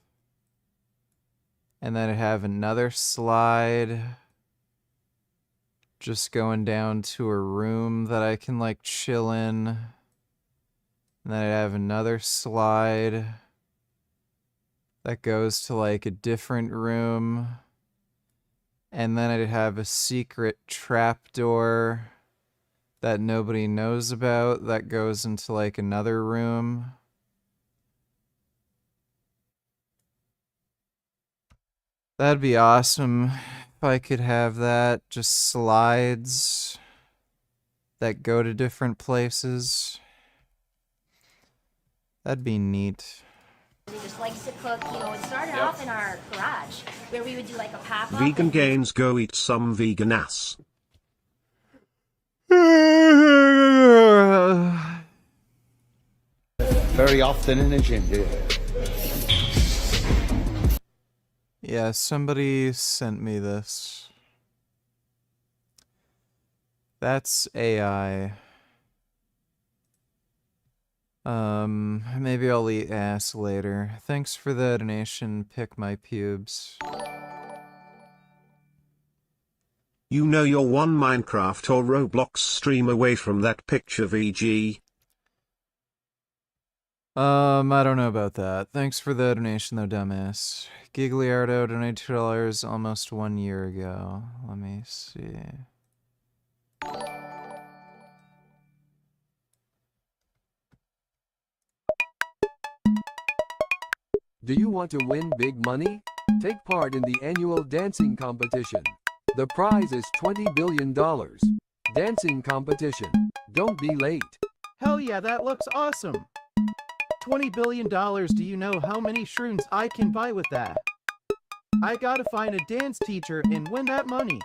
And then I'd have another slide. Just going down to a room that I can like chill in. And then I'd have another slide that goes to like a different room. And then I'd have a secret trapdoor that nobody knows about that goes into like another room. That'd be awesome if I could have that. Just slides that go to different places. That'd be neat. He just likes to cook. You know, it started off in our garage where we would do like a pop-up. Vegan gains, go eat some vegan ass. Very often in a gym, yeah. Yeah, somebody sent me this. That's AI. Maybe I'll eat ass later. Thanks for the donation, pick my pubes. You know you're one Minecraft or Roblox stream away from that picture, VG. I don't know about that. Thanks for the donation though, dumbass. Gigliardo donated $2 almost 1 year ago. Let me see. Do you want to win big money? Take part in the annual dancing competition. The prize is $20 billion. Dancing competition. Don't be late. Hell yeah, that looks awesome. $20 billion, do you know how many shrooms I can buy with that? I gotta find a dance teacher and win that money.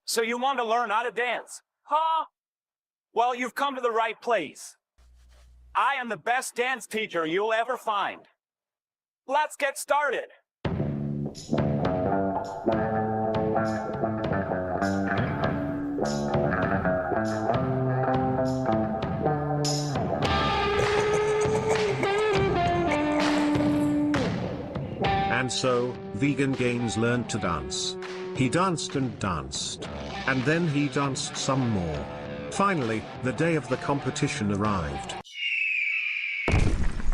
So you want to learn how to dance, huh? Well, you've come to the right place. I am the best dance teacher you'll ever find. Let's get started. And so, Vegan Gains learned to dance. He danced and danced. And then he danced some more. Finally, the day of the competition arrived.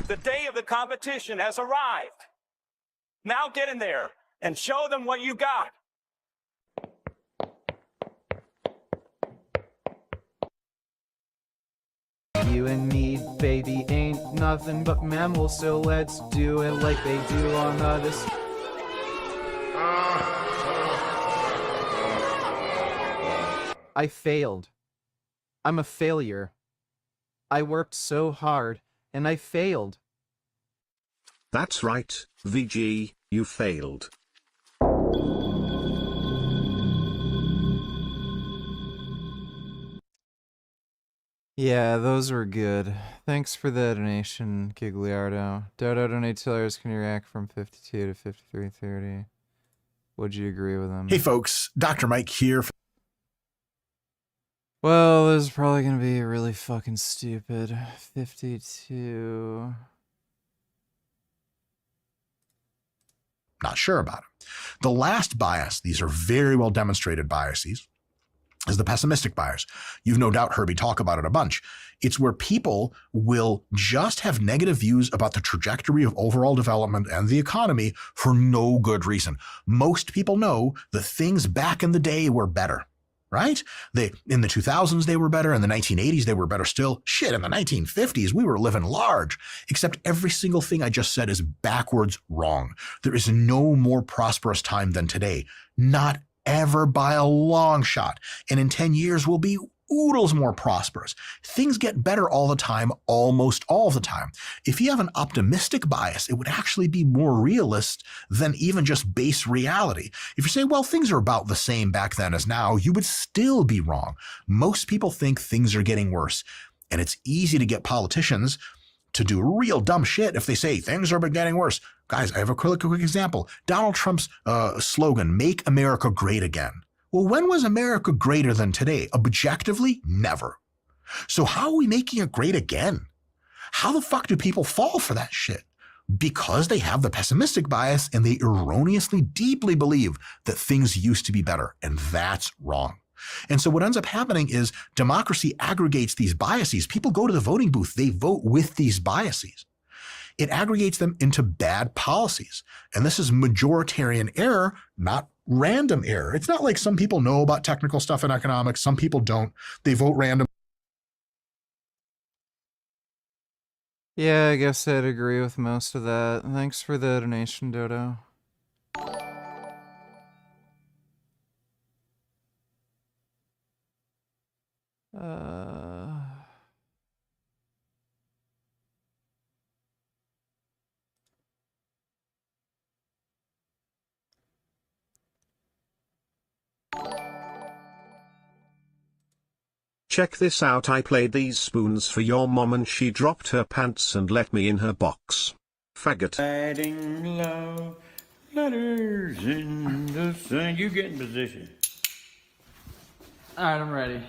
The day of the competition has arrived. Now get in there and show them what you got. You and me, baby, ain't nothing but mammals, so let's do it like they do on others. I failed. I'm a failure. I worked so hard, and I failed. That's right, VG, you failed. Yeah, those were good. Thanks for the donation, Gigliardo. Dodo donated $2. Can you react from 52 to 53.30? Would you agree with him? Hey folks, Dr. Mike here. Well, this is probably gonna be really fucking stupid. 52. Not sure about it. The last bias, these are very well demonstrated biases, is the pessimistic bias. You've no doubt heard me talk about it a bunch. It's where people will just have negative views about the trajectory of overall development and the economy for no good reason. Most people know that things back in the day were better. Right? In the 2000s, they were better. In the 1980s, they were better still. Shit, in the 1950s, we were living large. Except every single thing I just said is backwards wrong. There is no more prosperous time than today. Not ever by a long shot. And in 10 years, we'll be oodles more prosperous. Things get better all the time, almost all the time. If you have an optimistic bias, it would actually be more realist than even just base reality. If you say, well, things are about the same back then as now, you would still be wrong. Most people think things are getting worse. And it's easy to get politicians to do real dumb shit if they say things are getting worse. Guys, I have a quick example. Donald Trump's slogan, "Make America Great Again." Well, when was America greater than today? Objectively, never. So how are we making it great again? How the fuck do people fall for that shit? Because they have the pessimistic bias and they erroneously deeply believe that things used to be better, and that's wrong. And so what ends up happening is democracy aggregates these biases. People go to the voting booth, they vote with these biases. It aggregates them into bad policies. And this is majoritarian error, not random error. It's not like some people know about technical stuff in economics, some people don't. They vote random. Yeah, I guess I'd agree with most of that. Thanks for the donation, Dodo. Check this out, I played these spoons for your mom and she dropped her pants and let me in her box. Faggot. Adding love letters in the sun. You get in position. Alright, I'm ready.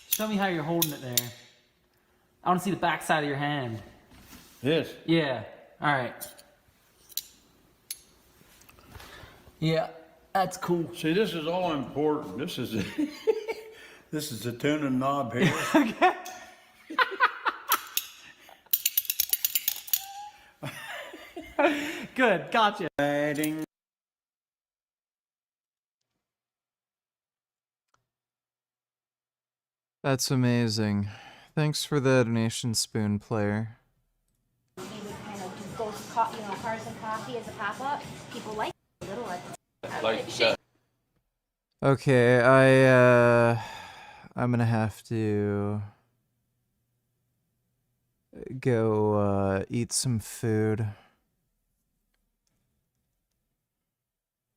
Show me how you're holding it there. I want to see the back side of your hand. This? Yeah. Alright. Yeah, that's cool. See, this is all important. This is this is the tuning knob here. Good, gotcha. Adding. That's amazing. Thanks for the donation, Spoon Player. We would kind of do cars and coffee as a pop-up. People like it a little. Okay, I'm gonna have to go eat some food.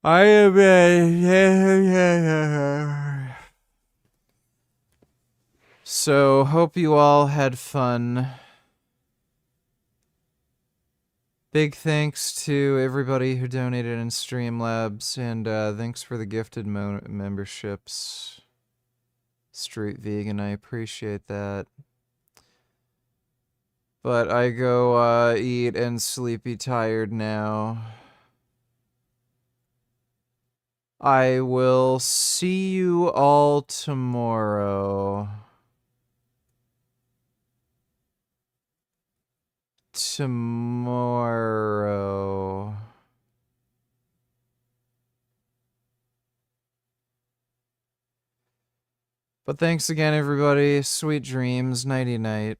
I am so hope you all had fun. Big thanks to everybody who donated in Streamlabs, and thanks for the gifted memberships. Street Vegan, I appreciate that. But I go eat and sleepy tired now. I will see you all tomorrow. But thanks again, everybody. Sweet dreams. Nighty night.